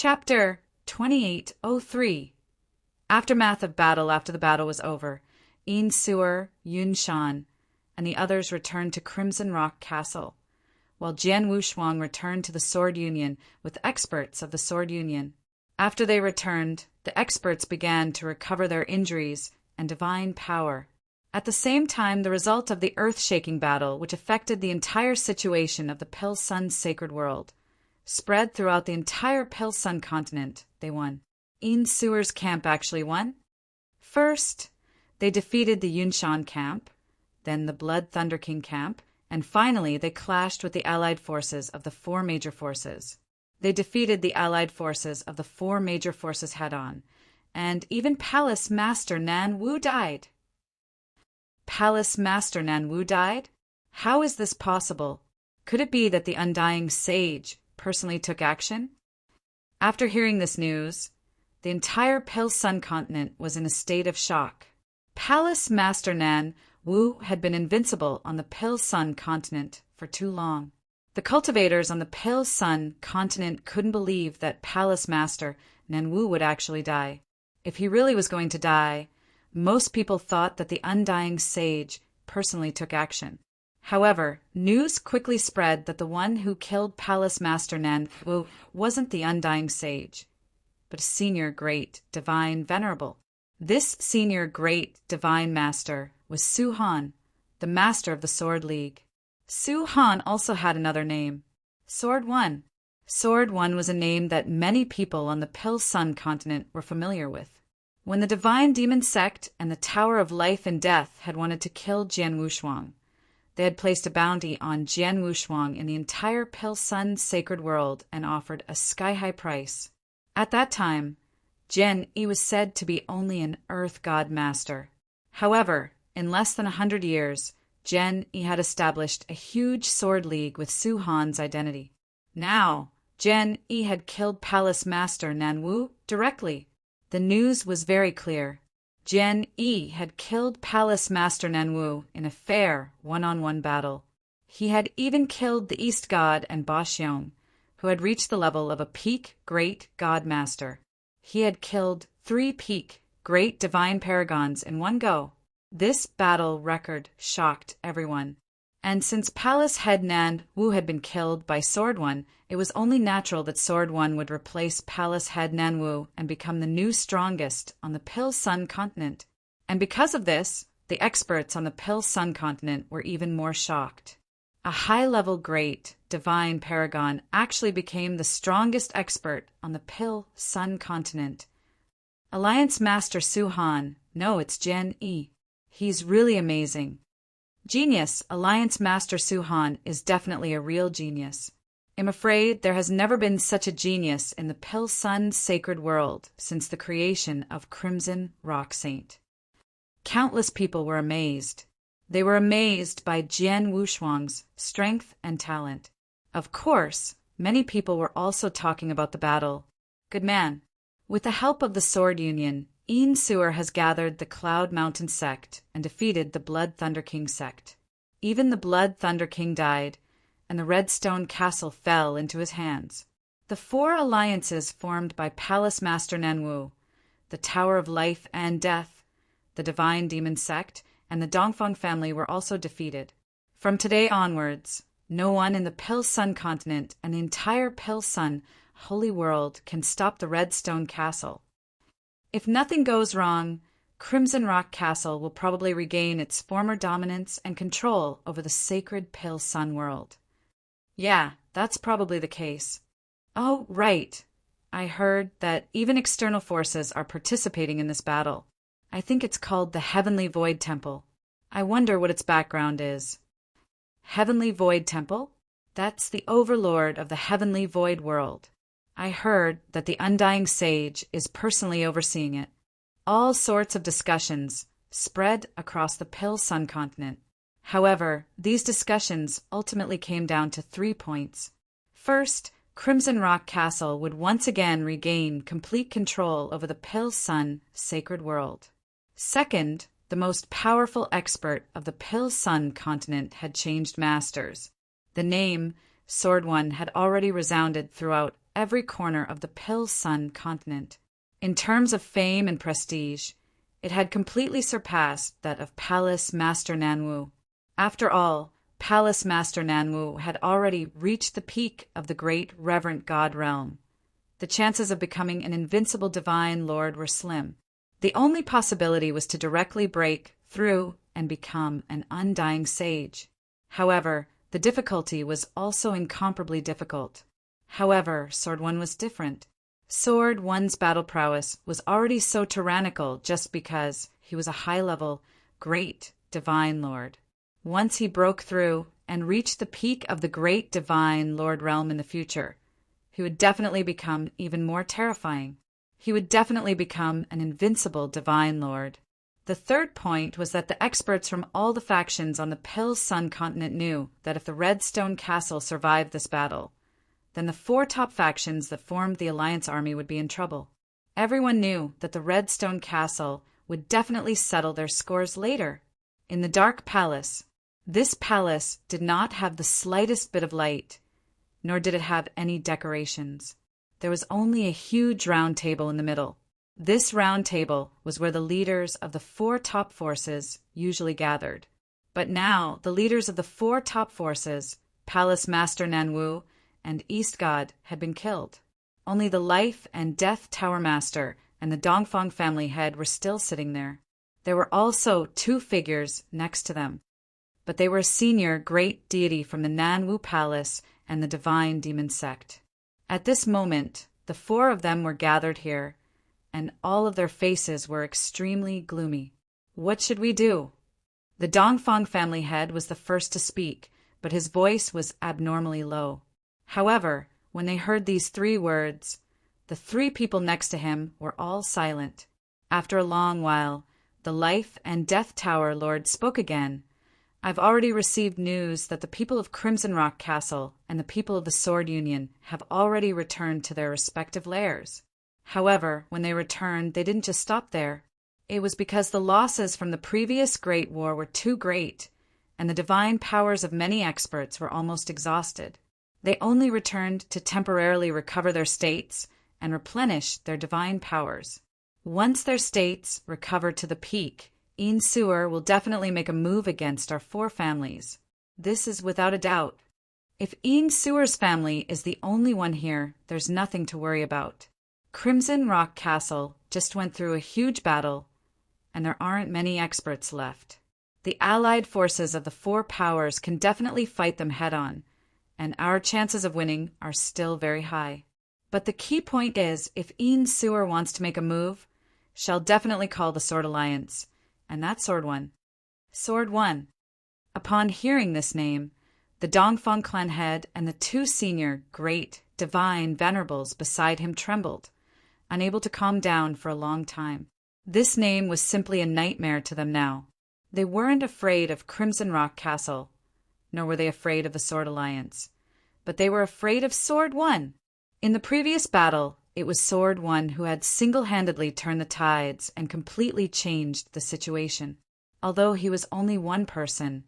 Chapter 2803. Aftermath of battle. After the battle was over, Een Suer, Yun Shan, and the others returned to Crimson Rock Castle, while Jian Wushuang returned to the Sword Union with experts of the Sword Union. After they returned, the experts began to recover their injuries and divine power. At the same time, the result of the earth-shaking battle, which affected the entire situation of the Pil-Sun sacred world, spread throughout the entire Pil-Sun continent. They won. Een Suer's camp actually won. First, they defeated the Yunshan camp, then the Blood Thunder King camp, and finally they clashed with the allied forces of the four major forces. They defeated the allied forces of the four major forces head-on, and even Palace Master Nan Wu died. Palace Master Nan Wu died? How is this possible? Could it be that the Undying Sage personally took action? After hearing this news, the entire Pil-Sun continent was in a state of shock. Palace Master Nan Wu had been invincible on the Pil-Sun continent for too long. The cultivators on the Pil-Sun continent couldn't believe that Palace Master Nan Wu would actually die. If he really was going to die, most people thought that the Undying Sage personally took action. However, news quickly spread that the one who killed Palace Master Nan Wu wasn't the Undying Sage, but a senior great divine venerable. This senior great divine master was Su Han, the master of the Sword League. Su Han also had another name, Sword One. Sword One was a name that many people on the Pil-Sun continent were familiar with. When the Divine Demon Sect and the Tower of Life and Death had wanted to kill Jian Wushuang, they had placed a bounty on Jian Wushuang in the entire Pil-Sun sacred world and offered a sky-high price. At that time, Jian Yi was said to be only an Earth God Master. However, in less than 100 years, Jian Yi had established a huge sword league with Su Han's identity. Now, Jian Yi had killed Palace Master Nan Wu directly. The news was very clear. Jian Yi had killed Palace Master Nan Wu in a fair one-on-one battle. He had even killed the East God and Ba Xiong, who had reached the level of a peak great God Master. He had killed 3 peak great divine paragons in one go. This battle record shocked everyone. And since Palace Head Nan Wu had been killed by Sword One, it was only natural that Sword One would replace Palace Head Nan Wu and become the new strongest on the Pil-Sun continent. And because of this, the experts on the Pil-Sun continent were even more shocked. A high-level great divine paragon actually became the strongest expert on the Pil-Sun continent. Alliance Master Su Han, no, it's Jian Yi. He's really amazing. Genius, Alliance Master Su Han is definitely a real genius. I'm afraid there has never been such a genius in the Pil-Sun sacred world since the creation of Crimson Rock Saint. Countless people were amazed. They were amazed by Jian Wushuang's strength and talent. Of course, many people were also talking about the battle. Good man. With the help of the Sword Union, Een Suer has gathered the Cloud Mountain sect and defeated the Blood Thunder King sect. Even the Blood Thunder King died, and the Redstone Castle fell into his hands. The 4 alliances formed by Palace Master Nan Wu, the Tower of Life and Death, the Divine Demon Sect, and the Dongfang family were also defeated. From today onwards, no one in the Pil-Sun continent and the entire Pil-Sun holy world can stop the Redstone Castle. If nothing goes wrong, Crimson Rock Castle will probably regain its former dominance and control over the sacred Pil-Sun world. Yeah, that's probably the case. Oh, right. I heard that even external forces are participating in this battle. I think it's called the Heavenly Void Temple. I wonder what its background is. Heavenly Void Temple? That's the overlord of the Heavenly Void world. I heard that the Undying Sage is personally overseeing it. All sorts of discussions spread across the Pil-Sun continent. However, these discussions ultimately came down to 3 points. First, Crimson Rock Castle would once again regain complete control over the Pil-Sun sacred world. Second, the most powerful expert of the Pil-Sun continent had changed masters. The name Sword One had already resounded throughout every corner of the Pill Sun continent. In terms of fame and prestige, it had completely surpassed that of Palace Master Nanwu. After all, Palace Master Nanwu had already reached the peak of the great reverent god realm. The chances of becoming an invincible divine lord were slim. The only possibility was to directly break through and become an undying sage. However, the difficulty was also incomparably difficult. However, Sword One was different. Sword One's battle prowess was already so tyrannical just because he was a high-level, great divine lord. Once he broke through and reached the peak of the great divine lord realm in the future, he would definitely become even more terrifying. He would definitely become an invincible divine lord. The third point was that the experts from all the factions on the Pill Sun continent knew that if the Redstone Castle survived this battle, then the 4 top factions that formed the Alliance army would be in trouble. Everyone knew that the Redstone Castle would definitely settle their scores later. In the Dark Palace, this palace did not have the slightest bit of light, nor did it have any decorations. There was only a huge round table in the middle. This round table was where the leaders of the 4 top forces usually gathered. But now the leaders of the 4 top forces, Palace Master Nanwu and East God, had been killed. Only the Life and Death Tower Master and the Dongfang family head were still sitting there. There were also 2 figures next to them, but they were a senior great deity from the Nanwu Palace and the Divine Demon Sect. At this moment, the 4 of them were gathered here, and all of their faces were extremely gloomy. What should we do? The Dongfang family head was the first to speak, but his voice was abnormally low. However, when they heard these 3 words, the 3 people next to him were all silent. After a long while, the Life and Death Tower Lord spoke again. I've already received news that the people of Crimson Rock Castle and the people of the Sword Union have already returned to their respective lairs. However, when they returned, they didn't just stop there. It was because the losses from the previous Great War were too great, and the divine powers of many experts were almost exhausted. They only returned to temporarily recover their states and replenish their divine powers. Once their states recover to the peak, Een Sewer will definitely make a move against our 4 families. This is without a doubt. If Een Sewer's family is the only one here, there's nothing to worry about. Crimson Rock Castle just went through a huge battle, and there aren't many experts left. The allied forces of the 4 powers can definitely fight them head-on, and our chances of winning are still very high. But the key point is, if Een Sewer wants to make a move, she'll definitely call the Sword Alliance, and that's Sword One. Sword One. Upon hearing this name, the Dongfang clan head and the 2 senior, great, divine venerables beside him trembled, unable to calm down for a long time. This name was simply a nightmare to them now. They weren't afraid of Crimson Rock Castle, nor were they afraid of the Sword Alliance, but they were afraid of Sword One. In the previous battle, it was Sword One who had single-handedly turned the tides and completely changed the situation. Although he was only one person,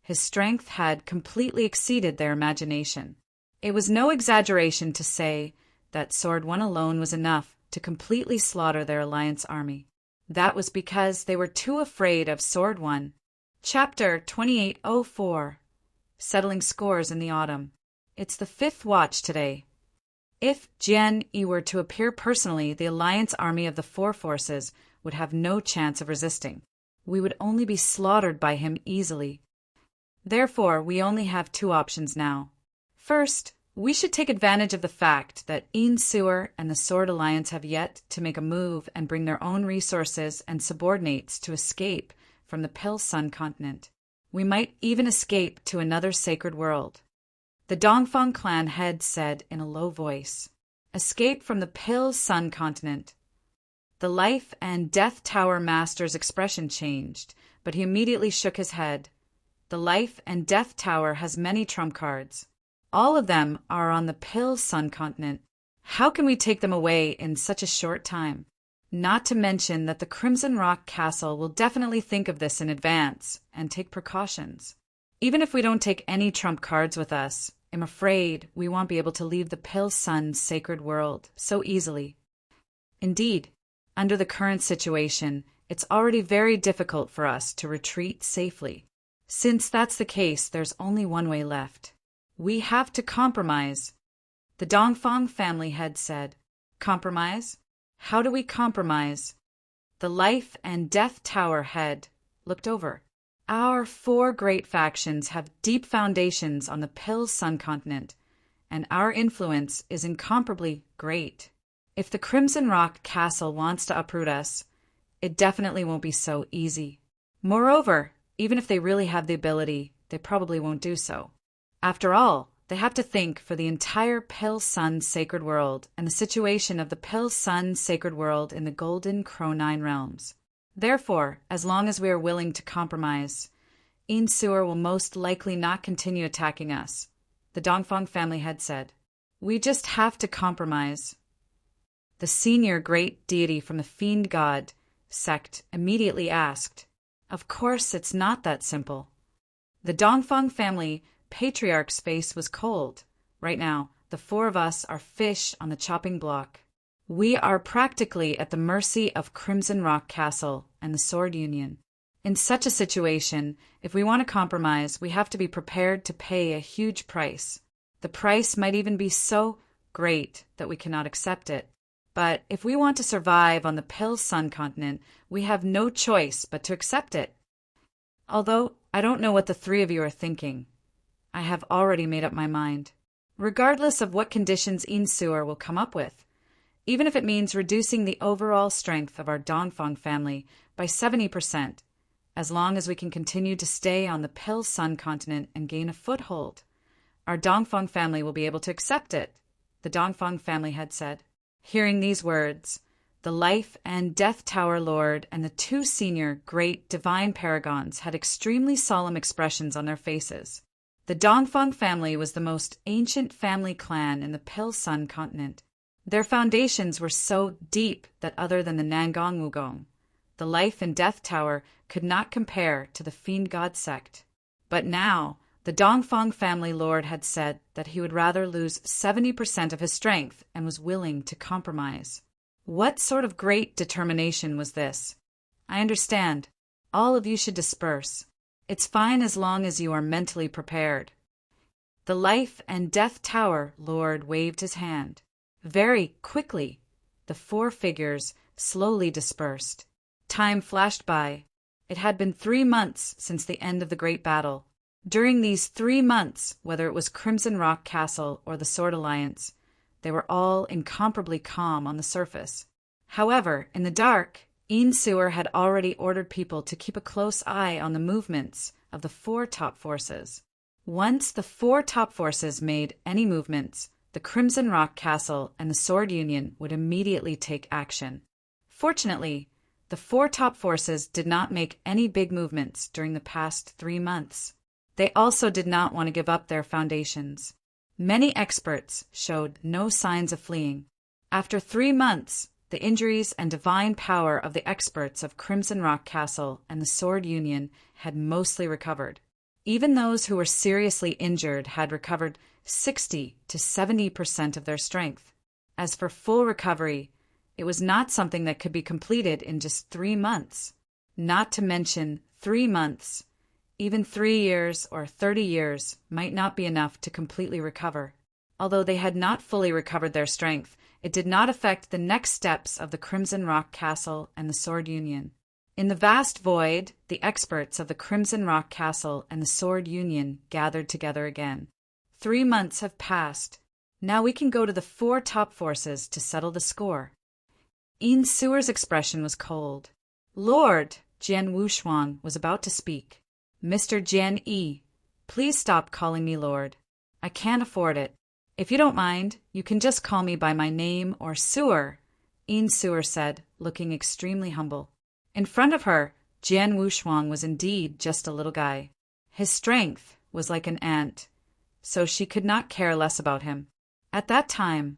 his strength had completely exceeded their imagination. It was no exaggeration to say that Sword One alone was enough to completely slaughter their Alliance army. That was because they were too afraid of Sword One. Chapter 2804. Settling Scores in the Autumn. It's the 5th watch today. If Jian Yi were to appear personally, the Alliance army of the 4 forces would have no chance of resisting. We would only be slaughtered by him easily. Therefore, we only have 2 options now. First, we should take advantage of the fact that Een Sewer and the Sword Alliance have yet to make a move and bring their own resources and subordinates to escape from the Pill Sun continent. We might even escape to another sacred world. The Dongfang clan head said in a low voice, "Escape from the Pill Sun continent." The Life and Death Tower Master's expression changed, but he immediately shook his head. The Life and Death Tower has many trump cards. All of them are on the Pill Sun continent. How can we take them away in such a short time? Not to mention that the Crimson Rock Castle will definitely think of this in advance and take precautions. Even if we don't take any trump cards with us, am afraid we won't be able to leave the Pale Sun's sacred world so easily. Indeed, under the current situation, it's already very difficult for us to retreat safely. Since that's the case, there's only one way left. We have to compromise. The Dongfang family head said. Compromise? How do we compromise? The Life and Death Tower head looked over. Our 4 great factions have deep foundations on the Pale Sun continent, and our influence is incomparably great. If the Crimson Rock Castle wants to uproot us, it definitely won't be so easy. Moreover, even if they really have the ability, they probably won't do so. After all, they have to think for the entire Pale Sun sacred world and the situation of the Pale Sun sacred world in the Golden Crow-9 realms. Therefore, as long as we are willing to compromise, Sewer will most likely not continue attacking us, the Dongfang family had said. We just have to compromise. The senior great deity from the Fiend God sect immediately asked, Of course it's not that simple. The Dongfang family patriarch's face was cold. Right now, the 4 of us are fish on the chopping block. We are practically at the mercy of Crimson Rock Castle and the Sword Union. In such a situation, if we want to compromise, we have to be prepared to pay a huge price. The price might even be so great that we cannot accept it. But if we want to survive on the Pale Sun continent, we have no choice but to accept it. Although I don't know what the 3 of you are thinking, I have already made up my mind. Regardless of what conditions Sewer will come up with, even if it means reducing the overall strength of our Dongfang family by 70%, as long as we can continue to stay on the Pale Sun continent and gain a foothold, our Dongfang family will be able to accept it, the Dongfang family had said. Hearing these words, the Life and Death Tower Lord and the 2 senior great divine paragons had extremely solemn expressions on their faces. The Dongfang family was the most ancient family clan in the Pale Sun continent. Their foundations were so deep that other than the Nangong Wugong, the Life and Death Tower could not compare to the Fiend God sect. But now, the Dongfang family lord had said that he would rather lose 70% of his strength and was willing to compromise. What sort of great determination was this? I understand. All of you should disperse. It's fine as long as you are mentally prepared. The Life and Death Tower lord waved his hand. Very quickly, the 4 figures slowly dispersed. Time flashed by. It had been 3 months since the end of the great battle. During these 3 months, whether it was Crimson Rock Castle or the Sword Alliance, they were all incomparably calm on the surface. However, in the dark, Sewer had already ordered people to keep a close eye on the movements of the 4 top forces. Once the 4 top forces made any movements, the Crimson Rock Castle and the Sword Union would immediately take action. Fortunately, the 4 top forces did not make any big movements during the past 3 months. They also did not want to give up their foundations. Many experts showed no signs of fleeing. After 3 months, the injuries and divine power of the experts of Crimson Rock Castle and the Sword Union had mostly recovered. Even those who were seriously injured had recovered 60 to 70% of their strength. As for full recovery, it was not something that could be completed in just 3 months. Not to mention 3 months. Even 3 years or 30 years might not be enough to completely recover. Although they had not fully recovered their strength, it did not affect the next steps of the Crimson Rock Castle and the Sword Union. In the vast void, the experts of the Crimson Rock Castle and the Sword Union gathered together again. 3 months have passed. Now we can go to the 4 top forces to settle the score. Sewer's expression was cold. Lord, Jian Wushuang was about to speak. Mr. Jian Yi, please stop calling me Lord. I can't afford it. If you don't mind, you can just call me by my name or Sewer, Sewer said, looking extremely humble. In front of her, Jian Wushuang was indeed just a little guy. His strength was like an ant, so she could not care less about him. At that time,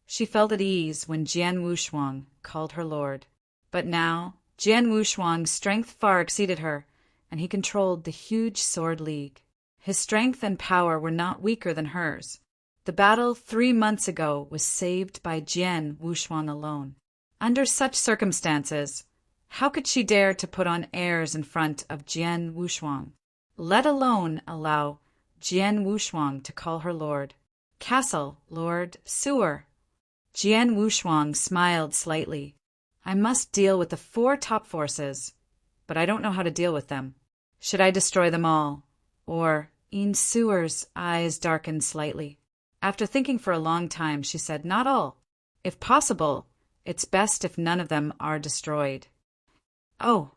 she felt at ease when Jian Wushuang called her Lord. But now, Jian Wushuang's strength far exceeded her, and he controlled the huge Sword League. His strength and power were not weaker than hers. The battle 3 months ago was saved by Jian Wushuang alone. Under such circumstances, how could she dare to put on airs in front of Jian Wushuang, let alone allow Jian Wushuang to call her lord? Castle, Lord Sewer. Jian Wushuang smiled slightly. I must deal with the 4 top forces, but I don't know how to deal with them. Should I destroy them all? Or Yin Sewer's eyes darkened slightly. After thinking for a long time, she said, not all. If possible, it's best if none of them are destroyed. Oh.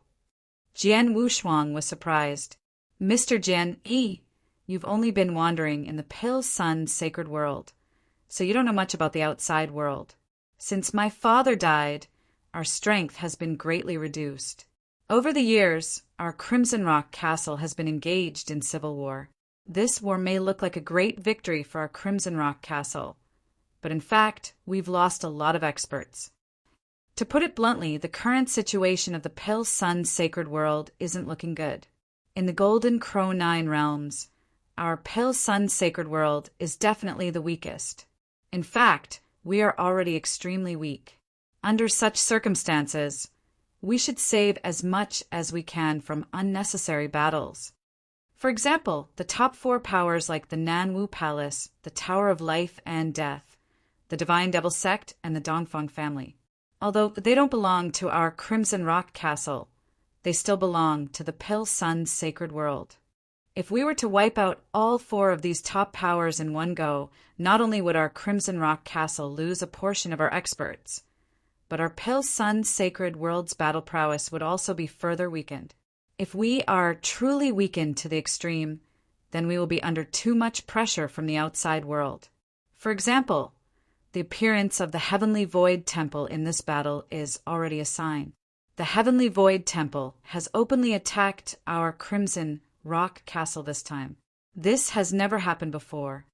Jian Wushuang was surprised. Mr. Jian Yi, you've only been wandering in the Pale Sun sacred world, so you don't know much about the outside world. Since my father died, our strength has been greatly reduced. Over the years, our Crimson Rock Castle has been engaged in civil war. This war may look like a great victory for our Crimson Rock Castle, but in fact, we've lost a lot of experts. To put it bluntly, the current situation of the Pale Sun sacred world isn't looking good. In the Golden Crow 9 realms, our Pale Sun sacred world is definitely the weakest. In fact, we are already extremely weak. Under such circumstances, we should save as much as we can from unnecessary battles. For example, the top 4 powers like the Nanwu Palace, the Tower of Life and Death, the Divine Devil Sect, and the Dongfang family. Although they don't belong to our Crimson Rock Castle, they still belong to the Pale Sun sacred world. If we were to wipe out all 4 of these top powers in one go, not only would our Crimson Rock Castle lose a portion of our experts, but our Pale Sun sacred world's battle prowess would also be further weakened. If we are truly weakened to the extreme, then we will be under too much pressure from the outside world. For example, the appearance of the Heavenly Void Temple in this battle is already a sign. The Heavenly Void Temple has openly attacked our Crimson Rock Castle this time. This has never happened before.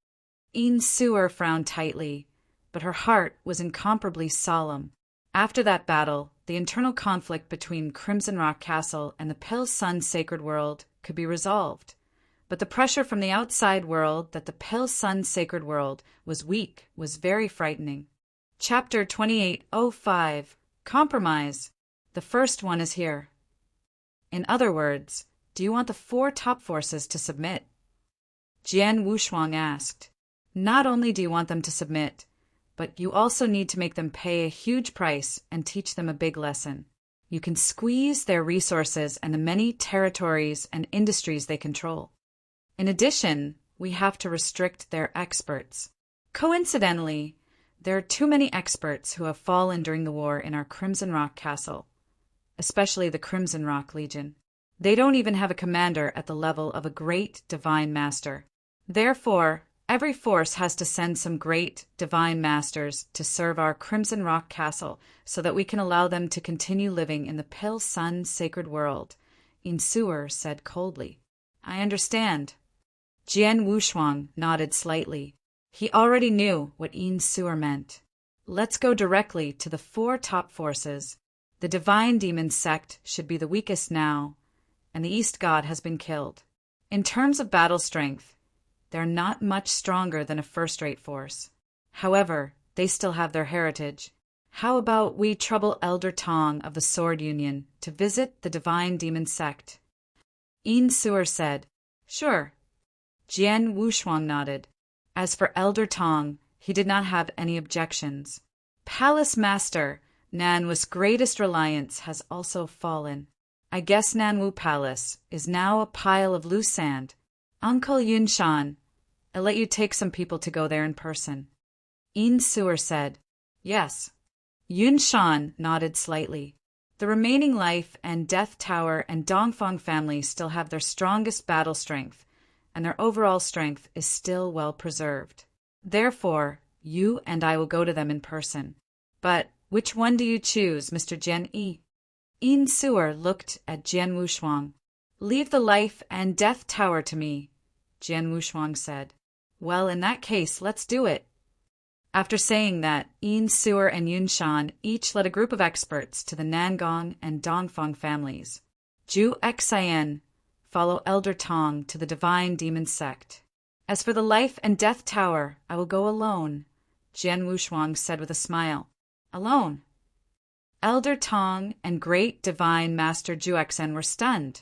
Yin Sewer frowned tightly, but her heart was incomparably solemn. After that battle, the internal conflict between Crimson Rock Castle and the Pale Sun sacred world could be resolved. But the pressure from the outside world that the Pale Sun sacred world was weak was very frightening. Chapter 2805, Compromise. The first one is here. In other words, do you want the 4 top forces to submit? Jian Wushuang asked. Not only do you want them to submit, but you also need to make them pay a huge price and teach them a big lesson. You can squeeze their resources and the many territories and industries they control. In addition, we have to restrict their experts. Coincidentally, there are too many experts who have fallen during the war in our Crimson Rock Castle, especially the Crimson Rock Legion. They don't even have a commander at the level of a great divine master. Therefore, every force has to send some great divine masters to serve our Crimson Rock Castle so that we can allow them to continue living in the Pale Sun sacred world, Yin Sewer said coldly. I understand. Jian Wushuang nodded slightly. He already knew what Yin Sewer meant. Let's go directly to the 4 top forces. The Divine Demon Sect should be the weakest now, and the East God has been killed. In terms of battle strength, they're not much stronger than a first-rate force. However, they still have their heritage. How about we trouble Elder Tong of the Sword Union to visit the Divine Demon Sect? Yin Sewer said, Sure. Jian Wushuang nodded. As for Elder Tong, he did not have any objections. Palace Master Nanwu's greatest reliance has also fallen. I guess Nanwu Palace is now a pile of loose sand. Uncle Yunshan, I'll let you take some people to go there in person. Yin Sewer said, Yes. Yunshan nodded slightly. The remaining Life and Death Tower and Dongfang family still have their strongest battle strength, and their overall strength is still well preserved. Therefore, you and I will go to them in person. But which one do you choose, Mr. Jian Yi? Yin Sewer looked at Jian Wushuang. Leave the Life and Death Tower to me, Jian Wushuang said. Well, in that case, let's do it. After saying that, Yin Sewer and Yunshan each led a group of experts to the Nangong and Dongfang families. Zhu Xian follow Elder Tong to the divine demon sect. As for the life and death tower, I will go alone, Jian Wushuang said with a smile. Alone? Elder Tong and great divine master Juexen were stunned,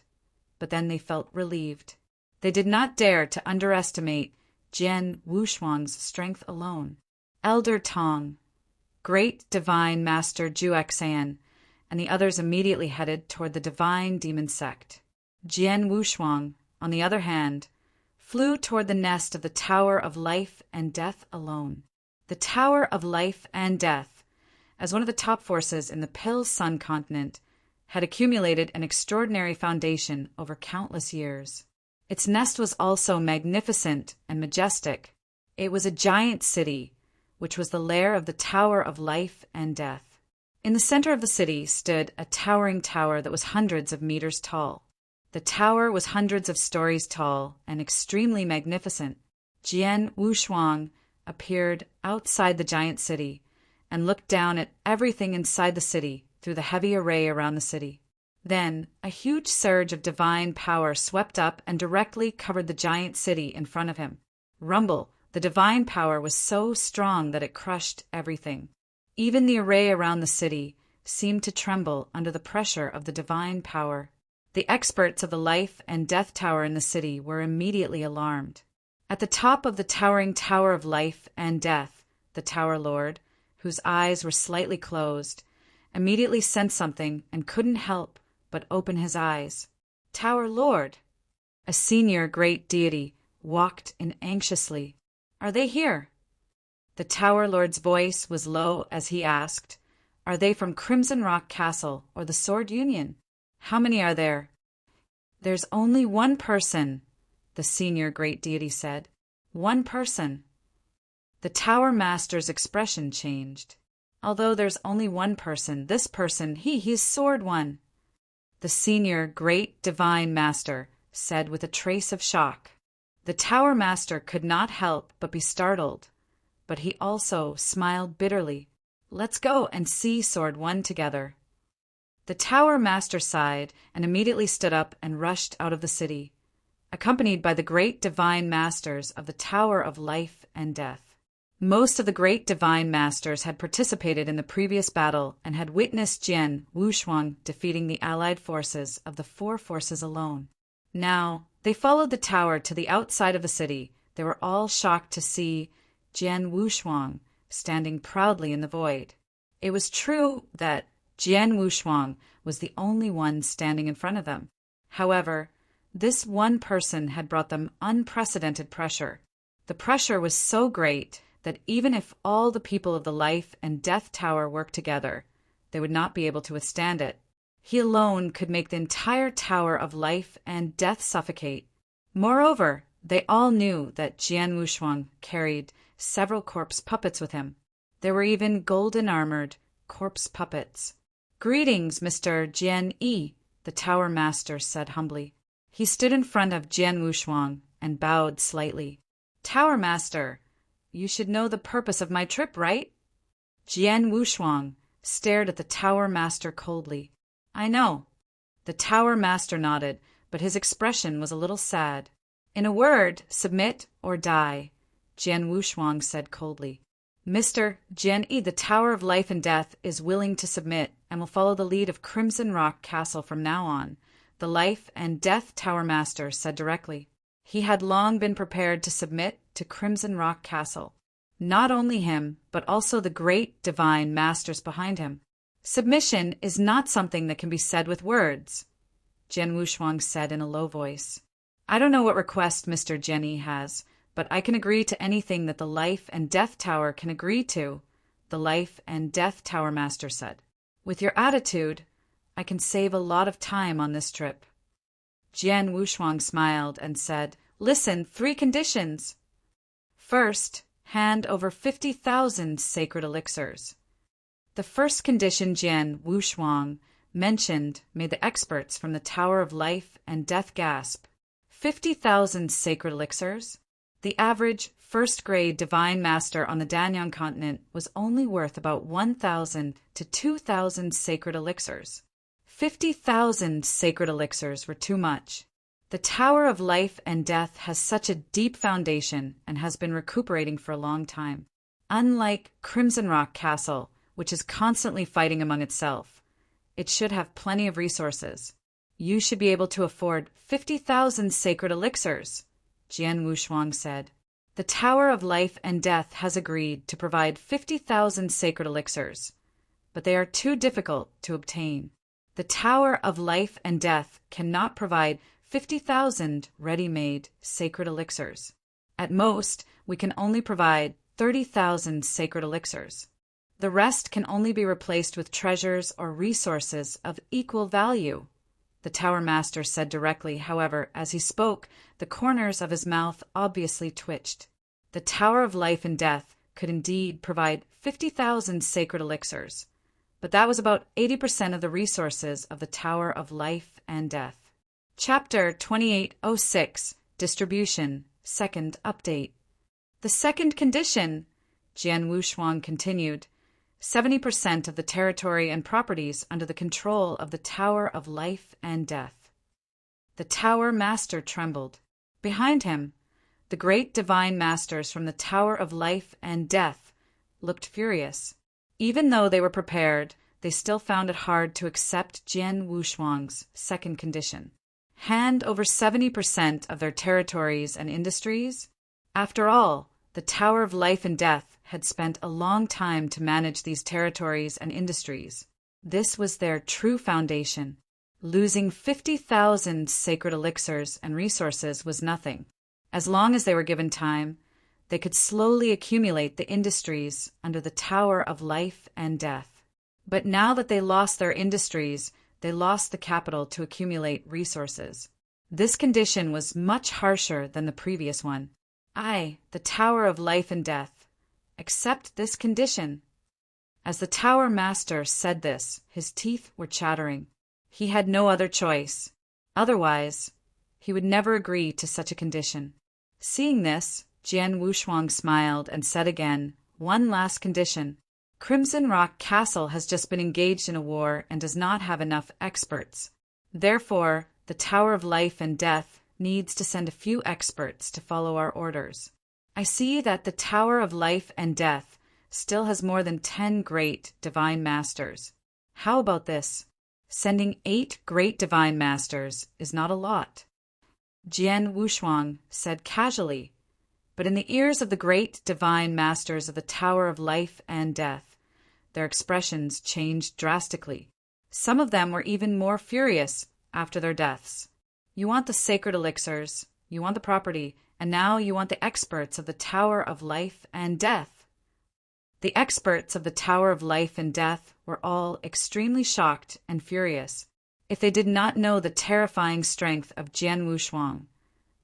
but then they felt relieved. They did not dare to underestimate Jian Wushuang's strength alone. Elder Tong, great divine master Juexan, and the others immediately headed toward the divine demon sect. Jian Wushuang, on the other hand, flew toward the nest of the Tower of Life and Death alone. The Tower of Life and Death, as one of the top forces in the Pill Sun continent, had accumulated an extraordinary foundation over countless years. Its nest was also magnificent and majestic. It was a giant city, which was the lair of the Tower of Life and Death. In the center of the city stood a towering tower that was hundreds of meters tall. The tower was hundreds of stories tall and extremely magnificent. Jian Wushuang appeared outside the giant city and looked down at everything inside the city through the heavy array around the city. Then, a huge surge of divine power swept up and directly covered the giant city in front of him. Rumble, the divine power was so strong that it crushed everything. Even the array around the city seemed to tremble under the pressure of the divine power. The experts of the life and death tower in the city were immediately alarmed. At the top of the towering Tower of Life and Death, the Tower Lord, whose eyes were slightly closed, immediately sensed something and couldn't help but open his eyes. Tower Lord! A senior great deity walked in anxiously. Are they here? The Tower Lord's voice was low as he asked, Are they from Crimson Rock Castle or the Sword Union? How many are there? There's only one person, the senior great deity said. One person. The Tower Master's expression changed. Although there's only one person, this person, he's Sword One. The senior great divine master said with a trace of shock. The Tower Master could not help but be startled, but he also smiled bitterly. Let's go and see Sword One together. The Tower Master sighed and immediately stood up and rushed out of the city, accompanied by the great divine masters of the Tower of Life and Death. Most of the great divine masters had participated in the previous battle and had witnessed Jian Wushuang defeating the allied forces of the four forces alone. Now, they followed the tower to the outside of the city. They were all shocked to see Jian Wushuang standing proudly in the void. It was true that Jian Wushuang was the only one standing in front of them. However, this one person had brought them unprecedented pressure. The pressure was so great that even if all the people of the Life and Death Tower worked together, they would not be able to withstand it. He alone could make the entire Tower of Life and Death suffocate. Moreover, they all knew that Jian Wushuang carried several corpse puppets with him. There were even golden-armored corpse puppets. Greetings, Mr. Jian Yi, the Tower Master said humbly. He stood in front of Jian Wushuang and bowed slightly. Tower Master, you should know the purpose of my trip, right? Jian Wushuang stared at the Tower Master coldly. I know. The Tower Master nodded, but his expression was a little sad. In a word, submit or die, Jian Wushuang said coldly. Mr. Jian Yi, the Tower of Life and Death, is willing to submit and will follow the lead of Crimson Rock Castle from now on, the Life and Death Tower Master said directly. He had long been prepared to submit to Crimson Rock Castle. Not only him, but also the great divine masters behind him. Submission is not something that can be said with words, Jian Wushuang said in a low voice. I don't know what request Mr. Jian Yi has, but I can agree to anything that the Life and Death Tower can agree to, the Life and Death Tower Master said. With your attitude, I can save a lot of time on this trip. Jian Wushuang smiled and said, Listen, 3 conditions. First, hand over 50,000 sacred elixirs. The first condition Jian Wushuang mentioned made the experts from the Tower of Life and Death gasp. 50,000 sacred elixirs? The average first-grade divine master on the Danyang continent was only worth about 1,000 to 2,000 sacred elixirs. 50,000 sacred elixirs were too much. The Tower of Life and Death has such a deep foundation and has been recuperating for a long time. Unlike Crimson Rock Castle, which is constantly fighting among itself, it should have plenty of resources. You should be able to afford 50,000 sacred elixirs, Jian Wushuang said. The Tower of Life and Death has agreed to provide 50,000 sacred elixirs, but they are too difficult to obtain. The Tower of Life and Death cannot provide 50,000 ready-made sacred elixirs. At most, we can only provide 30,000 sacred elixirs. The rest can only be replaced with treasures or resources of equal value. The Tower Master said directly. However, as he spoke, the corners of his mouth obviously twitched. The Tower of Life and Death could indeed provide 50,000 sacred elixirs, but that was about 80% of the resources of the Tower of Life and Death. Chapter 2806, Distribution, Second Update. The second condition, Jian Wushuang continued, 70% of the territory and properties under the control of the Tower of Life and Death. The Tower Master trembled. Behind him, the great divine masters from the Tower of Life and Death looked furious. Even though they were prepared, they still found it hard to accept Jian Wushuang's second condition. Hand over 70% of their territories and industries? After all, the Tower of Life and Death had spent a long time to manage these territories and industries. This was their true foundation. Losing 50,000 sacred elixirs and resources was nothing. As long as they were given time, they could slowly accumulate the industries under the Tower of Life and Death. But now that they lost their industries, they lost the capital to accumulate resources. This condition was much harsher than the previous one. I, the Tower of Life and Death, accept this condition. As the Tower Master said this, his teeth were chattering. He had no other choice. Otherwise, he would never agree to such a condition. Seeing this, Jian Wushuang smiled and said again, one last condition. Crimson Rock Castle has just been engaged in a war and does not have enough experts. Therefore, the Tower of Life and Death needs to send a few experts to follow our orders. I see that the Tower of Life and Death still has more than 10 great divine masters. How about this? Sending 8 great divine masters is not a lot. Jian Wushuang said casually, but in the ears of the great divine masters of the Tower of Life and Death, their expressions changed drastically. Some of them were even more furious after their deaths. You want the sacred elixirs, you want the property, and now you want the experts of the Tower of Life and Death. The experts of the Tower of Life and Death were all extremely shocked and furious. If they did not know the terrifying strength of Jian Wushuang,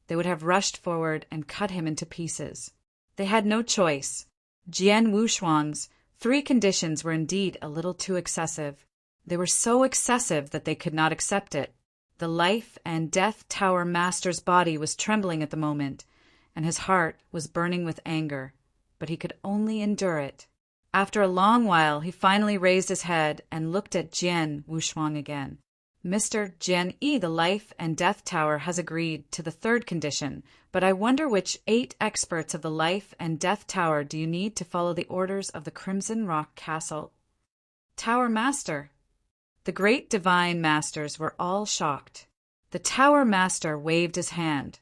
they would have rushed forward and cut him into pieces. They had no choice. Jian Wushuang's 3 conditions were indeed a little too excessive. They were so excessive that they could not accept it. The Life and Death Tower Master's body was trembling at the moment, and his heart was burning with anger, but he could only endure it. After a long while, he finally raised his head and looked at Jian Wushuang again. Mr. Jian Yi, the Life and Death Tower has agreed to the 3rd condition, but I wonder which 8 experts of the Life and Death Tower do you need to follow the orders of the Crimson Rock Castle? Tower Master. The great divine masters were all shocked. The Tower Master waved his hand,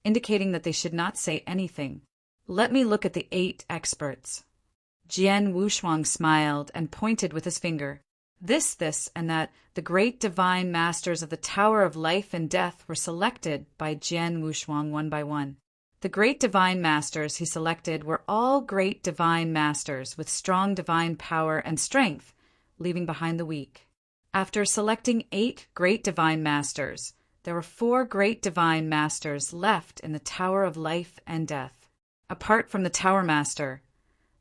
indicating that they should not say anything. Let me look at the 8 experts. Jian Wushuang smiled and pointed with his finger. This, and that. The great divine masters of the Tower of Life and Death were selected by Jian Wushuang one by one. The great divine masters he selected were all great divine masters with strong divine power and strength, leaving behind the weak. After selecting 8 great divine masters, there were 4 great divine masters left in the Tower of Life and Death. Apart from the Tower Master,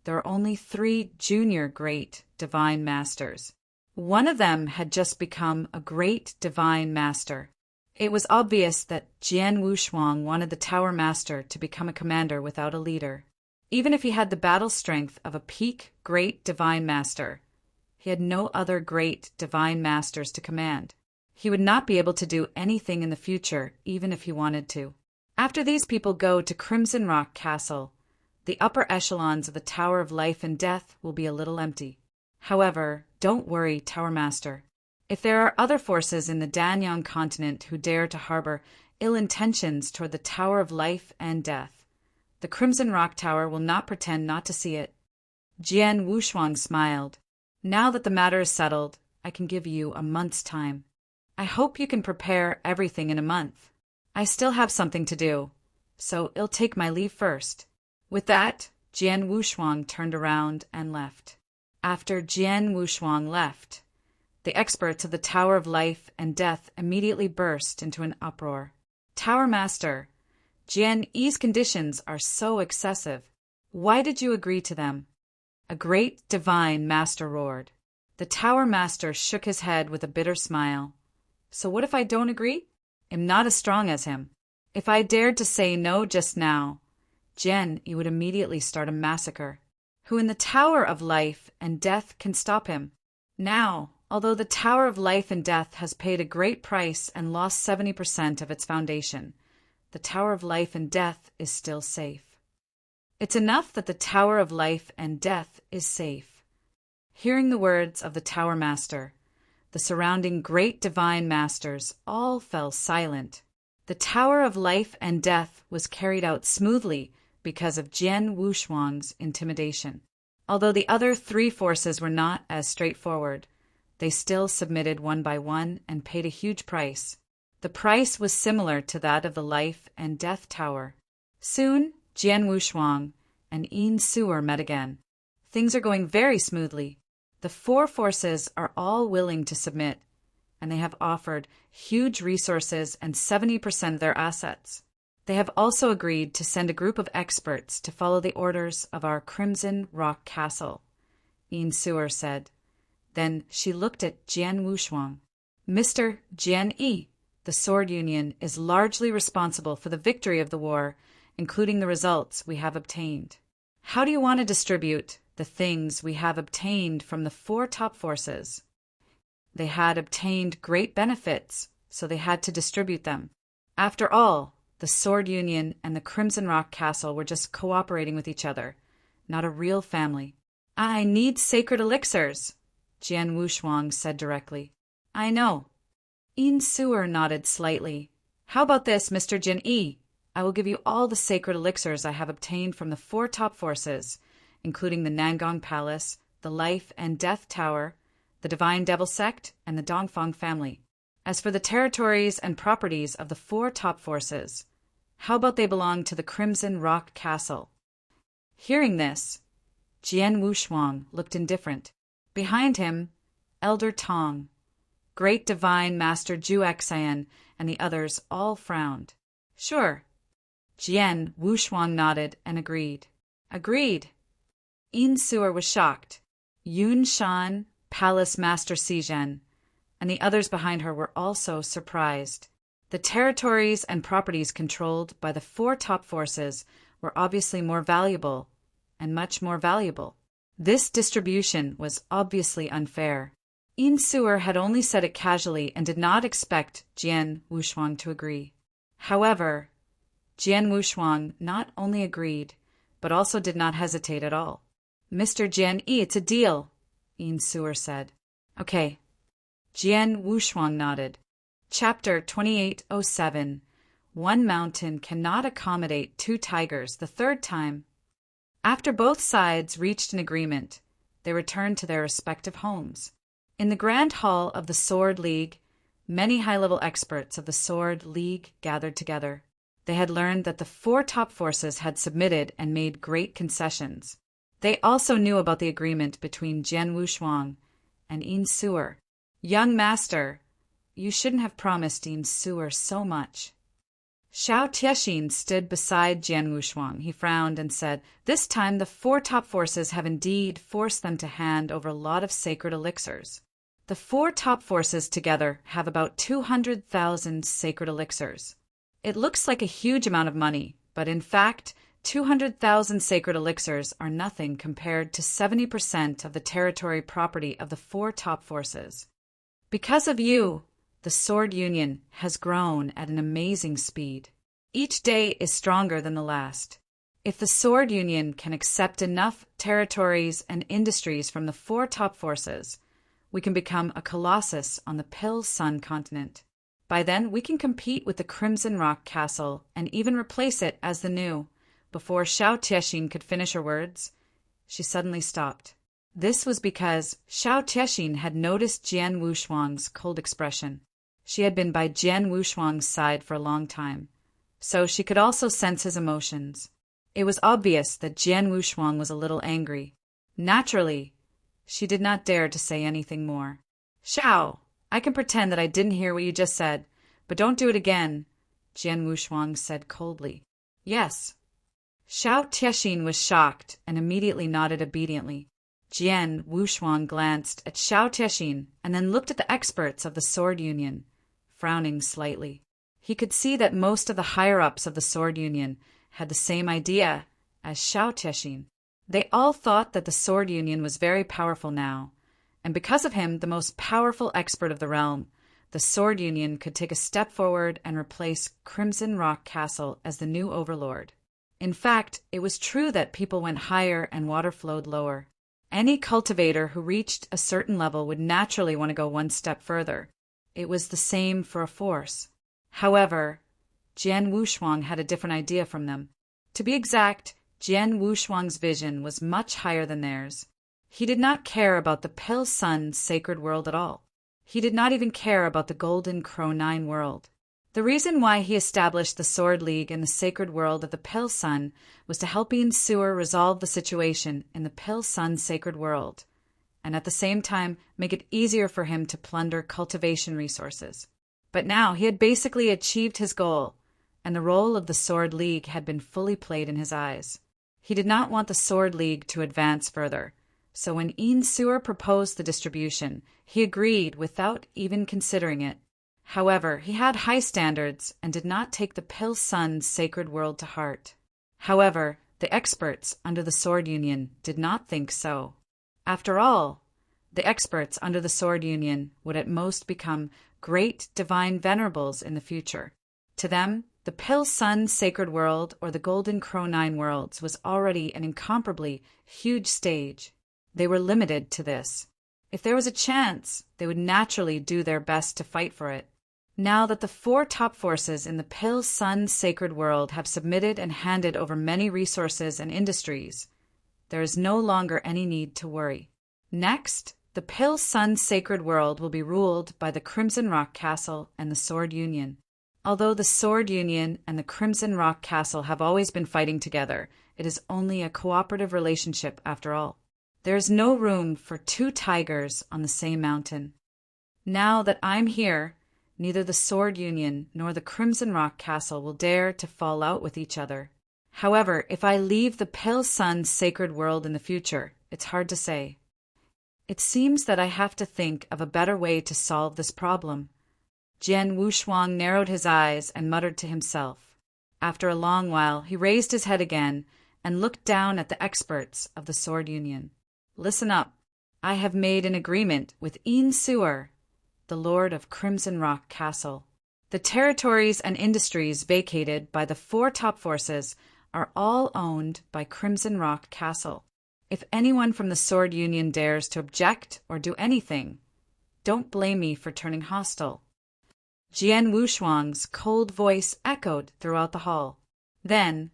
there are only 3 junior great divine masters. One of them had just become a great divine master. It was obvious that Jian Wushuang wanted the Tower Master to become a commander without a leader. Even if he had the battle strength of a peak great divine master, he had no other great divine masters to command. He would not be able to do anything in the future, even if he wanted to. After these people go to Crimson Rock Castle, the upper echelons of the Tower of Life and Death will be a little empty. However, don't worry, Tower Master. If there are other forces in the Danyang continent who dare to harbor ill intentions toward the Tower of Life and Death, the Crimson Rock Tower will not pretend not to see it. Jian Wushuang smiled. Now that the matter is settled, I can give you a month's time. I hope you can prepare everything in a month. I still have something to do, so I'll take my leave first. With that, Jian Wushuang turned around and left. After Jian Wushuang left, the experts of the Tower of Life and Death immediately burst into an uproar. Tower Master, Jian Yi's conditions are so excessive. Why did you agree to them? A great divine master roared. The Tower Master shook his head with a bitter smile. So what if I don't agree? I'm not as strong as him. If I dared to say no just now, Jian Yi would immediately start a massacre. Who in the Tower of Life and Death can stop him? Now, although the Tower of Life and Death has paid a great price and lost 70% of its foundation, the Tower of Life and Death is still safe. It's enough that the Tower of Life and Death is safe. Hearing the words of the Tower Master, the surrounding great divine masters all fell silent. The Tower of Life and Death was carried out smoothly because of Jian Wushuang's intimidation. Although the other three forces were not as straightforward, they still submitted one by one and paid a huge price. The price was similar to that of the Life and Death Tower. Soon, Jian Wushuang and Yin Suer met again. Things are going very smoothly. The four forces are all willing to submit, and they have offered huge resources and 70% of their assets. They have also agreed to send a group of experts to follow the orders of our Crimson Rock Castle, Yin Suer said. Then she looked at Jian Wushuang. Mr. Jian Yi, the Sword Union is largely responsible for the victory of the war, including the results we have obtained. How do you want to distribute the things we have obtained from the four top forces? They had obtained great benefits, so they had to distribute them. After all, the Sword Union and the Crimson Rock Castle were just cooperating with each other, not a real family. I need sacred elixirs, Jian Wushuang said directly. I know. Yin Suer nodded slightly. How about this, Mr. Jian Yi? I will give you all the sacred elixirs I have obtained from the four top forces, including the Nangong Palace, the Life and Death Tower, the Divine Devil Sect, and the Dongfang family. As for the territories and properties of the four top forces, how about they belong to the Crimson Rock Castle? Hearing this, Jian Wushuang looked indifferent. Behind him, Elder Tong, Great Divine Master Zhu Xian, and the others all frowned. Sure. Jian Wushuang nodded and agreed. Agreed. Yin Suer was shocked. Yun Shan, Palace Master Sizhen, and the others behind her were also surprised. The territories and properties controlled by the four top forces were obviously more valuable, and much more valuable. This distribution was obviously unfair. Yin Suer had only said it casually and did not expect Jian Wushuang to agree. However, Jian Wushuang not only agreed, but also did not hesitate at all. Mr. Jian Yi, it's a deal, Yin Suer said. Okay. Jian Wushuang nodded. Chapter 2807. One mountain cannot accommodate two tigers the third time. After both sides reached an agreement, they returned to their respective homes. In the Grand Hall of the Sword League, many high-level experts of the Sword League gathered together. They had learned that the four top forces had submitted and made great concessions. They also knew about the agreement between Jian Wushuang and Yin Suer. Young master, you shouldn't have promised Yin Suer so much. Xiao Tiexin stood beside Jian Wushuang. He frowned and said, This time the four top forces have indeed forced them to hand over a lot of sacred elixirs. The four top forces together have about 200,000 sacred elixirs. It looks like a huge amount of money, but in fact, 200,000 sacred elixirs are nothing compared to 70% of the territory property of the four top forces. Because of you, the Sword Union has grown at an amazing speed. Each day is stronger than the last. If the Sword Union can accept enough territories and industries from the four top forces, we can become a colossus on the Pale Sun continent. By then, we can compete with the Crimson Rock Castle and even replace it as the new. Before Xiao Tiexin could finish her words, she suddenly stopped. This was because Xiao Tiexin had noticed Jian Wushuang's cold expression. She had been by Jian Wushuang's side for a long time, so she could also sense his emotions. It was obvious that Jian Wushuang was a little angry. Naturally, she did not dare to say anything more. "Xiao, I can pretend that I didn't hear what you just said, but don't do it again," Jian Wushuang said coldly. "Yes." Xiao Tiexin was shocked and immediately nodded obediently. Jian Wushuang glanced at Xiao Tiexin and then looked at the experts of the Sword Union, frowning slightly. He could see that most of the higher-ups of the Sword Union had the same idea as Xiao Tiexin. They all thought that the Sword Union was very powerful now, and because of him, the most powerful expert of the realm, the Sword Union could take a step forward and replace Crimson Rock Castle as the new overlord. In fact, it was true that people went higher and water flowed lower. Any cultivator who reached a certain level would naturally want to go one step further. It was the same for a force. However, Jian Wushuang had a different idea from them. To be exact, Jian Wushuang's vision was much higher than theirs. He did not care about the Pale Sun sacred world at all. He did not even care about the Golden Crow 9 world. The reason why he established the Sword League in the sacred world of the Pale Sun was to help Yin Suer resolve the situation in the Pale Sun sacred world, and at the same time make it easier for him to plunder cultivation resources. But now he had basically achieved his goal, and the role of the Sword League had been fully played in his eyes. He did not want the Sword League to advance further, so when Yin Suer proposed the distribution, he agreed without even considering it. However, he had high standards and did not take the Pale Sun sacred world to heart. However, the experts under the Sword Union did not think so. After all, the experts under the Sword Union would at most become great divine venerables in the future. To them, the Pale Sun sacred world or the Golden Crow 9 worlds was already an incomparably huge stage. They were limited to this. If there was a chance, they would naturally do their best to fight for it. Now that the four top forces in the Pale Sun sacred world have submitted and handed over many resources and industries, there is no longer any need to worry. Next, the Pale Sun sacred world will be ruled by the Crimson Rock Castle and the Sword Union. Although the Sword Union and the Crimson Rock Castle have always been fighting together, it is only a cooperative relationship after all. There is no room for two tigers on the same mountain. Now that I'm here, neither the Sword Union nor the Crimson Rock Castle will dare to fall out with each other. However, if I leave the Pale Sun sacred world in the future, it's hard to say. It seems that I have to think of a better way to solve this problem. Jian Wushuang narrowed his eyes and muttered to himself. After a long while, he raised his head again and looked down at the experts of the Sword Union. Listen up. I have made an agreement with Yin Suer, the Lord of Crimson Rock Castle. The territories and industries vacated by the four top forces are all owned by Crimson Rock Castle. If anyone from the Sword Union dares to object or do anything, don't blame me for turning hostile. Jian Wushuang's cold voice echoed throughout the hall. Then,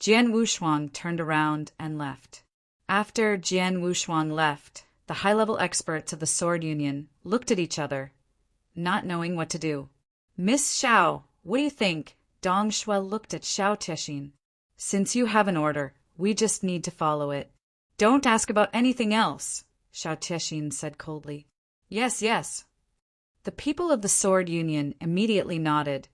Jian Wushuang turned around and left. After Jian Wushuang left, the high-level experts of the Sword Union looked at each other, not knowing what to do. "Miss Xiao, what do you think?" Dong Shuai looked at Xiao Tiexin. "Since you have an order, we just need to follow it. Don't ask about anything else," Xiao Tiexin said coldly. "Yes, yes." The people of the Sword Union immediately nodded,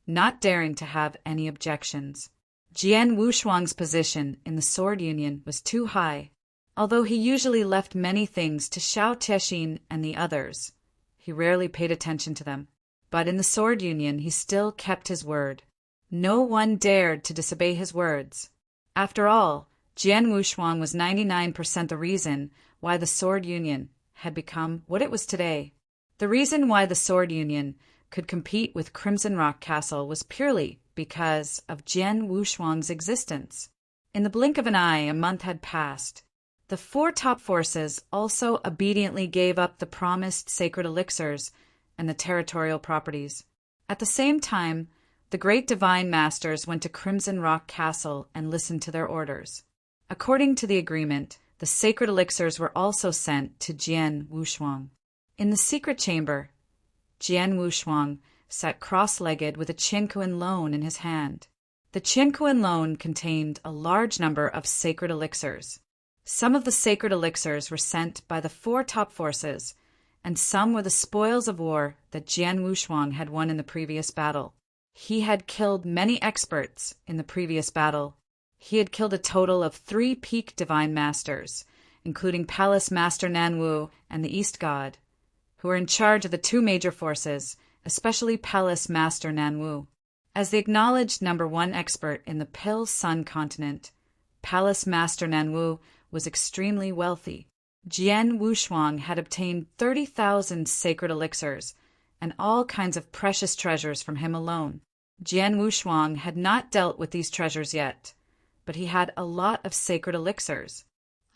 not daring to have any objections. Jian Wushuang's position in the Sword Union was too high. Although he usually left many things to Xiao Tiexin and the others, he rarely paid attention to them. But in the Sword Union he still kept his word. No one dared to disobey his words. After all, Jian Wushuang was 99% the reason why the Sword Union had become what it was today. The reason why the Sword Union could compete with Crimson Rock Castle was purely because of Jian Wushuang's existence. In the blink of an eye, a month had passed. The four top forces also obediently gave up the promised sacred elixirs and the territorial properties. At the same time, the great divine masters went to Crimson Rock Castle and listened to their orders. According to the agreement, the sacred elixirs were also sent to Jian Wushuang. In the secret chamber, Jian Wushuang sat cross-legged with a Qiankuan loan in his hand. The Qiankuan loan contained a large number of sacred elixirs. Some of the sacred elixirs were sent by the four top forces, and some were the spoils of war that Jian Wushuang had won in the previous battle. He had killed many experts in the previous battle. He had killed a total of 3 peak divine masters, including Palace Master Nanwu and the East God, who were in charge of the 2 major forces, especially Palace Master Nanwu. As the acknowledged number 1 expert in the Pill Sun continent, Palace Master Nanwu was extremely wealthy. Jian Wushuang had obtained 30,000 sacred elixirs and all kinds of precious treasures from him alone. Jian Wushuang had not dealt with these treasures yet, but he had a lot of sacred elixirs.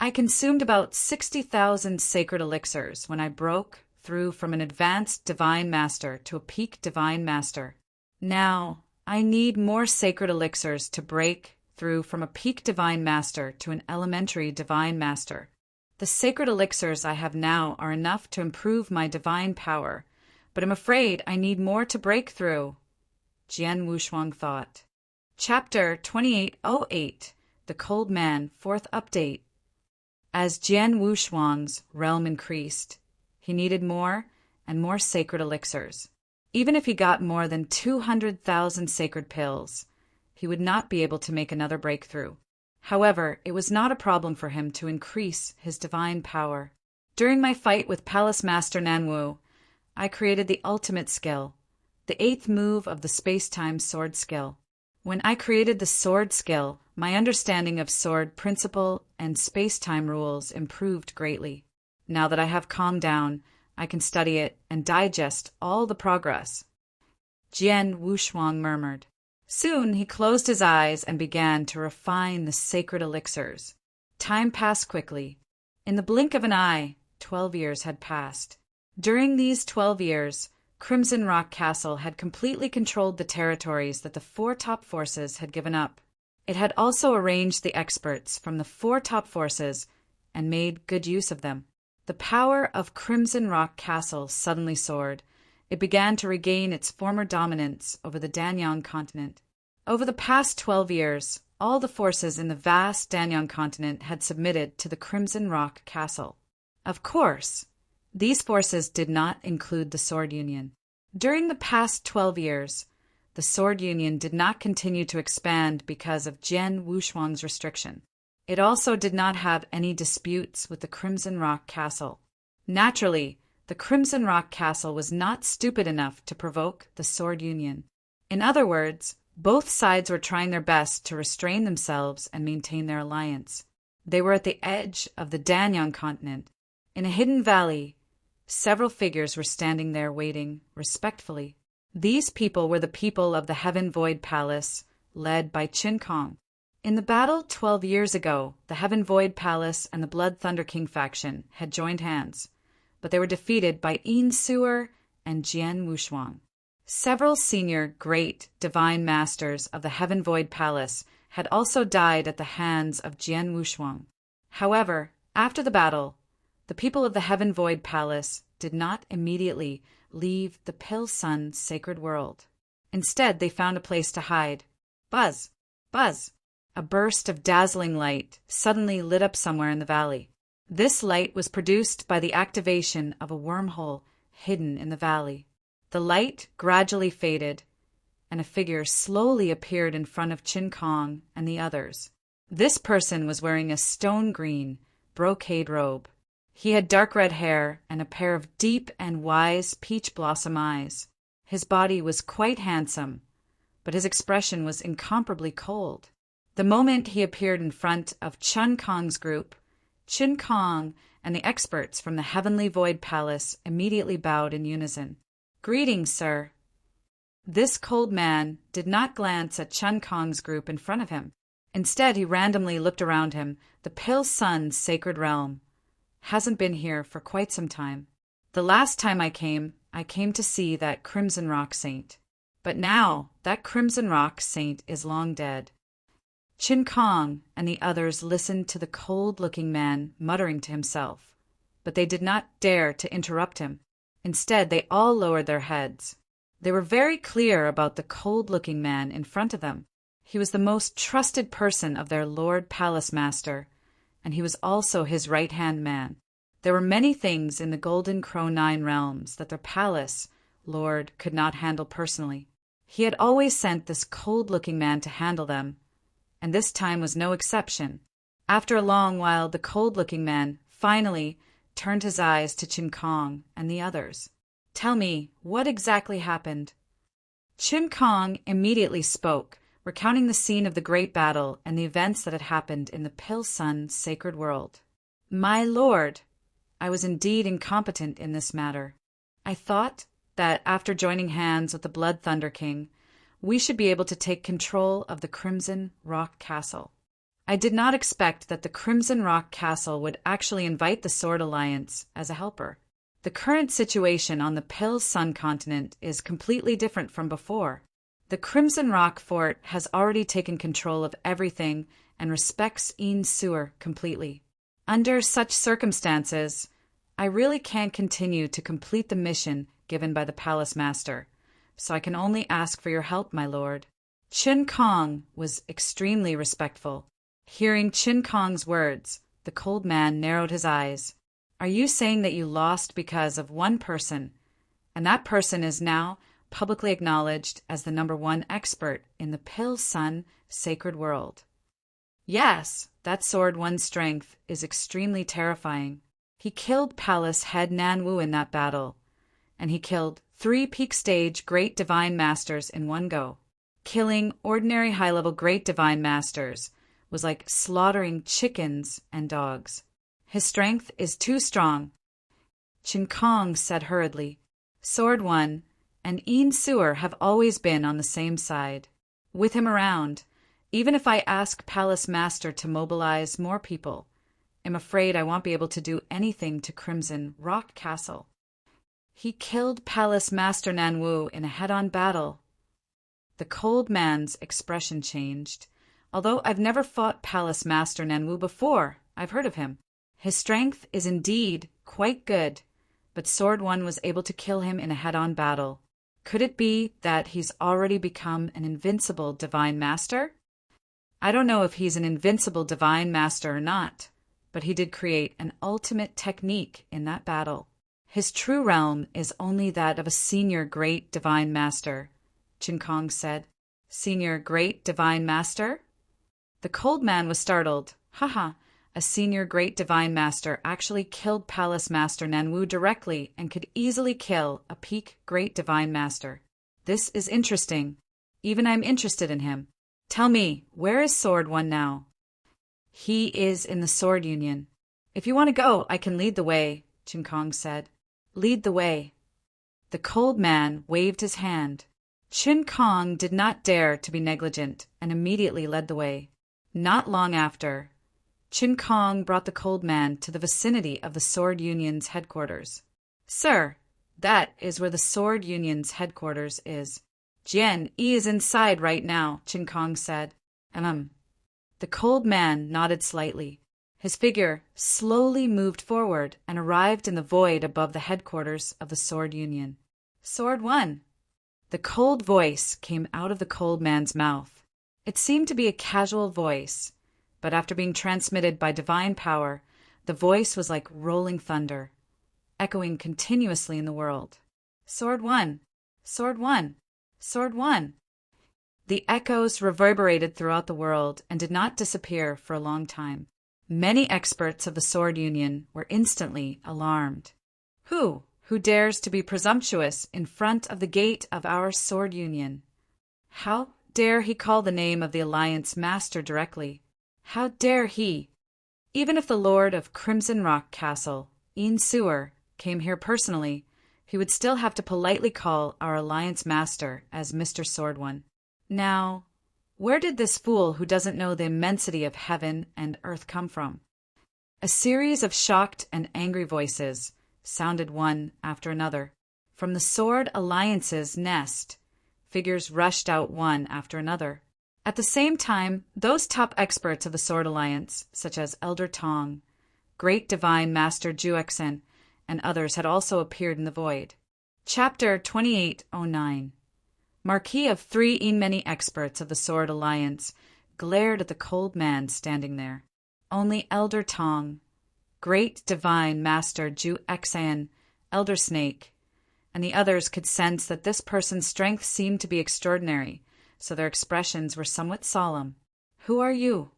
I consumed about 60,000 sacred elixirs when I broke through from an advanced divine master to a peak divine master. Now, I need more sacred elixirs to break through from a peak divine master to an elementary divine master. The sacred elixirs I have now are enough to improve my divine power, but I'm afraid I need more to break through, Jian Wushuang thought. Chapter 2808, The Cold Man, 4th Update. As Jian Wushuang's realm increased, he needed more and more sacred elixirs. Even if he got more than 200,000 sacred pills, he would not be able to make another breakthrough. However, it was not a problem for him to increase his divine power. During my fight with Palace Master Nanwu, I created the ultimate skill, the 8th move of the space-time sword skill. When I created the sword skill, my understanding of sword principle and space-time rules improved greatly. Now that I have calmed down, I can study it and digest all the progress. Jian Wushuang murmured. Soon he closed his eyes and began to refine the sacred elixirs. Time passed quickly. In the blink of an eye, 12 years had passed. During these 12 years, Crimson Rock Castle had completely controlled the territories that the 4 top forces had given up. It had also arranged the experts from the 4 top forces and made good use of them. The power of Crimson Rock Castle suddenly soared. It began to regain its former dominance over the Danyang continent. Over the past 12 years, all the forces in the vast Danyang continent had submitted to the Crimson Rock Castle. Of course, these forces did not include the Sword Union. During the past 12 years, the Sword Union did not continue to expand because of Jian Wushuang's restriction. It also did not have any disputes with the Crimson Rock Castle. Naturally, the Crimson Rock Castle was not stupid enough to provoke the Sword Union. In other words, both sides were trying their best to restrain themselves and maintain their alliance. They were at the edge of the Danyang continent. In a hidden valley, several figures were standing there waiting respectfully. These people were the people of the Heaven Void Palace, led by Qin Kong. In the battle 12 years ago, the Heaven Void Palace and the Blood Thunder King faction had joined hands, but they were defeated by Yin Suer and Jian Wushuang. Several senior great divine masters of the Heaven Void Palace had also died at the hands of Jian Wushuang. However, after the battle, the people of the Heaven Void Palace did not immediately leave the Pill Sun sacred world. Instead, they found a place to hide. Buzz! Buzz! A burst of dazzling light suddenly lit up somewhere in the valley. This light was produced by the activation of a wormhole hidden in the valley. The light gradually faded, and a figure slowly appeared in front of Qin Kong and the others. This person was wearing a stone-green brocade robe. He had dark red hair and a pair of deep and wise peach blossom eyes. His body was quite handsome, but his expression was incomparably cold. The moment he appeared in front of Qin Kong's group, Qin Kong and the experts from the Heavenly Void Palace immediately bowed in unison. "Greetings, sir." This cold man did not glance at Chun Kong's group in front of him. Instead, he randomly looked around him. The Pale Sun's sacred realm hasn't been here for quite some time. The last time I came to see that Crimson Rock Saint. But now, that Crimson Rock Saint is long dead. Chin Kong and the others listened to the cold-looking man muttering to himself, but they did not dare to interrupt him. Instead, they all lowered their heads. They were very clear about the cold-looking man in front of them. He was the most trusted person of their Lord Palace Master, and he was also his right-hand man. There were many things in the Golden Crow Nine Realms that their palace lord could not handle personally. He had always sent this cold-looking man to handle them, and this time was no exception. After a long while, the cold-looking man finally turned his eyes to Chin Kong and the others. "Tell me, what exactly happened?" Chin Kong immediately spoke, recounting the scene of the great battle and the events that had happened in the Pale Sun's sacred world. "My lord, I was indeed incompetent in this matter. I thought that after joining hands with the Blood Thunder King, we should be able to take control of the Crimson Rock Castle. I did not expect that the Crimson Rock Castle would actually invite the Sword Alliance as a helper. The current situation on the Pale Sun continent is completely different from before. The Crimson Rock Fort has already taken control of everything and respects Een Sewer completely. Under such circumstances, I really can't continue to complete the mission given by the Palace Master, so I can only ask for your help, my lord." Chin Kong was extremely respectful. Hearing Chin Kong's words, the cold man narrowed his eyes. "Are you saying that you lost because of one person, and that person is now publicly acknowledged as the #1 expert in the Pale Sun sacred world?" "Yes, that Sword One's strength is extremely terrifying. He killed Palace Head Nan Wu in that battle, and he killed 3 peak stage Great Divine Masters in one go. Killing ordinary high-level Great Divine Masters was like slaughtering chickens and dogs. His strength is too strong." Chin Kong said hurriedly, "Sword One and Een Sewer have always been on the same side. With him around, even if I ask Palace Master to mobilize more people, I'm afraid I won't be able to do anything to Crimson Rock Castle. He killed Palace Master Nan Wu in a head-on battle." The cold man's expression changed. "Although I've never fought Palace Master Nan Wu before, I've heard of him. His strength is indeed quite good, but Sword One was able to kill him in a head-on battle. Could it be that he's already become an invincible Divine Master? I don't know if he's an invincible Divine Master or not, but he did create an ultimate technique in that battle. His true realm is only that of a senior Great Divine Master," Chin Kong said. "Senior Great Divine Master?" The cold man was startled. "Haha, a senior Great Divine Master actually killed Palace Master Nan Wu directly and could easily kill a peak Great Divine Master. This is interesting. Even I'm interested in him. Tell me, where is Sword One now?" "He is in the Sword Union. If you want to go, I can lead the way," Chin Kong said. "Lead the way." The cold man waved his hand. Chin Kong did not dare to be negligent and immediately led the way. Not long after, Chin Kong brought the cold man to the vicinity of the Sword Union's headquarters. "Sir, that is where the Sword Union's headquarters is. Jian Yi is inside right now," Chin Kong said. The cold man nodded slightly. His figure slowly moved forward and arrived in the void above the headquarters of the Sword Union. "Sword One." The cold voice came out of the cold man's mouth. It seemed to be a casual voice, but after being transmitted by divine power, the voice was like rolling thunder, echoing continuously in the world. "Sword One! Sword One! Sword One!" The echoes reverberated throughout the world and did not disappear for a long time. Many experts of the Sword Union were instantly alarmed. Who dares to be presumptuous in front of the gate of our Sword Union? How dare he call the name of the Alliance Master directly? How dare he? Even if the Lord of Crimson Rock Castle, Ian Sewer, came here personally, he would still have to politely call our Alliance Master as Mr. Sword One. Now, where did this fool who doesn't know the immensity of heaven and earth come from? A series of shocked and angry voices sounded one after another. From the Sword Alliance's nest, figures rushed out one after another. At the same time, those top experts of the Sword Alliance, such as Elder Tong, Great Divine Master Juexen, and others had also appeared in the void. Chapter 2809. Marquis of three many experts of the Sword Alliance glared at the cold man standing there. Only Elder Tong, Great Divine Master Juexen, Elder Snake, and the others could sense that this person's strength seemed to be extraordinary, so their expressions were somewhat solemn. "Who are you?"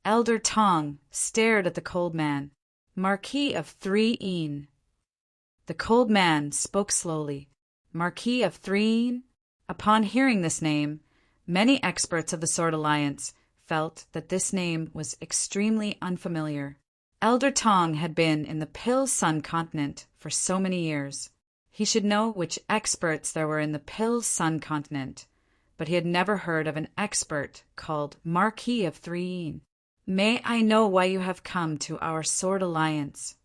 Elder Tong stared at the cold man. "Marquis of Three-een." The cold man spoke slowly. "Marquis of Three-een?" Upon hearing this name, many experts of the Sword Alliance felt that this name was extremely unfamiliar. Elder Tong had been in the Pill Sun continent for so many years. He should know which experts there were in the Pill Sun continent, but he had never heard of an expert called Marquis of Three-een. "May I know why you have come to our Sword Alliance?"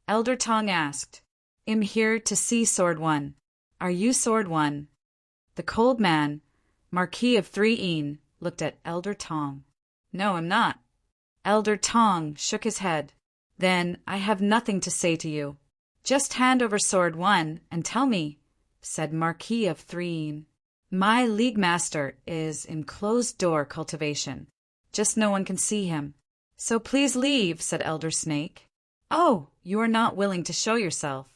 Elder Tong asked. "I'm here to see Sword One. Are you Sword One?" The cold man, Marquis of Three-een, looked at Elder Tong. "No, I'm not." Elder Tong shook his head. "Then I have nothing to say to you." "Just hand over Sword One and tell me," said Marquis of Three-een. "My League Master is in closed-door cultivation. Just no one can see him. So please leave," said Elder Snake. "Oh, you are not willing to show yourself."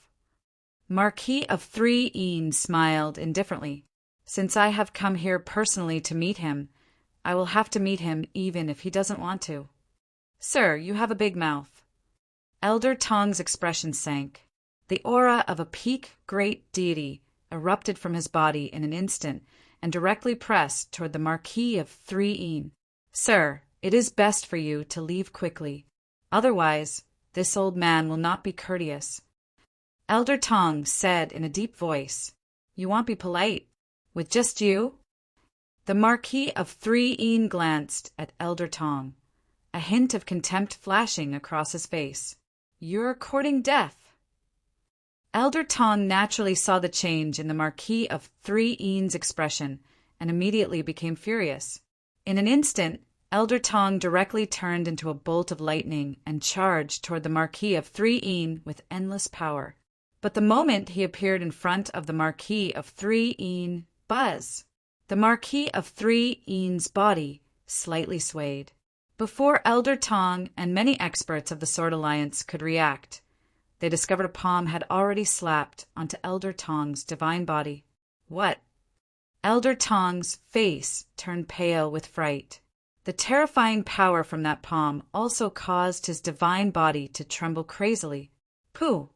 Marquis of Three-een smiled indifferently. "Since I have come here personally to meet him, I will have to meet him even if he doesn't want to." "Sir, you have a big mouth." Elder Tong's expression sank. The aura of a peak great deity erupted from his body in an instant and directly pressed toward the Marquis of Three-een. "Sir, it is best for you to leave quickly. Otherwise, this old man will not be courteous." Elder Tong said in a deep voice, "You won't be polite? With just you?" The Marquis of Three-een glanced at Elder Tong, a hint of contempt flashing across his face. "You're courting death." Elder Tong naturally saw the change in the Marquis of Three-een's expression and immediately became furious. In an instant, Elder Tong directly turned into a bolt of lightning and charged toward the Marquis of Three-een with endless power. But the moment he appeared in front of the Marquis of Three-een, buzz! The Marquis of Three-een's body slightly swayed. Before Elder Tong and many experts of the Sword Alliance could react, they discovered a palm had already slapped onto Elder Tong's divine body. What? Elder Tong's face turned pale with fright. The terrifying power from that palm also caused his divine body to tremble crazily. Pooh!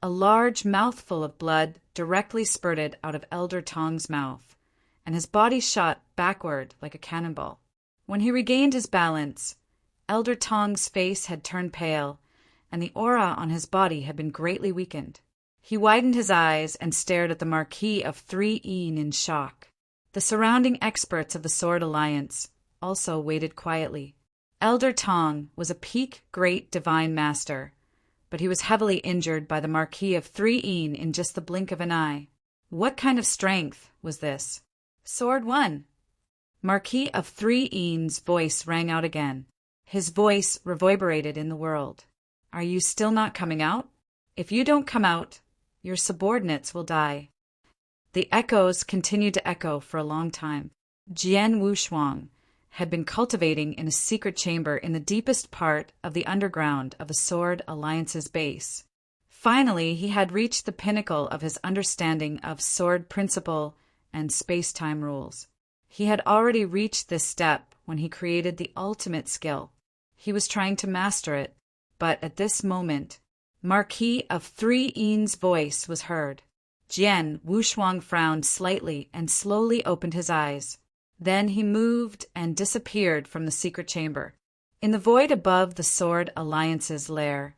A large mouthful of blood directly spurted out of Elder Tong's mouth, and his body shot backward like a cannonball. When he regained his balance, Elder Tong's face had turned pale, and the aura on his body had been greatly weakened. He widened his eyes and stared at the Marquis of Three-een in shock. The surrounding experts of the Sword Alliance also waited quietly. Elder Tong was a peak great divine master, but he was heavily injured by the Marquis of Three-een in just the blink of an eye. What kind of strength was this? Sword One! Marquis of Three-een's voice rang out again. His voice reverberated in the world. "Are you still not coming out? If you don't come out, your subordinates will die." The echoes continued to echo for a long time. Jian Wushuang had been cultivating in a secret chamber in the deepest part of the underground of the Sword Alliance's base. Finally, he had reached the pinnacle of his understanding of sword principle and space-time rules. He had already reached this step when he created the ultimate skill. He was trying to master it, but at this moment, Marquis of Three-een's voice was heard. Jian Wushuang frowned slightly and slowly opened his eyes. Then he moved and disappeared from the secret chamber. In the void above the Sword Alliance's lair,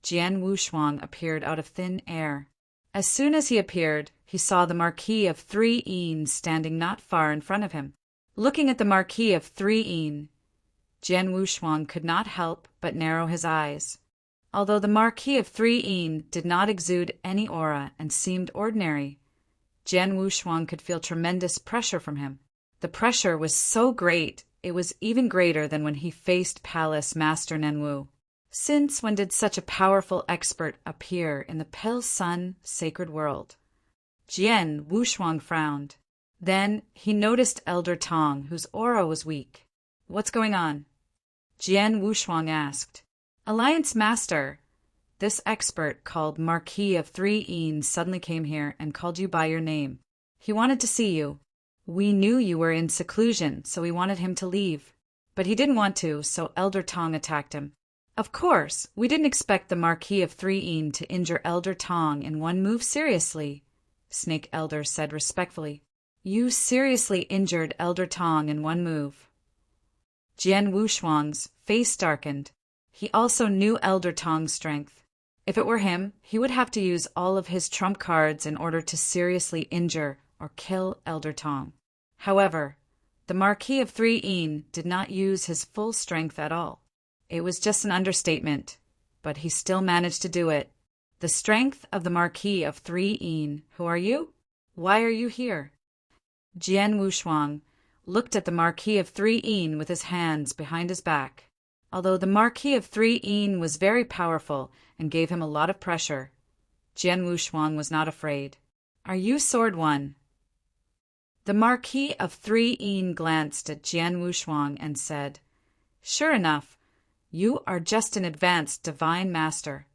Jian Wushuang appeared out of thin air. As soon as he appeared, he saw the Marquis of 3 Een standing not far in front of him. Looking at the Marquis of 3 Een, Jian Wushuang could not help but narrow his eyes. Although the Marquis of 3 Een did not exude any aura and seemed ordinary, Jian Wushuang could feel tremendous pressure from him. The pressure was so great, it was even greater than when he faced Palace Master Nanwu. Since when did such a powerful expert appear in the Pale Sun sacred world? Jian Wushuang frowned. Then he noticed Elder Tong, whose aura was weak. "What's going on?" Jian Wushuang asked. "Alliance Master, this expert called Marquis of 3 Een suddenly came here and called you by your name. He wanted to see you. We knew you were in seclusion, so we wanted him to leave. But he didn't want to, so Elder Tong attacked him. Of course, we didn't expect the Marquis of 3 Een to injure Elder Tong in one move seriously," Snake Elder said respectfully. "You seriously injured Elder Tong in one move." Jian Wushuang's face darkened. He also knew Elder Tong's strength. If it were him, he would have to use all of his trump cards in order to seriously injure or kill Elder Tong. However, the Marquis of 3 Een did not use his full strength at all. It was just an understatement, but he still managed to do it. "The strength of the Marquis of 3 Een. Who are you? Why are you here?" Jian Wushuang looked at the Marquis of 3 Een with his hands behind his back. Although the Marquis of 3 Een was very powerful and gave him a lot of pressure, Jian Wushuang was not afraid. "Are you Sword One?" The Marquis of 3 Een glanced at Jian Wushuang and said, "Sure enough, you are just an advanced divine master."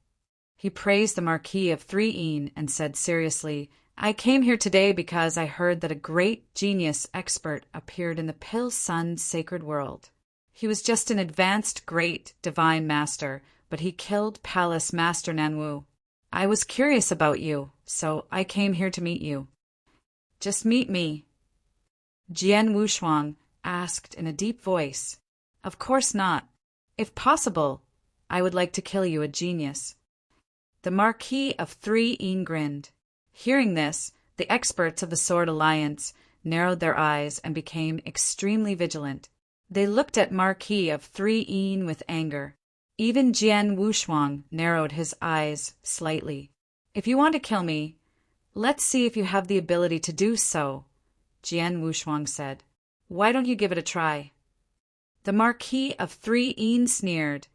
He praised the Marquis of 3 Een and said seriously, "I came here today because I heard that a great genius expert appeared in the Pale Sun sacred world. He was just an advanced great divine master, but he killed Palace Master Nanwu. I was curious about you, so I came here to meet you." "Just meet me?" Jian Wushuang asked in a deep voice. "Of course not. If possible, I would like to kill you, a genius." The Marquis of 3 Een grinned. Hearing this, the experts of the Sword Alliance narrowed their eyes and became extremely vigilant. They looked at Marquis of 3 Een with anger. Even Jian Wushuang narrowed his eyes slightly. "If you want to kill me, let's see if you have the ability to do so," Jian Wushuang said. "Why don't you give it a try?" The Marquis of 3 Een sneered,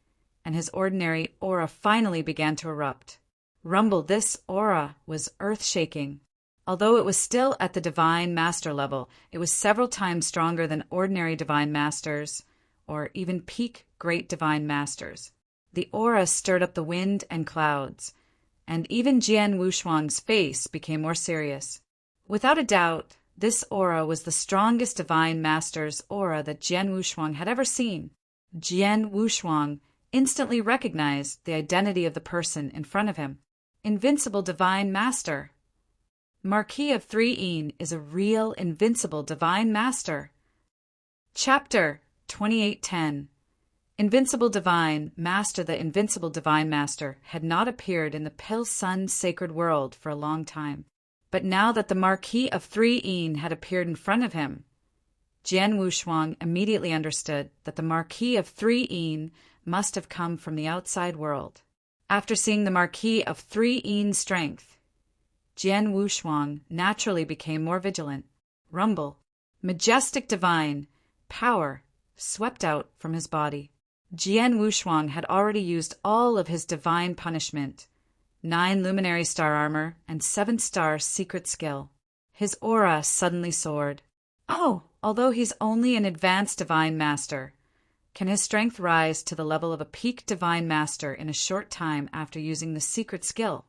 and his ordinary aura finally began to erupt. Rumble, this aura was earth-shaking. Although it was still at the Divine Master level, it was several times stronger than ordinary Divine Masters, or even peak Great Divine Masters. The aura stirred up the wind and clouds, and even Jian Wushuang's face became more serious. Without a doubt, this aura was the strongest Divine Master's aura that Jian Wushuang had ever seen. Jian Wushuang instantly recognized the identity of the person in front of him. Invincible Divine Master. Marquis of 3 Een is a real invincible Divine Master. Chapter 2810. Invincible Divine Master. The Invincible Divine Master had not appeared in the Pale Sun sacred world for a long time. But now that the Marquis of 3 Een had appeared in front of him, Jian Wushuang immediately understood that the Marquis of 3 Een must have come from the outside world. After seeing the Marquis of 3 Een's strength, Jian Wushuang naturally became more vigilant. Rumble. Majestic divine power swept out from his body. Jian Wushuang had already used all of his divine punishment, 9 luminary star armor and 7-star secret skill. His aura suddenly soared. Oh, although he's only an advanced divine master, can his strength rise to the level of a peak divine master in a short time after using the secret skill?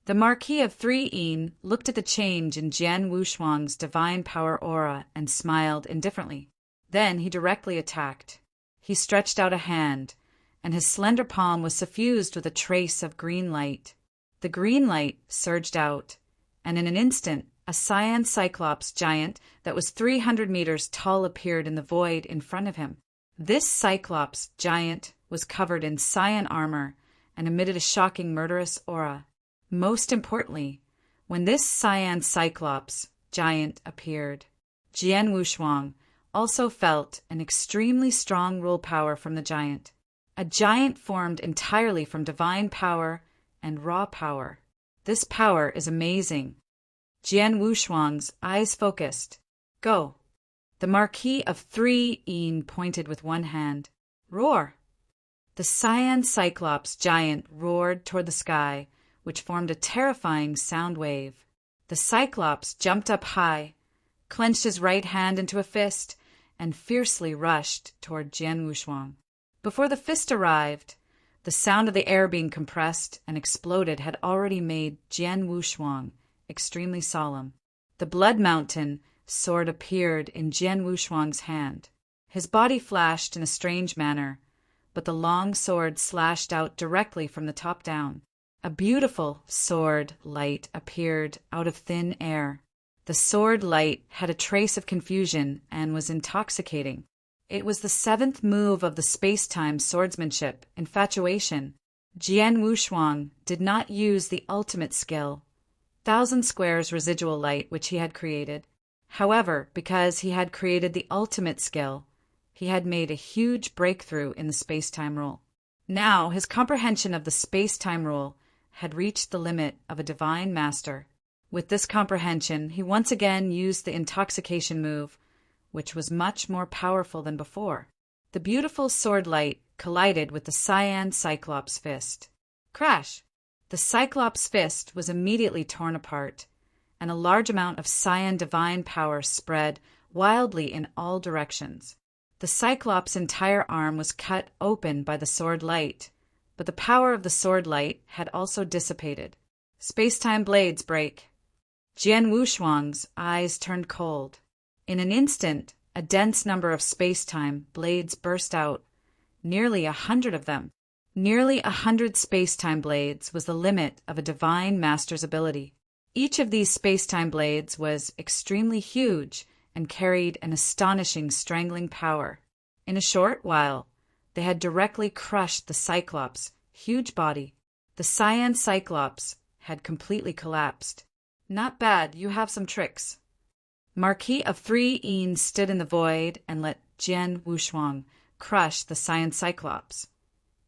The Marquis of 3 Een looked at the change in Jian Wushuang's divine power aura and smiled indifferently. Then he directly attacked. He stretched out a hand, and his slender palm was suffused with a trace of green light. The green light surged out, and in an instant a cyan cyclops giant that was 300 meters tall appeared in the void in front of him. This Cyclops giant was covered in cyan armor and emitted a shocking murderous aura. Most importantly, when this cyan Cyclops giant appeared, Jian Wushuang also felt an extremely strong rule power from the giant. A giant formed entirely from divine power and raw power. This power is amazing. Jian Wushuang's eyes focused. Go. The Marquis of 3 pointed with one hand. Roar. The cyan Cyclops giant roared toward the sky, which formed a terrifying sound wave. The Cyclops jumped up high, clenched his right hand into a fist, and fiercely rushed toward Jian Wushuang. Before the fist arrived, the sound of the air being compressed and exploded had already made Jian Wushuang extremely solemn. The Blood Mountain sword appeared in Jian Wushuang's hand. His body flashed in a strange manner, but the long sword slashed out directly from the top down. A beautiful sword light appeared out of thin air. The sword light had a trace of confusion and was intoxicating. It was the 7th move of the space-time swordsmanship, infatuation. Jian Wushuang did not use the ultimate skill, 1,000 squares residual light, which he had created. However, because he had created the ultimate skill, he had made a huge breakthrough in the space-time rule. Now his comprehension of the space-time rule had reached the limit of a divine master. With this comprehension, he once again used the intoxication move, which was much more powerful than before. The beautiful sword light collided with the cyan Cyclops fist. Crash! The Cyclops fist was immediately torn apart, and a large amount of cyan divine power spread wildly in all directions. The Cyclops' entire arm was cut open by the sword light, but the power of the sword light had also dissipated. Space-time blades break. Jian Wushuang's eyes turned cold. In an instant, a dense number of space-time blades burst out, nearly 100 of them. Nearly 100 space-time blades was the limit of a divine master's ability. Each of these space-time blades was extremely huge and carried an astonishing strangling power. In a short while, they had directly crushed the Cyclops' huge body. The cyan Cyclops had completely collapsed. Not bad, you have some tricks. Marquis of 3 stood in the void and let Jian Wushuang crush the cyan Cyclops.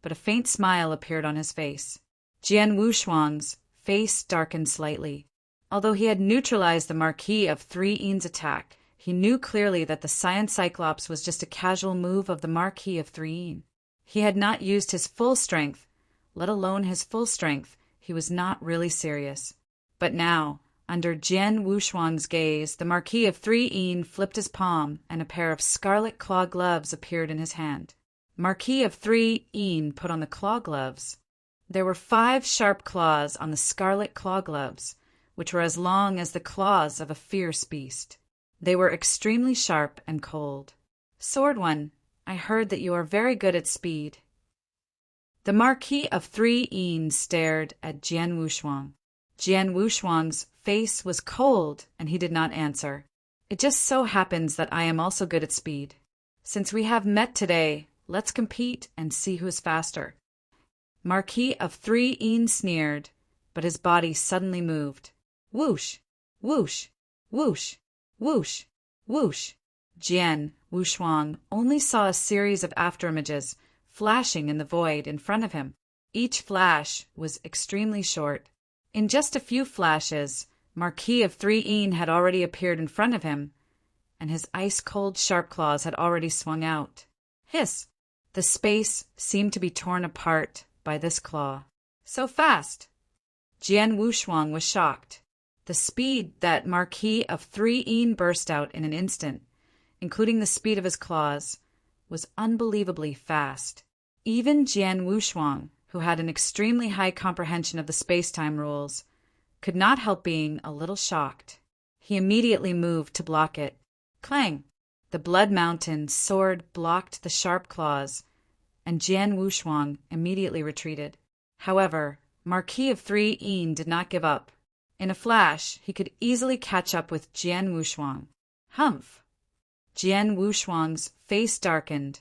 But a faint smile appeared on his face. Jian Wushuang's face darkened slightly. Although he had neutralized the Marquis of 3's attack, he knew clearly that the cyan Cyclops was just a casual move of the Marquis of 3. He had not used his full strength, let alone his full strength. He was not really serious. But now, under Jian Wushuang's gaze, the Marquis of 3 flipped his palm, and a pair of scarlet claw gloves appeared in his hand. Marquis of 3 put on the claw gloves. There were 5 sharp claws on the scarlet claw gloves, which were as long as the claws of a fierce beast. They were extremely sharp and cold. Sword One, I heard that you are very good at speed. The Marquis of 3 stared at Jian Wushuang. Jian Wushuang's face was cold, and he did not answer. It just so happens that I am also good at speed. Since we have met today, let's compete and see who is faster. Marquis of 3 sneered, but his body suddenly moved. Whoosh! Whoosh! Whoosh! Whoosh! Whoosh! Jian Wushuang only saw a series of afterimages flashing in the void in front of him. Each flash was extremely short. In just a few flashes, Marquis of 3 had already appeared in front of him, and his ice-cold sharp claws had already swung out. Hiss! The space seemed to be torn apart by this claw. So fast! Jian Wushuang was shocked. The speed that Marquis of 3 burst out in an instant, including the speed of his claws, was unbelievably fast. Even Jian Wushuang, who had an extremely high comprehension of the space-time rules, could not help being a little shocked. He immediately moved to block it. Clang! The Blood Mountain sword blocked the sharp claws, and Jian Wushuang immediately retreated. However, Marquis of 3 did not give up. In a flash, he could easily catch up with Jian Wushuang. Humph! Jian Wushuang's face darkened,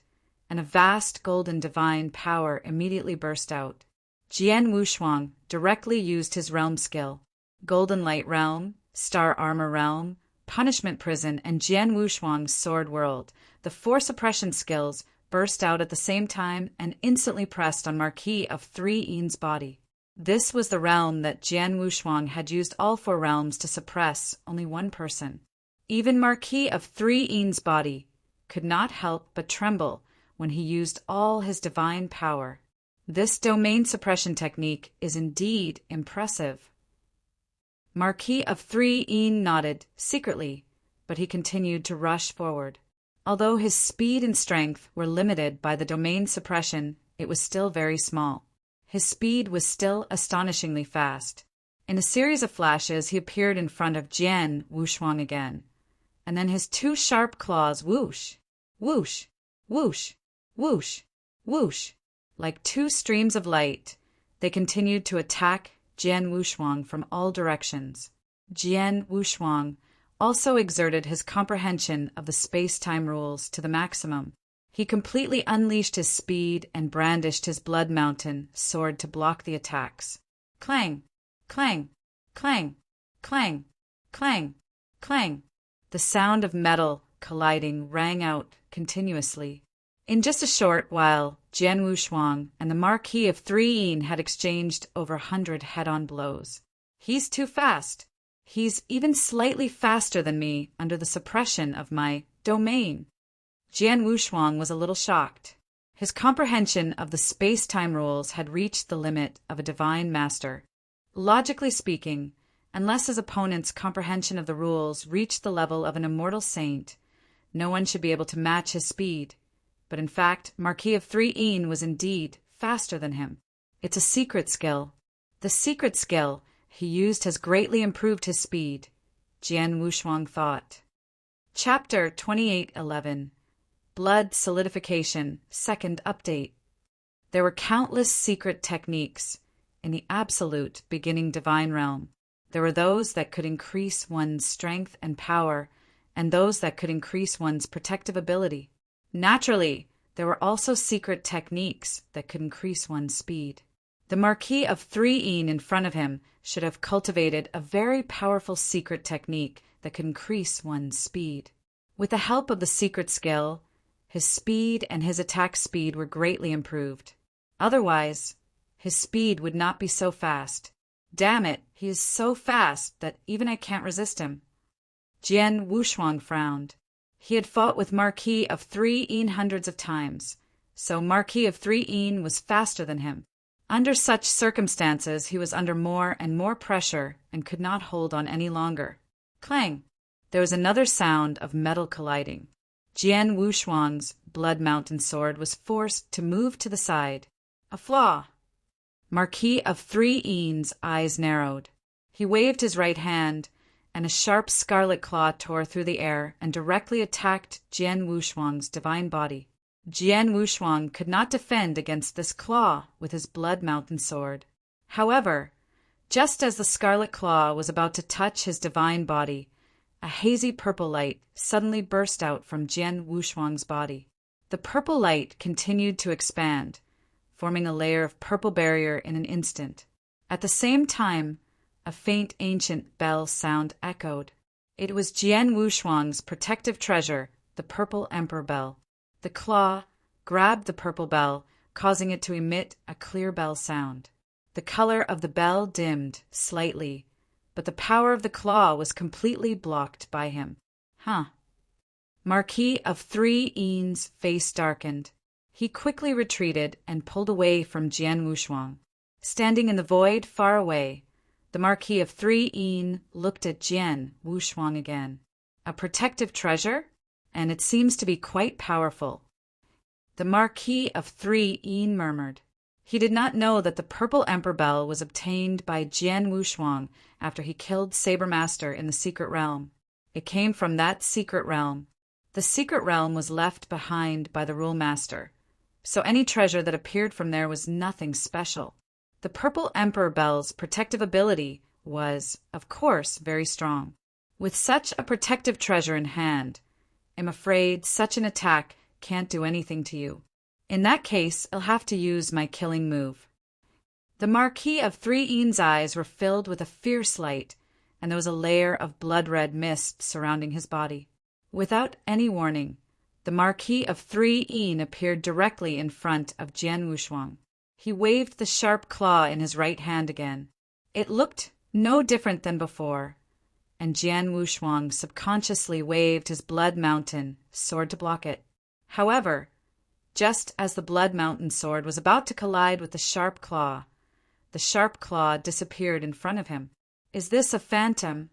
and a vast golden divine power immediately burst out. Jian Wushuang directly used his realm skill. Golden Light Realm, Star Armor Realm, Punishment Prison, and Jian Wushuang's Sword World, the 4 suppression skills, burst out at the same time and instantly pressed on Marquis of Three Yin's body. This was the realm that Jian Wushuang had used all 4 realms to suppress only one person. Even Marquis of Three Yin's body could not help but tremble when he used all his divine power. This domain suppression technique is indeed impressive. Marquis of Three Yin nodded secretly, but he continued to rush forward. Although his speed and strength were limited by the domain suppression, it was still very small. His speed was still astonishingly fast. In a series of flashes, he appeared in front of Jian Wushuang again, and then his 2 sharp claws whoosh, whoosh, whoosh, whoosh, whoosh. Like 2 streams of light, they continued to attack Jian Wushuang from all directions. Jian Wushuang also exerted his comprehension of the space-time rules to the maximum. He completely unleashed his speed and brandished his Blood Mountain sword to block the attacks. Clang! Clang! Clang! Clang! Clang! Clang! The sound of metal colliding rang out continuously. In just a short while, Jian Wushuang and the Marquis of Three Yin had exchanged over 100 head-on blows. He's too fast. He's even slightly faster than me under the suppression of my domain. Jian Wushuang was a little shocked. His comprehension of the space-time rules had reached the limit of a divine master. Logically speaking, unless his opponent's comprehension of the rules reached the level of an immortal saint, no one should be able to match his speed. But in fact, Marquis of Three Yin was indeed faster than him. It's a secret skill. The secret skill he used has greatly improved his speed, Jian Wushuang thought. Chapter 28:11 Blood Solidification, Second Update. There were countless secret techniques in the absolute beginning divine realm. There were those that could increase one's strength and power, and those that could increase one's protective ability. Naturally, there were also secret techniques that could increase one's speed. The Marquis of Three Yin in front of him should have cultivated a very powerful secret technique that could increase one's speed. With the help of the secret skill, his speed and his attack speed were greatly improved. Otherwise, his speed would not be so fast. Damn it, he is so fast that even I can't resist him. Jian Wushuang frowned. He had fought with Marquis of Three Yin hundreds of times, so Marquis of Three Yin was faster than him. Under such circumstances, he was under more and more pressure and could not hold on any longer. Clang! There was another sound of metal colliding. Jian Wushuang's Blood Mountain sword was forced to move to the side. A flaw! Marquis of Three Yin's eyes narrowed. He waved his right hand, and a sharp scarlet claw tore through the air and directly attacked Jian Wushuang's divine body. Jian Wushuang could not defend against this claw with his Blood Mountain sword. However, just as the scarlet claw was about to touch his divine body, a hazy purple light suddenly burst out from Jian Wushuang's body. The purple light continued to expand, forming a layer of purple barrier in an instant. At the same time, a faint ancient bell sound echoed. It was Jian Wushuang's protective treasure, the purple emperor bell. The claw grabbed the purple bell, causing it to emit a clear bell sound. The color of the bell dimmed slightly, but the power of the claw was completely blocked by him. Marquis of Three Yin's face darkened. He quickly retreated and pulled away from Jian Wushuang. Standing in the void far away, the Marquis of Three Yin looked at Jian Wushuang again. A protective treasure? And it seems to be quite powerful. The Marquis of Three Yin murmured. He did not know that the purple emperor bell was obtained by Jian Wushuang after he killed Saber Master in the secret realm. It came from that secret realm. The secret realm was left behind by the Rule Master, so any treasure that appeared from there was nothing special. The purple emperor bell's protective ability was, of course, very strong. With such a protective treasure in hand, I'm afraid such an attack can't do anything to you. In that case, I'll have to use my killing move. The Marquis of Three Ean's eyes were filled with a fierce light, and there was a layer of blood-red mist surrounding his body. Without any warning, the Marquis of Three Ean appeared directly in front of Jian Wushuang. He waved the sharp claw in his right hand again. It looked no different than before, and Jian Wushuang subconsciously waved his Blood Mountain sword to block it. However, just as the Blood Mountain sword was about to collide with the sharp claw disappeared in front of him. Is this a phantom?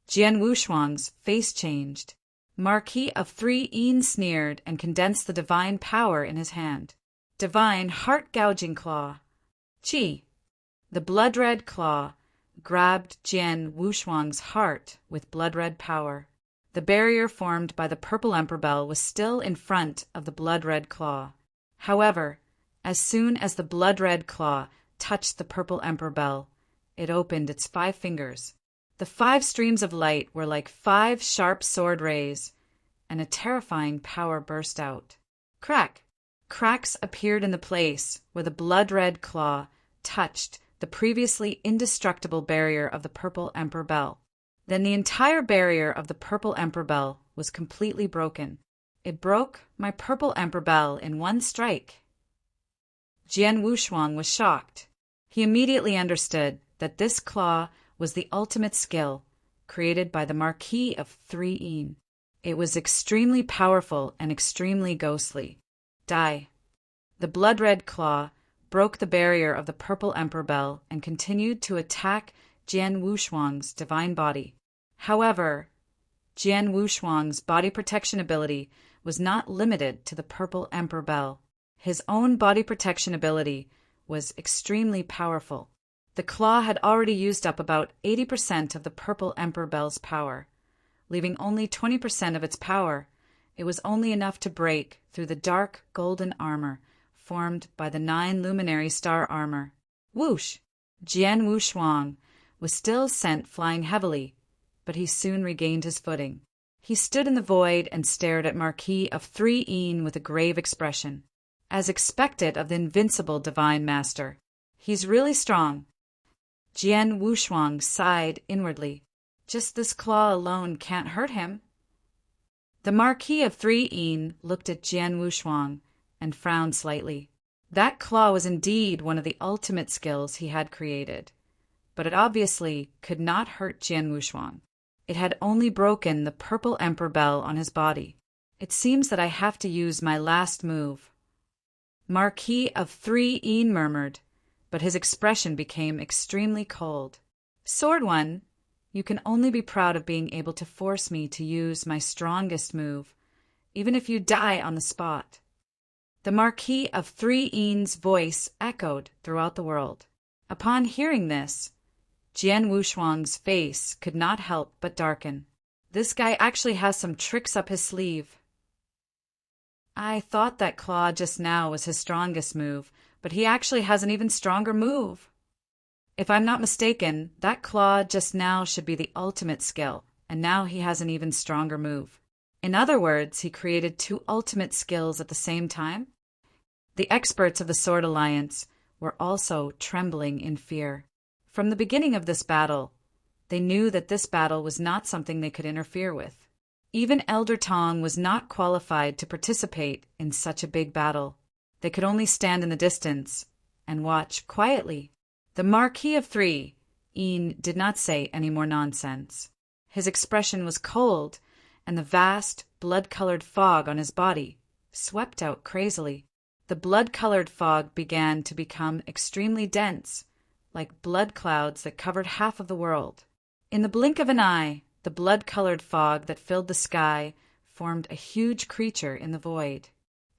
Jian Wushuang's face changed. Marquis of Three Ean sneered and condensed the divine power in his hand. Divine heart-gouging claw. Chi. The blood-red claw grabbed Jian Wushuang's heart with blood-red power. The barrier formed by the purple emperor bell was still in front of the blood-red claw. However, as soon as the blood-red claw touched the purple emperor bell, it opened its 5 fingers. The 5 streams of light were like 5 sharp sword rays, and a terrifying power burst out. Crack! Cracks appeared in the place where the blood-red claw touched the previously indestructible barrier of the purple emperor bell. Then the entire barrier of the purple emperor bell was completely broken. It broke my purple emperor bell in one strike. Jian Wushuang was shocked. He immediately understood that this claw was the ultimate skill created by the Marquis of Three Ean. It was extremely powerful and extremely ghostly. Die. The blood-red claw broke the barrier of the purple emperor bell and continued to attack Jian Wushuang's divine body. However, Jian Wushuang's body protection ability was not limited to the purple emperor bell. His own body protection ability was extremely powerful. The claw had already used up about 80% of the purple emperor bell's power. Leaving only 20% of its power, it was only enough to break through the dark golden armor formed by the 9 luminary star armor. Whoosh! Jian Wushuang was still sent flying heavily, but he soon regained his footing. He stood in the void and stared at Marquis of Three Ean with a grave expression. As expected of the invincible divine master. He's really strong. Jian Wushuang sighed inwardly. Just this claw alone can't hurt him. The Marquis of Three Ean looked at Jian Wushuang and frowned slightly. That claw was indeed one of the ultimate skills he had created, but it obviously could not hurt Jian Wushuang. It had only broken the purple emperor bell on his body. It seems that I have to use my last move. Marquis of Three Ean murmured, but his expression became extremely cold. Sword One, you can only be proud of being able to force me to use my strongest move, even if you die on the spot. The Marquis of Three Ean's voice echoed throughout the world. Upon hearing this, Jian Wushuang's face could not help but darken. This guy actually has some tricks up his sleeve. I thought that claw just now was his strongest move, but he actually has an even stronger move. If I'm not mistaken, that claw just now should be the ultimate skill, and now he has an even stronger move. In other words, he created 2 ultimate skills at the same time. The experts of the Sword Alliance were also trembling in fear. From the beginning of this battle, they knew that this battle was not something they could interfere with. Even Elder Tong was not qualified to participate in such a big battle. They could only stand in the distance and watch quietly. The Marquis of Three Ean did not say any more nonsense. His expression was cold, and the vast, blood-colored fog on his body swept out crazily. The blood-colored fog began to become extremely dense, like blood clouds that covered half of the world. In the blink of an eye, the blood-colored fog that filled the sky formed a huge creature in the void.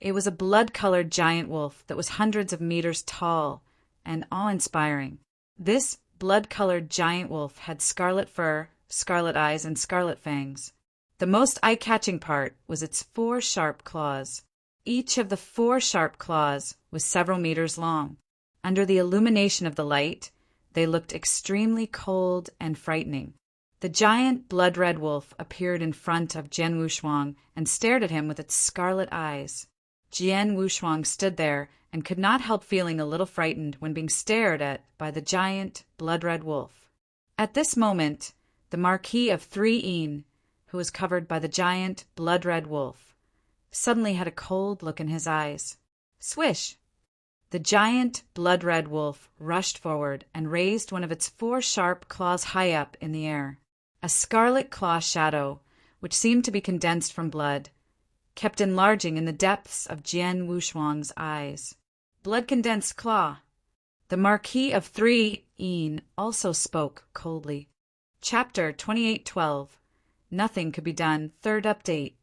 It was a blood-colored giant wolf that was hundreds of meters tall and awe-inspiring. This blood-colored giant wolf had scarlet fur, scarlet eyes, and scarlet fangs. The most eye-catching part was its 4 sharp claws. Each of the 4 sharp claws was several meters long. Under the illumination of the light, they looked extremely cold and frightening. The giant blood-red wolf appeared in front of Jian Wushuang and stared at him with its scarlet eyes. Jian Wushuang stood there and could not help feeling a little frightened when being stared at by the giant, blood-red wolf. At this moment, the Marquis of 3 who was covered by the giant, blood-red wolf, suddenly had a cold look in his eyes. Swish! The giant, blood-red wolf rushed forward and raised one of its 4 sharp claws high up in the air. A scarlet claw shadow, which seemed to be condensed from blood, kept enlarging in the depths of Jian Wushuang's eyes. Blood-condensed claw. The Marquis of 3 also spoke coldly. Chapter 28:12. Nothing could be done. Third update.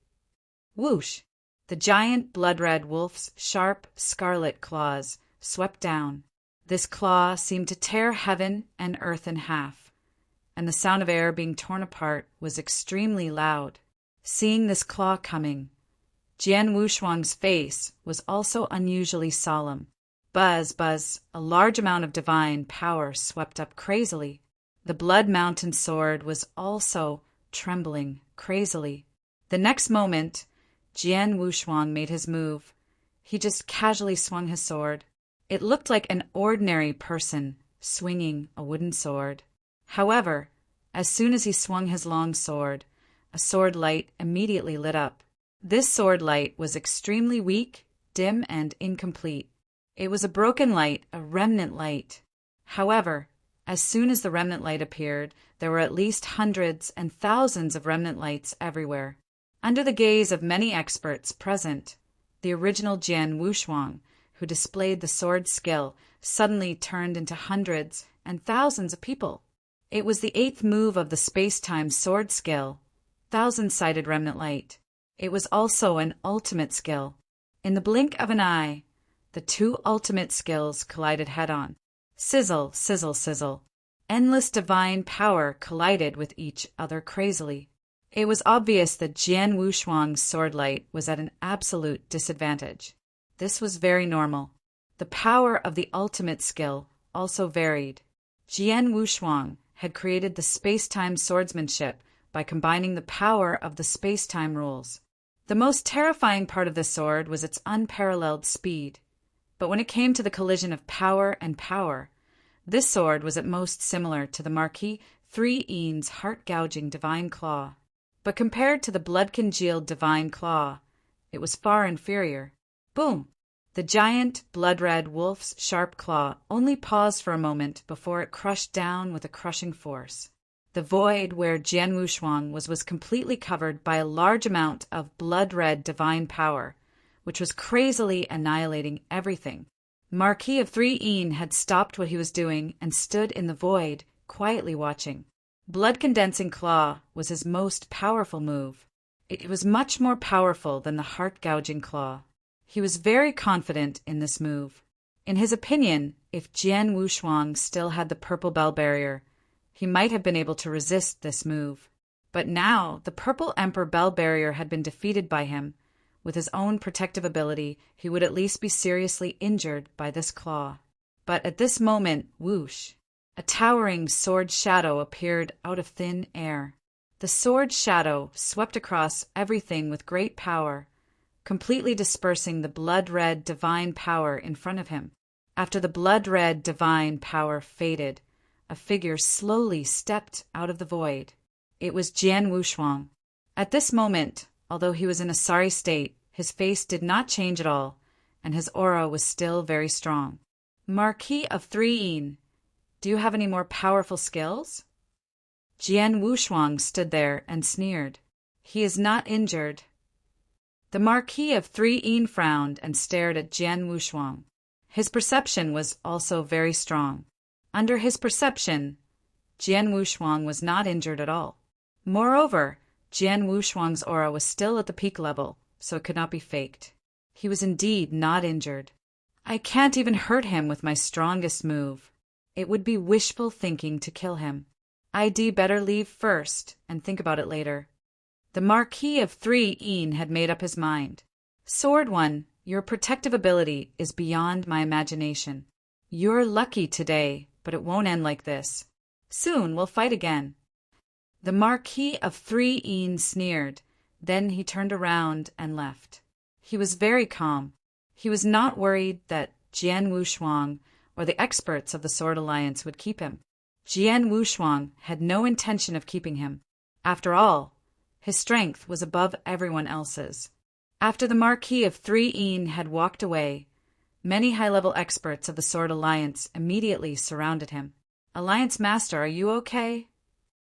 Whoosh! The giant blood-red wolf's sharp scarlet claws swept down. This claw seemed to tear heaven and earth in half, and the sound of air being torn apart was extremely loud. Seeing this claw coming, Jian Wushuang's face was also unusually solemn. Buzz, buzz, a large amount of divine power swept up crazily. The Blood Mountain sword was also trembling crazily. The next moment, Jian Wushuang made his move. He just casually swung his sword. It looked like an ordinary person swinging a wooden sword. However, as soon as he swung his long sword, a sword light immediately lit up. This sword light was extremely weak, dim, and incomplete. It was a broken light, a remnant light. However, as soon as the remnant light appeared, there were at least hundreds and thousands of remnant lights everywhere. Under the gaze of many experts present, the original Jian Wushuang, who displayed the sword skill, suddenly turned into hundreds and thousands of people. It was the 8th move of the space-time sword skill, thousand-sided remnant light. It was also an ultimate skill. In the blink of an eye, the 2 ultimate skills collided head-on. Sizzle, sizzle, sizzle. Endless divine power collided with each other crazily. It was obvious that Jian Wushuang's sword light was at an absolute disadvantage. This was very normal. The power of the ultimate skill also varied. Jian Wushuang had created the space-time swordsmanship by combining the power of the space-time rules. The most terrifying part of the sword was its unparalleled speed. But when it came to the collision of power and power, this sword was at most similar to the Marquis 3's heart-gouging divine claw. But compared to the blood-congealed divine claw, it was far inferior. Boom! The giant, blood-red wolf's sharp claw only paused for a moment before it crushed down with a crushing force. The void where Jian Wushuang was completely covered by a large amount of blood-red divine power, which was crazily annihilating everything. Marquis of 3 had stopped what he was doing and stood in the void, quietly watching. Blood-condensing claw was his most powerful move. It was much more powerful than the heart-gouging claw. He was very confident in this move. In his opinion, if Jian Wushuang still had the purple bell barrier, he might have been able to resist this move. But now the purple emperor bell barrier had been defeated by him. With his own protective ability, he would at least be seriously injured by this claw. But at this moment, whoosh! A towering sword shadow appeared out of thin air. The sword shadow swept across everything with great power, completely dispersing the blood-red divine power in front of him. After the blood-red divine power faded, a figure slowly stepped out of the void. It was Jian Wushuang. At this moment, although he was in a sorry state, his face did not change at all, and his aura was still very strong. Marquis of 3 do you have any more powerful skills? Jian Wushuang stood there and sneered. He is not injured. The Marquis of 3 frowned and stared at Jian Wushuang. His perception was also very strong. Under his perception, Jian Wushuang was not injured at all. Moreover, Jian Wushuang's aura was still at the peak level, so it could not be faked. He was indeed not injured. I can't even hurt him with my strongest move. It would be wishful thinking to kill him. I'd better leave first and think about it later. The Marquis of 3 had made up his mind. Sword One, your protective ability is beyond my imagination. You're lucky today, but it won't end like this. Soon we'll fight again. The Marquis of 3 sneered. Then he turned around and left. He was very calm. He was not worried that Jian Wushuang or the experts of the Sword Alliance would keep him. Jian Wushuang had no intention of keeping him. After all, his strength was above everyone else's. After the Marquis of 3 had walked away, many high-level experts of the Sword Alliance immediately surrounded him. "Alliance Master, are you okay?"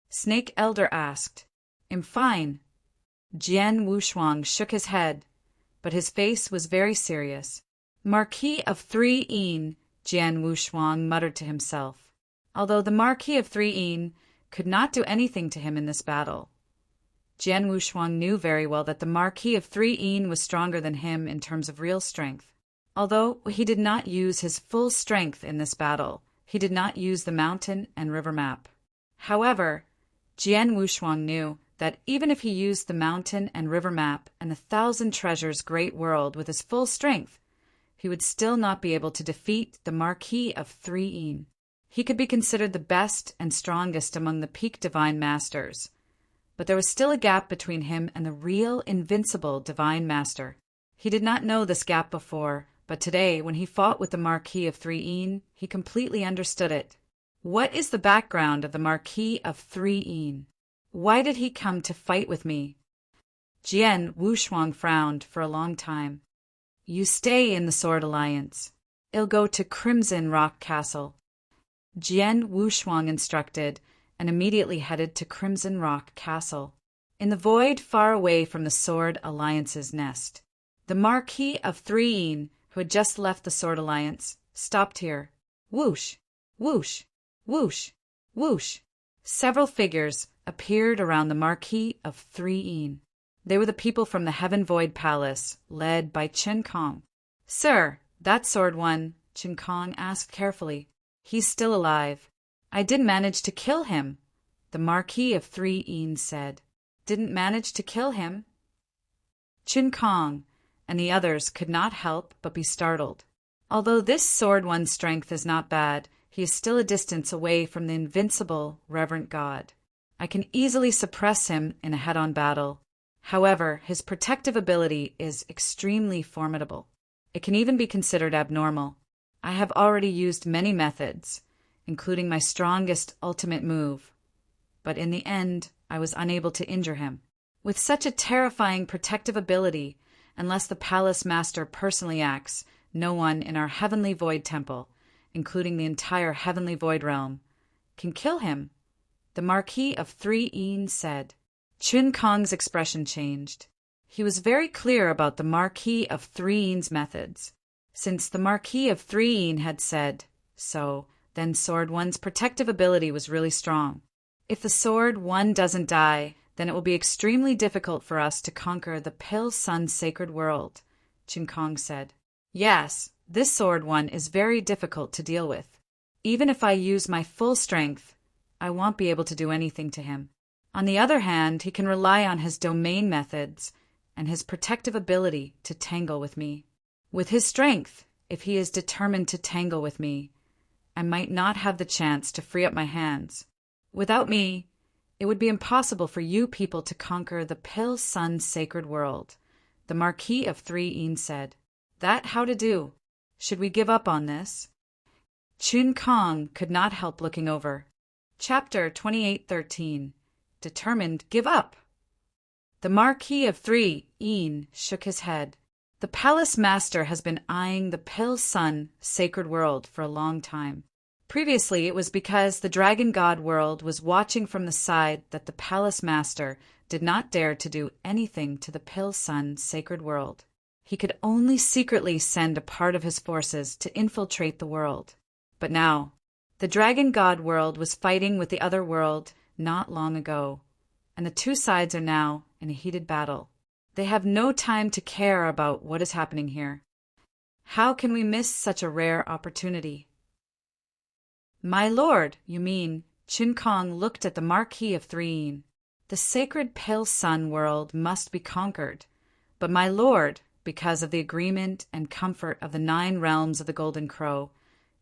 Snake Elder asked. "I'm fine." Jian Wushuang shook his head, but his face was very serious. "Marquis of 3, Jian Wushuang muttered to himself, although the Marquis of 3 could not do anything to him in this battle. Jian Wushuang knew very well that the Marquis of 3 was stronger than him in terms of real strength. Although he did not use his full strength in this battle, he did not use the mountain and river map. However, Jian Wushuang knew that even if he used the mountain and river map and 1,000 treasures great world with his full strength, he would still not be able to defeat the Marquis of 3 He could be considered the best and strongest among the peak divine masters, but there was still a gap between him and the real invincible divine master. He did not know this gap before, but today, when he fought with the Marquis of 3 he completely understood it. What is the background of the Marquis of 3 Why did he come to fight with me? Jian Wushuang frowned for a long time. "You stay in the Sword Alliance. I'll go to Crimson Rock Castle." Jian Wushuang instructed, and immediately headed to Crimson Rock Castle, in the void far away from the Sword Alliance's nest. The Marquis of 3 who had just left the Sword Alliance, stopped here. Whoosh! Whoosh! Whoosh! Whoosh! Several figures appeared around the Marquis of 3 They were the people from the Heaven Void Palace, led by Chen Kong. "Sir, that sword one," Chen Kong asked carefully. "He's still alive." "I didn't manage to kill him," the Marquis of 3 said. "Didn't manage to kill him?" Chen Kong and the others could not help but be startled. Although this sword one's strength is not bad, he is still a distance away from the invincible, reverent God. I can easily suppress him in a head-on battle. However, his protective ability is extremely formidable. It can even be considered abnormal. I have already used many methods, including my strongest ultimate move, but in the end, I was unable to injure him. With such a terrifying protective ability, unless the Palace Master personally acts, no one in our Heavenly Void Temple, including the entire Heavenly Void Realm, can kill him, the Marquis of 3 said. Chen Kong's expression changed. He was very clear about the Marquis of 3's methods. Since the Marquis of 3 had said so, then Sword One's protective ability was really strong. If the Sword One doesn't die, then it will be extremely difficult for us to conquer the Pale Sun Sacred World, Chen Kong said. Yes, this Sword One is very difficult to deal with. Even if I use my full strength, I won't be able to do anything to him. On the other hand, he can rely on his domain methods and his protective ability to tangle with me. With his strength, if he is determined to tangle with me, I might not have the chance to free up my hands. Without me, it would be impossible for you people to conquer the Pale Sun Sacred World, the Marquis of 3 said. That how to do? Should we give up on this? Chen Kong could not help looking over. Chapter 28:13. Determined, give up. The Marquis of 3 shook his head. The Palace Master has been eyeing the Pale Sun Sacred World for a long time. Previously, it was because the Dragon God world was watching from the side that the Palace Master did not dare to do anything to the Pale Sun Sacred World. He could only secretly send a part of his forces to infiltrate the world. But now, the Dragon God world was fighting with the other world not long ago, and the two sides are now in a heated battle. They have no time to care about what is happening here. How can we miss such a rare opportunity? My lord, you mean, Chen Kong looked at the Marquis of 3. The sacred Pale Sun world must be conquered. But my lord, because of the agreement and comfort of the 9 realms of the Golden Crow,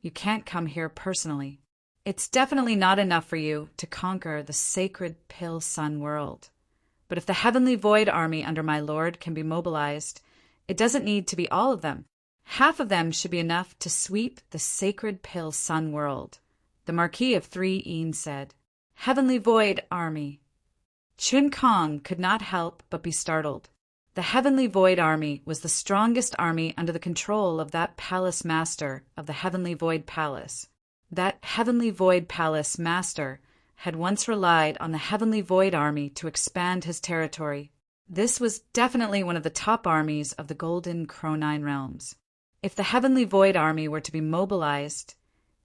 you can't come here personally. It's definitely not enough for you to conquer the sacred Pale Sun world. But if the Heavenly Void Army under my lord can be mobilized, It doesn't need to be all of them. Half of them should be enough to sweep the sacred Pill Sun world, the Marquis of 3 said. Heavenly Void Army. Chun Kong could not help but be startled. The Heavenly Void Army was the strongest army under the control of that palace master of the Heavenly Void Palace. That Heavenly Void Palace master had once relied on the Heavenly Void Army to expand his territory. This was definitely one of the top armies of the Golden Crow 9 realms. If the Heavenly Void Army were to be mobilized,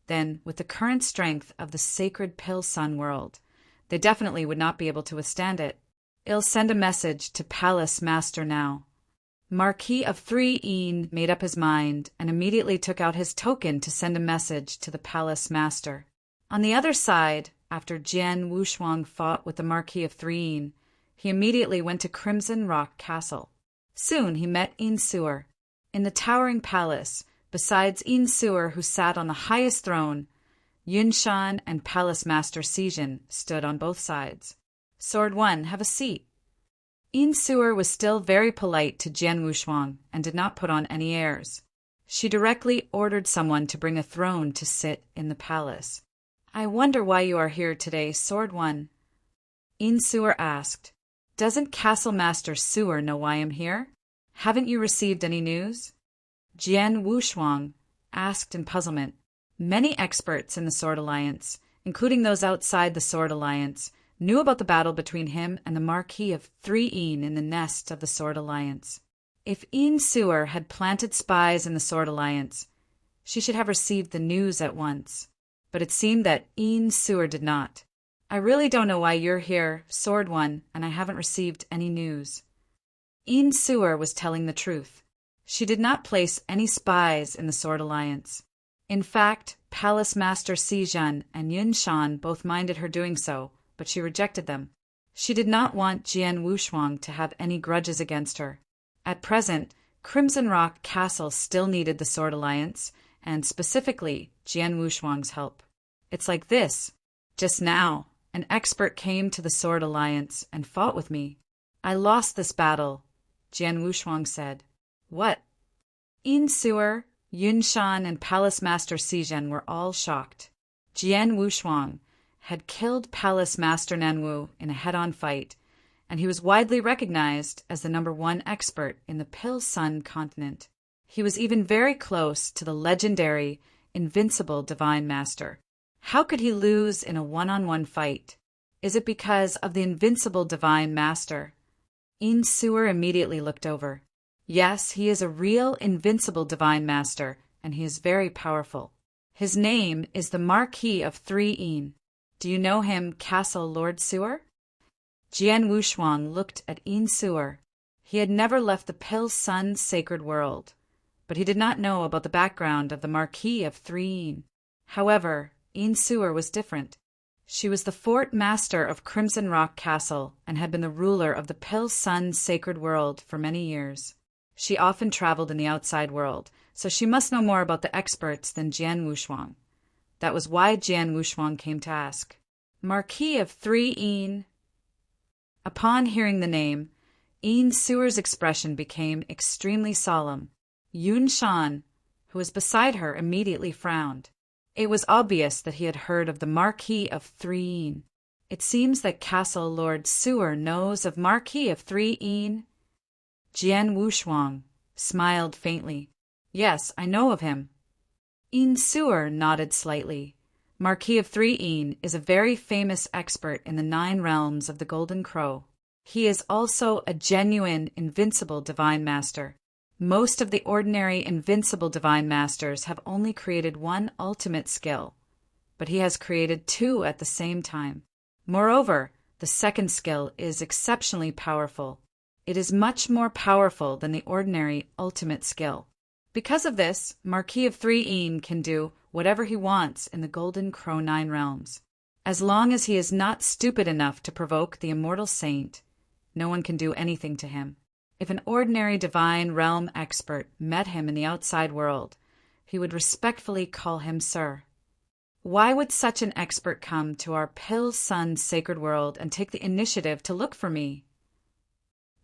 then with the current strength of the sacred Pill Sun world, they definitely would not be able to withstand it. I'll send a message to Palace Master now. Marquis of 3 made up his mind and immediately took out his token to send a message to the Palace Master. On the other side, after Jian Wushuang fought with the Marquis of 3 he immediately went to Crimson Rock Castle. Soon he met Sewer. In the towering palace, besides Sewer, who sat on the highest throne, Yunshan and Palace Master Sijin stood on both sides. Sword 1, have a seat. Sewer was still very polite to Jian Wushuang and did not put on any airs. She directly ordered someone to bring a throne to sit in the palace. I wonder why you are here today, Sword 1. Sewer asked. Doesn't Castle Master Sewer know why I'm here? Haven't you received any news? Jian Wushuang asked in puzzlement. Many experts in the Sword Alliance, including those outside the Sword Alliance, knew about the battle between him and the Marquis of 3 in the nest of the Sword Alliance. If Sewer had planted spies in the Sword Alliance, she should have received the news at once. But it seemed that Sewer did not. I really don't know why you're here, Sword 1, and I haven't received any news. Sewer was telling the truth. She did not place any spies in the Sword Alliance. In fact, Palace Master Sijin and Yunshan both minded her doing so, but she rejected them. She did not want Jian Wushuang to have any grudges against her. At present, Crimson Rock Castle still needed the Sword Alliance, and specifically Jian Wushuang's help. It's like this. Just now, an expert came to the Sword Alliance and fought with me. I lost this battle, Jian Wushuang said. What? Sewer, Yunshan, and Palace Master Sijin were all shocked. Jian Wushuang had killed Palace Master Nanwu in a head-on fight, and he was widely recognized as the #1 expert in the Pill Sun continent. He was even very close to the legendary, invincible Divine Master. How could he lose in a one-on-one fight? Is it because of the invincible Divine Master? Sewer immediately looked over. Yes, he is a real invincible Divine Master, and he is very powerful. His name is the Marquis of 3 Do you know him, Castle Lord Sewer? Jian Wushuang looked at Sewer. He had never left the Pill Sun sacred world, but he did not know about the background of the Marquis of 3 However, Sewer was different. She was the fort master of Crimson Rock Castle and had been the ruler of the Pill Sun sacred world for many years. She often traveled in the outside world, so she must know more about the experts than Jian Wushuang. That was why Jian Wushuang came to ask. Marquis of 3 Upon hearing the name, Sewer's expression became extremely solemn. Yunshan, who was beside her, immediately frowned. It was obvious that he had heard of the Marquis of 3 It seems that Castle Lord Sewer knows of Marquis of 3 Jian Wushuang smiled faintly. Yes, I know of him. Sewer nodded slightly. Marquis of 3 is a very famous expert in the 9 realms of the Golden Crow. He is also a genuine, invincible Divine Master. Most of the ordinary invincible Divine Masters have only created one ultimate skill, but he has created 2 at the same time. Moreover, the second skill is exceptionally powerful. It is much more powerful than the ordinary ultimate skill. Because of this, Marquis of 3 can do whatever he wants in the Golden Crow 9 realms. As long as he is not stupid enough to provoke the Immortal Saint, no one can do anything to him. If an ordinary divine realm expert met him in the outside world, he would respectfully call him Sir. Why would such an expert come to our Pill Sun sacred world and take the initiative to look for me?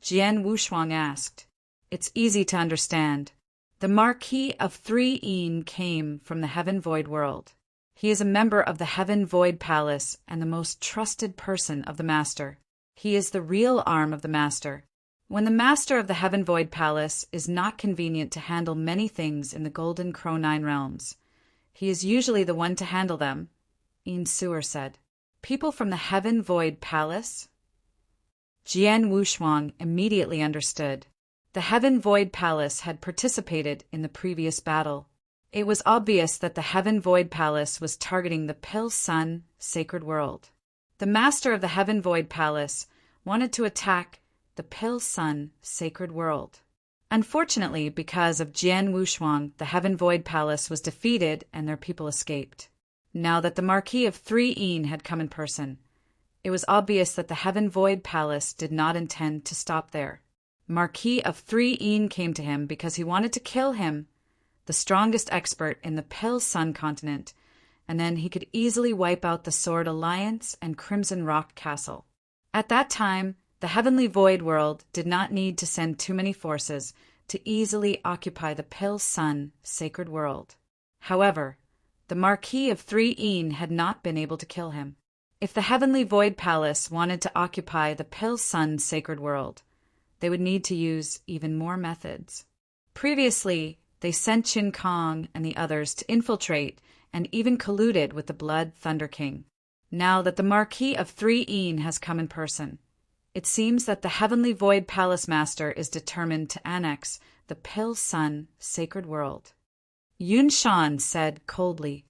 Jian Wushuang asked. It's easy to understand. The Marquis of 3 came from the Heaven Void world. He is a member of the Heaven Void Palace and the most trusted person of the Master. He is the real arm of the Master. When the Master of the Heaven Void Palace is not convenient to handle many things in the Golden Crow 9 realms, he is usually the one to handle them, Sewer said. People from the Heaven Void Palace? Jian Wushuang immediately understood. The Heaven Void Palace had participated in the previous battle. It was obvious that the Heaven Void Palace was targeting the Pill Sun Sacred World. The Master of the Heaven Void Palace wanted to attack the Pill Sun Sacred World. Unfortunately, because of Jian Wushuang, the Heaven Void Palace was defeated and their people escaped. Now that the Marquis of 3 had come in person, it was obvious that the Heaven Void Palace did not intend to stop there. Marquis of 3 came to him because he wanted to kill him, the strongest expert in the Pill Sun continent, and then he could easily wipe out the Sword Alliance and Crimson Rock Castle. At that time, the Heavenly Void world did not need to send too many forces to easily occupy the Pill Sun Sacred World. However, the Marquis of 3 had not been able to kill him. If the Heavenly Void Palace wanted to occupy the Pill Sun Sacred World, they would need to use even more methods. Previously, they sent Qin Kong and the others to infiltrate and even colluded with the Blood Thunder King. Now that the Marquis of 3 has come in person, it seems that the Heavenly Void Palace Master is determined to annex the Pill Sun Sacred World. Yun Shan said coldly,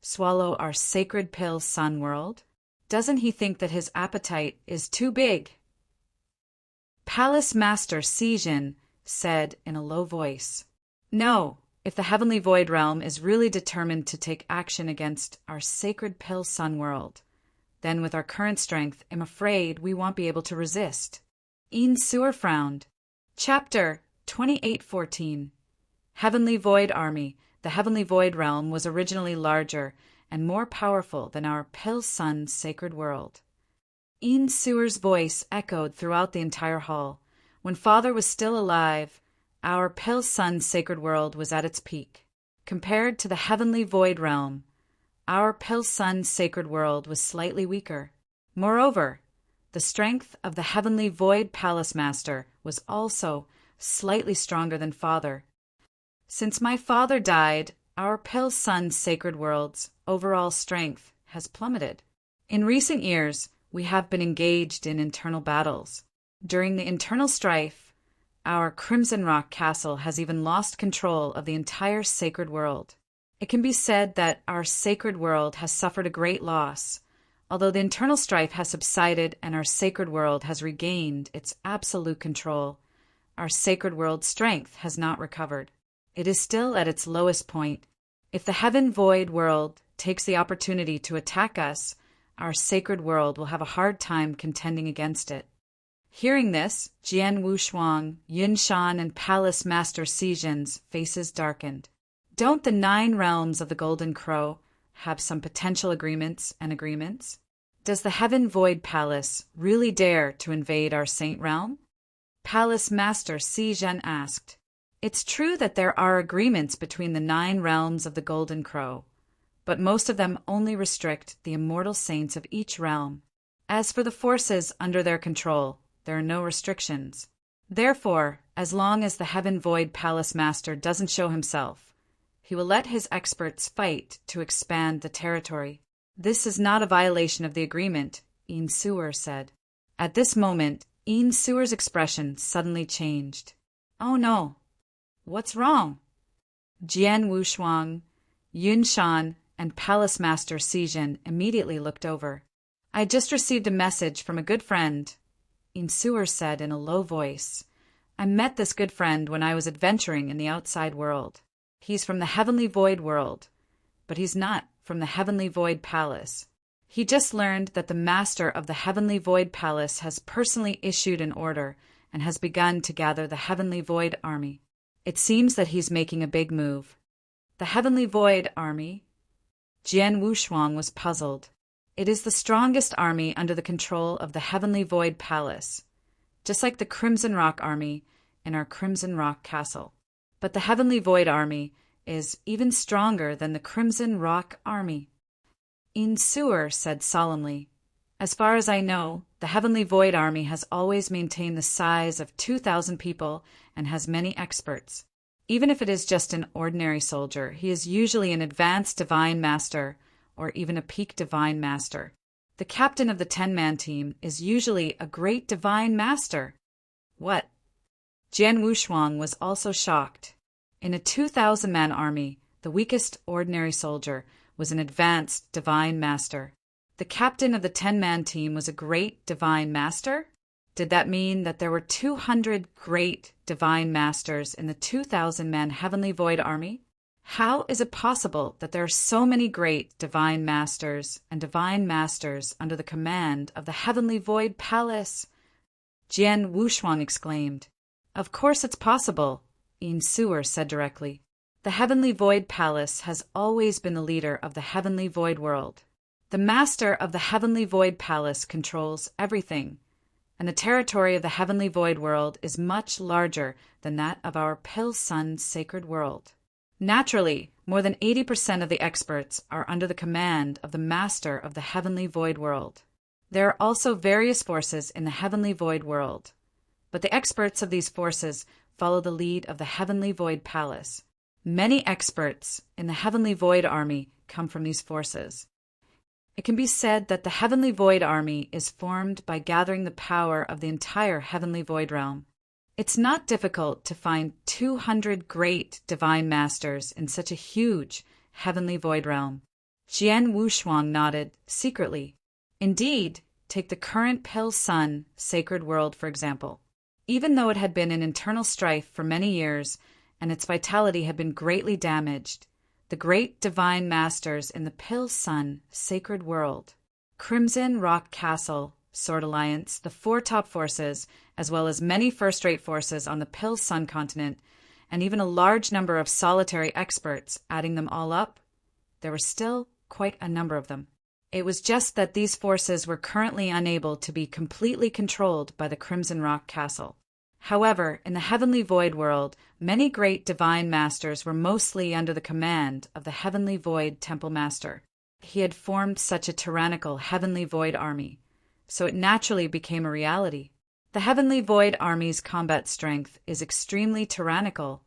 swallow our sacred Pill Sun world? Doesn't he think that his appetite is too big? Palace Master Sijin said in a low voice, no, if the Heavenly Void Realm is really determined to take action against our sacred Pill Sun world, then with our current strength, I'm afraid we won't be able to resist. Sewer frowned. Chapter 2814. Heavenly Void Army. The Heavenly Void Realm was originally larger and more powerful than our Pill Sun Sacred World. Sewer's voice echoed throughout the entire hall. When Father was still alive, our Pill Sun Sacred World was at its peak. Compared to the Heavenly Void Realm, our Pill Sun Sacred World was slightly weaker. Moreover, the strength of the Heavenly Void Palace Master was also slightly stronger than Father. Since my father died, our Pill Sun Sacred World's overall strength has plummeted. In recent years, we have been engaged in internal battles. During the internal strife, our Crimson Rock Castle has even lost control of the entire sacred world. It can be said that our sacred world has suffered a great loss. Although the internal strife has subsided and our sacred world has regained its absolute control, our sacred world's strength has not recovered. It is still at its lowest point. If the Heaven Void world takes the opportunity to attack us, our sacred world will have a hard time contending against it. Hearing this, Jian Wushuang, Yun Shan, and Palace Master Sijin's faces darkened. Don't the 9 realms of the Golden Crow have some potential agreements? Does the Heaven Void Palace really dare to invade our Saint Realm? Palace Master Sijin asked. It's true that there are agreements between the 9 realms of the Golden Crow, but most of them only restrict the immortal saints of each realm. As for the forces under their control, there are no restrictions. Therefore, as long as the Heaven Void Palace Master doesn't show himself, he will let his experts fight to expand the territory. This is not a violation of the agreement, Sewer said. At this moment, Sewer's expression suddenly changed. Oh no! What's wrong? Jian Wushuang, Yun Shan, and Palace Master Sijin immediately looked over. I just received a message from a good friend, Sewer said in a low voice. I met this good friend when I was adventuring in the outside world. He's from the Heavenly Void world, but he's not from the Heavenly Void Palace. He just learned that the Master of the Heavenly Void Palace has personally issued an order and has begun to gather the Heavenly Void Army. It seems that he's making a big move. The Heavenly Void Army? Jian Wushuang was puzzled. It is the strongest army under the control of the Heavenly Void Palace. Just like the Crimson Rock Army, in our Crimson Rock Castle. But the Heavenly Void Army is even stronger than the Crimson Rock Army. Sewer said solemnly, "As far as I know, the Heavenly Void Army has always maintained the size of 2,000 people and has many experts. Even if it is just an ordinary soldier, he is usually an advanced divine master or even a peak divine master. The captain of the 10-man team is usually a great divine master." What? Jian Wushuang was also shocked. In a 2,000-man army, the weakest ordinary soldier was an advanced divine master. The captain of the 10-man team was a great divine master? Did that mean that there were 200 great divine masters in the 2,000-man Heavenly Void Army? How is it possible that there are so many great divine masters and divine masters under the command of the Heavenly Void Palace? Jian Wushuang exclaimed. "Of course it's possible," Sewer said directly. "The Heavenly Void Palace has always been the leader of the Heavenly Void world. The master of the Heavenly Void Palace controls everything, and the territory of the Heavenly Void world is much larger than that of our Pill Sun sacred world. Naturally, more than 80% of the experts are under the command of the master of the Heavenly Void world. There are also various forces in the Heavenly Void world, but the experts of these forces follow the lead of the Heavenly Void Palace. Many experts in the Heavenly Void Army come from these forces. It can be said that the Heavenly Void Army is formed by gathering the power of the entire Heavenly Void realm. It's not difficult to find 200 great divine masters in such a huge Heavenly Void realm." Jian Wushuang nodded secretly. "Indeed, take the current Pill Sun sacred world, for example. Even though it had been in internal strife for many years and its vitality had been greatly damaged, the great divine masters in the Pill Sun sacred world, Crimson Rock Castle, Sword Alliance, the 4 top forces, as well as many first-rate forces on the Pill Sun continent, and even a large number of solitary experts, adding them all up, there were still quite a number of them. It was just that these forces were currently unable to be completely controlled by the Crimson Rock Castle. However, in the Heavenly Void world, many great divine masters were mostly under the command of the Heavenly Void Temple Master. He had formed such a tyrannical Heavenly Void Army, so it naturally became a reality. The Heavenly Void Army's combat strength is extremely tyrannical,"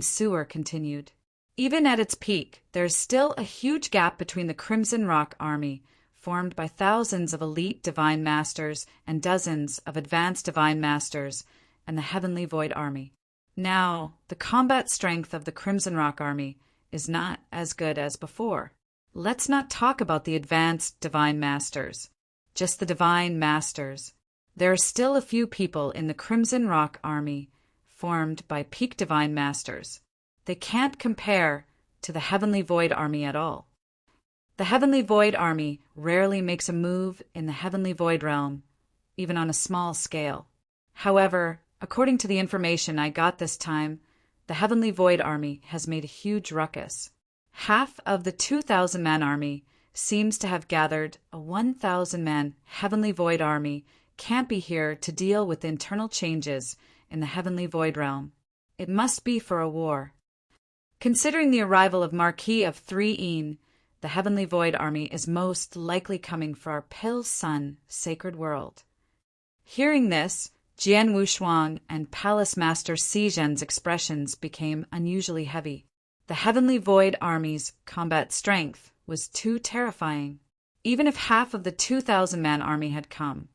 Sewer continued. "Even at its peak, there is still a huge gap between the Crimson Rock Army, formed by thousands of elite divine masters and dozens of advanced divine masters, and the Heavenly Void Army. Now, the combat strength of the Crimson Rock Army is not as good as before. Let's not talk about the advanced divine masters, just the divine masters. There are still a few people in the Crimson Rock Army formed by peak divine masters. They can't compare to the Heavenly Void Army at all. The Heavenly Void Army rarely makes a move in the Heavenly Void realm, even on a small scale. However, according to the information I got this time, the Heavenly Void Army has made a huge ruckus. Half of the 2,000-man army seems to have gathered. A 1,000-man Heavenly Void Army can't be here to deal with the internal changes in the Heavenly Void realm. It must be for a war. Considering the arrival of Marquis of 3 the Heavenly Void Army is most likely coming for our Pill Sun sacred world." Hearing this, Jian Wushuang and Palace Master Zhen's expressions became unusually heavy. The Heavenly Void Army's combat strength was too terrifying. Even if half of the 2,000-man army had come,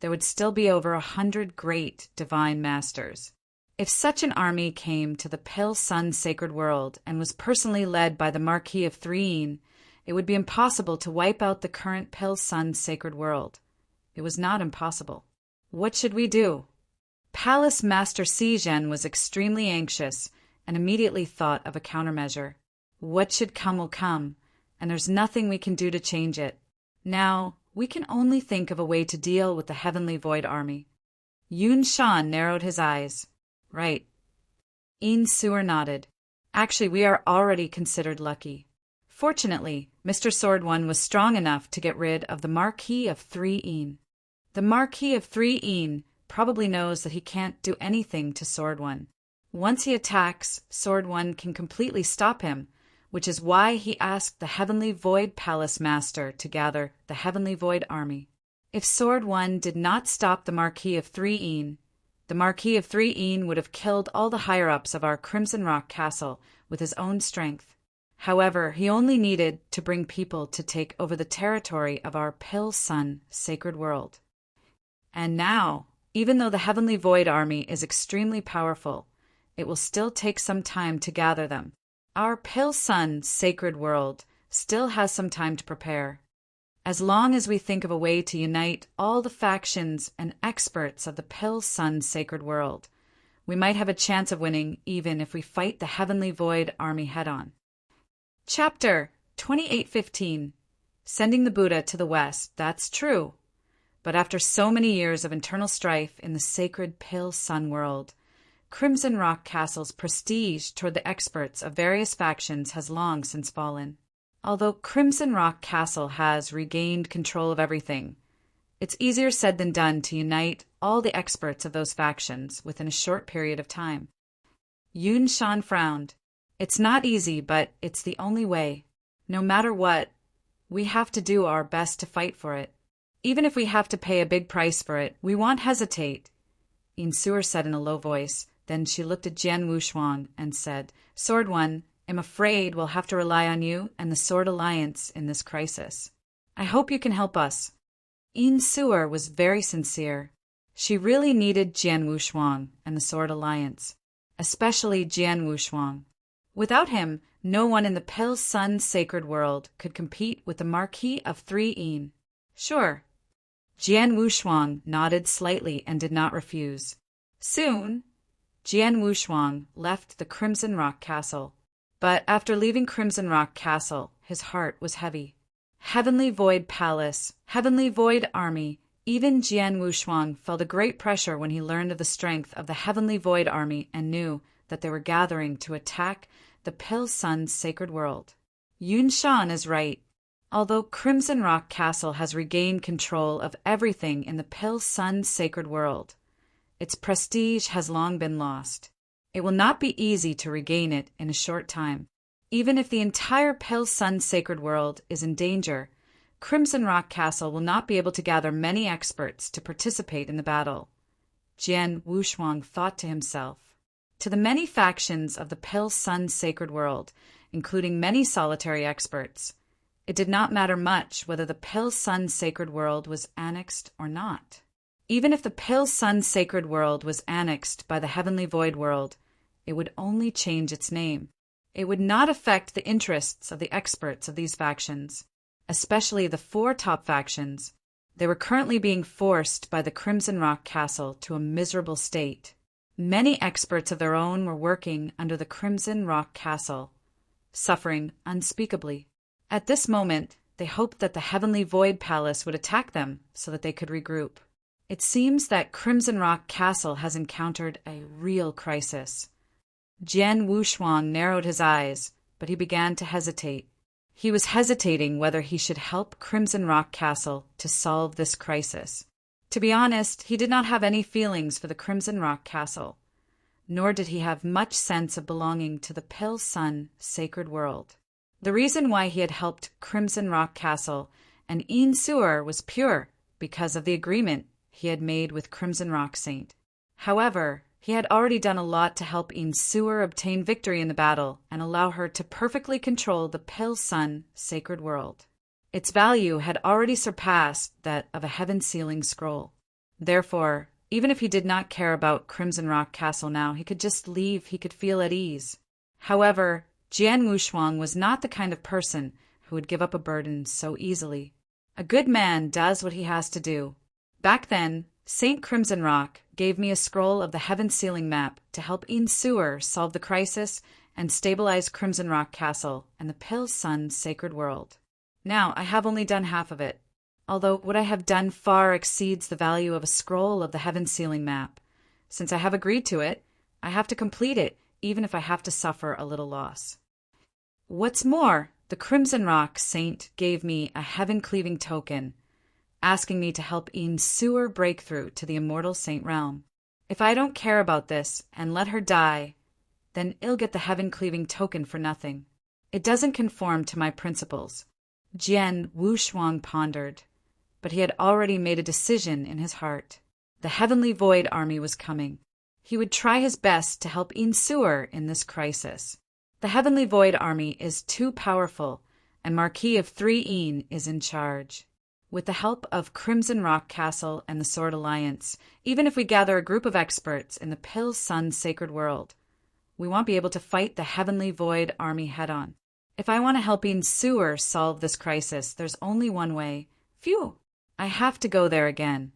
there would still be over 100 great divine masters. If such an army came to the Pill Sun sacred world and was personally led by the Marquis of 3, it would be impossible to wipe out the current Pill Sun sacred world. It was not impossible. What should we do? Palace Master Zhen was extremely anxious and immediately thought of a countermeasure. What should come will come, and there's nothing we can do to change it. Now, we can only think of a way to deal with the Heavenly Void Army. Yun Shan narrowed his eyes. Right. Sewer nodded. Actually, we are already considered lucky. Fortunately, Mr. Sword One was strong enough to get rid of the Marquis of 3. The Marquis of 3 probably knows that he can't do anything to Sword One. Once he attacks, Sword One can completely stop him, which is why he asked the Heavenly Void Palace Master to gather the Heavenly Void Army. If Sword One did not stop the Marquis of Three-Een, the Marquis of Three-Een would have killed all the higher-ups of our Crimson Rock Castle with his own strength. However, he only needed to bring people to take over the territory of our Pill Sun sacred world. And now, even though the Heavenly Void Army is extremely powerful, it will still take some time to gather them. Our Pill Sun sacred world still has some time to prepare. As long as we think of a way to unite all the factions and experts of the Pill Sun sacred world, we might have a chance of winning even if we fight the Heavenly Void Army head-on. Chapter 2815. Sending the Buddha to the West, that's true. But after so many years of internal strife in the sacred Pill Sun world, Crimson Rock Castle's prestige toward the experts of various factions has long since fallen. Although Crimson Rock Castle has regained control of everything, it's easier said than done to unite all the experts of those factions within a short period of time. Yun Shan frowned. It's not easy, but it's the only way. No matter what, we have to do our best to fight for it. Even if we have to pay a big price for it, we won't hesitate, Insuer said in a low voice. Then she looked at Jian Wushuang and said, Sword One, I'm afraid we'll have to rely on you and the Sword Alliance in this crisis. I hope you can help us. Insuer was very sincere. She really needed Jian Wushuang and the Sword Alliance, especially Jian Wushuang. Without him, no one in the Pill Sun sacred world could compete with the Marquis of Three-Een. Sure. Jian Wushuang nodded slightly and did not refuse. Soon, Jian Wushuang left the Crimson Rock Castle. But after leaving Crimson Rock Castle, his heart was heavy. Heavenly Void Palace, Heavenly Void Army, even Jian Wushuang felt a great pressure when he learned of the strength of the Heavenly Void Army and knew that they were gathering to attack the Pill Sun sacred world. Yun Shan is right. Although Crimson Rock Castle has regained control of everything in the Pill Sun sacred world, its prestige has long been lost. It will not be easy to regain it in a short time. Even if the entire Pill Sun sacred world is in danger, Crimson Rock Castle will not be able to gather many experts to participate in the battle. Jian Wushuang thought to himself. To the many factions of the Pill Sun sacred world, including many solitary experts, it did not matter much whether the Pill Sun sacred world was annexed or not. Even if the Pill Sun sacred world was annexed by the Heavenly Void world, it would only change its name. It would not affect the interests of the experts of these factions, especially the 4 top factions. They were currently being forced by the Crimson Rock Castle to a miserable state. Many experts of their own were working under the Crimson Rock Castle, suffering unspeakably. At this moment, they hoped that the Heavenly Void Palace would attack them so that they could regroup. It seems that Crimson Rock Castle has encountered a real crisis. Jian Wushuang narrowed his eyes, but he began to hesitate. He was hesitating whether he should help Crimson Rock Castle to solve this crisis. To be honest, he did not have any feelings for the Crimson Rock Castle, nor did he have much sense of belonging to the Pill Sun sacred world. The reason why he had helped Crimson Rock Castle and Insuer was pure because of the agreement he had made with Crimson Rock Saint. However, he had already done a lot to help Insuer obtain victory in the battle and allow her to perfectly control the Pill Sun sacred world. Its value had already surpassed that of a heaven-sealing scroll. Therefore, even if he did not care about Crimson Rock Castle now, he could just leave. He could feel at ease. However, Jian Wushuang was not the kind of person who would give up a burden so easily. A good man does what he has to do. Back then, Saint Crimson Rock gave me a scroll of the heaven-sealing map to help Insuer solve the crisis and stabilize Crimson Rock Castle and the Pill Sun sacred world. Now, I have only done half of it, although what I have done far exceeds the value of a scroll of the heaven-sealing map. Since I have agreed to it, I have to complete it, even if I have to suffer a little loss. What's more, the Crimson Rock Saint gave me a heaven-cleaving token, asking me to help Ian Sewer break through to the Immortal Saint realm. If I don't care about this and let her die, then I'll get the heaven-cleaving token for nothing. It doesn't conform to my principles. Jian Wushuang pondered, but he had already made a decision in his heart. The Heavenly Void Army was coming. He would try his best to help Ian Sewer in this crisis. The Heavenly Void Army is too powerful, and Marquis of 3 Een is in charge. With the help of Crimson Rock Castle and the Sword Alliance, even if we gather a group of experts in the Pill Sun Sacred World, we won't be able to fight the Heavenly Void Army head-on. If I want to help Ian Sewer solve this crisis, there's only one way. Phew! I have to go there again.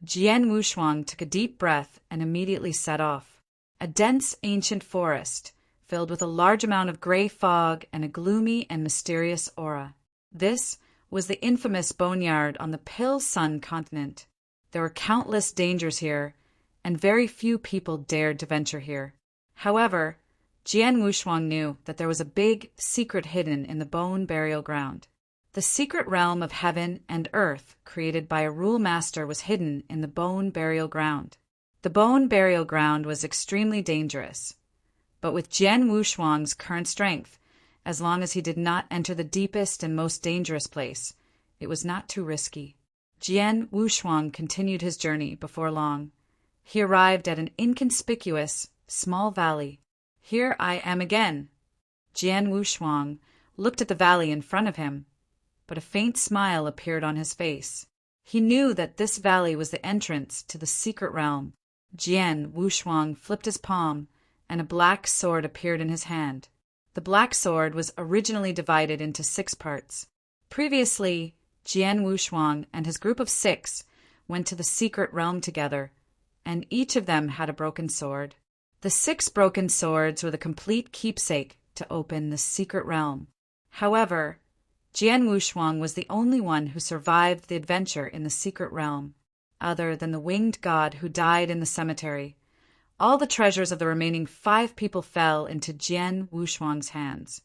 Jian Wushuang took a deep breath and immediately set off. A dense, ancient forest, filled with a large amount of gray fog and a gloomy and mysterious aura. This was the infamous boneyard on the Pill Sun continent. There were countless dangers here, and very few people dared to venture here. However, Jian Wushuang knew that there was a big secret hidden in the Bone Burial Ground. The secret realm of heaven and earth created by a rule master was hidden in the Bone Burial Ground. The Bone Burial Ground was extremely dangerous, but with Jian Wushuang's current strength, as long as he did not enter the deepest and most dangerous place, it was not too risky. Jian Wushuang continued his journey before long. He arrived at an inconspicuous, small valley. Here I am again. Jian Wushuang looked at the valley in front of him, but a faint smile appeared on his face. He knew that this valley was the entrance to the secret realm. Jian Wushuang flipped his palm, and a black sword appeared in his hand. The black sword was originally divided into 6 parts. Previously, Jian Wushuang and his group of 6 went to the secret realm together, and each of them had a broken sword. The 6 broken swords were the complete keepsake to open the secret realm. However, Jian Wushuang was the only one who survived the adventure in the secret realm, other than the winged god who died in the cemetery. All the treasures of the remaining 5 people fell into Jian Wushuang's hands.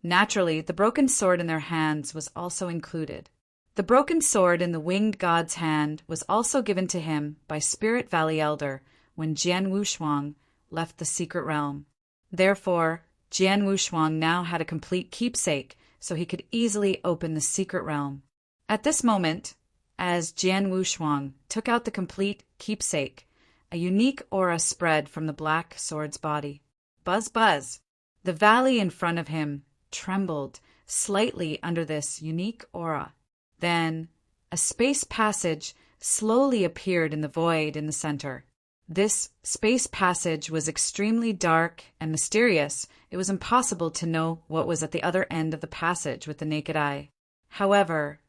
Naturally, the broken sword in their hands was also included. The broken sword in the winged god's hand was also given to him by Spirit Valley Elder when Jian Wushuang left the secret realm. Therefore, Jian Wushuang now had a complete keepsake, so he could easily open the secret realm. At this moment, as Jian Wushuang took out the complete keepsake, a unique aura spread from the black sword's body. Buzz, buzz! The valley in front of him trembled slightly under this unique aura. Then, a space passage slowly appeared in the void in the center. This space passage was extremely dark and mysterious. It was impossible to know what was at the other end of the passage with the naked eye. However,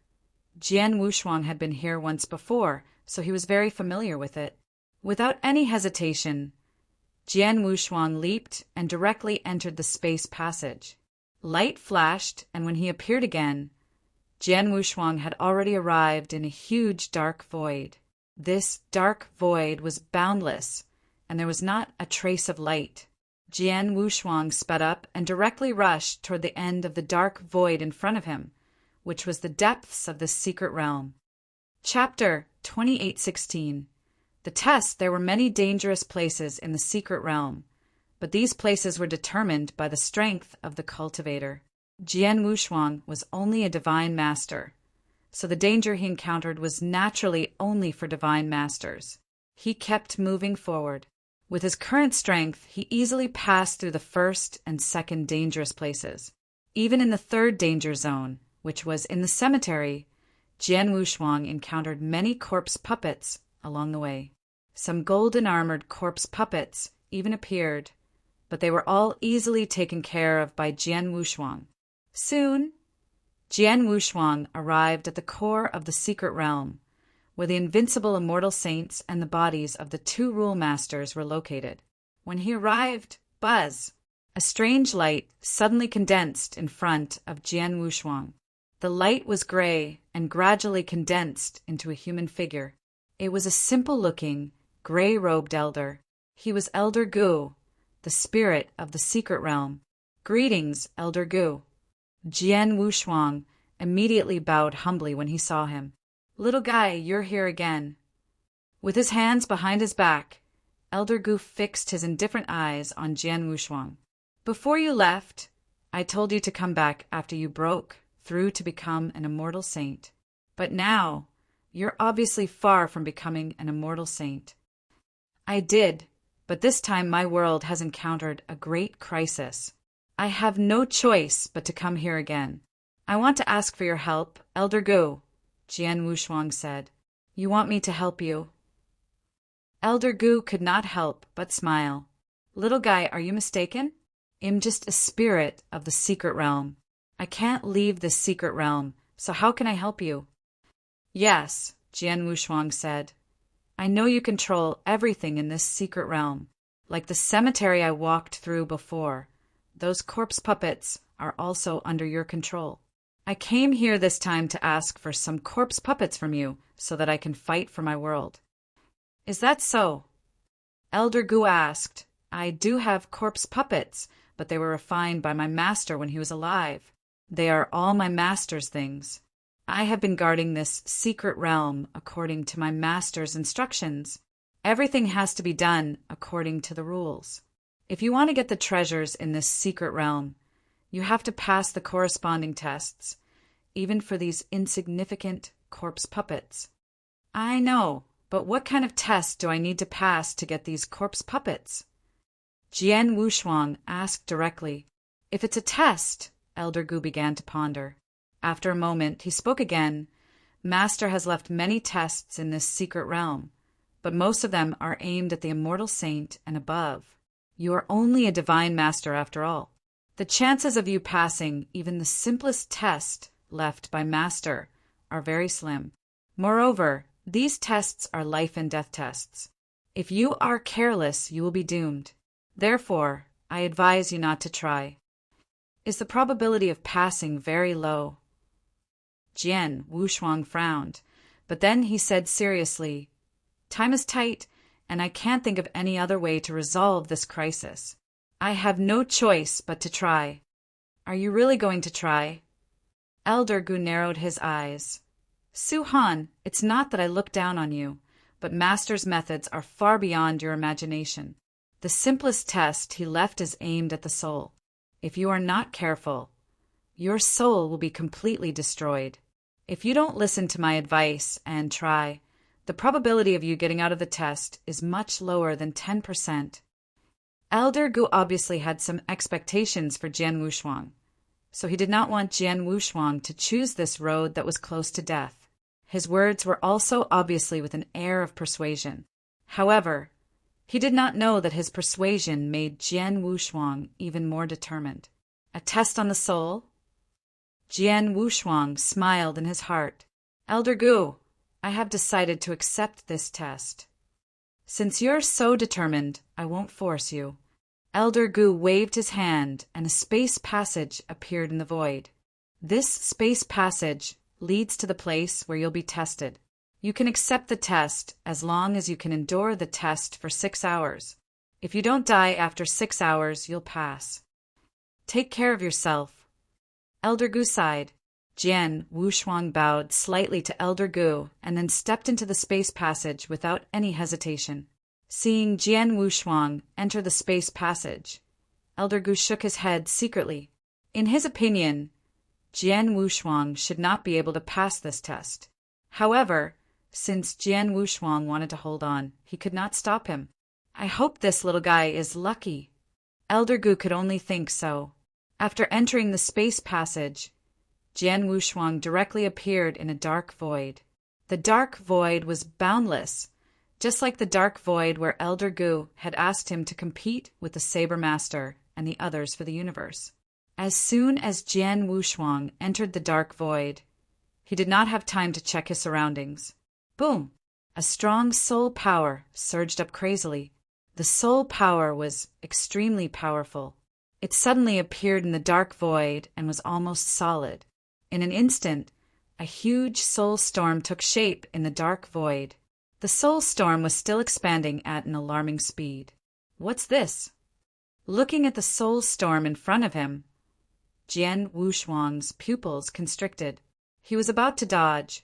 Jian Wushuang had been here once before, so he was very familiar with it. Without any hesitation, Jian Wushuang leaped and directly entered the space passage. Light flashed, and when he appeared again, Jian Wushuang had already arrived in a huge dark void. This dark void was boundless, and there was not a trace of light. Jian Wushuang sped up and directly rushed toward the end of the dark void in front of him, which was the depths of the secret realm. Chapter 2816. The test. There were many dangerous places in the secret realm, but these places were determined by the strength of the cultivator. Jian Wushuang was only a divine master, so the danger he encountered was naturally only for divine masters. He kept moving forward. With his current strength, he easily passed through the first and second dangerous places. Even in the third danger zone, which was in the cemetery, Jian Wushuang encountered many corpse puppets along the way. Some golden-armored corpse puppets even appeared, but they were all easily taken care of by Jian Wushuang. Soon, Jian Wushuang arrived at the core of the secret realm, where the invincible immortal saints and the bodies of the 2 rule masters were located. When he arrived, buzz! A strange light suddenly condensed in front of Jian Wushuang. The light was gray and gradually condensed into a human figure. It was a simple-looking, gray-robed elder. He was Elder Gu, the spirit of the secret realm. Greetings, Elder Gu. Jian Wushuang immediately bowed humbly when he saw him. Little guy, you're here again. With his hands behind his back, Elder Gu fixed his indifferent eyes on Jian Wushuang. Before you left, I told you to come back after you broke through to become an immortal saint. But now, you're obviously far from becoming an immortal saint. I did, but this time my world has encountered a great crisis. I have no choice but to come here again. I want to ask for your help, Elder Gu, Jian Wushuang said. You want me to help you? Elder Gu could not help but smile. Little guy, are you mistaken? I'm just a spirit of the secret realm. I can't leave this secret realm, so how can I help you? Yes, Jian Wushuang said. I know you control everything in this secret realm, like the cemetery I walked through before. Those corpse puppets are also under your control. I came here this time to ask for some corpse puppets from you so that I can fight for my world. Is that so? Elder Gu asked. I do have corpse puppets, but they were refined by my master when he was alive. They are all my master's things. I have been guarding this secret realm according to my master's instructions. Everything has to be done according to the rules. If you want to get the treasures in this secret realm, you have to pass the corresponding tests, even for these insignificant corpse puppets. I know, but what kind of test do I need to pass to get these corpse puppets? Jian Wushuang asked directly. If it's a test, Elder Gu began to ponder. After a moment, he spoke again. Master has left many tests in this secret realm, but most of them are aimed at the immortal saint and above. You are only a divine master after all. The chances of you passing even the simplest test left by master are very slim. Moreover, these tests are life and death tests. If you are careless, you will be doomed. Therefore, I advise you not to try. Is the probability of passing very low? Jian Wushuang frowned, but then he said seriously, Time is tight, and I can't think of any other way to resolve this crisis. I have no choice but to try. Are you really going to try? Elder Gu narrowed his eyes. Su Han, it's not that I look down on you, but Master's methods are far beyond your imagination. The simplest test he left is aimed at the soul. If you are not careful, your soul will be completely destroyed. If you don't listen to my advice and try, the probability of you getting out of the test is much lower than 10%. Elder Gu obviously had some expectations for Jian Wushuang, so he did not want Jian Wushuang to choose this road that was close to death. His words were also obviously with an air of persuasion. However, he did not know that his persuasion made Jian Wushuang even more determined. A test on the soul? Jian Wushuang smiled in his heart. Elder Gu, I have decided to accept this test. Since you're so determined, I won't force you. Elder Gu waved his hand, and a space passage appeared in the void. This space passage leads to the place where you'll be tested. You can accept the test as long as you can endure the test for 6 hours. If you don't die after 6 hours, you'll pass. Take care of yourself. Elder Gu sighed. Jian Wushuang bowed slightly to Elder Gu and then stepped into the space passage without any hesitation. Seeing Jian Wushuang enter the space passage, Elder Gu shook his head secretly. In his opinion, Jian Wushuang should not be able to pass this test. However, since Jian Wushuang wanted to hold on, he could not stop him. I hope this little guy is lucky. Elder Gu could only think so. After entering the space passage, Jian Wushuang directly appeared in a dark void. The dark void was boundless, just like the dark void where Elder Gu had asked him to compete with the Saber Master and the others for the universe. As soon as Jian Wushuang entered the dark void, he did not have time to check his surroundings. Boom! A strong soul power surged up crazily. The soul power was extremely powerful. It suddenly appeared in the dark void and was almost solid. In an instant, a huge soul storm took shape in the dark void. The soul storm was still expanding at an alarming speed. What's this? Looking at the soul storm in front of him, Jian Wushuang's pupils constricted. He was about to dodge,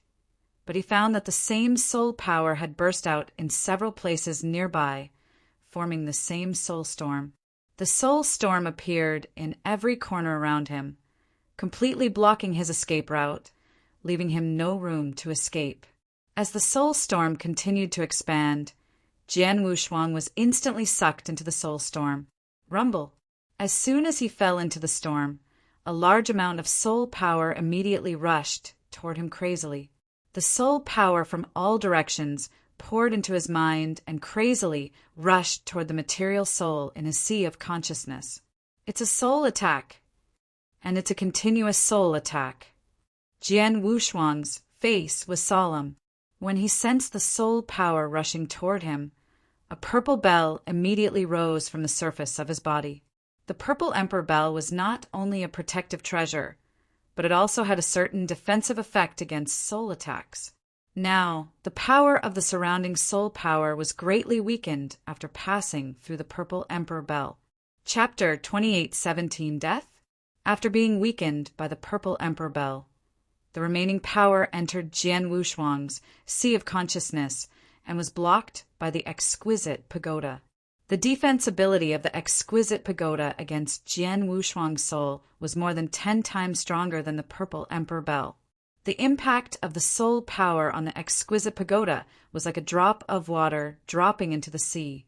but he found that the same soul power had burst out in several places nearby, forming the same soul storm. The soul storm appeared in every corner around him, completely blocking his escape route, leaving him no room to escape. As the soul storm continued to expand, Jian Wushuang was instantly sucked into the soul storm. Rumble. As soon as he fell into the storm, a large amount of soul power immediately rushed toward him crazily. The soul power from all directions poured into his mind and crazily rushed toward the material soul in a sea of consciousness. It's a soul attack, and it's a continuous soul attack. Jian Wushuang's face was solemn. When he sensed the soul power rushing toward him, a purple bell immediately rose from the surface of his body. The purple emperor bell was not only a protective treasure, but it also had a certain defensive effect against soul attacks. Now, the power of the surrounding soul power was greatly weakened after passing through the purple emperor bell. Chapter 28:17 Death? After being weakened by the purple emperor bell, the remaining power entered Jian Wushuang's sea of consciousness and was blocked by the exquisite pagoda. The defensibility of the exquisite pagoda against Jian Wushuang's soul was more than 10 times stronger than the purple emperor bell. The impact of the soul power on the exquisite pagoda was like a drop of water dropping into the sea,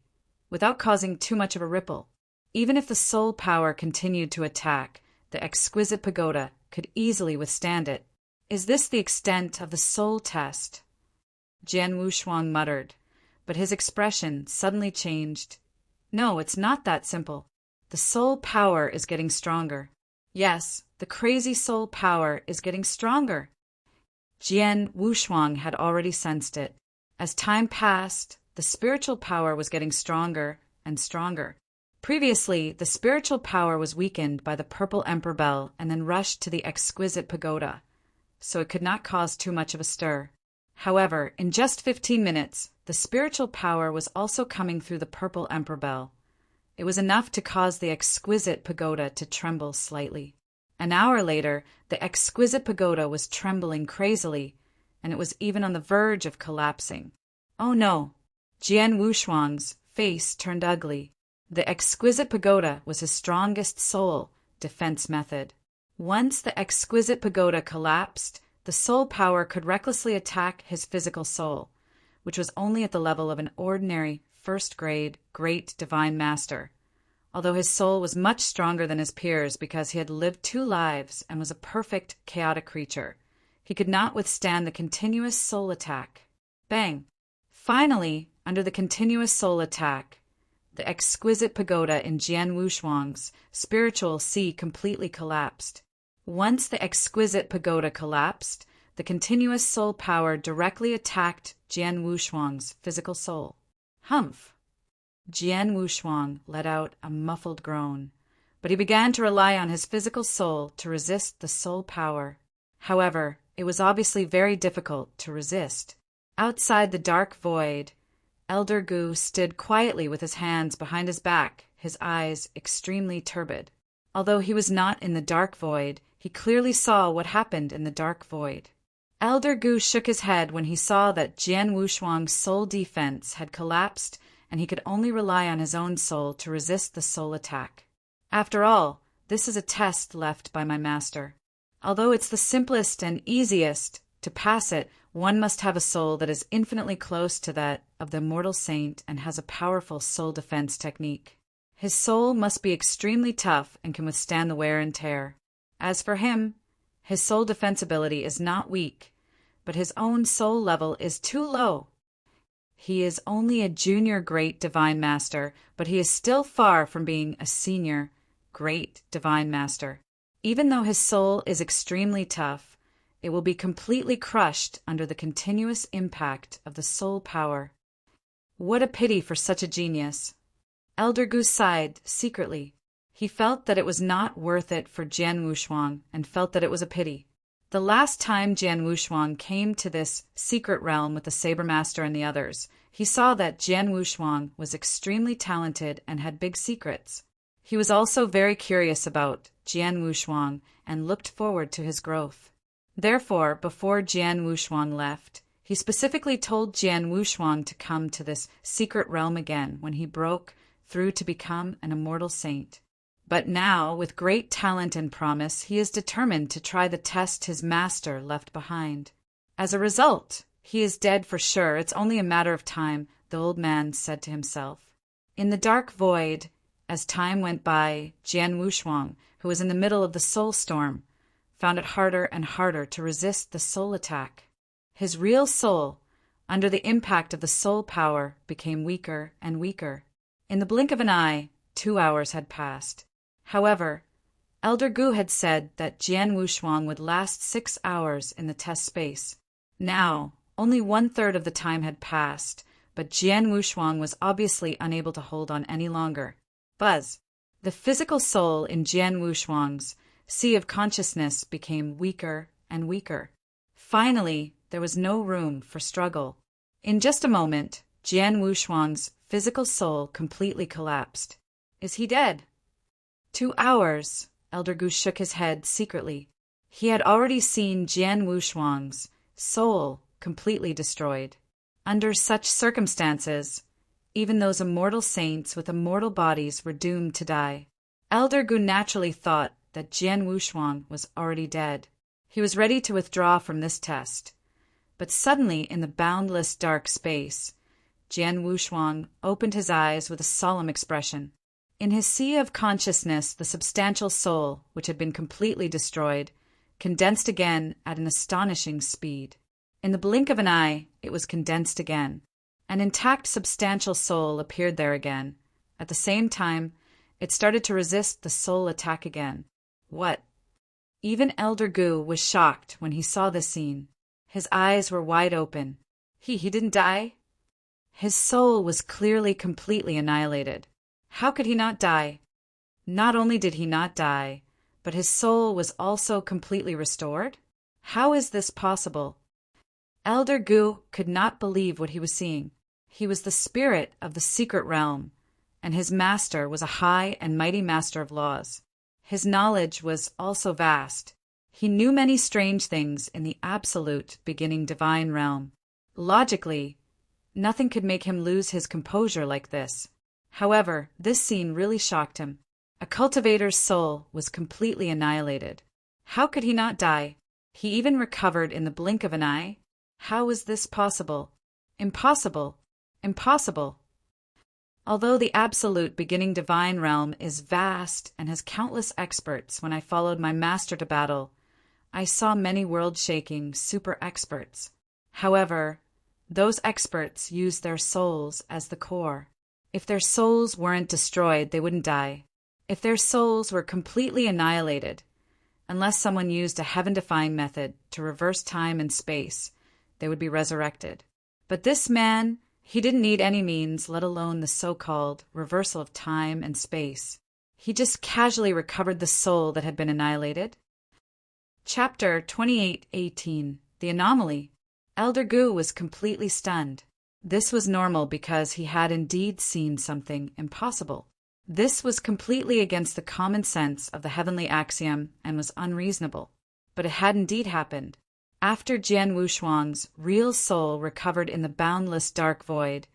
without causing too much of a ripple. Even if the soul power continued to attack, the exquisite pagoda could easily withstand it. Is this the extent of the soul test? Jian Wushuang muttered, but his expression suddenly changed. No, it's not that simple. The soul power is getting stronger. Yes, the crazy soul power is getting stronger. Jian Wushuang had already sensed it. As time passed, the spiritual power was getting stronger and stronger. Previously, the spiritual power was weakened by the purple emperor bell and then rushed to the exquisite pagoda, so it could not cause too much of a stir. However, in just 15 minutes, the spiritual power was also coming through the purple emperor bell. It was enough to cause the exquisite pagoda to tremble slightly. An hour later, the exquisite pagoda was trembling crazily, and it was even on the verge of collapsing. Oh no! Jian Wushuang's face turned ugly. The exquisite pagoda was his strongest soul defense method. Once the exquisite pagoda collapsed, the soul power could recklessly attack his physical soul, which was only at the level of an ordinary first-grade great divine master, although his soul was much stronger than his peers because he had lived 2 lives and was a perfect chaotic creature. He could not withstand the continuous soul attack. Bang! Finally, under the continuous soul attack, the exquisite pagoda in Jian Wushuang's spiritual sea completely collapsed. Once the exquisite pagoda collapsed, the continuous soul power directly attacked Jian Wushuang's physical soul. Humph! Jian Wushuang let out a muffled groan, but he began to rely on his physical soul to resist the soul power. However, it was obviously very difficult to resist. Outside the dark void, Elder Gu stood quietly with his hands behind his back, his eyes extremely turbid. Although he was not in the dark void, he clearly saw what happened in the dark void. Elder Gu shook his head when he saw that Jian Wushuang's soul defense had collapsed and he could only rely on his own soul to resist the soul attack. After all, this is a test left by my master. Although it's the simplest and easiest to pass it, one must have a soul that is infinitely close to that of the immortal saint and has a powerful soul defense technique. His soul must be extremely tough and can withstand the wear and tear. As for him, his soul defense ability is not weak, but his own soul level is too low. He is only a junior great divine master, but he is still far from being a senior great divine master. Even though his soul is extremely tough, it will be completely crushed under the continuous impact of the soul power. What a pity for such a genius! Elder Gu sighed secretly. He felt that it was not worth it for Jian Wushuang and felt that it was a pity. The last time Jian Wushuang came to this secret realm with the Saber Master and the others, he saw that Jian Wushuang was extremely talented and had big secrets. He was also very curious about Jian Wushuang and looked forward to his growth. Therefore, before Jian Wushuang left, He specifically told Jian Wushuang to come to this secret realm again when he broke through to become an immortal saint. But now, with great talent and promise, he is determined to try the test his master left behind. As a result, he is dead for sure. It's only a matter of time, the old man said to himself. In the dark void, as time went by, Jian Wushuang, who was in the middle of the soul storm, found it harder and harder to resist the soul attack. His real soul, under the impact of the soul power, became weaker and weaker. In the blink of an eye, 2 hours had passed. However, Elder Gu had said that Jian Wushuang would last 6 hours in the test space. Now, only 1/3 of the time had passed, but Jian Wushuang was obviously unable to hold on any longer. Buzz! The physical soul in Jian Wushuang's sea of consciousness became weaker and weaker. Finally, there was no room for struggle. In just a moment, Jian Wushuang's physical soul completely collapsed. Is he dead? 2 hours. Elder Gu shook his head secretly. He had already seen Jian Wushuang's soul completely destroyed. Under such circumstances, even those immortal saints with immortal bodies were doomed to die. Elder Gu naturally thought that Jian Wushuang was already dead. He was ready to withdraw from this test. But suddenly, in the boundless dark space, Jian Wushuang opened his eyes with a solemn expression. In his sea of consciousness, the substantial soul, which had been completely destroyed, condensed again at an astonishing speed. In the blink of an eye, it was condensed again. An intact substantial soul appeared there again. At the same time, it started to resist the soul attack again. What? Even Elder Gu was shocked when he saw this scene. His eyes were wide open. He didn't die? His soul was clearly completely annihilated. How could he not die? Not only did he not die, but his soul was also completely restored? How is this possible? Elder Gu could not believe what he was seeing. He was the spirit of the secret realm, and his master was a high and mighty master of laws. His knowledge was also vast. He knew many strange things in the absolute beginning divine realm. Logically, nothing could make him lose his composure like this. However, this scene really shocked him. A cultivator's soul was completely annihilated. How could he not die? He even recovered in the blink of an eye? How was this possible? Impossible! Impossible! Although the absolute beginning divine realm is vast and has countless experts, when I followed my master to battle, I saw many world-shaking super experts. However, those experts used their souls as the core. If their souls weren't destroyed, they wouldn't die. If their souls were completely annihilated, unless someone used a heaven-defying method to reverse time and space, they would be resurrected. But this man, he didn't need any means, let alone the so-called reversal of time and space. He just casually recovered the soul that had been annihilated. Chapter 28:18. The Anomaly. Elder Gu was completely stunned. This was normal because he had indeed seen something impossible. This was completely against the common sense of the heavenly axiom and was unreasonable. But it had indeed happened. After Jian Wushuang's real soul recovered in the boundless dark void,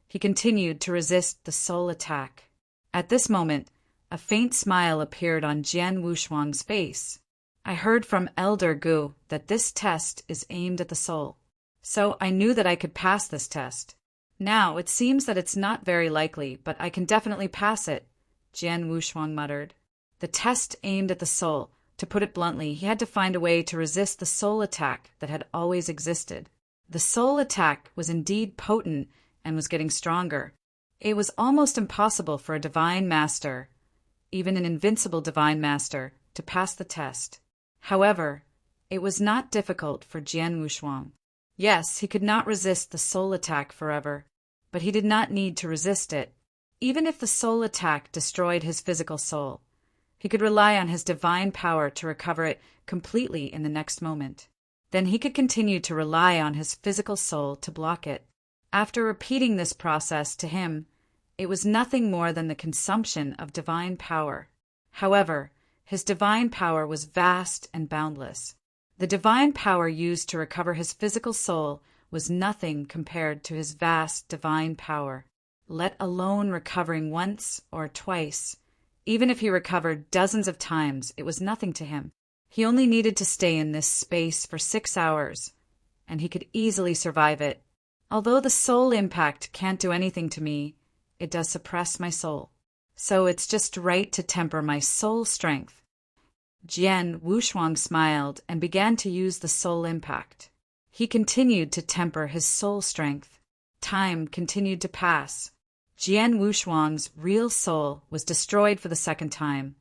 he continued to resist the soul attack. At this moment, a faint smile appeared on Jian Wushuang's face. I heard from Elder Gu that this test is aimed at the soul, so I knew that I could pass this test. Now, it seems that it's not very likely, but I can definitely pass it, Jian Wushuang muttered. The test aimed at the soul. To put it bluntly, he had to find a way to resist the soul attack that had always existed. The soul attack was indeed potent and was getting stronger. It was almost impossible for a divine master, even an invincible divine master, to pass the test. However, it was not difficult for Jian Wushuang. Yes, he could not resist the soul attack forever, but he did not need to resist it. Even if the soul attack destroyed his physical soul, he could rely on his divine power to recover it completely in the next moment. Then he could continue to rely on his physical soul to block it. After repeating this process to him, it was nothing more than the consumption of divine power. However, his divine power was vast and boundless. The divine power used to recover his physical soul was nothing compared to his vast divine power, let alone recovering once or twice. Even if he recovered dozens of times, it was nothing to him. He only needed to stay in this space for 6 hours, and he could easily survive it. Although the soul impact can't do anything to me, it does suppress my soul. So it's just right to temper my soul strength. Jian Wushuang smiled and began to use the soul impact. He continued to temper his soul strength. Time continued to pass. Jian Wushuang's real soul was destroyed for the second time,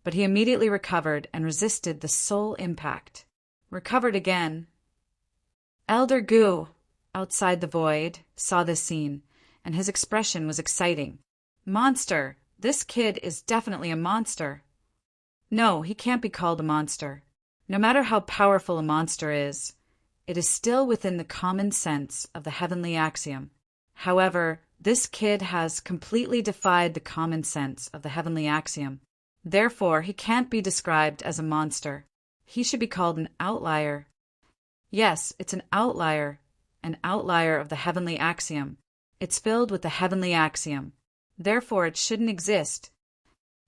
but he immediately recovered and resisted the soul impact. Recovered again. Elder Gu, outside the void, saw this scene, and his expression was exciting. Monster! This kid is definitely a monster. No, he can't be called a monster. No matter how powerful a monster is, it is still within the common sense of the heavenly axiom. However, this kid has completely defied the common sense of the heavenly axiom. Therefore, he can't be described as a monster. He should be called an outlier. Yes, it's an outlier of the heavenly axiom. It's filled with the heavenly axiom. Therefore, it shouldn't exist.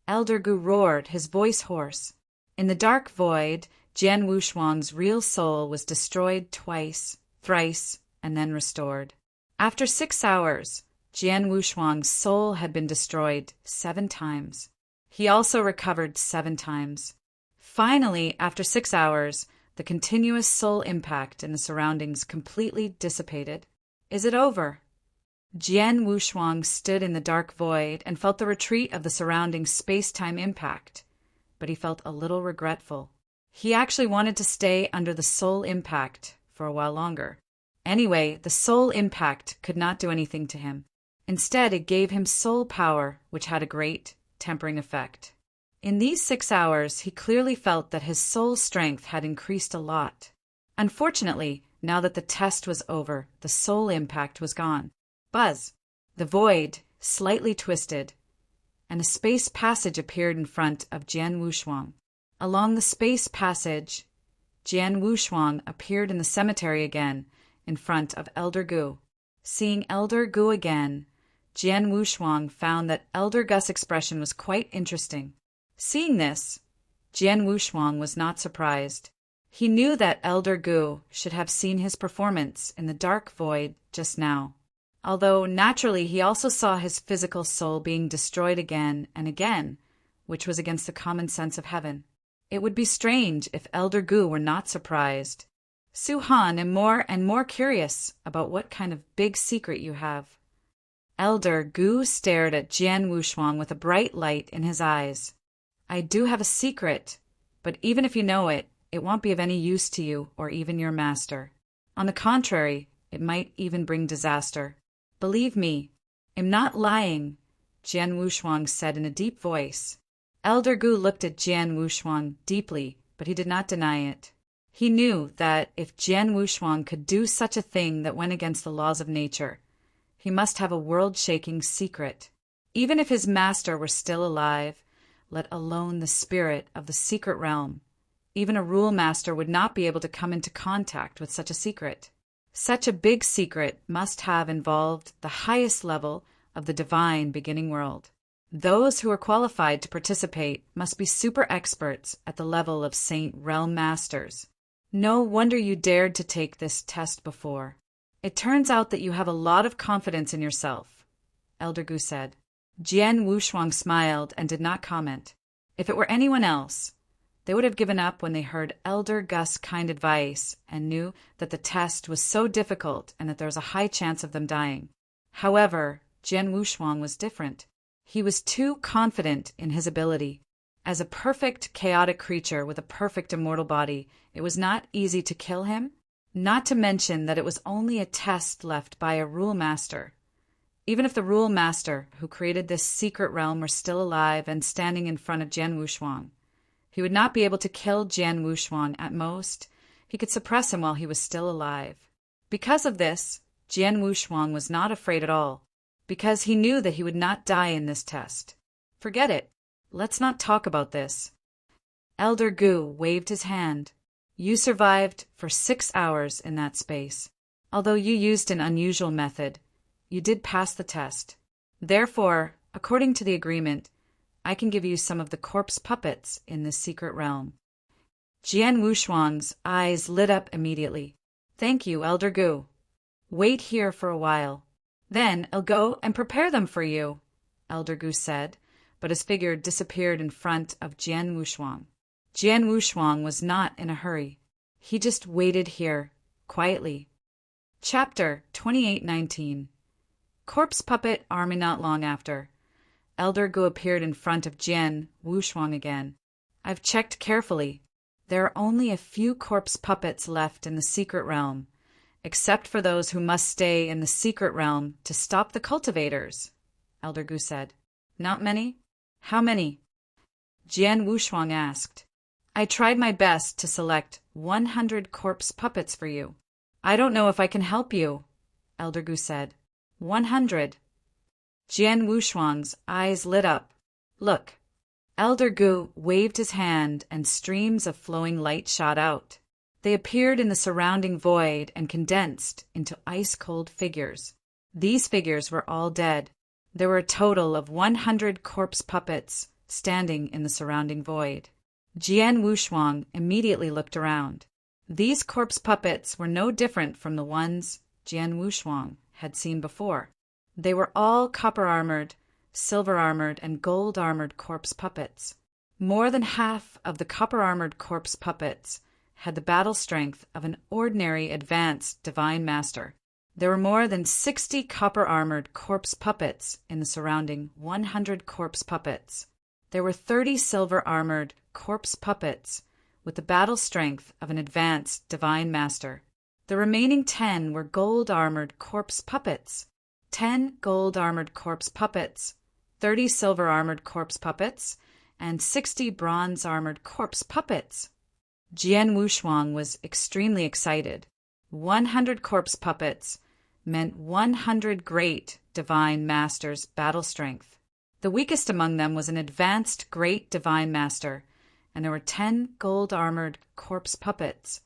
Elder Gu roared, his voice hoarse. In the dark void, Jian Wushuang's real soul was destroyed twice, thrice, and then restored. After 6 hours, Jian Wushuang's soul had been destroyed 7 times. He also recovered 7 times. Finally, after 6 hours, the continuous soul impact in the surroundings completely dissipated. Is it over? Jian Wushuang stood in the dark void and felt the retreat of the surrounding space-time impact, but he felt a little regretful. He actually wanted to stay under the soul impact for a while longer. Anyway, the soul impact could not do anything to him. Instead, it gave him soul power, which had a great tempering effect. In these 6 hours, he clearly felt that his soul strength had increased a lot. Unfortunately, now that the test was over, the soul impact was gone. Buzz! The void slightly twisted, and a space passage appeared in front of Jian Wushuang. Along the space passage, Jian Wushuang appeared in the cemetery again, in front of Elder Gu. Seeing Elder Gu again, Jian Wushuang found that Elder Gu's expression was quite interesting. Seeing this, Jian Wushuang was not surprised. He knew that Elder Gu should have seen his performance in the dark void just now. Although naturally he also saw his physical soul being destroyed again and again, which was against the common sense of heaven. It would be strange if Elder Gu were not surprised. Su Han am more and more curious about what kind of big secret you have. Elder Gu stared at Jian Wushuang with a bright light in his eyes. I do have a secret, but even if you know it, it won't be of any use to you or even your master. On the contrary, it might even bring disaster. Believe me, I'm not lying, Jian Wushuang said in a deep voice. Elder Gu looked at Jian Wushuang deeply, but he did not deny it. He knew that if Jian Wushuang could do such a thing that went against the laws of nature, he must have a world-shaking secret. Even if his master were still alive, let alone the spirit of the secret realm, even a rule master would not be able to come into contact with such a secret. Such a big secret must have involved the highest level of the divine beginning world. Those who are qualified to participate must be super experts at the level of Saint Realm Masters. No wonder you dared to take this test before. It turns out that you have a lot of confidence in yourself, Elder Gu said. Jian Wushuang smiled and did not comment. If it were anyone else, they would have given up when they heard Elder Gu's kind advice and knew that the test was so difficult and that there was a high chance of them dying. However, Jian Wushuang was different. He was too confident in his ability. As a perfect chaotic creature with a perfect immortal body, it was not easy to kill him, not to mention that it was only a test left by a rule master. Even if the rule master who created this secret realm were still alive and standing in front of Jian Wushuang, he would not be able to kill Jian Wushuang. At most, he could suppress him while he was still alive. Because of this, Jian Wushuang was not afraid at all, because he knew that he would not die in this test. Forget it. Let's not talk about this. Elder Gu waved his hand. You survived for 6 hours in that space. Although you used an unusual method, you did pass the test. Therefore, according to the agreement, I can give you some of the corpse puppets in this secret realm." Jian Wushuang's eyes lit up immediately. "Thank you, Elder Gu. Wait here for a while. Then I'll go and prepare them for you," Elder Gu said, but his figure disappeared in front of Jian Wushuang. Jian Wushuang was not in a hurry. He just waited here, quietly. Chapter 28:19. Corpse Puppet Army. Not long after, Elder Gu appeared in front of Jian Wushuang again. "I've checked carefully. There are only a few corpse puppets left in the secret realm, except for those who must stay in the secret realm to stop the cultivators," Elder Gu said. "Not many? How many?" Jian Wushuang asked. "I tried my best to select 100 corpse puppets for you. I don't know if I can help you," Elder Gu said. 100. Jian Wushuang's eyes lit up. "Look." Elder Gu waved his hand and streams of flowing light shot out. They appeared in the surrounding void and condensed into ice-cold figures. These figures were all dead. There were a total of 100 corpse puppets standing in the surrounding void. Jian Wushuang immediately looked around. These corpse puppets were no different from the ones Jian Wushuang had seen before. They were all copper-armored, silver-armored, and gold-armored corpse puppets. More than half of the copper-armored corpse puppets had the battle strength of an ordinary advanced divine master. There were more than 60 copper-armored corpse puppets in the surrounding 100 corpse puppets. There were 30 silver-armored corpse puppets with the battle strength of an advanced divine master. The remaining 10 were gold-armored corpse puppets. 10 gold-armored corpse puppets, 30 silver-armored corpse puppets, and 60 bronze-armored corpse puppets. Jian Wushuang was extremely excited. 100 corpse puppets meant 100 great divine masters' battle strength. The weakest among them was an advanced great divine master, and there were 10 gold-armored corpse puppets,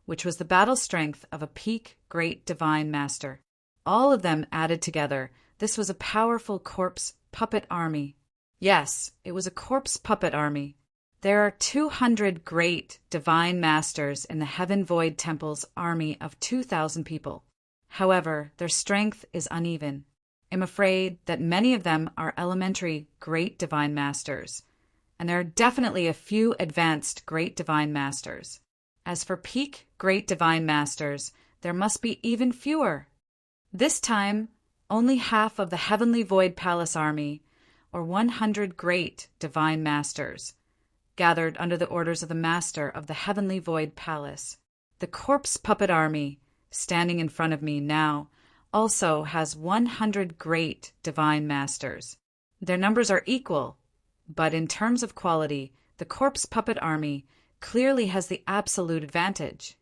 which was the battle strength of a peak great divine master. All of them added together, this was a powerful corpse puppet army. Yes, it was a corpse puppet army. There are 200 great divine masters in the Heaven Void Temple's army of 2,000 people. However, their strength is uneven. I'm afraid that many of them are elementary great divine masters, and there are definitely a few advanced great divine masters. As for peak great divine masters, there must be even fewer. This time, only half of the Heavenly Void Palace army, or 100 great divine masters, gathered under the orders of the master of the Heavenly Void Palace. The corpse puppet army, standing in front of me now, also has 100 great divine masters. Their numbers are equal, but in terms of quality, the corpse puppet army clearly has the absolute advantage.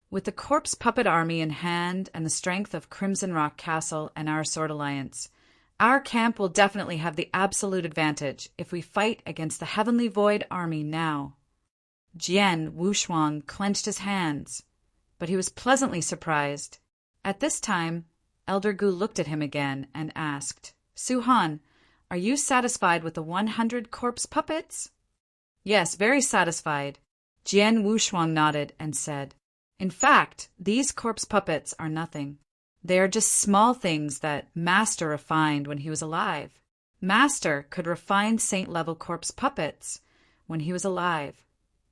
With the corpse puppet army in hand and the strength of Crimson Rock Castle and our Sword Alliance, our camp will definitely have the absolute advantage if we fight against the Heavenly Void army now. Jian Wushuang clenched his hands, but he was pleasantly surprised. At this time, Elder Gu looked at him again and asked, "Su-Han, are you satisfied with the 100 corpse puppets?" "Yes, very satisfied." Jian Wushuang nodded and said, "In fact, these corpse puppets are nothing. They are just small things that Master refined when he was alive. Master could refine saint-level corpse puppets when he was alive,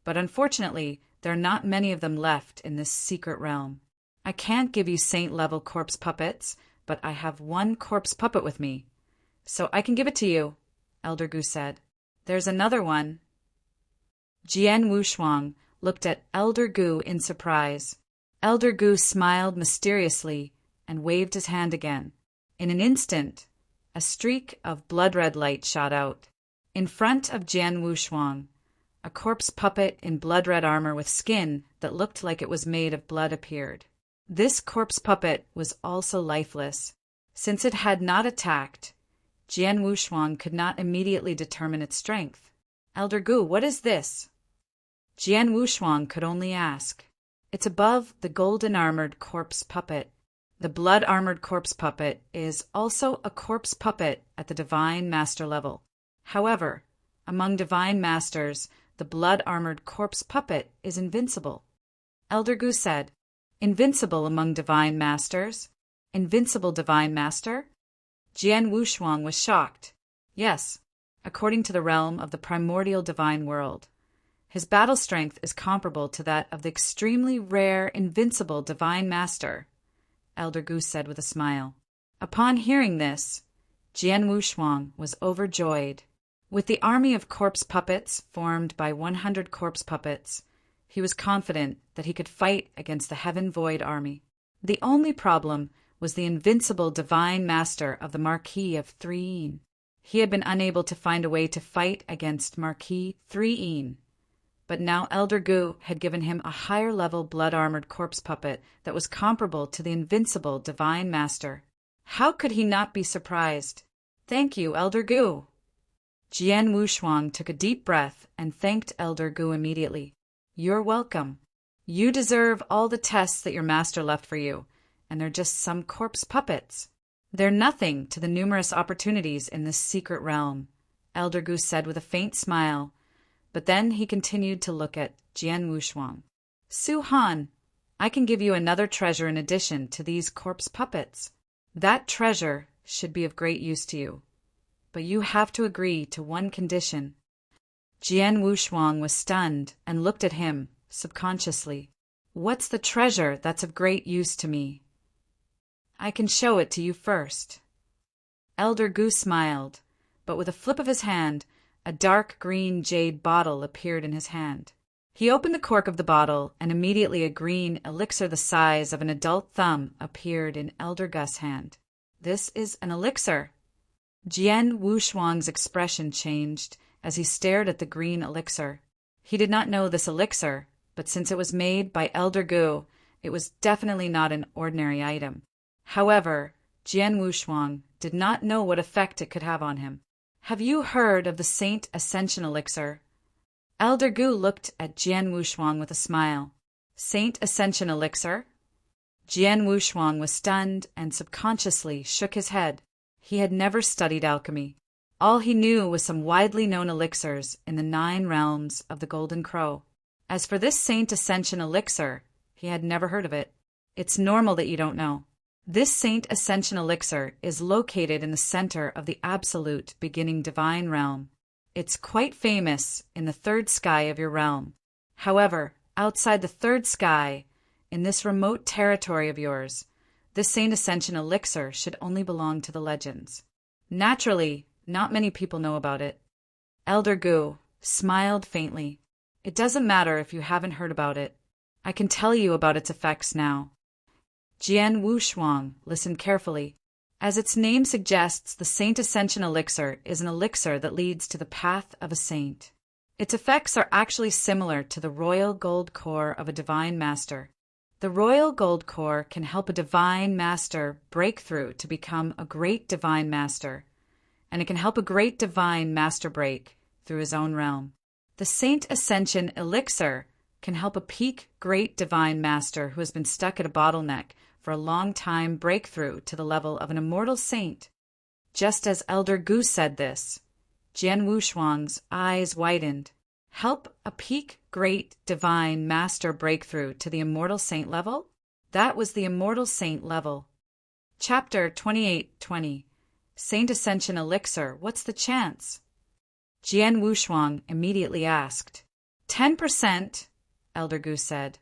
but unfortunately, there are not many of them left in this secret realm. I can't give you saint-level corpse puppets, but I have one corpse puppet with me, so I can give it to you," Elder Gu said. "There's another one." Jian Wushuang looked at Elder Gu in surprise. Elder Gu smiled mysteriously and waved his hand again. In an instant, a streak of blood-red light shot out. In front of Jian Wushuang, a corpse puppet in blood-red armor with skin that looked like it was made of blood appeared. This corpse puppet was also lifeless. Since it had not attacked, Jian Wushuang could not immediately determine its strength. "Elder Gu, what is this?" Jian Wushuang could only ask. "It's above the golden-armored corpse puppet. The blood-armored corpse puppet is also a corpse puppet at the Divine Master level. However, among Divine Masters, the blood-armored corpse puppet is invincible. Elder Gu said, "Invincible among Divine Masters? Invincible Divine Master?" Jian Wushuang was shocked. Yes, according to the realm of the primordial divine world. His battle strength is comparable to that of the extremely rare invincible Divine Master, Elder Gu said with a smile. Upon hearing this, Jian Wushuang was overjoyed. With the army of corpse puppets formed by 100 corpse puppets, he was confident that he could fight against the Heaven Void army. The only problem was the invincible Divine Master of the Marquis of 3 He had been unable to find a way to fight against Marquis 3 but now Elder Gu had given him a higher-level blood-armored corpse puppet that was comparable to the invincible Divine Master. How could he not be surprised? "Thank you, Elder Gu." Jian Wushuang took a deep breath and thanked Elder Gu immediately. "You're welcome. You deserve all the tests that your master left for you, and they're just some corpse puppets. They're nothing to the numerous opportunities in this secret realm," Elder Gu said with a faint smile. But then he continued to look at Jian Wushuang. "Su Han, I can give you another treasure in addition to these corpse puppets. That treasure should be of great use to you. But you have to agree to one condition." Jian Wushuang was stunned and looked at him subconsciously. "What's the treasure that's of great use to me?" "I can show it to you first." Elder Gu smiled, but with a flip of his hand, a dark green jade bottle appeared in his hand. He opened the cork of the bottle, and immediately a green elixir the size of an adult thumb appeared in Elder Gu's hand. "This is an elixir." Jian Wushuang's expression changed as he stared at the green elixir. He did not know this elixir, but since it was made by Elder Gu, it was definitely not an ordinary item. However, Jian Wushuang did not know what effect it could have on him. "Have you heard of the Saint Ascension Elixir?" Elder Gu looked at Jian Wushuang with a smile. "Saint Ascension Elixir?" Jian Wushuang was stunned and subconsciously shook his head. He had never studied alchemy. All he knew was some widely known elixirs in the 9 realms of the Golden Crow. As for this Saint Ascension Elixir, he had never heard of it. It's normal that you don't know. This Saint Ascension Elixir is located in the center of the absolute beginning divine realm. It's quite famous in the 3rd sky of your realm. However, outside the 3rd sky, in this remote territory of yours, this Saint Ascension Elixir should only belong to the legends. Naturally, not many people know about it. Elder Gu smiled faintly. "It doesn't matter if you haven't heard about it. I can tell you about its effects now." Jian Wushuang listened carefully. As its name suggests, the Saint Ascension Elixir is an elixir that leads to the path of a saint. Its effects are actually similar to the royal gold core of a divine master. The royal gold core can help a divine master break through to become a great divine master, and it can help a great divine master break through his own realm. The Saint Ascension Elixir can help a peak great divine master who has been stuck at a bottleneck for a long time break through to the level of an immortal saint. Just as Elder Gu said this, Jian Wushuang's eyes widened. Help a peak great divine master breakthrough to the immortal saint level? That was the immortal saint level. Chapter 28:20. Saint Ascension Elixir, what's the chance? Jian Wushuang immediately asked. 10%, Elder Gu said.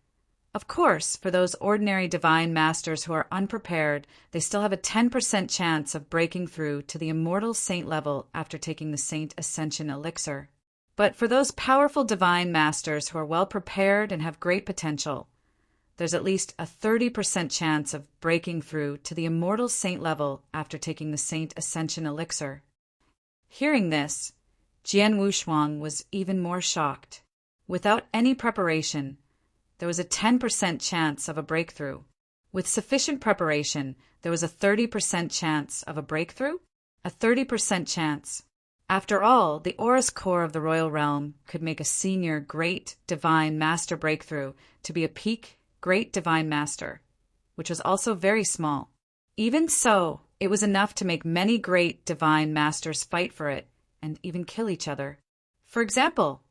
Of course, for those ordinary divine masters who are unprepared, they still have a 10% chance of breaking through to the immortal saint level after taking the Saint Ascension Elixir. But for those powerful divine masters who are well prepared and have great potential, there's at least a 30% chance of breaking through to the immortal saint level after taking the Saint Ascension Elixir. Hearing this, Jian Wushuang was even more shocked. Without any preparation, there was a 10% chance of a breakthrough. With sufficient preparation, there was a 30% chance of a breakthrough? A 30% chance. After all, the Aurus core of the royal realm could make a senior great divine master breakthrough to be a peak great divine master, which was also very small. Even so, it was enough to make many great divine masters fight for it and even kill each other. For example,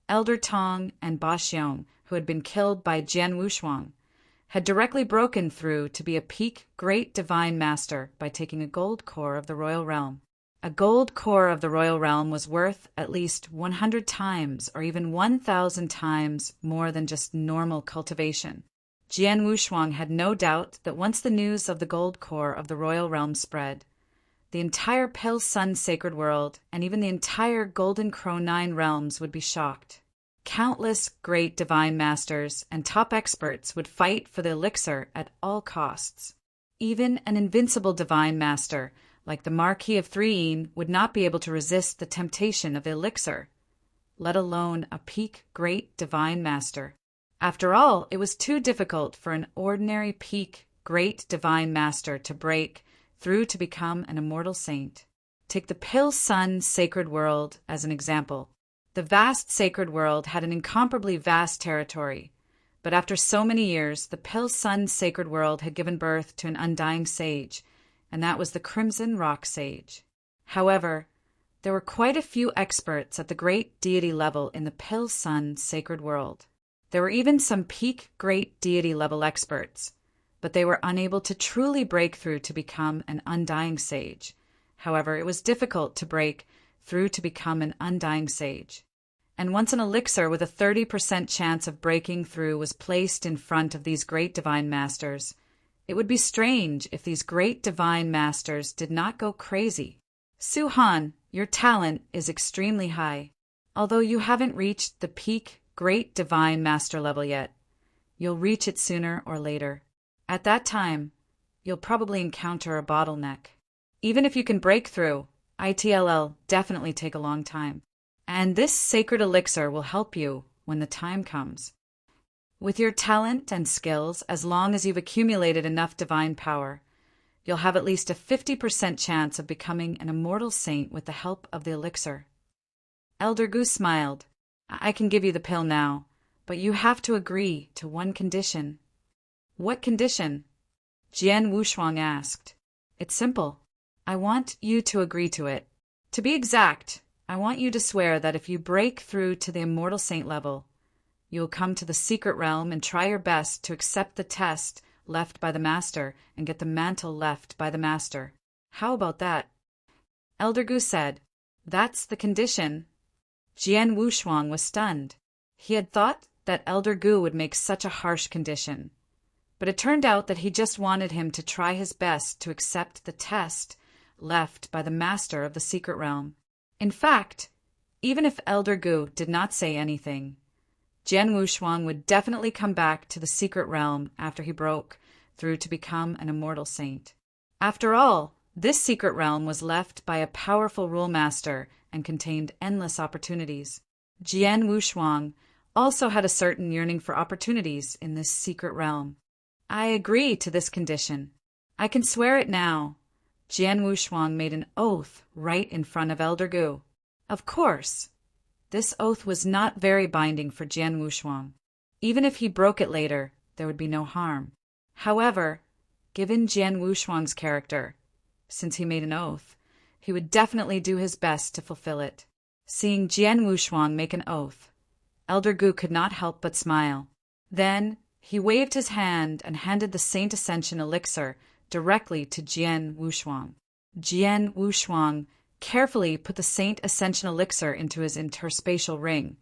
Elder Tong and Ba Xiong, who had been killed by Jian Wushuang, had directly broken through to be a peak great divine master by taking a gold core of the royal realm. A gold core of the royal realm was worth at least 100 times or even 1,000 times more than just normal cultivation. Jian Wushuang had no doubt that once the news of the gold core of the royal realm spread, the entire Pale Sun sacred world and even the entire Golden Crow 9 realms would be shocked. Countless great divine masters and top experts would fight for the elixir at all costs. Even an invincible divine master, like the Marquis of Threein, would not be able to resist the temptation of the elixir, let alone a peak great divine master. After all, it was too difficult for an ordinary peak great divine master to break through to become an immortal saint. Take the Pale Sun sacred world as an example. The vast sacred world had an incomparably vast territory, but after so many years, the Pale Sun sacred world had given birth to an undying sage, and that was the Crimson Rock Sage. However, there were quite a few experts at the great deity level in the Pale Sun sacred world. There were even some peak great deity level experts, but they were unable to truly break through to become an undying sage. However, it was difficult to break through to become an undying sage. And once an elixir with a 30% chance of breaking through was placed in front of these great divine masters, it would be strange if these great divine masters did not go crazy. Su Han, your talent is extremely high. Although you haven't reached the peak great divine master level yet, you'll reach it sooner or later. At that time, you'll probably encounter a bottleneck. Even if you can break through, it'll definitely take a long time. And this sacred elixir will help you when the time comes. With your talent and skills, as long as you've accumulated enough divine power, you'll have at least a 50% chance of becoming an immortal saint with the help of the elixir. Elder Gu smiled. I can give you the pill now, but you have to agree to one condition. What condition? Jian Wushuang asked. It's simple. I want you to agree to it. To be exact, I want you to swear that if you break through to the immortal saint level, you will come to the secret realm and try your best to accept the test left by the master and get the mantle left by the master. How about that? Elder Gu said, That's the condition. Jian Wushuang was stunned. He had thought that Elder Gu would make such a harsh condition, but it turned out that he just wanted him to try his best to accept the test left by the master of the secret realm. In fact, even if Elder Gu did not say anything, Jian Wushuang would definitely come back to the secret realm after he broke through to become an immortal saint. After all, this secret realm was left by a powerful rule master and contained endless opportunities. Jian Wushuang also had a certain yearning for opportunities in this secret realm. I agree to this condition. I can swear it now. Jian Wushuang made an oath right in front of Elder Gu. Of course, this oath was not very binding for Jian Wushuang. Even if he broke it later, there would be no harm. However, given Jian Wushuang's character, since he made an oath, he would definitely do his best to fulfill it. Seeing Jian Wushuang make an oath, Elder Gu could not help but smile. Then he waved his hand and handed the Saint Ascension elixir directly to Jian Wushuang. Jian Wushuang carefully put the Saint Ascension elixir into his interspatial ring,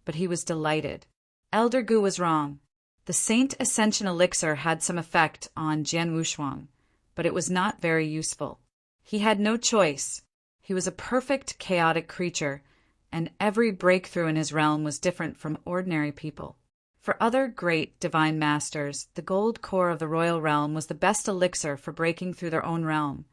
but he was delighted. Elder Gu was wrong. The Saint Ascension elixir had some effect on Jian Wushuang, but it was not very useful. He had no choice. He was a perfect chaotic creature, and every breakthrough in his realm was different from ordinary people. For other great divine masters, the gold core of the royal realm was the best elixir for breaking through their own realm,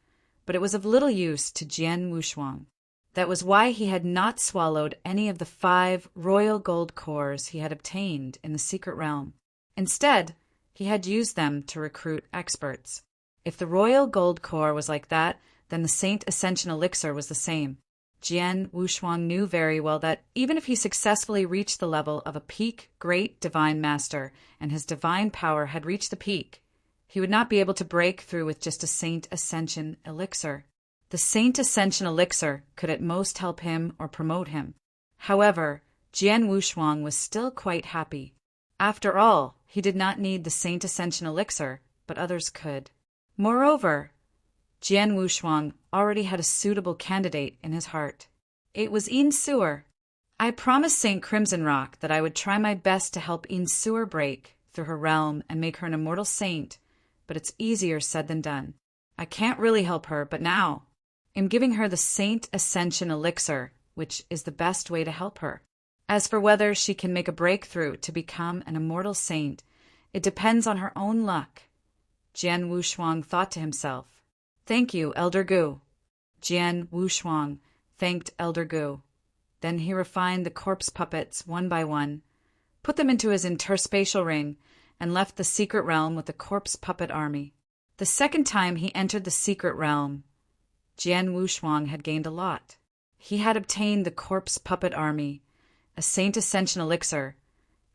but it was of little use to Jian Wushuang. That was why he had not swallowed any of the 5 royal gold cores he had obtained in the secret realm. Instead, he had used them to recruit experts. If the royal gold core was like that, then the Saint Ascension elixir was the same. Jian Wushuang knew very well that even if he successfully reached the level of a peak great divine master and his divine power had reached the peak, He would not be able to break through with just a Saint Ascension elixir. The Saint Ascension elixir could at most help him or promote him. However, Jian Wushuang was still quite happy. After all, he did not need the Saint Ascension elixir, but others could. Moreover, Jian Wushuang already had a suitable candidate in his heart. It was Yin Suer. I promised Saint Crimson Rock that I would try my best to help Yin Suer break through her realm and make her an immortal saint, but it's easier said than done. I can't really help her, but now I'm giving her the Saint Ascension elixir, which is the best way to help her. As for whether she can make a breakthrough to become an immortal saint, it depends on her own luck. Jian Wushuang thought to himself. Thank you, Elder Gu. Jian Wushuang thanked Elder Gu. Then he refined the corpse puppets one by one, put them into his interspatial ring, and left the secret realm with the corpse puppet army. The second time he entered the secret realm, Jian Wushuang had gained a lot. He had obtained the corpse puppet army, a Saint Ascension elixir,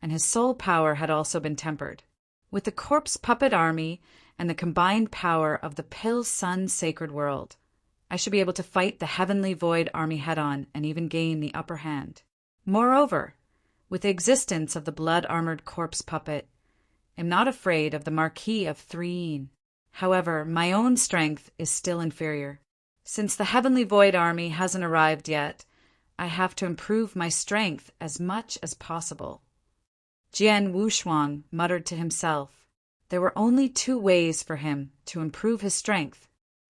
and his soul power had also been tempered. With the corpse puppet army and the combined power of the Pill Sun sacred world, I should be able to fight the Heavenly Void army head-on and even gain the upper hand. Moreover, with the existence of the blood-armored corpse puppet, I am not afraid of the Marquis of Three Yin. However, my own strength is still inferior. Since the Heavenly Void army hasn't arrived yet, I have to improve my strength as much as possible. Jian Wushuang muttered to himself. There were only 2 ways for him to improve his strength.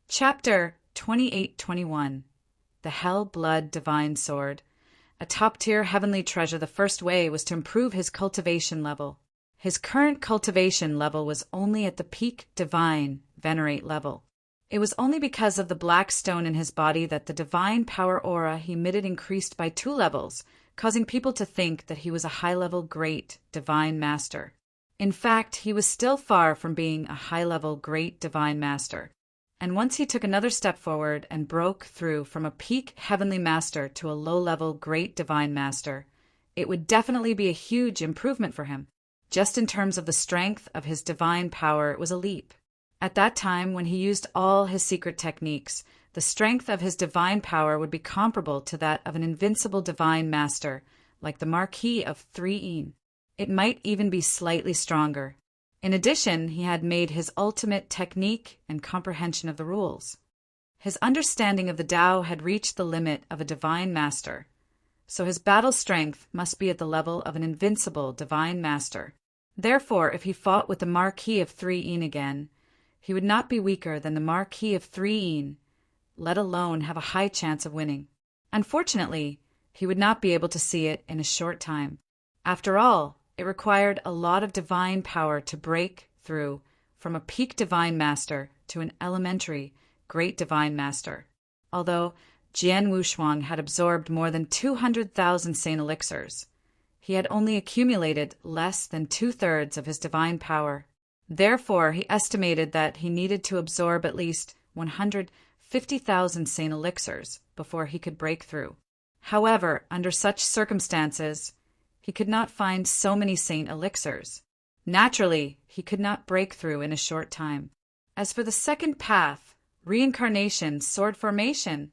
Chapter 28-21 The Hell Blood Divine Sword. A top-tier heavenly treasure, the first way was to improve his cultivation level. His current cultivation level was only at the peak divine venerate level. It was only because of the black stone in his body that the divine power aura he emitted increased by 2 levels, causing people to think that he was a high-level great divine master. In fact, he was still far from being a high-level great divine master. And once he took another step forward and broke through from a peak heavenly master to a low-level great divine master, it would definitely be a huge improvement for him. Just in terms of the strength of his divine power, it was a leap. At that time, when he used all his secret techniques, the strength of his divine power would be comparable to that of an invincible divine master, like the Marquis of Three Yin. It might even be slightly stronger. In addition, he had made his ultimate technique and comprehension of the rules. His understanding of the Tao had reached the limit of a divine master, so his battle strength must be at the level of an invincible divine master. Therefore, if he fought with the Marquis of Three Yin again, he would not be weaker than the Marquis of Three Yin, let alone have a high chance of winning. Unfortunately, he would not be able to see it in a short time. After all, it required a lot of divine power to break through from a peak divine master to an elementary great divine master. Although Jian Wushuang had absorbed more than 200,000 Saint elixirs, he had only accumulated less than 2/3 of his divine power. Therefore, he estimated that he needed to absorb at least 150,000 Saint elixirs before he could break through. However, under such circumstances, he could not find so many Saint elixirs. Naturally, he could not break through in a short time. As for the second path, reincarnation, sword formation,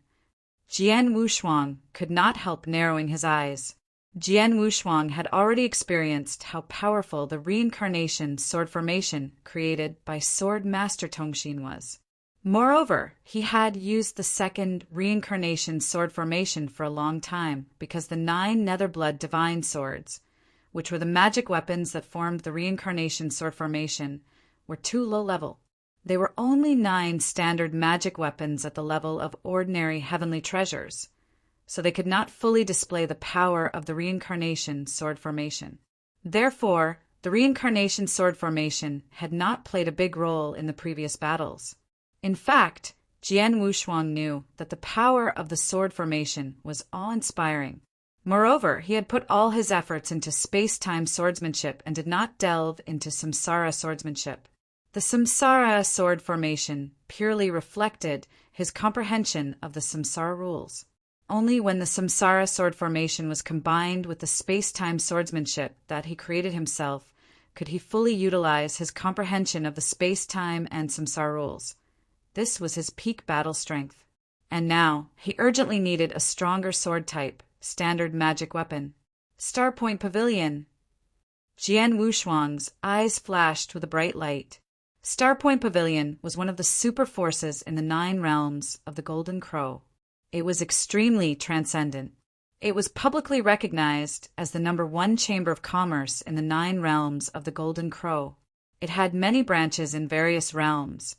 Jian Wushuang could not help narrowing his eyes. Jian Wushuang had already experienced how powerful the reincarnation sword formation created by Sword Master Tongxin was. Moreover, he had used the second reincarnation sword formation for a long time because the 9 Netherblood divine swords, which were the magic weapons that formed the reincarnation sword formation, were too low level. They were only 9 standard magic weapons at the level of ordinary heavenly treasures, so they could not fully display the power of the reincarnation sword formation. Therefore, the reincarnation sword formation had not played a big role in the previous battles. In fact, Jian Wushuang knew that the power of the sword formation was awe-inspiring. Moreover, he had put all his efforts into space-time swordsmanship and did not delve into samsara swordsmanship. The samsara sword formation purely reflected his comprehension of the samsara rules. Only when the samsara sword formation was combined with the space-time swordsmanship that he created himself could he fully utilize his comprehension of the space-time and samsara rules. This was his peak battle strength. And now, he urgently needed a stronger sword type, standard magic weapon. Star Point Pavilion. Jian Wushuang's eyes flashed with a bright light. Star Point Pavilion was one of the super forces in the 9 realms of the Golden Crow. It was extremely transcendent. It was publicly recognized as the #1 chamber of commerce in the 9 realms of the Golden Crow. It had many branches in various realms,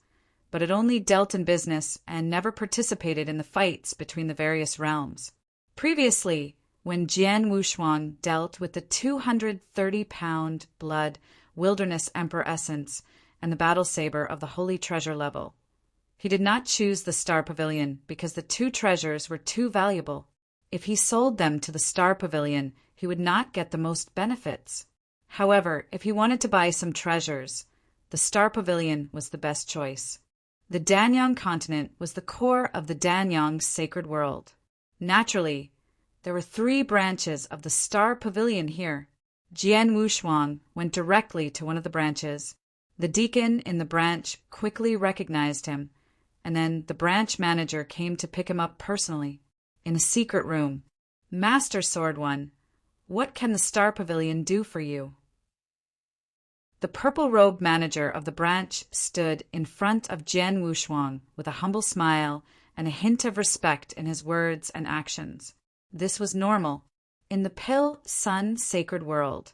but it only dealt in business and never participated in the fights between the various realms. Previously, when Jian Wushuang dealt with the 230-pound blood Wilderness Emperor Essence and the battle saber of the Holy Treasure level, he did not choose the Star Pavilion because the 2 treasures were too valuable. If he sold them to the Star Pavilion, he would not get the most benefits. However, if he wanted to buy some treasures, the Star Pavilion was the best choice. The Danyang continent was the core of the Danyang sacred world. Naturally, there were 3 branches of the Star Pavilion here. Jian Wushuang went directly to one of the branches. The deacon in the branch quickly recognized him, and then the branch manager came to pick him up personally. In a secret room, Master Sword One, what can the Star Pavilion do for you? The purple-robed manager of the branch stood in front of Jian Wushuang with a humble smile and a hint of respect in his words and actions. This was normal. In the Pill Sun sacred world,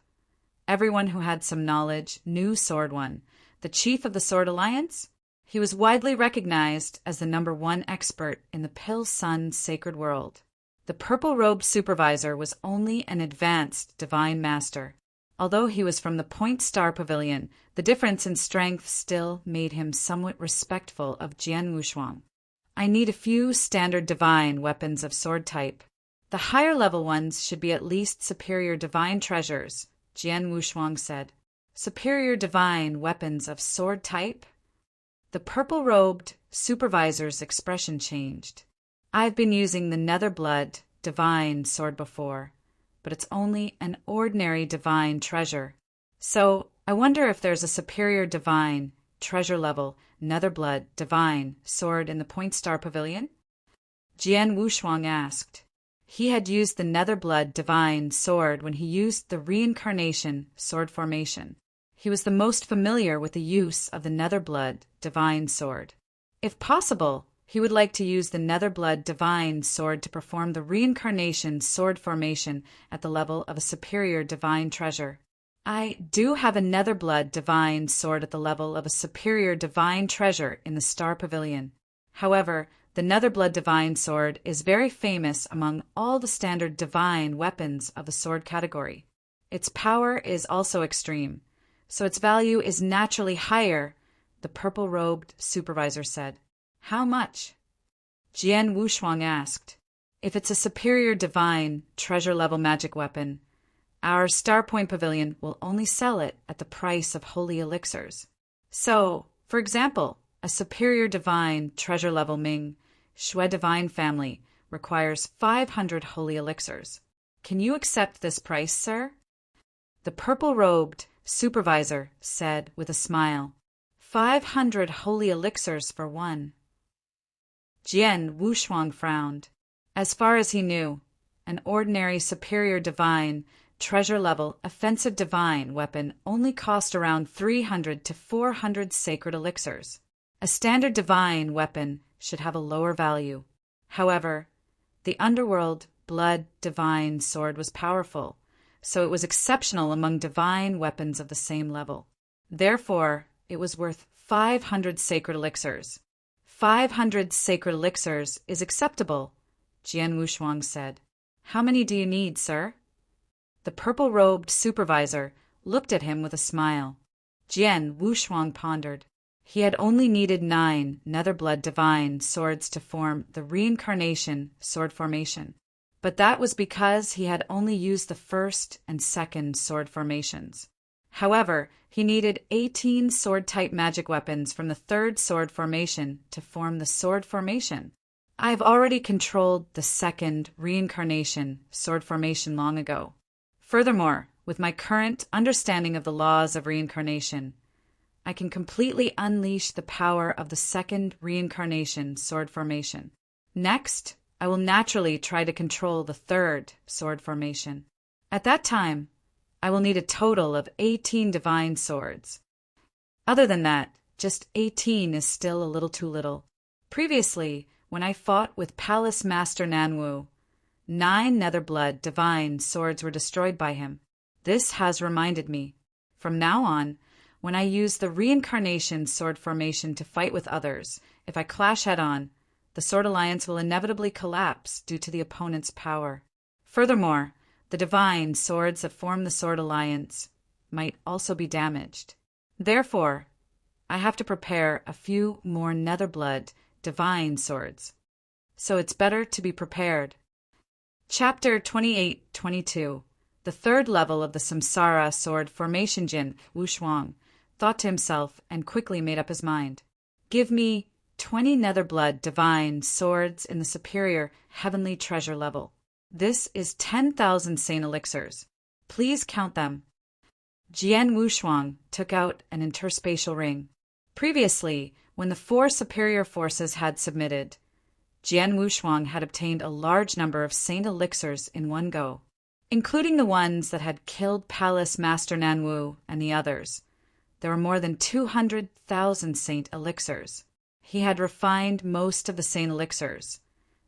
everyone who had some knowledge knew Sword One, the chief of the Sword Alliance. He was widely recognized as the #1 expert in the Pill Sun sacred world. The purple-robed supervisor was only an advanced divine master. Although he was from the Point Star Pavilion, the difference in strength still made him somewhat respectful of Jian Wushuang. I need a few standard divine weapons of sword type. The higher level ones should be at least superior divine treasures, Jian Wushuang said. Superior divine weapons of sword type? The purple-robed supervisor's expression changed. I've been using the Netherblood divine sword before, but it's only an ordinary divine treasure. So I wonder if there's a superior divine, treasure-level, Netherblood divine sword in the Point Star Pavilion? Jian Wushuang asked. He had used the Netherblood divine sword when he used the reincarnation sword formation. He was the most familiar with the use of the Netherblood divine sword. If possible, he would like to use the Netherblood divine sword to perform the reincarnation sword formation at the level of a superior divine treasure. I do have a Netherblood divine sword at the level of a superior divine treasure in the Star Pavilion. However, the Netherblood divine sword is very famous among all the standard divine weapons of the sword category. Its power is also extreme, so its value is naturally higher, the purple-robed supervisor said. How much? Jian Wushuang asked. If it's a superior divine, treasure-level magic weapon, our Star Point Pavilion will only sell it at the price of holy elixirs. So, for example, a superior divine, treasure-level Ming, Shui divine family requires 500 holy elixirs. Can you accept this price, sir? The purple-robed supervisor said with a smile. 500 holy elixirs for one. Jian Wushuang frowned. As far as he knew, an ordinary superior divine, treasure-level, offensive divine weapon only cost around 300 to 400 sacred elixirs. A standard divine weapon should have a lower value. However, the underworld blood divine sword was powerful, so it was exceptional among divine weapons of the same level. Therefore, it was worth 500 sacred elixirs. 500 sacred elixirs is acceptable, Jian Wushuang said. How many do you need, sir? The purple-robed supervisor looked at him with a smile. Jian Wushuang pondered. He had only needed 9 Netherblood divine swords to form the reincarnation sword formation. But that was because he had only used the first and second sword formations. However, he needed 18 sword-type magic weapons from the third sword formation to form the sword formation. I've already controlled the second reincarnation sword formation long ago. Furthermore, with my current understanding of the laws of reincarnation, I can completely unleash the power of the second reincarnation sword formation. Next, I will naturally try to control the third sword formation. At that time, I will need a total of 18 divine swords. Other than that, just 18 is still a little too little. Previously, when I fought with Palace Master Nanwu, 9 Netherblood divine swords were destroyed by him. This has reminded me, from now on, when I use the reincarnation sword formation to fight with others, if I clash head-on, the Sword Alliance will inevitably collapse due to the opponent's power. Furthermore, the divine swords that form the Sword Alliance might also be damaged. Therefore, I have to prepare a few more Netherblood divine swords. So it's better to be prepared. Chapter 28-22. The third level of the Samsara sword formation Jin Wushuang thought to himself and quickly made up his mind. Give me 20 Netherblood divine swords in the superior heavenly treasure level. This is 10,000 sane elixirs. Please count them. Jian Wushuang took out an interspatial ring. Previously, when the 4 superior forces had submitted, Jian Wushuang had obtained a large number of saint elixirs in one go, including the ones that had killed Palace Master Nanwu and the others. There were more than 200,000 saint elixirs. He had refined most of the saint elixirs,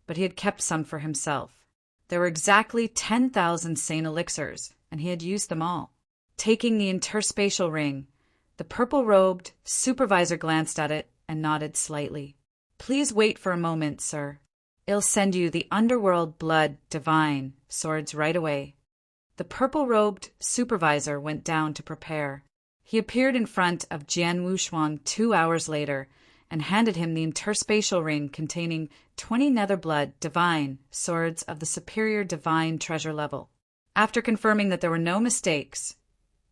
but he had kept some for himself. There were exactly 10,000 saint elixirs, and he had used them all. Taking the interspatial ring, the purple-robed supervisor glanced at it and nodded slightly. Please wait for a moment, sir. I'll send you the underworld blood divine swords right away. The purple-robed supervisor went down to prepare. He appeared in front of Jian Wushuang 2 hours later and handed him the interspatial ring containing 20 Netherblood divine swords of the superior divine treasure level. After confirming that there were no mistakes,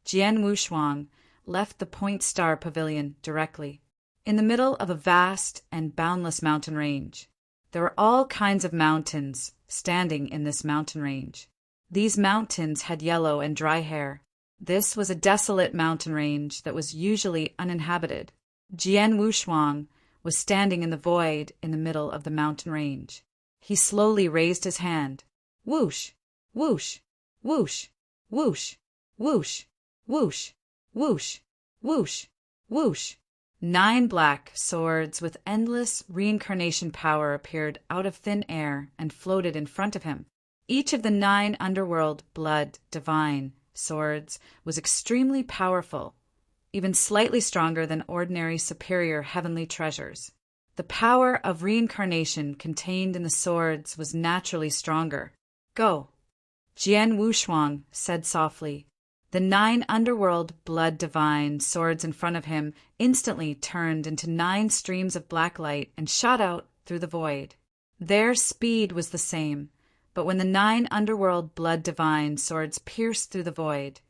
Jian Wushuang left the Point Star Pavilion directly. In the middle of a vast and boundless mountain range, there were all kinds of mountains standing in this mountain range. These mountains had yellow and dry hair. This was a desolate mountain range that was usually uninhabited. Jian Wushuang was standing in the void in the middle of the mountain range. He slowly raised his hand. Whoosh, whoosh, whoosh, whoosh, whoosh, whoosh, whoosh, whoosh, whoosh. 9 black swords with endless reincarnation power appeared out of thin air and floated in front of him. Each of the 9 underworld blood divine swords was extremely powerful, even slightly stronger than ordinary superior heavenly treasures. The power of reincarnation contained in the swords was naturally stronger. Go. Jian Wushuang said softly. The 9 underworld blood divine swords in front of him instantly turned into 9 streams of black light and shot out through the void. Their speed was the same, but when the 9 underworld blood divine swords pierced through the void,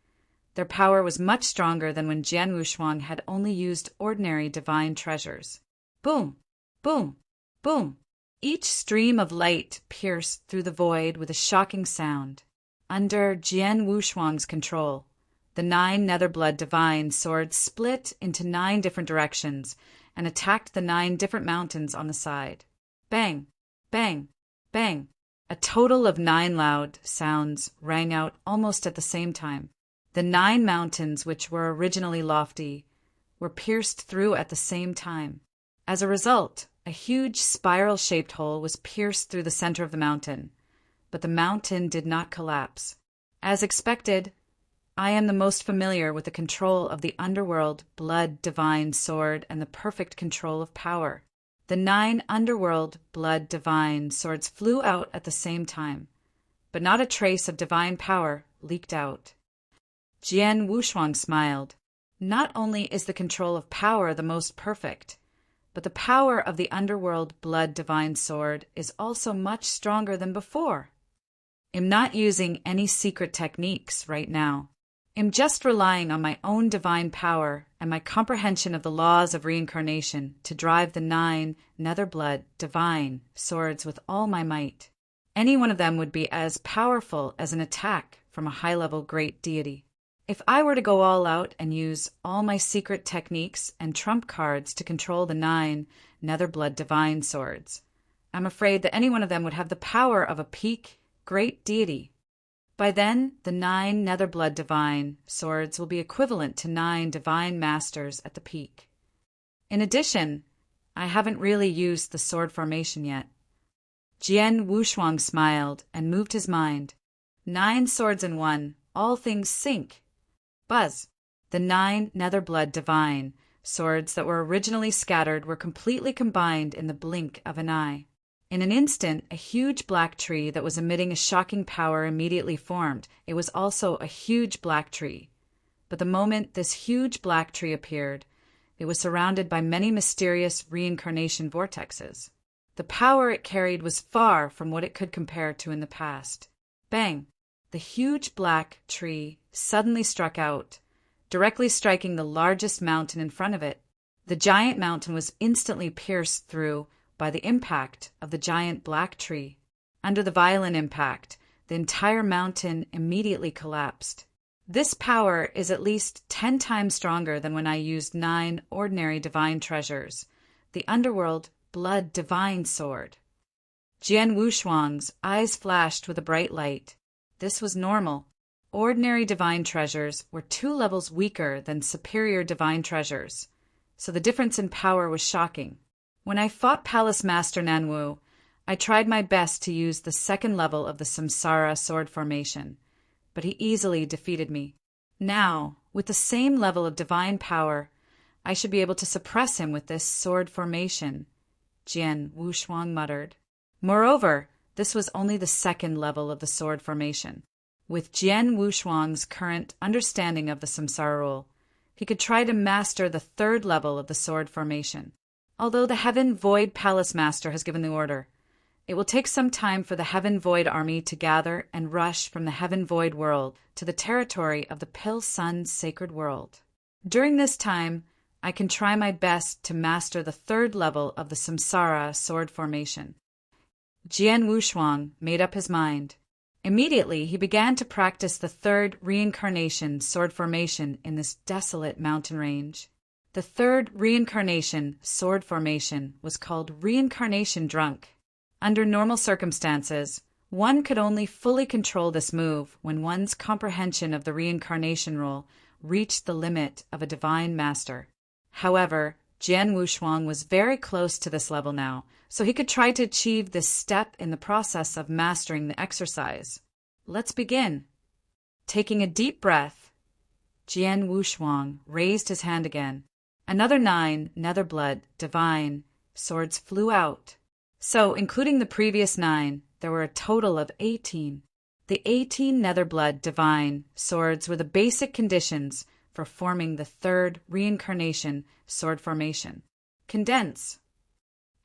their power was much stronger than when Jian Wushuang had only used ordinary divine treasures. Boom! Boom! Boom! Each stream of light pierced through the void with a shocking sound. Under Jian Wushuang's control, the 9 Netherblood divine swords split into 9 different directions and attacked the 9 different mountains on the side. Bang! Bang! Bang! A total of 9 loud sounds rang out almost at the same time. The 9 mountains, which were originally lofty, were pierced through at the same time. As a result, a huge spiral-shaped hole was pierced through the center of the mountain, but the mountain did not collapse. As expected, I am the most familiar with the control of the underworld blood divine sword and the perfect control of power. The 9 underworld blood divine swords flew out at the same time, but not a trace of divine power leaked out. Jian Wushuang smiled. Not only is the control of power the most perfect, but the power of the underworld blood divine sword is also much stronger than before. I'm not using any secret techniques right now. I'm just relying on my own divine power and my comprehension of the laws of reincarnation to drive the 9 Netherblood divine swords with all my might. Any one of them would be as powerful as an attack from a high-level great deity. If I were to go all out and use all my secret techniques and trump cards to control the 9 Netherblood divine swords, I'm afraid that any one of them would have the power of a peak great deity. By then, the 9 Netherblood divine swords will be equivalent to 9 divine masters at the peak. In addition, I haven't really used the sword formation yet. Jian Wushuang smiled and moved his mind. 9 swords in one, all things sync. Buzz. The 9 Netherblood divine swords that were originally scattered were completely combined in the blink of an eye. In an instant, a huge black tree that was emitting a shocking power immediately formed. It was also a huge black tree. But the moment this huge black tree appeared, it was surrounded by many mysterious reincarnation vortexes. The power it carried was far from what it could compare to in the past. Bang! The huge black tree suddenly struck out, directly striking the largest mountain in front of it. The giant mountain was instantly pierced through by the impact of the giant black tree. Under the violent impact, the entire mountain immediately collapsed. This power is at least 10 times stronger than when I used 9 ordinary divine treasures, the underworld blood divine sword. Jian Wushuang's eyes flashed with a bright light. This was normal. Ordinary divine treasures were 2 levels weaker than superior divine treasures, so the difference in power was shocking. When I fought Palace Master Nanwu, I tried my best to use the 2nd level of the Samsara sword formation, but he easily defeated me. Now, with the same level of divine power, I should be able to suppress him with this sword formation, Jian Wushuang muttered. Moreover, this was only the 2nd level of the sword formation. With Jian Wushuang's current understanding of the Samsara rule, he could try to master the 3rd level of the sword formation. Although the Heaven Void Palace Master has given the order, it will take some time for the Heaven Void army to gather and rush from the Heaven Void world to the territory of the Pil Sun sacred world. During this time, I can try my best to master the 3rd level of the Samsara sword formation. Jian Wushuang made up his mind. Immediately, he began to practice the 3rd reincarnation sword formation in this desolate mountain range. The 3rd reincarnation sword formation was called Reincarnation Drunk. Under normal circumstances, one could only fully control this move when one's comprehension of the reincarnation rule reached the limit of a divine master. However, Jian Wushuang was very close to this level now, so he could try to achieve this step in the process of mastering the exercise. Let's begin. Taking a deep breath, Jian Wushuang raised his hand again. Another 9 Netherblood divine swords flew out. So, including the previous 9, there were a total of 18. The 18 Netherblood divine swords were the basic conditions for forming the 3rd reincarnation sword formation. Condense.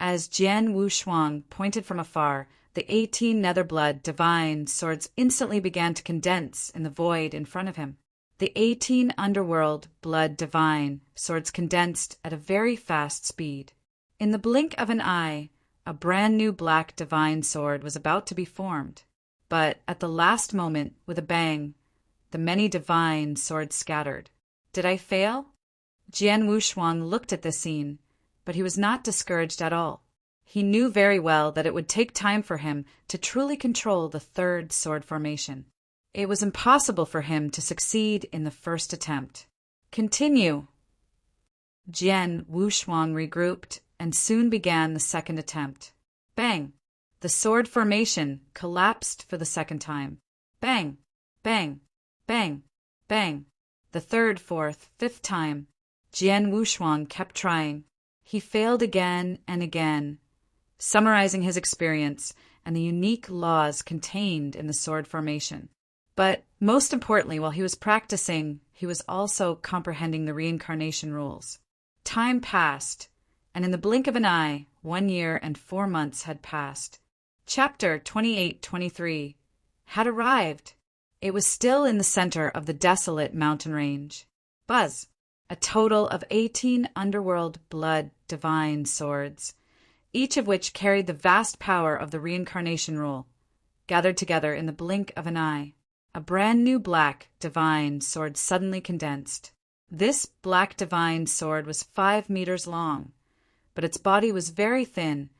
As Jian Wushuang pointed from afar, the 18 Netherblood divine swords instantly began to condense in the void in front of him. The 18 underworld blood divine swords condensed at a very fast speed. In the blink of an eye, a brand new black divine sword was about to be formed. But at the last moment, with a bang, the many divine swords scattered. Did I fail? Jian Wushuang looked at this scene, but he was not discouraged at all. He knew very well that it would take time for him to truly control the 3rd sword formation. It was impossible for him to succeed in the first attempt. Continue. Jian Wushuang regrouped and soon began the 2nd attempt. Bang! The sword formation collapsed for the 2nd time. Bang! Bang! Bang! Bang! The 3rd, 4th, 5th time. Jian Wushuang kept trying. He failed again and again, summarizing his experience and the unique laws contained in the sword formation. But most importantly, while he was practicing, he was also comprehending the reincarnation rules. Time passed, and in the blink of an eye, 1 year and 4 months had passed. Chapter 28-23 had arrived. It was still in the center of the desolate mountain range. Buzz, a total of 18 underworld blood divine swords, each of which carried the vast power of the reincarnation rule. gathered together in the blink of an eye. A brand new black, divine sword suddenly condensed. This black divine sword was 5 meters long, but its body was very thin,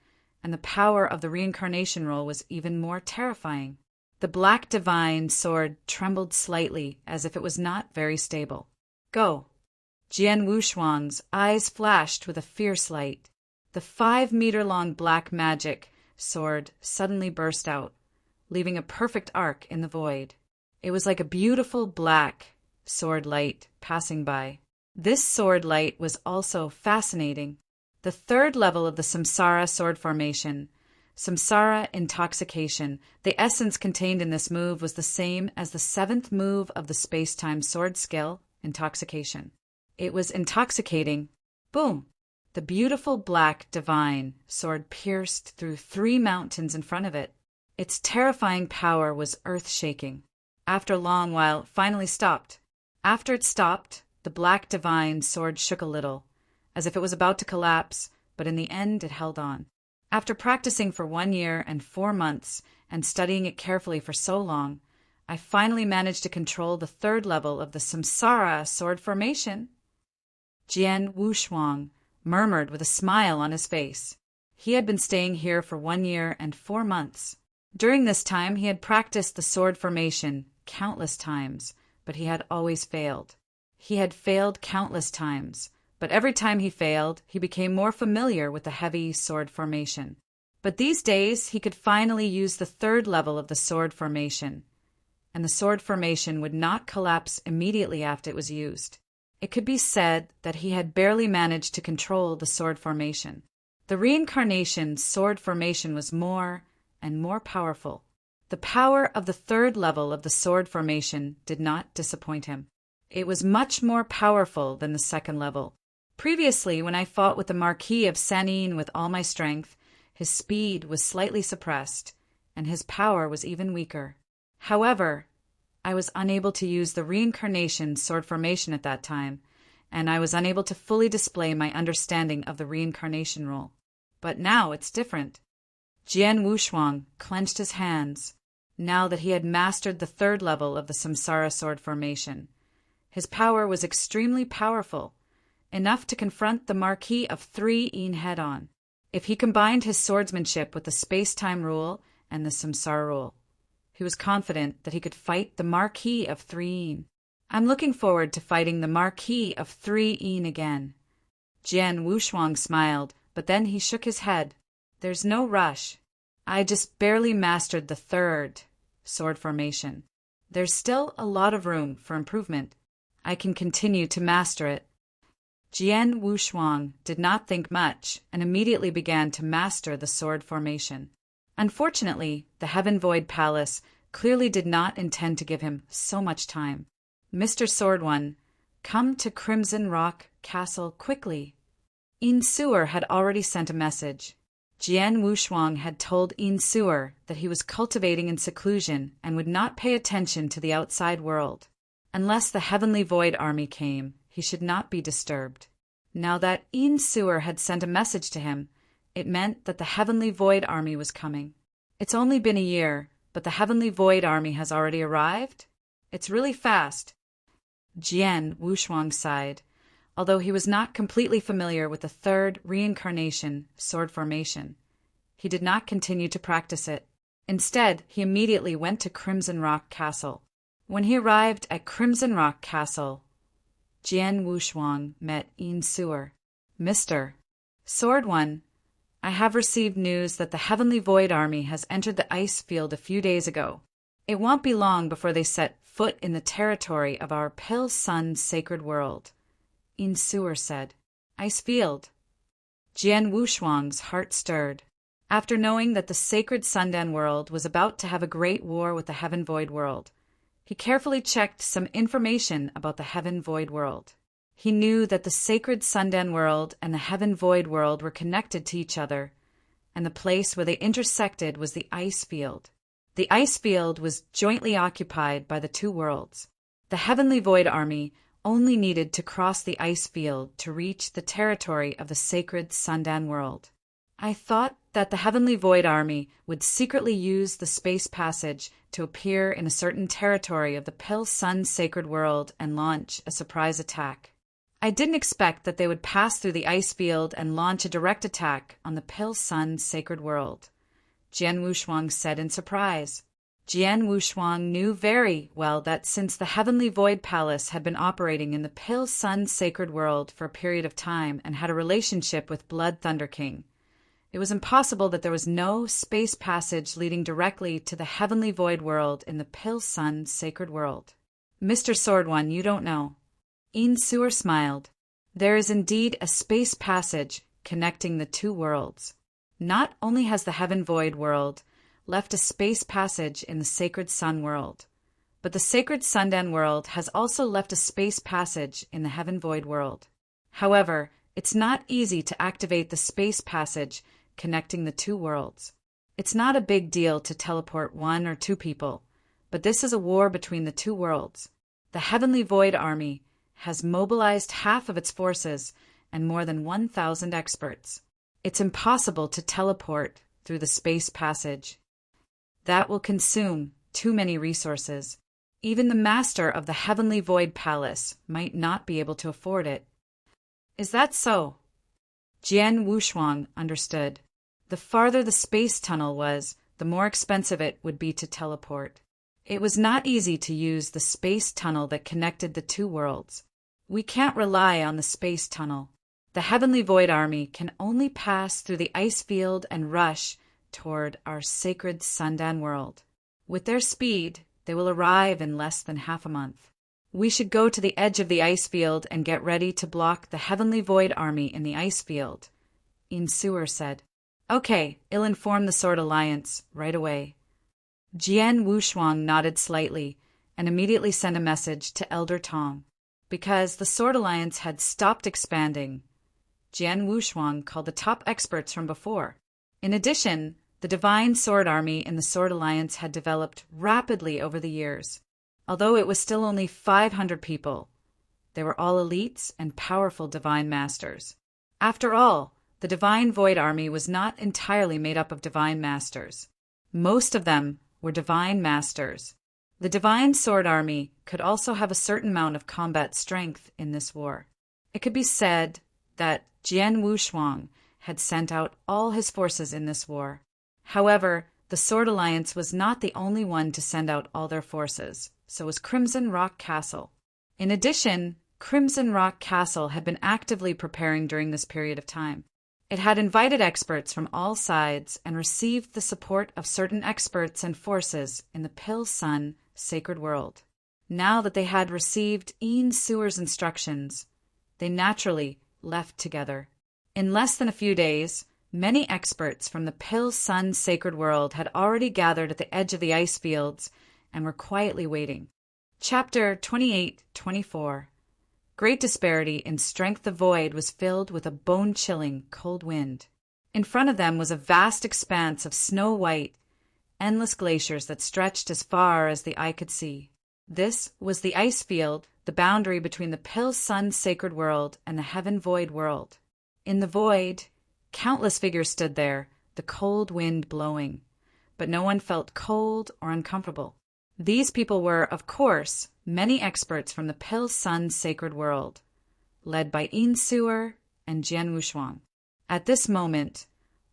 and the power of the reincarnation roll was even more terrifying. The black divine sword trembled slightly as if it was not very stable. Go! Jian Wushuang's eyes flashed with a fierce light. The 5-meter-long black magic sword suddenly burst out, leaving a perfect arc in the void. It was like a beautiful black sword light passing by. This sword light was also fascinating. The 3rd level of the samsara sword formation, samsara intoxication. The essence contained in this move was the same as the 7th move of the space-time sword skill, intoxication. It was intoxicating. Boom! The beautiful black divine sword pierced through 3 mountains in front of it. Its terrifying power was earth-shaking. After a long while, it finally stopped. After it stopped, the black divine sword shook a little, as if it was about to collapse, but in the end it held on. After practicing for 1 year and 4 months and studying it carefully for so long, I finally managed to control the 3rd level of the samsara sword formation. Jian Wushuang murmured with a smile on his face. He had been staying here for 1 year and 4 months. During this time, he had practiced the sword formation countless times, but he had always failed. He had failed countless times, but every time he failed, he became more familiar with the heavy sword formation. But these days, he could finally use the 3rd level of the sword formation, and the sword formation would not collapse immediately after it was used. It could be said that he had barely managed to control the sword formation. The reincarnation sword formation was more and more powerful. The power of the 3rd level of the sword formation did not disappoint him. It was much more powerful than the 2nd level. Previously, when I fought with the Marquis of Sanin with all my strength, his speed was slightly suppressed, and his power was even weaker. However, I was unable to use the reincarnation sword formation at that time, and I was unable to fully display my understanding of the reincarnation role. But now it's different. Jian Wushuang clenched his hands, now that he had mastered the 3rd level of the samsara sword formation. His power was extremely powerful, enough to confront the Marquis of 3 head-on, if he combined his swordsmanship with the space-time rule and the samsara rule. He was confident that he could fight the Marquis of 3. I'm looking forward to fighting the Marquis of 3 again. Jian Wushuang smiled, but then he shook his head. There's no rush. I just barely mastered the 3rd sword formation. There's still a lot of room for improvement. I can continue to master it. Jian Wushuang did not think much and immediately began to master the sword formation. Unfortunately, the Heaven Void Palace clearly did not intend to give him so much time. Mr. Sword One, come to Crimson Rock Castle quickly. Yin Suer had already sent a message. Jian Wushuang had told Yin Suer that he was cultivating in seclusion and would not pay attention to the outside world. Unless the Heavenly Void Army came, he should not be disturbed. Now that Yin Suer had sent a message to him, it meant that the Heavenly Void Army was coming. It's only been a year, but the Heavenly Void Army has already arrived? It's really fast. Jian Wushuang sighed. Although he was not completely familiar with the 3rd reincarnation sword formation, he did not continue to practice it. Instead, he immediately went to Crimson Rock Castle. When he arrived at Crimson Rock Castle, Jian Wushuang met Yin Suer. Mr. Sword One, I have received news that the Heavenly Void Army has entered the ice field a few days ago. It won't be long before they set foot in the territory of our Pale Sun sacred world. Yin Suer said. Ice field. Jian Wushuang's heart stirred. After knowing that the sacred Sundan world was about to have a great war with the Heaven Void world, he carefully checked some information about the Heaven Void world. He knew that the sacred Sundan world and the Heaven Void world were connected to each other, and the place where they intersected was the ice field. The ice field was jointly occupied by the 2 worlds. The Heavenly Void Army only needed to cross the ice field to reach the territory of the sacred Sundan world. I thought that the Heavenly Void Army would secretly use the space passage to appear in a certain territory of the Pale Sun Sacred World and launch a surprise attack. I didn't expect that they would pass through the ice field and launch a direct attack on the Pale Sun Sacred World, Jian Wushuang said in surprise. Jian Wushuang knew very well that since the Heavenly Void Palace had been operating in the Pale Sun Sacred World for a period of time and had a relationship with Blood Thunder King, it was impossible that there was no space passage leading directly to the Heavenly Void World in the Pale Sun Sacred World. Mr. Sword One, you don't know. Yin Suer smiled. There is indeed a space passage connecting the two worlds. Not only has the Heaven Void World left a space passage in the Sacred Sun World, but the Sacred Sundan World has also left a space passage in the Heaven Void World. However, it's not easy to activate the space passage connecting the two worlds. It's not a big deal to teleport one or two people, but this is a war between the two worlds. The Heavenly Void Army has mobilized half of its forces and more than 1,000 experts. It's impossible to teleport through the space passage. That will consume too many resources. Even the master of the Heavenly Void Palace might not be able to afford it. Is that so? Jian Wushuang understood. The farther the space tunnel was, the more expensive it would be to teleport. It was not easy to use the space tunnel that connected the two worlds. We can't rely on the space tunnel. The Heavenly Void Army can only pass through the ice field and rush toward our sacred Sundan world. With their speed, they will arrive in less than half a month. We should go to the edge of the ice field and get ready to block the Heavenly Void Army in the ice field, Yin Suer said. Okay, I'll inform the Sword Alliance right away. Jian Wushuang nodded slightly and immediately sent a message to Elder Tong. Because the Sword Alliance had stopped expanding, Jian Wushuang called the top experts from before. In addition, the Divine Sword Army in the Sword Alliance had developed rapidly over the years. Although it was still only 500 people, they were all elites and powerful divine masters. After all, the Divine Void Army was not entirely made up of divine masters. Most of them were divine masters. The Divine Sword Army could also have a certain amount of combat strength in this war. It could be said that Jian Wushuang had sent out all his forces in this war. However, the Sword Alliance was not the only one to send out all their forces. So was Crimson Rock Castle. In addition, Crimson Rock Castle had been actively preparing during this period of time. It had invited experts from all sides and received the support of certain experts and forces in the Pale Sun Sacred World. Now that they had received Yin Suer's instructions, they naturally left together. In less than a few days, many experts from the Pale Sun Sacred World had already gathered at the edge of the ice fields and were quietly waiting. Chapter 28-24. Great disparity in strength of void was filled with a bone-chilling cold wind. In front of them was a vast expanse of snow-white, endless glaciers that stretched as far as the eye could see. This was the ice field, the boundary between the Pale Sun Sacred World and the Heaven Void World. In the void, countless figures stood there, the cold wind blowing. But no one felt cold or uncomfortable. These people were, of course, many experts from the Pale Sun Sacred World, led by Yin Suer and Jian Wushuang. At this moment,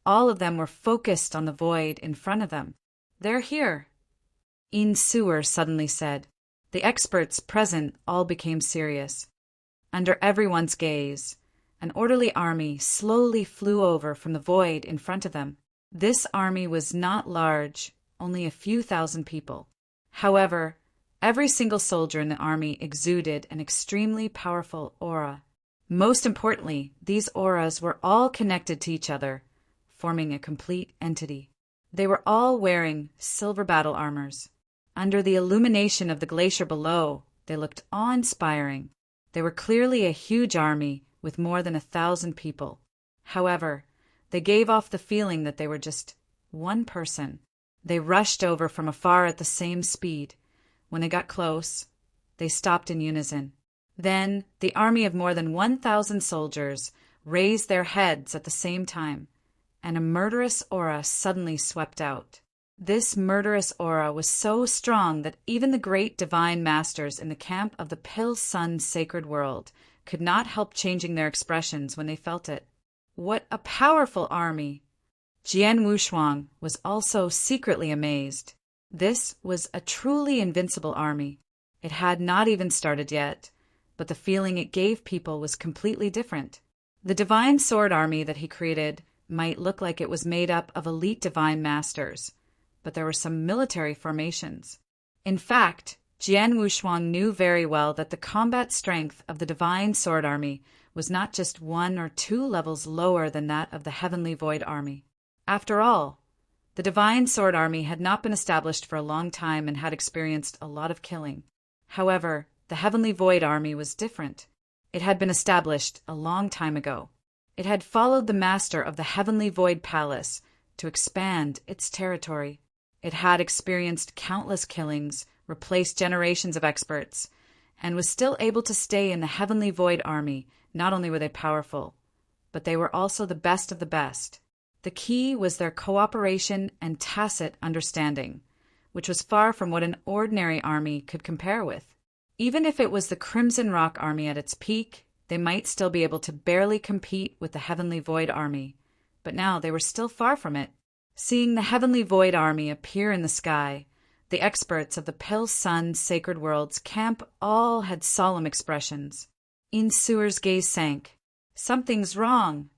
all of them were focused on the void in front of them. They're here, Yin Suer suddenly said. The experts present all became serious. Under everyone's gaze, an orderly army slowly flew over from the void in front of them. This army was not large, only a few thousand people. However, every single soldier in the army exuded an extremely powerful aura. Most importantly, these auras were all connected to each other, forming a complete entity. They were all wearing silver battle armors. Under the illumination of the glacier below, they looked awe-inspiring. They were clearly a huge army with more than 1,000 people. However, they gave off the feeling that they were just one person. They rushed over from afar at the same speed. When they got close, they stopped in unison. Then the army of more than 1,000 soldiers raised their heads at the same time, and a murderous aura suddenly swept out. This murderous aura was so strong that even the great divine masters in the camp of the Pale Sun Sacred World could not help changing their expressions when they felt it. What a powerful army! Jian Wushuang was also secretly amazed. This was a truly invincible army. It had not even started yet, but the feeling it gave people was completely different. The divine sword army that he created might look like it was made up of elite divine masters, but there were some military formations. In fact, Jian Wushuang knew very well that the combat strength of the divine sword army was not just 1 or 2 levels lower than that of the heavenly void army. After all, the divine sword army had not been established for a long time and had experienced a lot of killing. However, the heavenly void army was different. It had been established a long time ago. It had followed the master of the heavenly void palace to expand its territory. It had experienced countless killings, replaced generations of experts, and was still able to stay in the heavenly void army. Not only were they powerful, but they were also the best of the best. The key was their cooperation and tacit understanding, which was far from what an ordinary army could compare with. Even if it was the Crimson Rock army at its peak, they might still be able to barely compete with the Heavenly Void army, but now they were still far from it. Seeing the Heavenly Void army appear in the sky, the experts of the Pale Sun Sacred World's camp all had solemn expressions. Yin Suer's gaze sank. Something's wrong.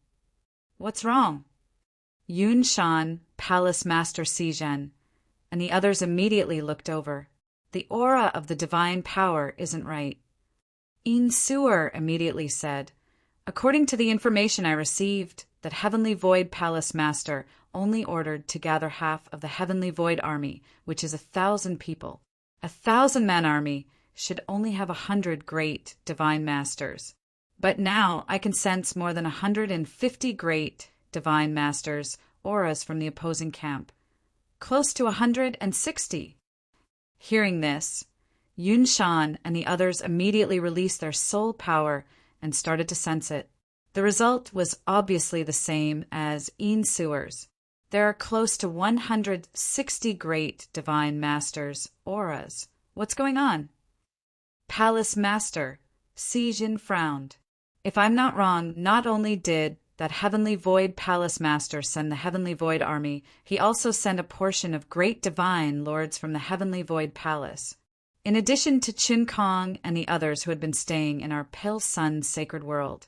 What's wrong? Yun Shan, Palace Master Sijin, and the others immediately looked over. The aura of the divine power isn't right. Yin Suer immediately said, according to the information I received, that Heavenly Void Palace Master only ordered to gather half of the Heavenly Void army, which is 1,000 people. 1,000-man army should only have 100 great divine masters. But now I can sense more than 150 great divine masters, auras from the opposing camp. Close to 160. Hearing this, Yun Shan and the others immediately released their soul power and started to sense it. The result was obviously the same as Yin Suer's. There are close to 160 great divine masters, auras. What's going on? Palace Master, Sijin frowned. If I'm not wrong, not only did that Heavenly Void Palace Master send the Heavenly Void army, he also sent a portion of great divine lords from the Heavenly Void Palace. In addition to Qin Kong and the others who had been staying in our Pale Sun Sacred World,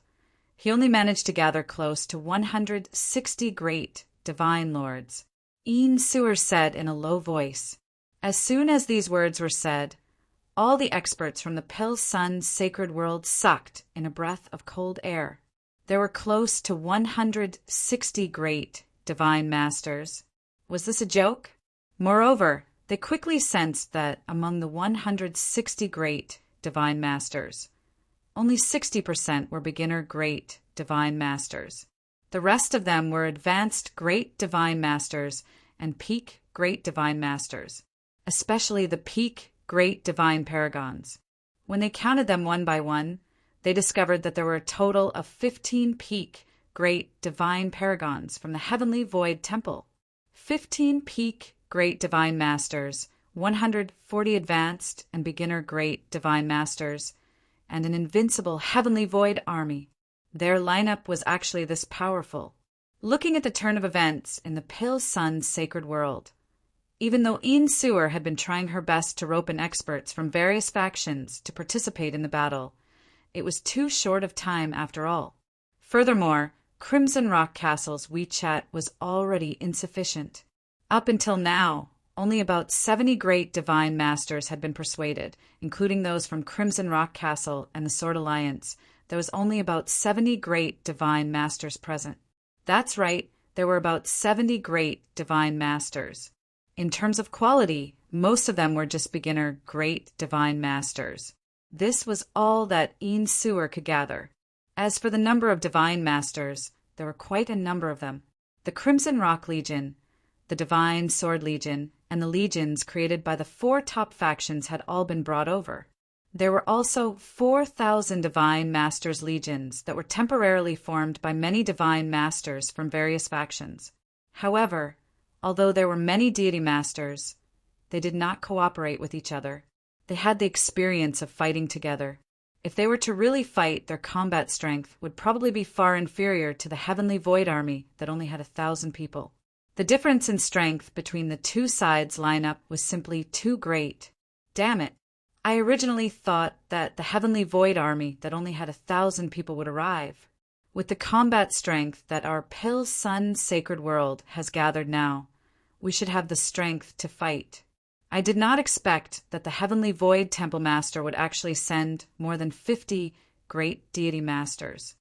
he only managed to gather close to 160 great divine lords. Yin Suer said in a low voice. As soon as these words were said, all the experts from the Pale Sun Sacred World sucked in a breath of cold air. There were close to 160 great divine masters. Was this a joke? Moreover, they quickly sensed that among the 160 great divine masters, only 60% were beginner great divine masters. The rest of them were advanced great divine masters and peak great divine masters, especially the peak great divine paragons. When they counted them one by one, they discovered that there were a total of 15 peak great divine paragons from the Heavenly Void Temple. 15 peak great divine masters, 140 advanced and beginner great divine masters, and an invincible Heavenly Void army. Their lineup was actually this powerful. Looking at the turn of events in the Pale Sun Sacred World, even though Yin Suer had been trying her best to rope in experts from various factions to participate in the battle, it was too short of time after all. Furthermore, Crimson Rock Castle's WeChat was already insufficient. Up until now, only about 70 great divine masters had been persuaded, including those from Crimson Rock Castle and the Sword Alliance. There was only about 70 great divine masters present. That's right, there were about 70 great divine masters. In terms of quality, most of them were just beginner great divine masters. This was all that Yin Suer could gather. As for the number of divine masters, there were quite a number of them. The Crimson Rock Legion, the Divine Sword Legion, and the legions created by the 4 top factions had all been brought over. There were also 4,000 Divine Masters' legions that were temporarily formed by many Divine Masters from various factions. However, although there were many deity masters, they did not cooperate with each other. They had the experience of fighting together. If they were to really fight, their combat strength would probably be far inferior to the Heavenly Void Army that only had 1,000 people. The difference in strength between the two sides' lineup was simply too great. Damn it. I originally thought that the Heavenly Void Army that only had 1,000 people would arrive. With the combat strength that our Pill Sun Sacred World has gathered now, we should have the strength to fight. I did not expect that the Heavenly Void Temple Master would actually send more than 50 great deity masters.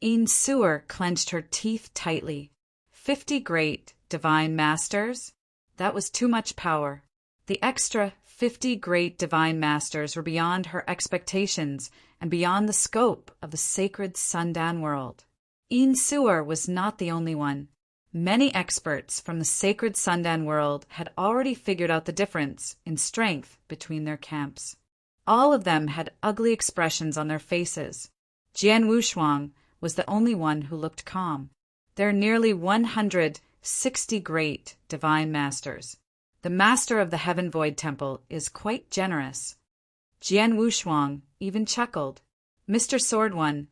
Een Sewer clenched her teeth tightly. 50 great divine masters? That was too much power. The extra 50 great divine masters were beyond her expectations and beyond the scope of the sacred Sundan world. Een Sewer was not the only one. Many experts from the sacred Sundan world had already figured out the difference in strength between their camps. All of them had ugly expressions on their faces. Jian Wushuang was the only one who looked calm. There are nearly 160 great divine masters. The master of the Heaven Void Temple is quite generous. Jian Wushuang even chuckled. Mr. Sword One,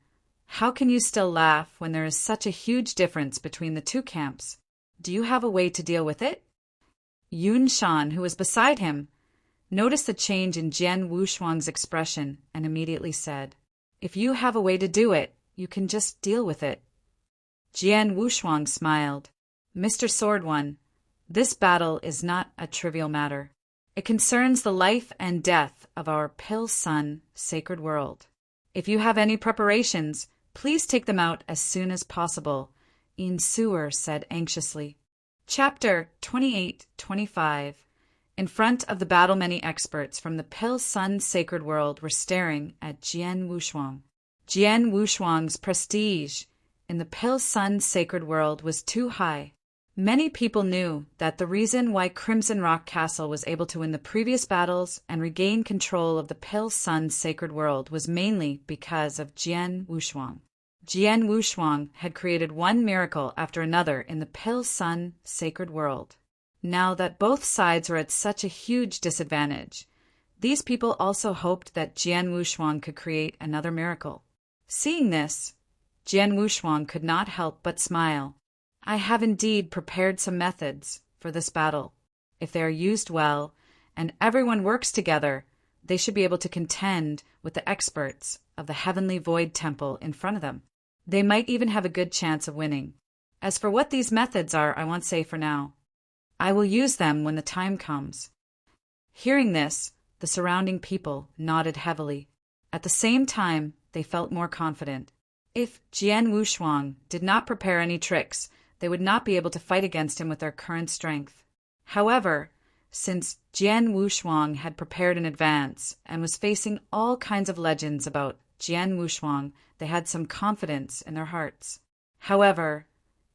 how can you still laugh when there is such a huge difference between the two camps? Do you have a way to deal with it? Yun Shan, who was beside him, noticed the change in Jian Wushuang's expression and immediately said, "If you have a way to do it, you can just deal with it." Jian Wushuang smiled. Mr. Sword One, this battle is not a trivial matter. It concerns the life and death of our Pill Sun Sacred World. If you have any preparations, please take them out as soon as possible, Een Sewer said anxiously. Chapter 28-25. In front of the battle, many experts from the Pill Sun Sacred World were staring at Jian Wushuang. Jian Wushuang's prestige in the Pill Sun Sacred World was too high. Many people knew that the reason why Crimson Rock Castle was able to win the previous battles and regain control of the Pill Sun Sacred World was mainly because of Jian Wushuang. Jian Wushuang had created one miracle after another in the Pill Sun Sacred World. Now that both sides were at such a huge disadvantage, these people also hoped that Jian Wushuang could create another miracle. Seeing this, Jian Wushuang could not help but smile. I have indeed prepared some methods for this battle. If they are used well, and everyone works together, they should be able to contend with the experts of the Heavenly Void Temple in front of them. They might even have a good chance of winning. As for what these methods are, I won't say for now. I will use them when the time comes. Hearing this, the surrounding people nodded heavily. At the same time, they felt more confident. If Jian Wushuang did not prepare any tricks, they would not be able to fight against him with their current strength. However, since Jian Wushuang had prepared in advance and was facing all kinds of legends about Jian Wushuang, they had some confidence in their hearts. However,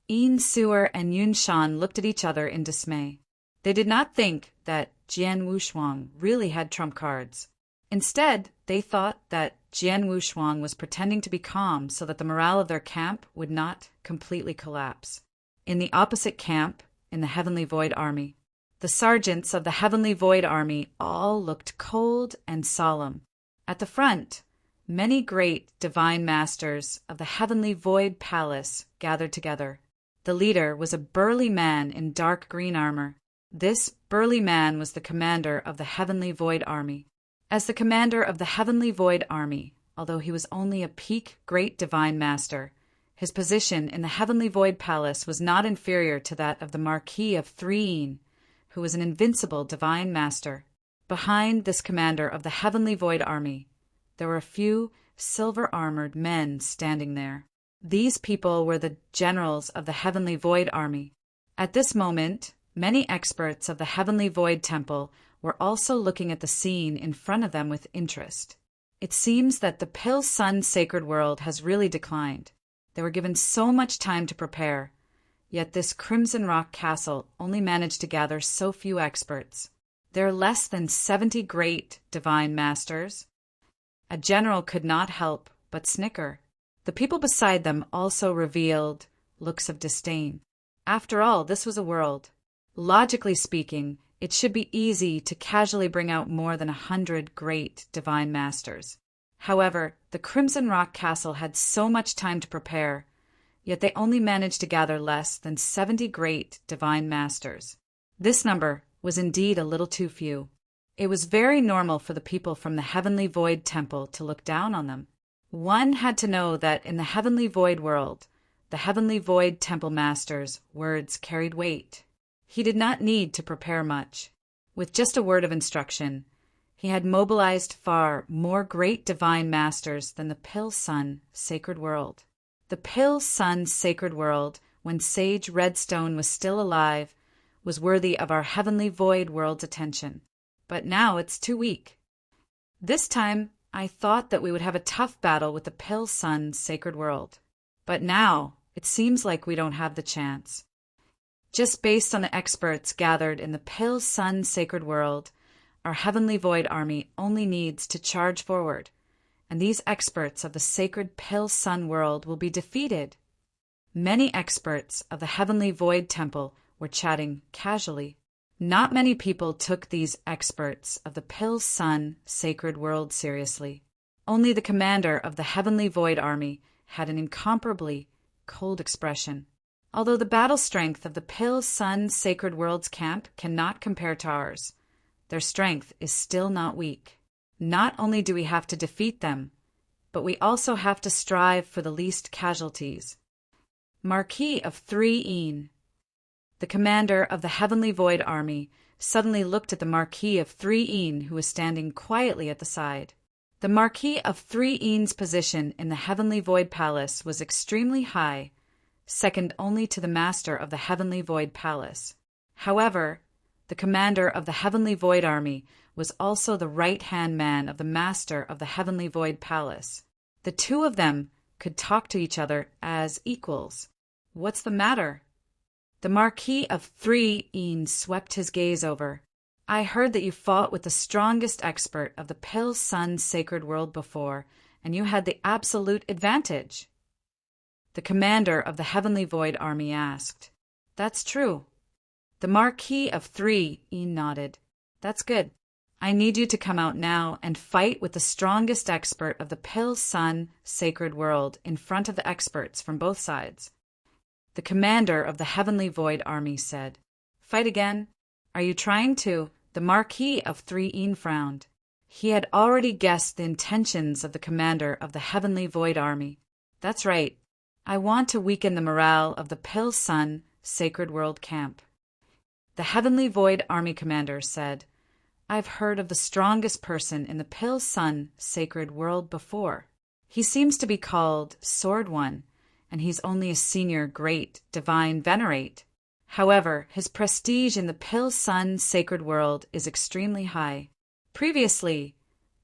Een Sewer and Yun Shan looked at each other in dismay. They did not think that Jian Wushuang really had trump cards. Instead, they thought that Jian Wushuang was pretending to be calm so that the morale of their camp would not completely collapse. In the opposite camp, in the Heavenly Void Army, the sergeants of the Heavenly Void Army all looked cold and solemn. At the front, many great divine masters of the Heavenly Void Palace gathered together. The leader was a burly man in dark green armor. This burly man was the commander of the Heavenly Void Army. As the commander of the Heavenly Void Army, although he was only a peak great divine master, his position in the Heavenly Void Palace was not inferior to that of the Marquis of Threen, who was an invincible divine master. Behind this commander of the Heavenly Void Army, there were a few silver-armored men standing there. These people were the generals of the Heavenly Void Army. At this moment, many experts of the Heavenly Void Temple were also looking at the scene in front of them with interest. It seems that the Pill Sun Sacred World has really declined. They were given so much time to prepare, yet this Crimson Rock Castle only managed to gather so few experts. There are less than 70 great divine masters. A general could not help but snicker. The people beside them also revealed looks of disdain. After all, this was a world. Logically speaking, it should be easy to casually bring out more than 100 great divine masters. However, the Crimson Rock Castle had so much time to prepare, yet they only managed to gather less than 70 great divine masters. This number was indeed a little too few. It was very normal for the people from the Heavenly Void Temple to look down on them. One had to know that in the Heavenly Void world, the Heavenly Void Temple Master's words carried weight. He did not need to prepare much. With just a word of instruction, he had mobilized far more great divine masters than the Pill Sun Sacred World. The Pill Sun Sacred World, when Sage Redstone was still alive, was worthy of our Heavenly Void World's attention. But now it's too weak. This time, I thought that we would have a tough battle with the Pill Sun Sacred World. But now, it seems like we don't have the chance. Just based on the experts gathered in the Pill Sun Sacred World, our Heavenly Void Army only needs to charge forward, and these experts of the Sacred Pill Sun World will be defeated. Many experts of the Heavenly Void Temple were chatting casually. Not many people took these experts of the Pill Sun Sacred World seriously. Only the commander of the Heavenly Void Army had an incomparably cold expression. Although the battle strength of the Pill Sun Sacred World's camp cannot compare to ours, their strength is still not weak. Not only do we have to defeat them, but we also have to strive for the least casualties. Marquis of 3 The commander of the Heavenly Void Army suddenly looked at the Marquis of 3 who was standing quietly at the side. The Marquis of 3's position in the Heavenly Void Palace was extremely high, second only to the master of the Heavenly Void Palace. However, the commander of the Heavenly Void Army was also the right-hand man of the master of the Heavenly Void Palace. The two of them could talk to each other as equals. What's the matter? The Marquis of 3 swept his gaze over. I heard that you fought with the strongest expert of the Pill Sun Sacred World before, and you had the absolute advantage. The commander of the Heavenly Void Army asked. That's true. The Marquis of 3 nodded. That's good. I need you to come out now and fight with the strongest expert of the Pill Sun Sacred World in front of the experts from both sides. The commander of the Heavenly Void Army said. Fight again? Are you trying to? The Marquis of 3 frowned. He had already guessed the intentions of the commander of the Heavenly Void Army. That's right. I want to weaken the morale of the Pill Sun Sacred World camp. The Heavenly Void Army commander said, I've heard of the strongest person in the Pill Sun Sacred World before. He seems to be called Sword One, and he's only a senior great divine venerate. However, his prestige in the Pill Sun Sacred World is extremely high. Previously,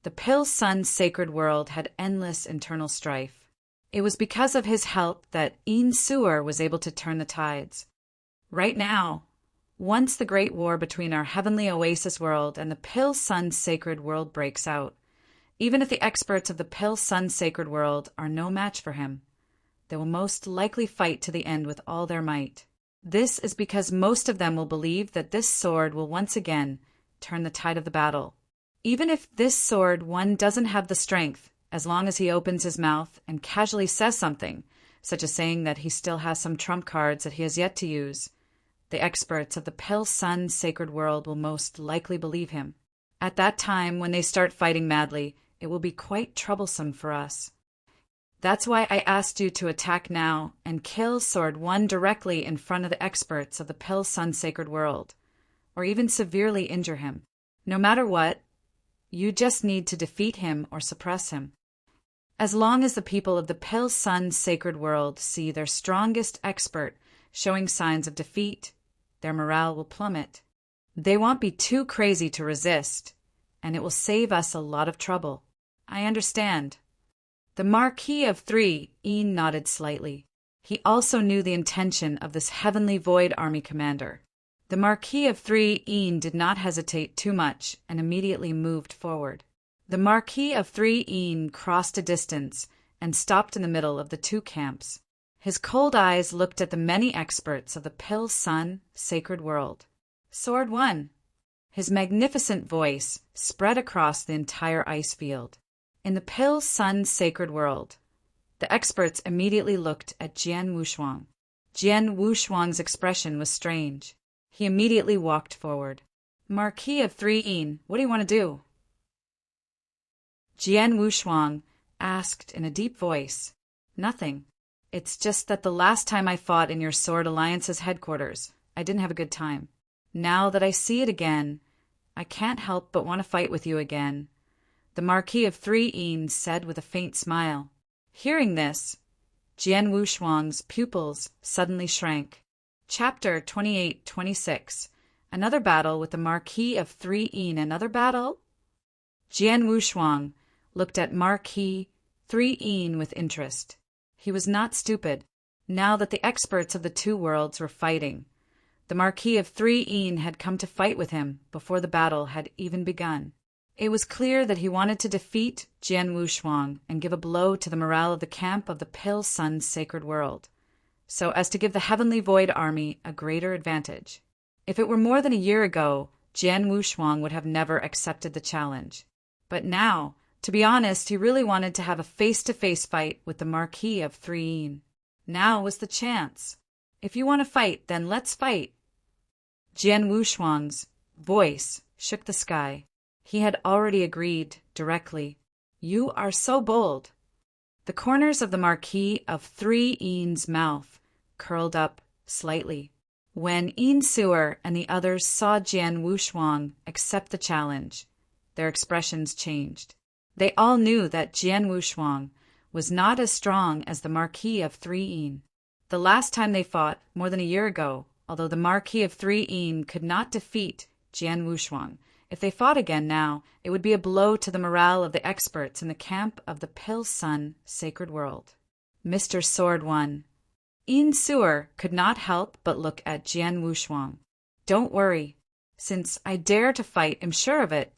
the Pill Sun Sacred World had endless internal strife. It was because of his help that Sewer was able to turn the tides. Right now, once the great war between our Heavenly Oasis world and the Pill Sun Sacred World breaks out, even if the experts of the Pill Sun Sacred World are no match for him, they will most likely fight to the end with all their might. This is because most of them will believe that this sword will once again turn the tide of the battle. Even if this Sword One doesn't have the strength, as long as he opens his mouth and casually says something, such as saying that he still has some trump cards that he has yet to use, the experts of the Pill Sun Sacred World will most likely believe him. At that time, when they start fighting madly, it will be quite troublesome for us. That's why I asked you to attack now and kill Sword One directly in front of the experts of the Pill Sun Sacred World, or even severely injure him. No matter what, you just need to defeat him or suppress him. As long as the people of the Pill Sun Sacred World see their strongest expert showing signs of defeat, their morale will plummet. They won't be too crazy to resist, and it will save us a lot of trouble. I understand. The Marquis of 3 nodded slightly. He also knew the intention of this Heavenly Void Army commander. The Marquis of 3 did not hesitate too much and immediately moved forward. The Marquis of Three Een crossed a distance and stopped in the middle of the two camps. His cold eyes looked at the many experts of the Pill Sun sacred world. Sword 1. His magnificent voice spread across the entire ice field. In the Pill Sun sacred world, the experts immediately looked at Jian Wushuang. Jian Wushuang's expression was strange. He immediately walked forward. Marquis of Three Een, what do you want to do? Jian Wushuang asked in a deep voice. Nothing. It's just that the last time I fought in your Sword Alliance's headquarters, I didn't have a good time. Now that I see it again, I can't help but want to fight with you again, the Marquis of Three Een said with a faint smile. Hearing this, Jian Wushuang's pupils suddenly shrank. Chapter 28-26. Another battle with the Marquis of Three Een. Another battle? Jian Wushuang looked at Marquis Three Een with interest. He was not stupid. Now that the experts of the two worlds were fighting, the Marquis of Three Een had come to fight with him before the battle had even begun. It was clear that he wanted to defeat Jian Wushuang and give a blow to the morale of the camp of the Pill Sun sacred world, so as to give the Heavenly Void Army a greater advantage. If it were more than a year ago, Jian Wushuang would have never accepted the challenge. But now, to be honest, he really wanted to have a face-to-face fight with the Marquis of Three Een. Now was the chance. If you want to fight, then let's fight. Jian Wushuang's voice shook the sky. He had already agreed directly. You are so bold. The corners of the Marquis of Three Een's mouth curled up slightly. When Een Sewer and the others saw Jian Wushuang accept the challenge, their expressions changed. They all knew that Jian Wushuang was not as strong as the Marquis of Three Een. The last time they fought, more than a year ago, although the Marquis of Three Een could not defeat Jian Wushuang, if they fought again now, it would be a blow to the morale of the experts in the camp of the Pill Sun sacred world. Mr. Sword 1. Een Sewer could not help but look at Jian Wushuang. Don't worry. Since I dare to fight, am sure of it.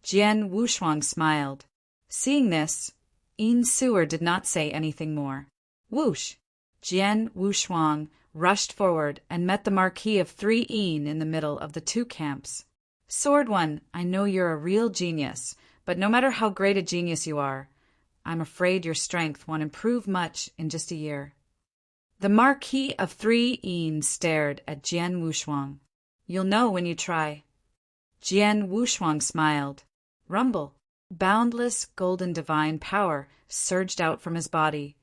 Jian Wushuang smiled. Seeing this, Een Sewer did not say anything more. Whoosh! Jian Wushuang rushed forward and met the Marquis of Three Een in the middle of the two camps. Sword 1, I know you're a real genius, but no matter how great a genius you are, I'm afraid your strength won't improve much in just a year. The Marquis of Three Een stared at Jian Wushuang. You'll know when you try. Jian Wushuang smiled. Rumble. Boundless golden divine power surged out from his body,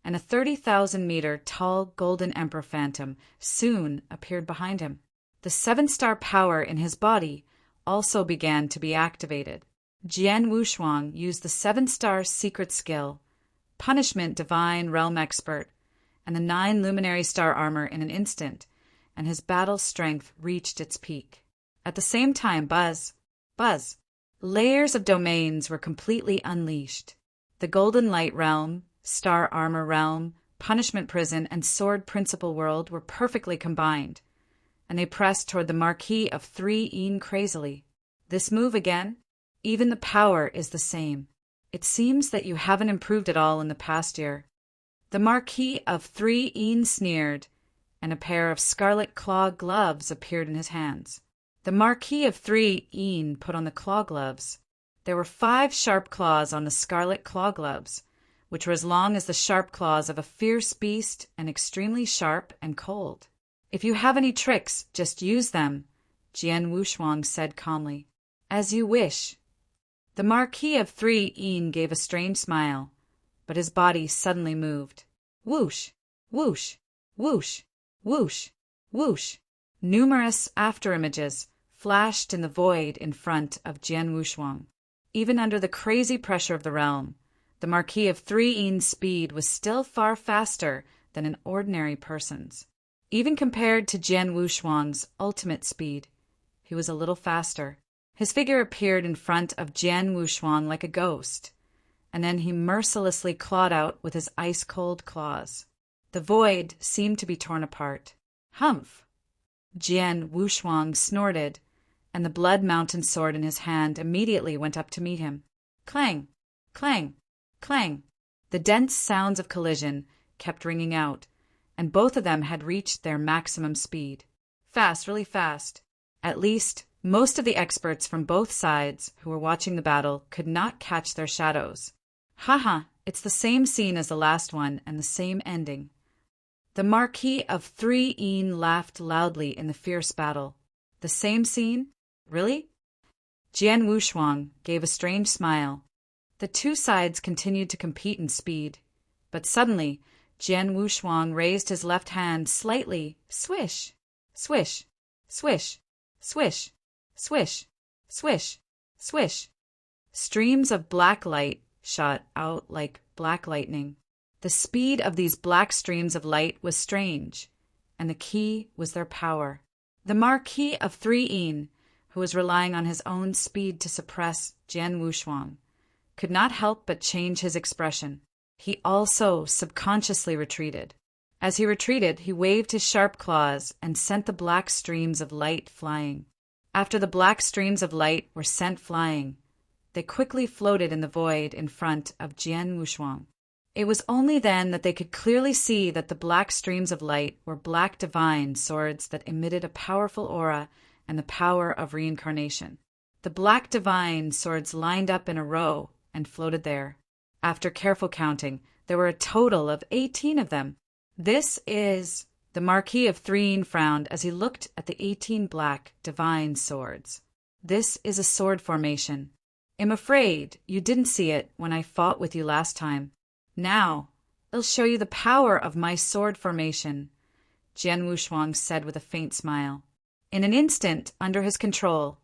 and a 30,000-meter tall golden emperor phantom soon appeared behind him. The 7-star power in his body also began to be activated. Jian Wushuang used the 7-star secret skill, Punishment Divine Realm Expert, and the 9 luminary star armor in an instant, and his battle strength reached its peak. At the same time, buzz, layers of domains were completely unleashed. The Golden Light Realm, Star Armor Realm, Punishment Prison, and Sword Principal World were perfectly combined, and they pressed toward the Marquis of Three Een crazily. This move again? Even the power is the same. It seems that you haven't improved at all in the past year. The Marquis of Three Een sneered, and a pair of scarlet claw gloves appeared in his hands. The Marquis of Three Een put on the claw gloves. There were 5 sharp claws on the scarlet claw gloves, which were as long as the sharp claws of a fierce beast and extremely sharp and cold. If you have any tricks, just use them, Jian Wushuang said calmly. As you wish. The Marquis of Three Een gave a strange smile, but his body suddenly moved. Whoosh, whoosh, whoosh, whoosh, whoosh. Numerous afterimages flashed in the void in front of Jian Wushuang. Even under the crazy pressure of the realm, the Marquis of Three Een's speed was still far faster than an ordinary person's. Even compared to Jian Wushuang's ultimate speed, he was a little faster. His figure appeared in front of Jian Wushuang like a ghost, and then he mercilessly clawed out with his ice-cold claws. The void seemed to be torn apart. Humph! Jian Wushuang snorted, and the blood mountain sword in his hand immediately went up to meet him. clang, clang, clang. The dense sounds of collision kept ringing out, and both of them had reached their maximum speed. Fast, really fast. At least, most of the experts from both sides who were watching the battle could not catch their shadows. Haha, it's the same scene as the last one and the same ending. The Marquis of 3 laughed loudly in the fierce battle. The same scene? Really? Jian Wushuang gave a strange smile. The two sides continued to compete in speed, but suddenly Jian Wushuang raised his left hand slightly. Swish, swish, swish, swish, swish, swish, swish. Streams of black light shot out like black lightning. The speed of these black streams of light was strange, and the key was their power. The Marquis of 3, who was relying on his own speed to suppress Jian Wushuang, could not help but change his expression. He also subconsciously retreated. As he retreated, he waved his sharp claws and sent the black streams of light flying. After the black streams of light were sent flying, they quickly floated in the void in front of Jian Wushuang. It was only then that they could clearly see that the black streams of light were black divine swords that emitted a powerful aura and the power of reincarnation. The black divine swords lined up in a row and floated there. After careful counting, there were a total of 18 of them. This is... The Marquis of 3 frowned as he looked at the 18 black divine swords. This is a sword formation. I'm afraid you didn't see it when I fought with you last time. Now, I'll show you the power of my sword formation, Jian Wushuang said with a faint smile. In an instant, under his control,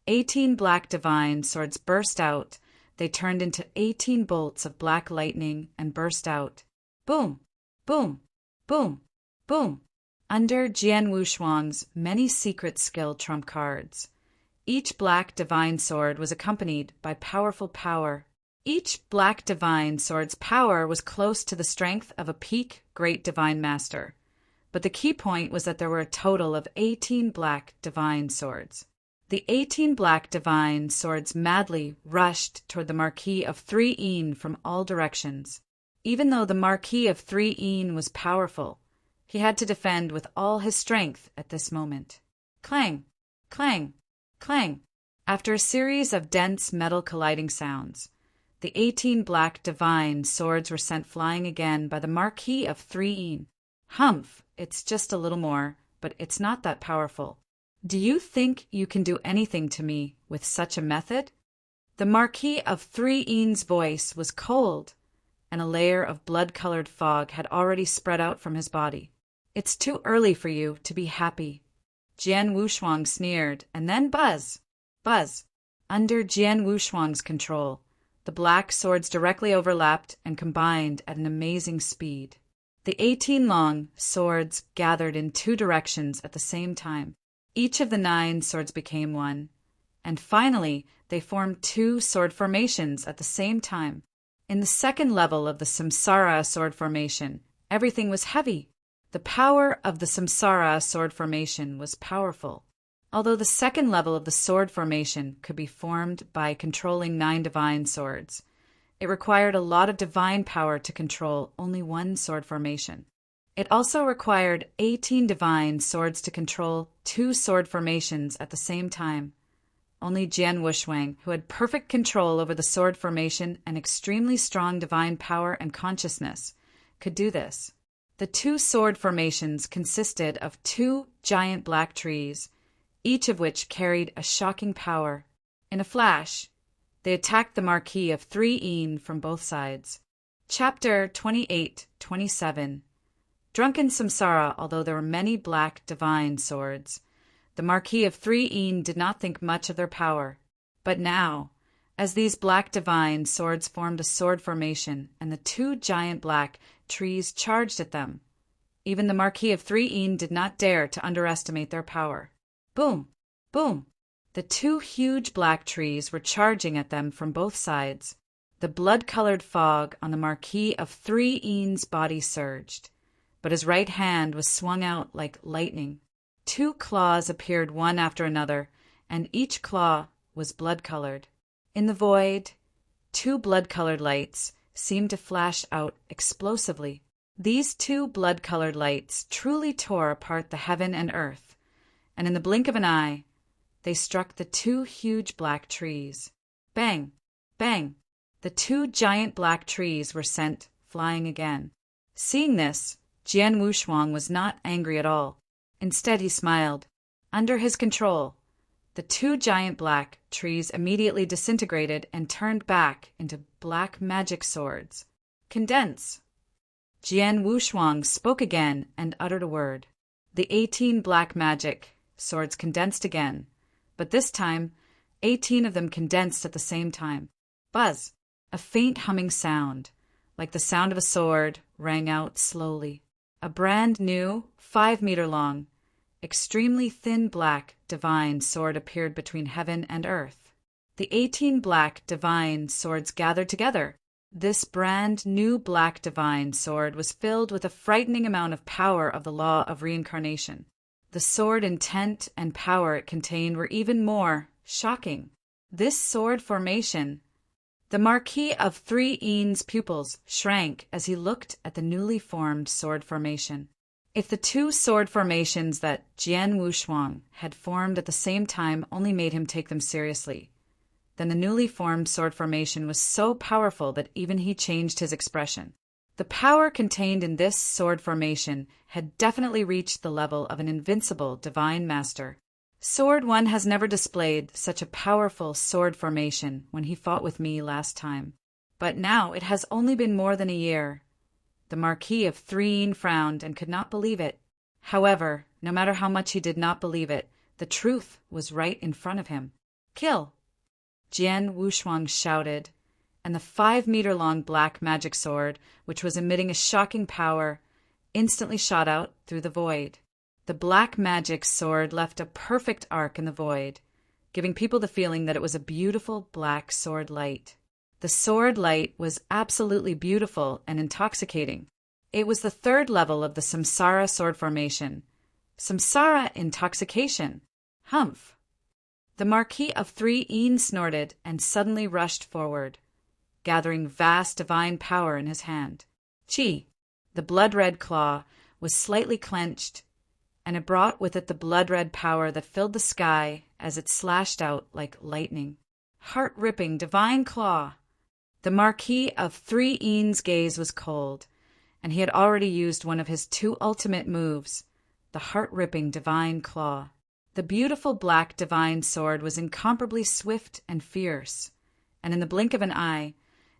18 black divine swords burst out. They turned into 18 bolts of black lightning and burst out. Boom, boom, boom, boom. Under Jian Wushuang's many secret skill trump cards, each black divine sword was accompanied by powerful power. Each black divine sword's power was close to the strength of a peak great divine master, but the key point was that there were a total of 18 black divine swords. The 18 black divine swords madly rushed toward the Marquis of 3 from all directions. Even though the Marquis of 3 was powerful, he had to defend with all his strength at this moment. Clang, clang, clang. After a series of dense metal colliding sounds, the 18 black divine swords were sent flying again by the Marquis of 3. Humph, it's just a little more, but it's not that powerful. Do you think you can do anything to me with such a method? The Marquis of 3's voice was cold, and a layer of blood-colored fog had already spread out from his body. It's too early for you to be happy. Jian Wushuang sneered, and then buzz, buzz. Under Jian Wushuang's control, the black swords directly overlapped and combined at an amazing speed. The 18 long swords gathered in 2 directions at the same time. Each of the 9 swords became one, and finally they formed 2 sword formations at the same time. In the second level of the Samsara sword formation, everything was heavy. The power of the Samsara sword formation was powerful. Although the second level of the sword formation could be formed by controlling 9 divine swords, it required a lot of divine power to control only one sword formation. It also required 18 divine swords to control 2 sword formations at the same time. Only Jian Wushuang, who had perfect control over the sword formation and extremely strong divine power and consciousness, could do this. The 2 sword formations consisted of 2 giant black trees, each of which carried a shocking power. In a flash, they attacked the Marquis of 3 from both sides. Chapter 28-27. Drunken Samsara, although there were many black divine swords, the Marquis of 3 did not think much of their power. But now, as these black divine swords formed a sword formation and the 2 giant black trees charged at them, even the Marquis of 3 did not dare to underestimate their power. Boom! Boom! The 2 huge black trees were charging at them from both sides. The blood-colored fog on the Marquis of 3's body surged, but his right hand was swung out like lightning. 2 claws appeared one after another, and each claw was blood-colored. In the void, 2 blood-colored lights seemed to flash out explosively. These 2 blood-colored lights truly tore apart the heaven and earth, and in the blink of an eye, they struck the 2 huge black trees. Bang! Bang! The 2 giant black trees were sent flying again. Seeing this, Jian Wushuang was not angry at all. Instead, he smiled. Under his control, the 2 giant black trees immediately disintegrated and turned back into black magic swords. Condense! Jian Wushuang spoke again and uttered a word. The 18 black magic swords condensed again, but this time, 18 of them condensed at the same time. Buzz! A faint humming sound, like the sound of a sword, rang out slowly. A brand new, 5-meter-long, extremely thin black divine sword appeared between heaven and earth. The 18 black divine swords gathered together. This brand new black divine sword was filled with a frightening amount of power of the law of reincarnation. The sword intent and power it contained were even more shocking. This sword formation. The Marquis of 3 Yin's pupils shrank as he looked at the newly formed sword formation. If the 2 sword formations that Jian Wushuang had formed at the same time only made him take them seriously, then the newly formed sword formation was so powerful that even he changed his expression. The power contained in this sword formation had definitely reached the level of an invincible divine master. Sword One has never displayed such a powerful sword formation when he fought with me last time. But now it has only been more than a year. The Marquis of 3 Yin frowned and could not believe it. However, no matter how much he did not believe it, the truth was right in front of him. Kill! Jian Wushuang shouted, and the 5-meter-long black magic sword, which was emitting a shocking power, instantly shot out through the void. The black magic sword left a perfect arc in the void, giving people the feeling that it was a beautiful black sword light. The sword light was absolutely beautiful and intoxicating. It was the 3rd level of the Samsara sword formation. Samsara intoxication. Humph! The Marquis of 3 Yin snorted and suddenly rushed forward, gathering vast divine power in his hand. Chi, the blood-red claw, was slightly clenched, and it brought with it the blood-red power that filled the sky as it slashed out like lightning. Heart-ripping divine claw! The Marquis of 3 Yin's gaze was cold, and he had already used one of his 2 ultimate moves, the heart-ripping divine claw. The beautiful black divine sword was incomparably swift and fierce, and in the blink of an eye,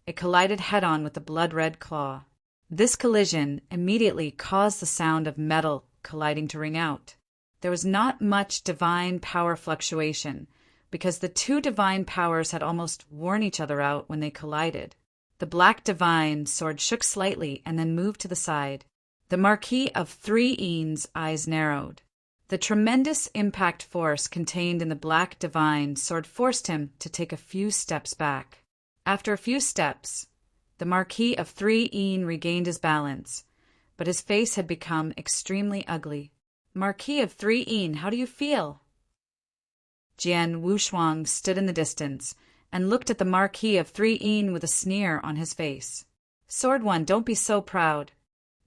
it collided head-on with the blood-red claw. This collision immediately caused the sound of metal colliding to ring out. There was not much divine power fluctuation, because the 2 divine powers had almost worn each other out when they collided. The black divine sword shook slightly and then moved to the side. The Marquis of 3 Yin's eyes narrowed. The tremendous impact force contained in the black divine sword forced him to take a few steps back. After a few steps, the Marquis of 3 Yin regained his balance, but his face had become extremely ugly. Marquis of 3 Yin, how do you feel? Jian Wushuang stood in the distance and looked at the Marquis of 3 Yin with a sneer on his face. Sword One, don't be so proud.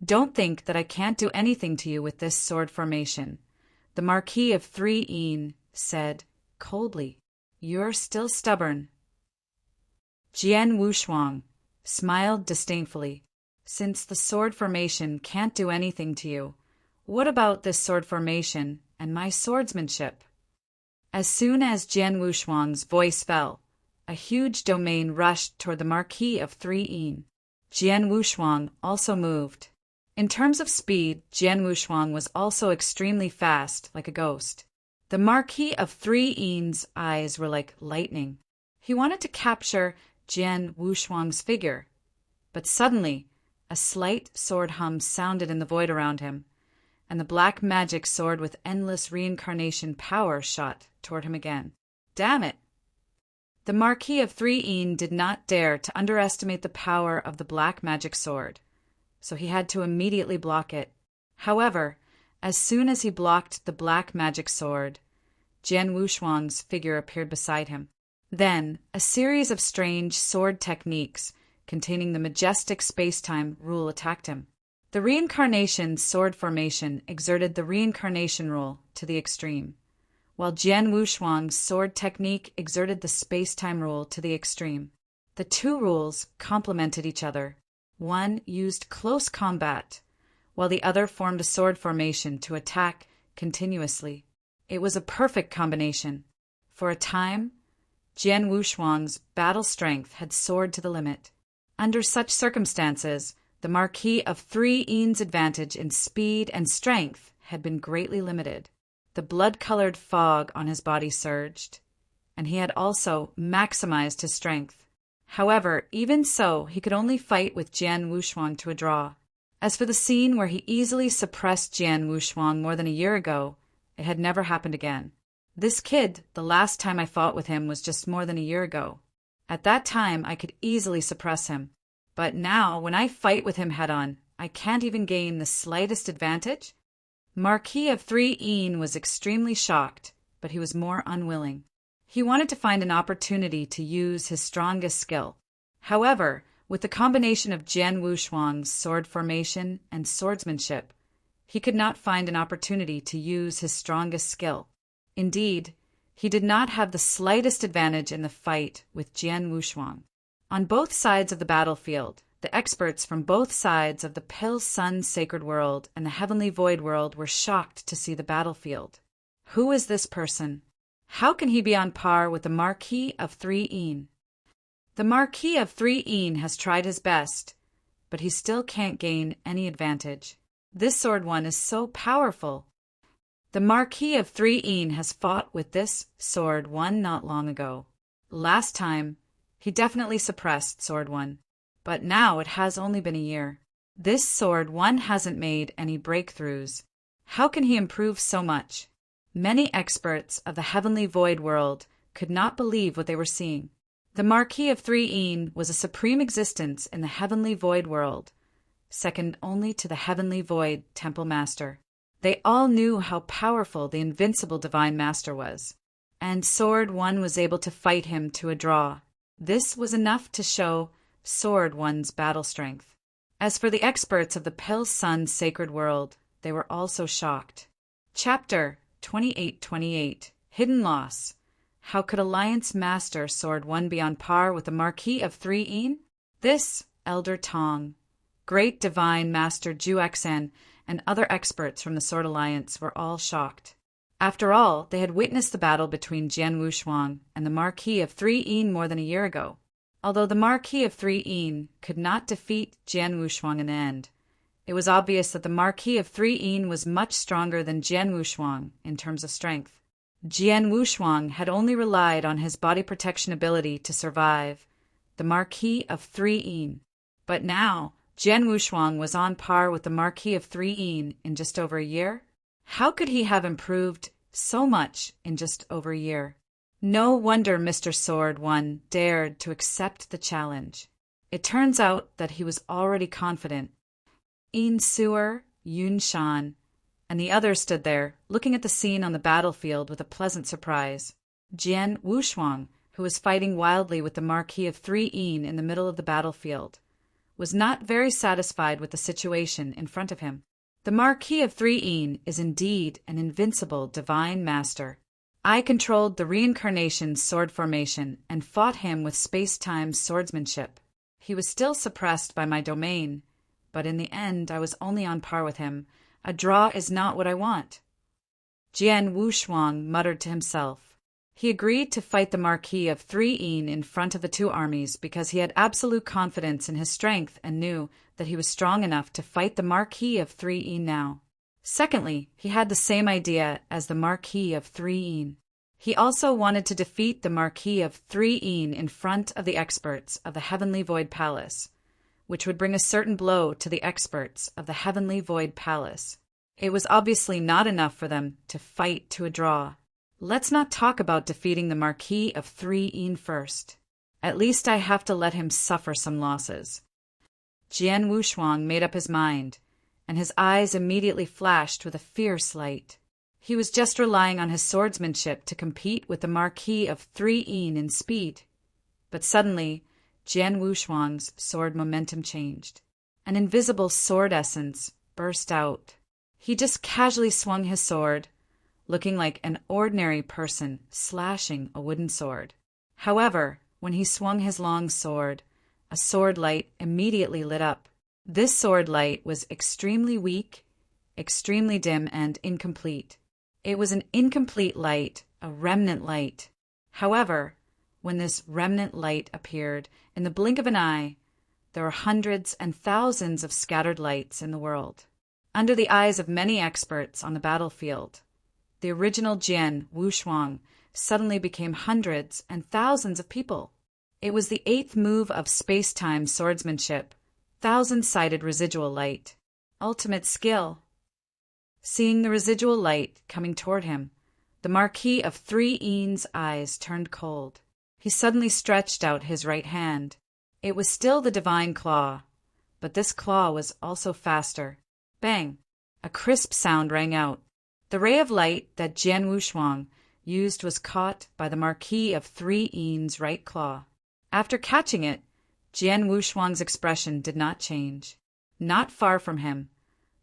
Don't think that I can't do anything to you with this sword formation. The Marquis of 3 Yin said coldly. You're still stubborn. Jian Wushuang smiled disdainfully. Since the sword formation can't do anything to you, what about this sword formation and my swordsmanship? As soon as Jian Wushuang's voice fell, a huge domain rushed toward the Marquis of 3 Yin. Jian Wushuang also moved. In terms of speed, Jian Wushuang was also extremely fast, like a ghost. The Marquis of 3 Yin's eyes were like lightning. He wanted to capture Jian Wushuang's figure, but suddenly a slight sword hum sounded in the void around him, and the black magic sword with endless reincarnation power shot toward him again. Damn it! The Marquis of 3 Yin did not dare to underestimate the power of the black magic sword, so he had to immediately block it. However, as soon as he blocked the black magic sword, Jian Wushuang's figure appeared beside him. Then, a series of strange sword techniques containing the majestic space-time rule attacked him. The reincarnation sword formation exerted the reincarnation rule to the extreme, while Jian Wushuang's sword technique exerted the space-time rule to the extreme. The two rules complemented each other. One used close combat, while the other formed a sword formation to attack continuously. It was a perfect combination. For a time, Jian Wushuang's battle strength had soared to the limit. Under such circumstances, the Marquis of Three Yin's advantage in speed and strength had been greatly limited. The blood-colored fog on his body surged, and he had also maximized his strength. However, even so, he could only fight with Jian Wushuang to a draw. As for the scene where he easily suppressed Jian Wushuang more than a year ago, it had never happened again. This kid, the last time I fought with him was just more than a year ago. At that time, I could easily suppress him. But now, when I fight with him head-on, I can't even gain the slightest advantage? Marquis of Three Yin was extremely shocked, but he was more unwilling. He wanted to find an opportunity to use his strongest skill. However, with the combination of Jian Wushuang's sword formation and swordsmanship, he could not find an opportunity to use his strongest skill. Indeed, he did not have the slightest advantage in the fight with Jian Wushuang. On both sides of the battlefield, the experts from both sides of the Pale Sun Sacred World and the Heavenly Void World were shocked to see the battlefield. Who is this person? How can he be on par with the Marquis of Three Yin? The Marquis of Three Yin has tried his best, but he still can't gain any advantage. This sword one is so powerful. The Marquis of Three Yin has fought with this sword one not long ago. Last time, he definitely suppressed sword one, but now it has only been a year. This sword one hasn't made any breakthroughs. How can he improve so much? Many experts of the Heavenly Void World could not believe what they were seeing. The Marquis of Three Yin was a supreme existence in the Heavenly Void World, second only to the Heavenly Void Temple Master. They all knew how powerful the invincible Divine Master was, and Sword One was able to fight him to a draw. This was enough to show Sword One's battle strength. As for the experts of the Pale Sun Sacred World, they were also shocked. Chapter 2828 Hidden Loss. How could Alliance Master Sword One be on par with the Marquis of Three Yin? This, Elder Tong, Great Divine Master Juexen, and other experts from the Sword Alliance were all shocked. After all, they had witnessed the battle between Jian Wushuang and the Marquis of Three Yin more than a year ago. Although the Marquis of Three Yin could not defeat Jian Wushuang in the end, it was obvious that the Marquis of Three Yin was much stronger than Jian Wushuang in terms of strength. Jian Wushuang had only relied on his body protection ability to survive the Marquis of Three Yin. But now, Jian Wushuang was on par with the Marquis of Three Yin in just over a year. How could he have improved so much in just over a year? No wonder Mr. Sword One dared to accept the challenge. It turns out that he was already confident. Yin Suer, Yun Shan, and the others stood there, looking at the scene on the battlefield with a pleasant surprise. Jian Wushuang, who was fighting wildly with the Marquis of Three Yin in the middle of the battlefield, was not very satisfied with the situation in front of him. The Marquis of Three Yin is indeed an invincible divine master. I controlled the reincarnation sword formation and fought him with space-time swordsmanship. He was still suppressed by my domain, but in the end I was only on par with him. A draw is not what I want. Jian Wushuang muttered to himself. He agreed to fight the Marquis of Three Yin in front of the two armies because he had absolute confidence in his strength and knew that he was strong enough to fight the Marquis of Three Yin now. Secondly, he had the same idea as the Marquis of Three Yin. He also wanted to defeat the Marquis of Three Yin in front of the experts of the Heavenly Void Palace, which would bring a certain blow to the experts of the Heavenly Void Palace. It was obviously not enough for them to fight to a draw. Let's not talk about defeating the Marquis of Three Yin first. At least I have to let him suffer some losses. Jian Wushuang made up his mind, and his eyes immediately flashed with a fierce light. He was just relying on his swordsmanship to compete with the Marquis of 3 in speed. But suddenly, Jian Wushuang's sword momentum changed. An invisible sword essence burst out. He just casually swung his sword, looking like an ordinary person slashing a wooden sword. However, when he swung his long sword, a sword light immediately lit up. This sword light was extremely weak, extremely dim, and incomplete. It was an incomplete light, a remnant light. However, when this remnant light appeared, in the blink of an eye, there were hundreds and thousands of scattered lights in the world. Under the eyes of many experts on the battlefield, the original Jian Wushuang suddenly became hundreds and thousands of people. It was the 8th move of space-time swordsmanship, thousand-sided residual light, ultimate skill. Seeing the residual light coming toward him, the Marquis of 3's eyes turned cold. He suddenly stretched out his right hand. It was still the divine claw, but this claw was also faster. Bang! A crisp sound rang out. The ray of light that Jian Wushuang used was caught by the Marquis of 3's right claw. After catching it, Jian Wushuang's expression did not change. Not far from him,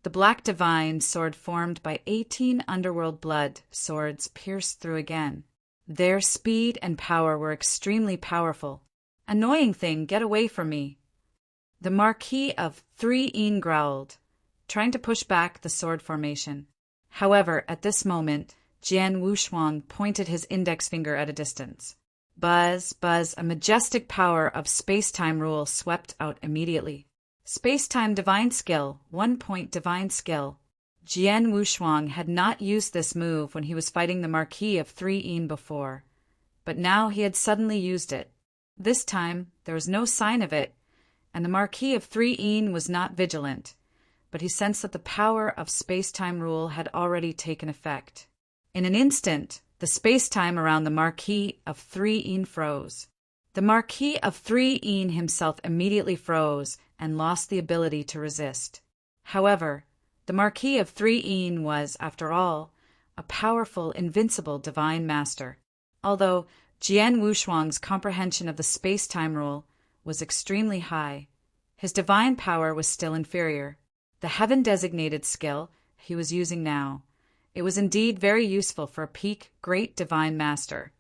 the black divine sword formed by 18 underworld blood swords pierced through again. Their speed and power were extremely powerful. Annoying thing, get away from me. The Marquis of 3 growled, trying to push back the sword formation. However, at this moment, Jian Wushuang pointed his index finger at a distance. Buzz, buzz, a majestic power of space-time rule swept out immediately. Space-time divine skill, 1-point divine skill. Jian Wushuang had not used this move when he was fighting the Marquis of 3 before, but now he had suddenly used it. This time, there was no sign of it, and the Marquis of 3 was not vigilant, but he sensed that the power of space-time rule had already taken effect. In an instant, the space-time around the Marquis of 3 froze. The Marquis of 3 himself immediately froze and lost the ability to resist. However, the Marquis of 3 was, after all, a powerful, invincible divine master. Although Jian Wushuang's comprehension of the space-time rule was extremely high, his divine power was still inferior. The heaven-designated skill he was using now, it was indeed very useful for a peak great divine master,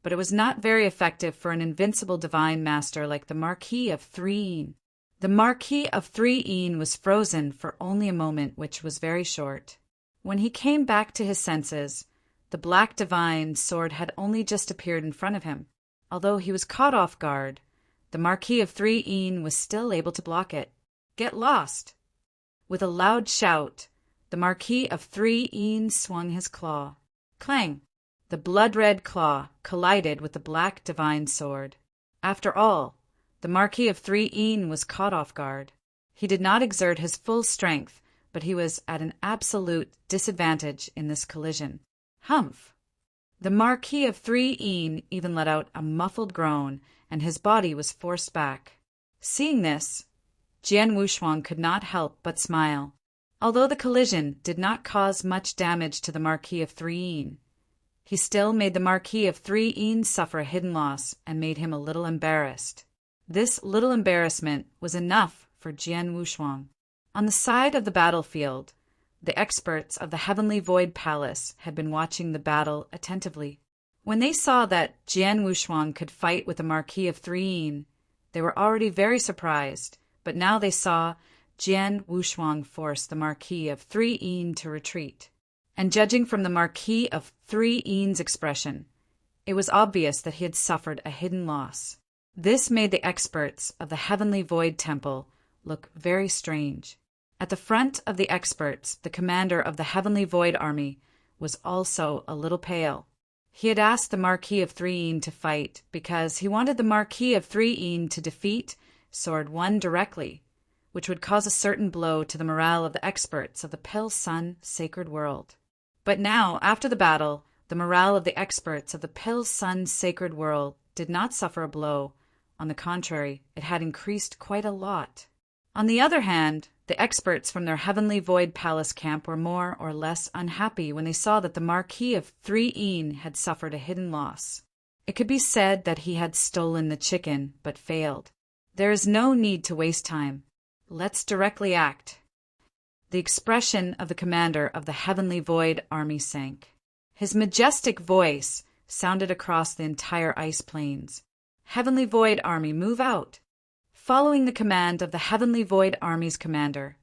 but it was not very effective for an invincible divine master like the Marquis of 3. The Marquis of 3 was frozen for only a moment, which was very short. When he came back to his senses, the black divine sword had only just appeared in front of him. Although he was caught off guard, the Marquis of 3 was still able to block it. Get lost! With a loud shout, the Marquis of 3 swung his claw. Clang! The blood-red claw collided with the black divine sword. After all, the Marquis of 3 was caught off guard. He did not exert his full strength, but he was at an absolute disadvantage in this collision. Humph! The Marquis of 3 even let out a muffled groan, and his body was forced back. Seeing this, Jian Wushuang could not help but smile. Although the collision did not cause much damage to the Marquis of 3, he still made the Marquis of 3 suffer a hidden loss and made him a little embarrassed. This little embarrassment was enough for Jian Wushuang. On the side of the battlefield, the experts of the Heavenly Void Palace had been watching the battle attentively. When they saw that Jian Wushuang could fight with the Marquis of 3, they were already very surprised, but now they saw Jian Wushuang force the Marquis of 3 to retreat. And judging from the Marquis of 3's expression, it was obvious that he had suffered a hidden loss. This made the experts of the Heavenly Void Temple look very strange. At the front of the experts, the commander of the Heavenly Void Army was also a little pale. He had asked the Marquis of 3 to fight because he wanted the Marquis of 3 to defeat Sword 1 directly, which would cause a certain blow to the morale of the experts of the Pale Sun Sacred World. But now, after the battle, the morale of the experts of the Pale Sun Sacred World did not suffer a blow. On the contrary, it had increased quite a lot. On the other hand, The experts from their Heavenly Void Palace camp were more or less unhappy when they saw that the Marquis of 3 had suffered a hidden loss. It could be said that he had stolen the chicken, but failed. There is no need to waste time. Let's directly act. The expression of the commander of the Heavenly Void Army sank. His majestic voice sounded across the entire ice plains. Heavenly Void Army, move out! Following the command of the Heavenly Void Army's commander,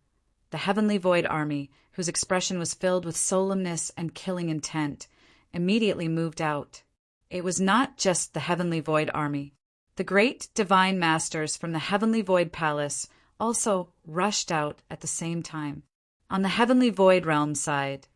the Heavenly Void Army, whose expression was filled with solemnness and killing intent, immediately moved out. It was not just the Heavenly Void Army. The great divine masters from the Heavenly Void Palace also rushed out at the same time. On the Heavenly Void Realm side,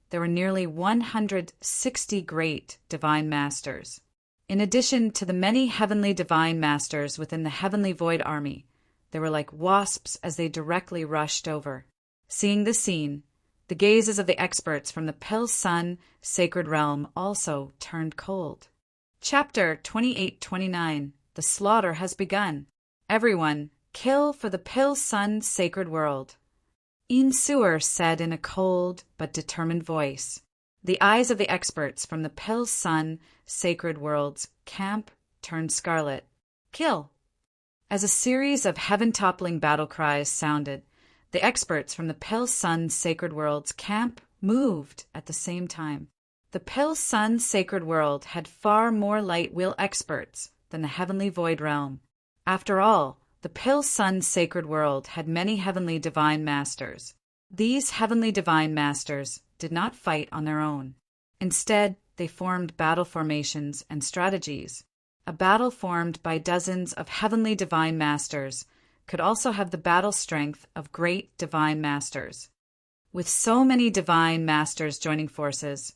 there were nearly 160 great divine masters. In addition to the many heavenly divine masters within the Heavenly Void Army, they were like wasps as they directly rushed over. Seeing the scene, the gazes of the experts from the Pill Sun Sacred Realm also turned cold. Chapter 28-29. The slaughter has begun. Everyone, kill for the Pill Sun Sacred World. Sewer said in a cold but determined voice. The eyes of the experts from the Pill Sun Sacred World's camp turned scarlet. Kill! As a series of heaven-toppling battle cries sounded, the experts from the Pill Sun Sacred World's camp moved at the same time. The Pill Sun Sacred World had far more light will experts than the Heavenly Void Realm. After all, the Pill Sun Sacred World had many heavenly divine masters. These heavenly divine masters did not fight on their own. Instead, they formed battle formations and strategies. A battle formed by dozens of heavenly divine masters could also have the battle strength of great divine masters. With so many divine masters joining forces,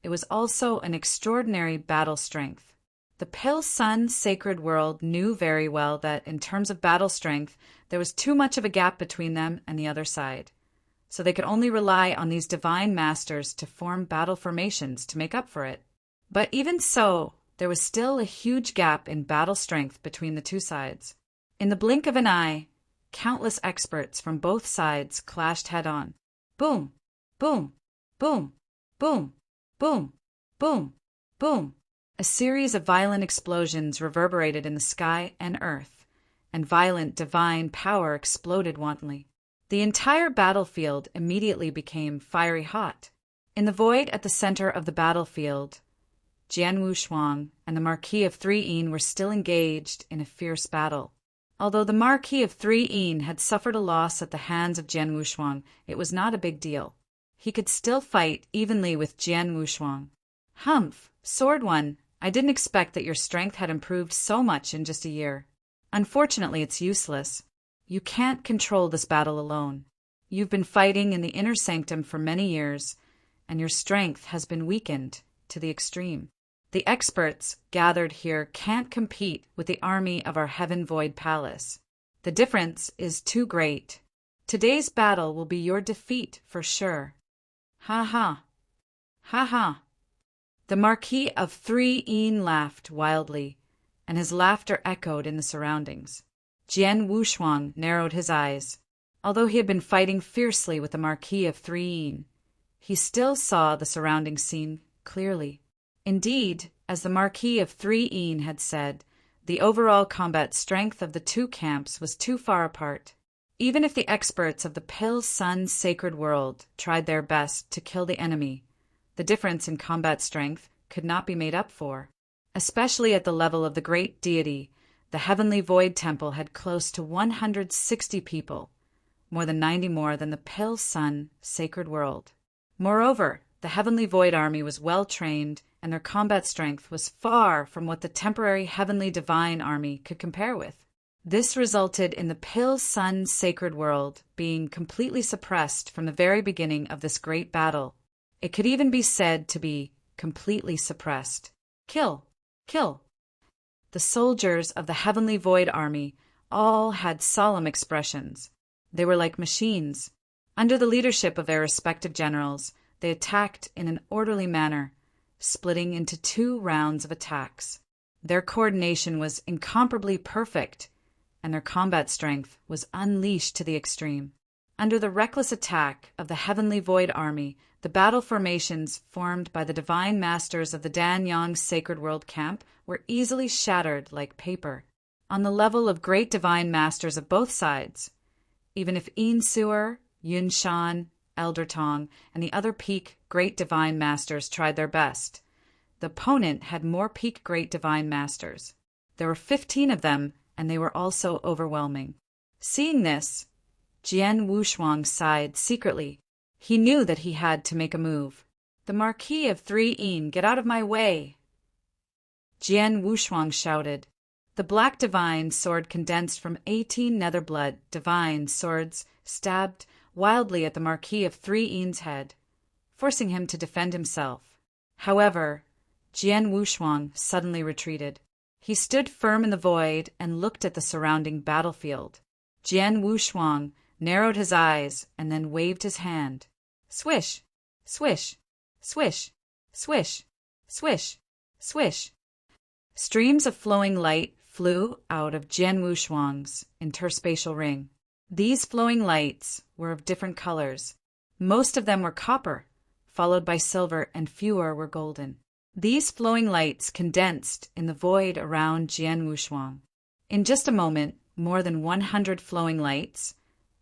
it was also an extraordinary battle strength. The Pill Sun Sacred World knew very well that in terms of battle strength, there was too much of a gap between them and the other side. So they could only rely on these divine masters to form battle formations to make up for it. But even so, there was still a huge gap in battle strength between the two sides. In the blink of an eye, countless experts from both sides clashed head-on. Boom! Boom! Boom! Boom! Boom! Boom! Boom! A series of violent explosions reverberated in the sky and earth, and violent divine power exploded wantonly. The entire battlefield immediately became fiery hot. In the void at the center of the battlefield, Jian Wushuang and the Marquis of 3 were still engaged in a fierce battle. Although the Marquis of 3 had suffered a loss at the hands of Jian Wushuang, it was not a big deal. He could still fight evenly with Jian Wushuang. Humph, Sword One, I didn't expect that your strength had improved so much in just a year. Unfortunately, it's useless. You can't control this battle alone. You've been fighting in the inner sanctum for many years, and your strength has been weakened to the extreme. The experts gathered here can't compete with the army of our Heaven Void Palace. The difference is too great. Today's battle will be your defeat for sure. Ha ha. Ha ha. The Marquis of 3 laughed wildly, and his laughter echoed in the surroundings. Jian Wushuang narrowed his eyes. Although he had been fighting fiercely with the Marquis of 3, he still saw the surrounding scene clearly. Indeed, as the Marquis of 3 had said, the overall combat strength of the two camps was too far apart. Even if the experts of the Pill Sun Sacred World tried their best to kill the enemy, the difference in combat strength could not be made up for. Especially at the level of the great deity, the Heavenly Void Temple had close to 160 people, more than 90 more than the Pill Sun Sacred World. Moreover, the Heavenly Void Army was well trained, and their combat strength was far from what the temporary Heavenly Divine Army could compare with. This resulted in the Pill Sun Sacred World being completely suppressed from the very beginning of this great battle. It could even be said to be completely suppressed. Kill! Kill! The soldiers of the Heavenly Void Army all had solemn expressions. They were like machines. Under the leadership of their respective generals, they attacked in an orderly manner, splitting into 2 rounds of attacks. Their coordination was incomparably perfect, and their combat strength was unleashed to the extreme. Under the reckless attack of the Heavenly Void Army, the battle formations formed by the divine masters of the Danyang's Sacred World Camp were easily shattered like paper, on the level of great divine masters of both sides. Even if Insuer, Yunshan, Elder Tong, and the other peak great divine masters tried their best, the opponent had more peak great divine masters. There were 15 of them, and they were also overwhelming. Seeing this, Jian Wushuang sighed secretly. He knew that he had to make a move. "The Marquis of 3 get out of my way!" Jian Wushuang shouted. The black divine sword condensed from 18 Netherblood divine swords stabbed wildly at the Marquis of 3's head, forcing him to defend himself. However, Jian Wushuang suddenly retreated. He stood firm in the void and looked at the surrounding battlefield. Jian Wushuang narrowed his eyes and then waved his hand. Swish, swish, swish, swish, swish, swish. Streams of flowing light flew out of Jian Wushuang's interspatial ring. These flowing lights were of different colors. Most of them were copper, followed by silver, and fewer were golden. These flowing lights condensed in the void around Jian Wushuang. In just a moment, more than 100 flowing lights,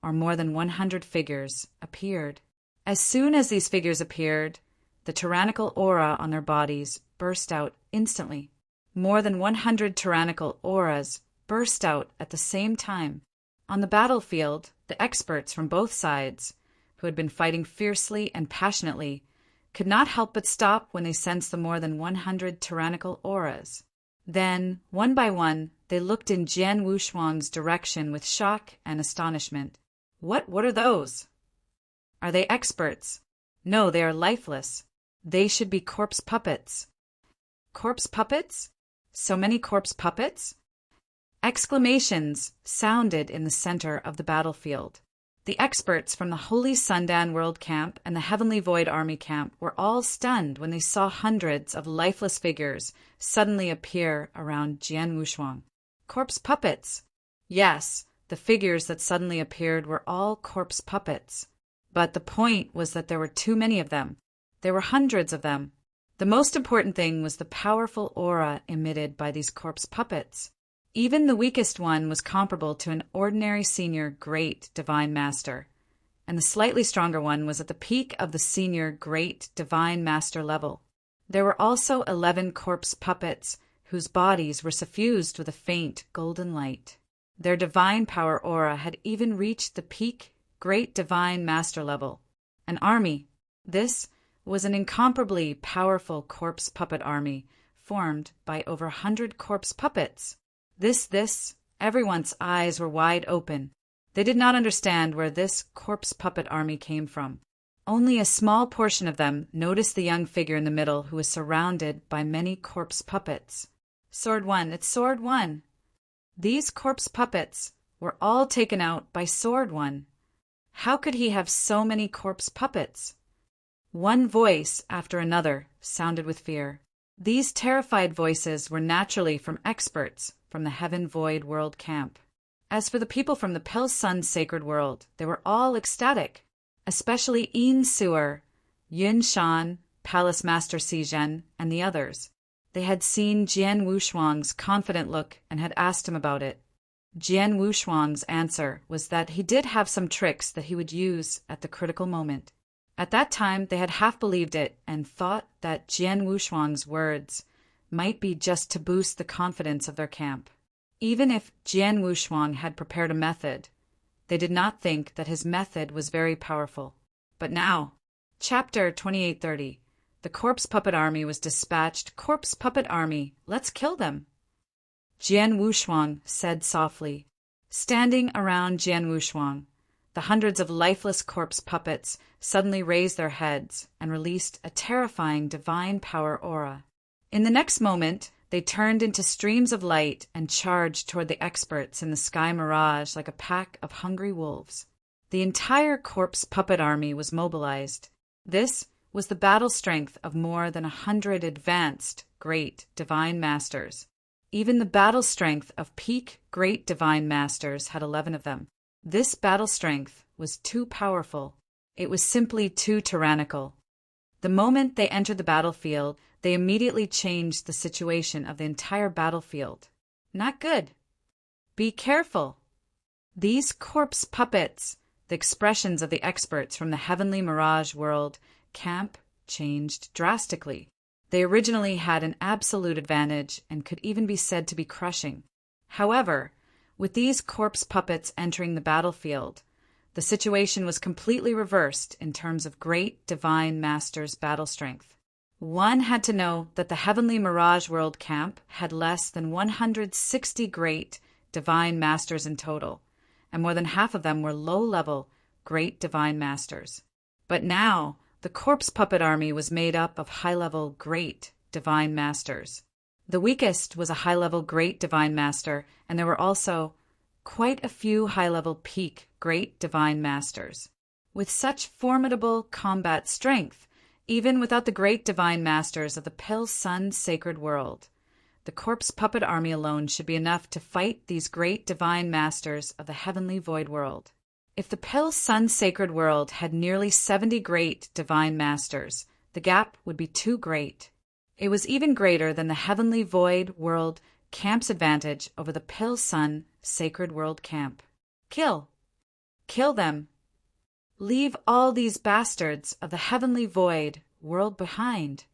or more than 100 figures, appeared. As soon as these figures appeared, the tyrannical aura on their bodies burst out instantly. More than 100 tyrannical auras burst out at the same time. On the battlefield, the experts from both sides, who had been fighting fiercely and passionately, could not help but stop when they sensed the more than 100 tyrannical auras. Then, one by one, they looked in Jian Wushuang's direction with shock and astonishment. What are those? Are they experts? No, they are lifeless. They should be corpse puppets. Corpse puppets? So many corpse puppets? Exclamations sounded in the center of the battlefield. The experts from the Holy Sundan World Camp and the Heavenly Void Army Camp were all stunned when they saw hundreds of lifeless figures suddenly appear around Jian Wushuang. Corpse puppets! Yes, the figures that suddenly appeared were all corpse puppets. But the point was that there were too many of them. There were hundreds of them. The most important thing was the powerful aura emitted by these corpse puppets. Even the weakest one was comparable to an ordinary senior great divine master, and the slightly stronger one was at the peak of the senior great divine master level. There were also 11 corpse puppets whose bodies were suffused with a faint golden light. Their divine power aura had even reached the peak great divine master level. An army. This was an incomparably powerful corpse puppet army formed by over 100 corpse puppets. Everyone's eyes were wide open. They did not understand where this corpse puppet army came from. Only a small portion of them noticed the young figure in the middle who was surrounded by many corpse puppets. Sword One, it's Sword One. These corpse puppets were all taken out by Sword One. How could he have so many corpse puppets? One voice after another sounded with fear. These terrified voices were naturally from experts from the Heaven Void World Camp. As for the people from the Pale Sun Sacred World, they were all ecstatic, especially Yin Suer, Yun Shan, Palace Master Sizhen, and the others. They had seen Jian Wushuang's confident look and had asked him about it. Jian Wushuang's answer was that he did have some tricks that he would use at the critical moment. At that time, they had half believed it and thought that Jian Wushuang's words might be just to boost the confidence of their camp. Even if Jian Wushuang had prepared a method, they did not think that his method was very powerful. But now, Chapter 2830, the Corpse Puppet Army was dispatched. Corpse Puppet Army, let's kill them. Jian Wushuang said softly. Standing around Jian Wushuang, the hundreds of lifeless corpse puppets suddenly raised their heads and released a terrifying divine power aura. In the next moment, they turned into streams of light and charged toward the experts in the sky mirage like a pack of hungry wolves. The entire corpse puppet army was mobilized. This was the battle strength of more than 100 advanced great divine masters. Even the battle strength of peak great divine masters had 11 of them. This battle strength was too powerful. It was simply too tyrannical. The moment they entered the battlefield, they immediately changed the situation of the entire battlefield. Not good. Be careful. These corpse puppets, the expressions of the experts from the Heavenly Mirage World camp, changed drastically. They originally had an absolute advantage and could even be said to be crushing. However, with these corpse puppets entering the battlefield, the situation was completely reversed in terms of great divine masters' battle strength. One had to know that the Heavenly Mirage World camp had less than 160 great divine masters in total, and more than half of them were low-level great divine masters. But now, the corpse puppet army was made up of high-level great divine masters. The weakest was a high-level great divine master, and there were also quite a few high-level peak great divine masters. With such formidable combat strength, even without the great divine masters of the Pale Sun Sacred World, the corpse puppet army alone should be enough to fight these great divine masters of the Heavenly Void World. If the Pale Sun Sacred World had nearly 70 great divine masters, the gap would be too great. It was even greater than the Heavenly Void World camp's advantage over the Pale Sun Sacred World camp. Kill. Kill them. Leave all these bastards of the Heavenly Void World behind.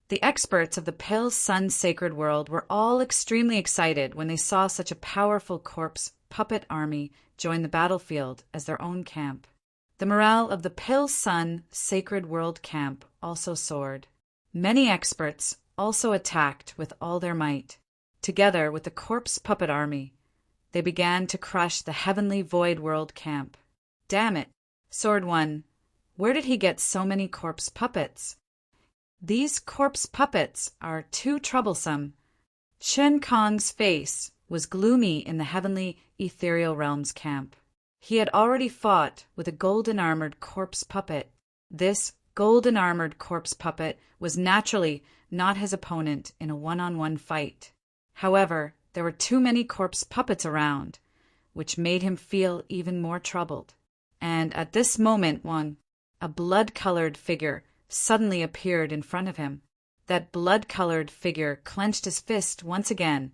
The experts of the Pale Sun Sacred World were all extremely excited when they saw such a powerful corpse puppet army join the battlefield as their own camp. The morale of the Pale Sun Sacred World camp also soared. Many experts also attacked with all their might. Together with the corpse puppet army, they began to crush the Heavenly Void World camp. Damn it, Sword One, where did he get so many corpse puppets? These corpse puppets are too troublesome. Chen Kong's face was gloomy in the Heavenly Ethereal Realms camp. He had already fought with a golden-armored corpse puppet. This golden-armored corpse puppet was naturally not his opponent in a one-on-one fight. However, there were too many corpse puppets around, which made him feel even more troubled. And at this moment, a blood-colored figure suddenly appeared in front of him. That blood-colored figure clenched his fist once again,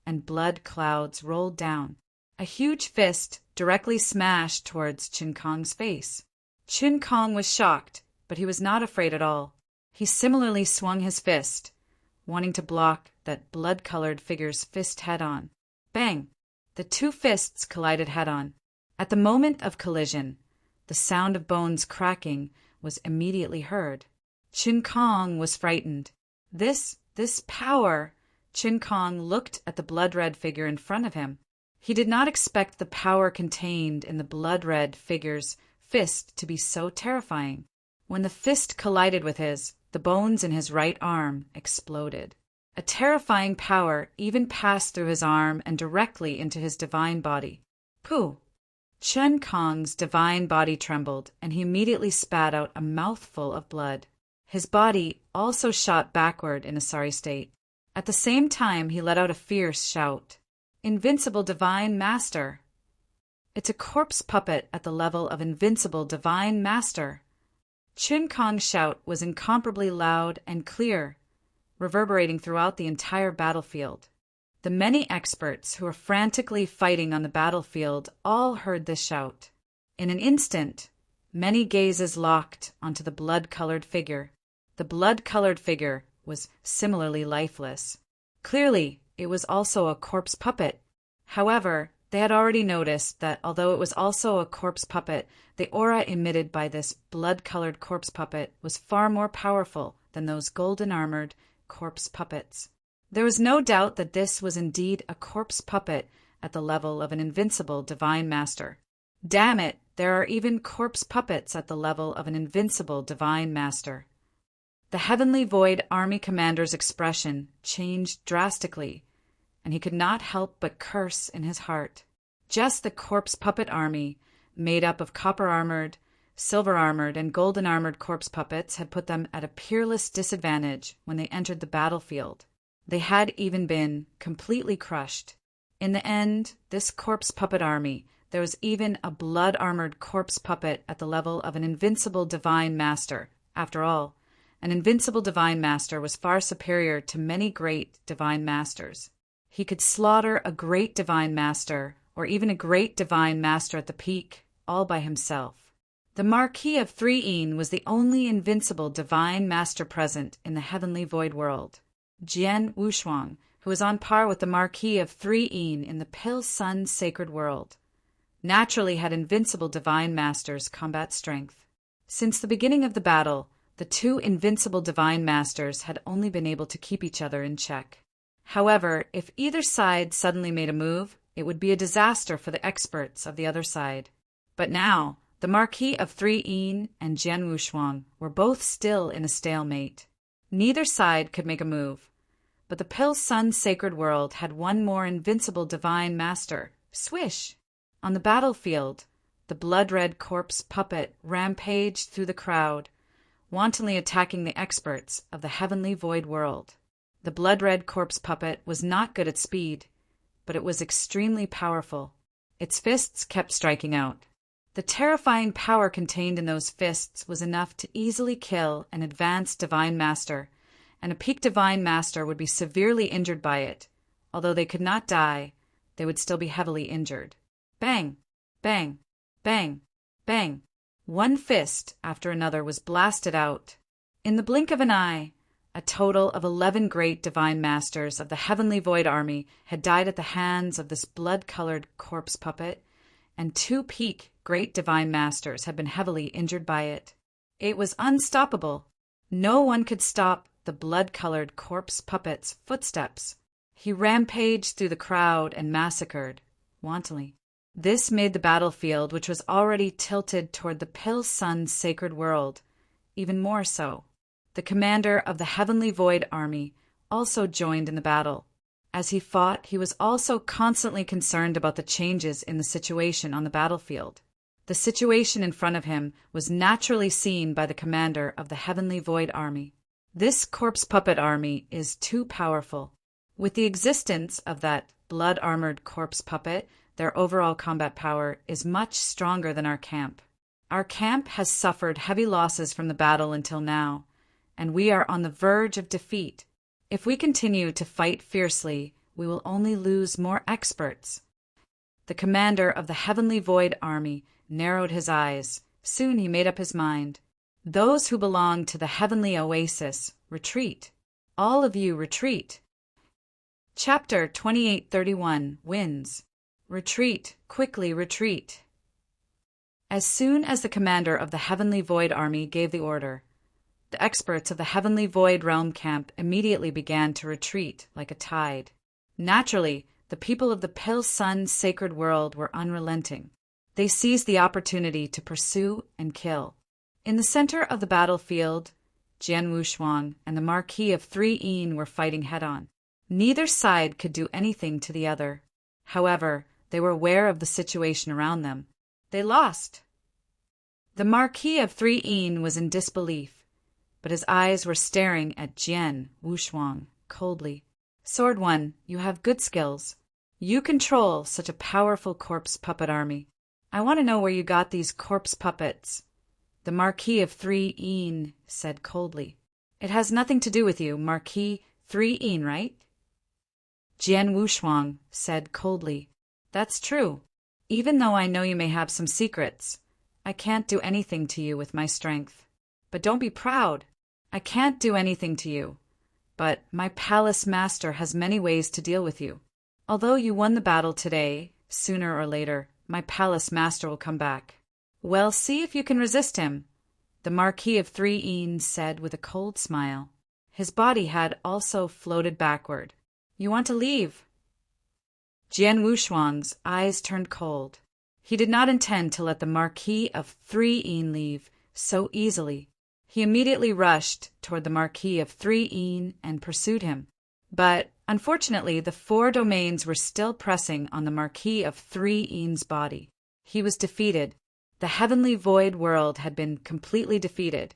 and blood clouds rolled down. A huge fist directly smashed towards Qin Kong's face. Qin Kong was shocked, but he was not afraid at all. He similarly swung his fist, wanting to block that blood-colored figure's fist head-on. Bang! The two fists collided head-on. At the moment of collision, the sound of bones cracking was immediately heard. Qin Kong was frightened. This power! Qin Kong looked at the blood-red figure in front of him. He did not expect the power contained in the blood-red figure's fist to be so terrifying. When the fist collided with his, the bones in his right arm exploded. A terrifying power even passed through his arm and directly into his divine body. Pooh! Qin Kong's divine body trembled, and he immediately spat out a mouthful of blood. His body also shot backward in a sorry state. At the same time, he let out a fierce shout. Invincible Divine Master! It's a corpse puppet at the level of Invincible Divine Master! Qin Kong's shout was incomparably loud and clear, reverberating throughout the entire battlefield. The many experts who were frantically fighting on the battlefield all heard this shout. In an instant, many gazes locked onto the blood-colored figure. The blood-colored figure was similarly lifeless. Clearly, it was also a corpse puppet. However, they had already noticed that although it was also a corpse puppet, the aura emitted by this blood-colored corpse puppet was far more powerful than those golden-armored corpse puppets. There was no doubt that this was indeed a corpse puppet at the level of an invincible divine master. Damn it, there are even corpse puppets at the level of an invincible divine master. The Heavenly Void Army commander's expression changed drastically, and he could not help but curse in his heart. Just the corpse puppet army, made up of copper-armored, silver-armored, and golden-armored corpse puppets, had put them at a peerless disadvantage when they entered the battlefield. They had even been completely crushed. In the end, this corpse puppet army, There was even a blood-armored corpse puppet at the level of an invincible divine master. After all, an invincible divine master was far superior to many great divine masters. He could slaughter a great divine master, or even a great divine master at the peak, all by himself. The Marquis of Three was the only invincible divine master present in the heavenly void world. Jian Wushuang, who was on par with the Marquis of Three in the Pale Sun sacred world, naturally had invincible divine masters' combat strength. Since the beginning of the battle, the two invincible divine masters had only been able to keep each other in check. However, if either side suddenly made a move, it would be a disaster for the experts of the other side. But now, the Marquis of Three and Jian Wushuang were both still in a stalemate. Neither side could make a move, but the Pale Sun sacred world had one more invincible divine master. Swish! On the battlefield, the blood-red corpse puppet rampaged through the crowd, wantonly attacking the experts of the heavenly void world. The blood-red corpse puppet was not good at speed, but it was extremely powerful. Its fists kept striking out. The terrifying power contained in those fists was enough to easily kill an advanced divine master, and a peak divine master would be severely injured by it. Although they could not die, they would still be heavily injured. Bang! Bang! Bang! Bang! One fist after another was blasted out. In the blink of an eye, a total of 11 great divine masters of the heavenly void army had died at the hands of this blood-colored corpse puppet, and 2 peak great divine masters had been heavily injured by it. It was unstoppable. No one could stop the blood-colored corpse puppet's footsteps. He rampaged through the crowd and massacred, wantonly. This made the battlefield, which was already tilted toward the Pale Sun sacred world, even more so. The commander of the heavenly void army also joined in the battle. As he fought, he was also constantly concerned about the changes in the situation on the battlefield. The situation in front of him was naturally seen by the commander of the heavenly void army. This corpse puppet army is too powerful. With the existence of that blood-armored corpse puppet, their overall combat power is much stronger than our camp. Our camp has suffered heavy losses from the battle until now, and we are on the verge of defeat. If we continue to fight fiercely, we will only lose more experts. The commander of the heavenly void army narrowed his eyes. Soon he made up his mind. Those who belong to the heavenly oasis, retreat. All of you retreat. Chapter 2831 Winds. Retreat, quickly retreat. As soon as the commander of the heavenly void army gave the order, the experts of the heavenly void realm camp immediately began to retreat like a tide. Naturally, the people of the Pale Sun sacred world were unrelenting. They seized the opportunity to pursue and kill. In the center of the battlefield, Jian Wushuang and the Marquis of Three were fighting head-on. Neither side could do anything to the other. However, they were aware of the situation around them. They lost. The Marquis of Three was in disbelief, but his eyes were staring at Jian Wushuang coldly. Sword One, you have good skills. You control such a powerful corpse puppet army. I want to know where you got these corpse puppets. The Marquis of Three said coldly. It has nothing to do with you, Marquis Three, right? Jian Wushuang said coldly. That's true. Even though I know you may have some secrets, I can't do anything to you with my strength. But don't be proud. I can't do anything to you. But my palace master has many ways to deal with you. Although you won the battle today, sooner or later, my palace master will come back. Well, see if you can resist him, the Marquis of Three said with a cold smile. His body had also floated backward. You want to leave? Jian Wushuang's eyes turned cold. He did not intend to let the Marquis of Three leave so easily. He immediately rushed toward the Marquis of Three and pursued him. But, unfortunately, the 4 domains were still pressing on the Marquis of Three's body. He was defeated. The heavenly void world had been completely defeated,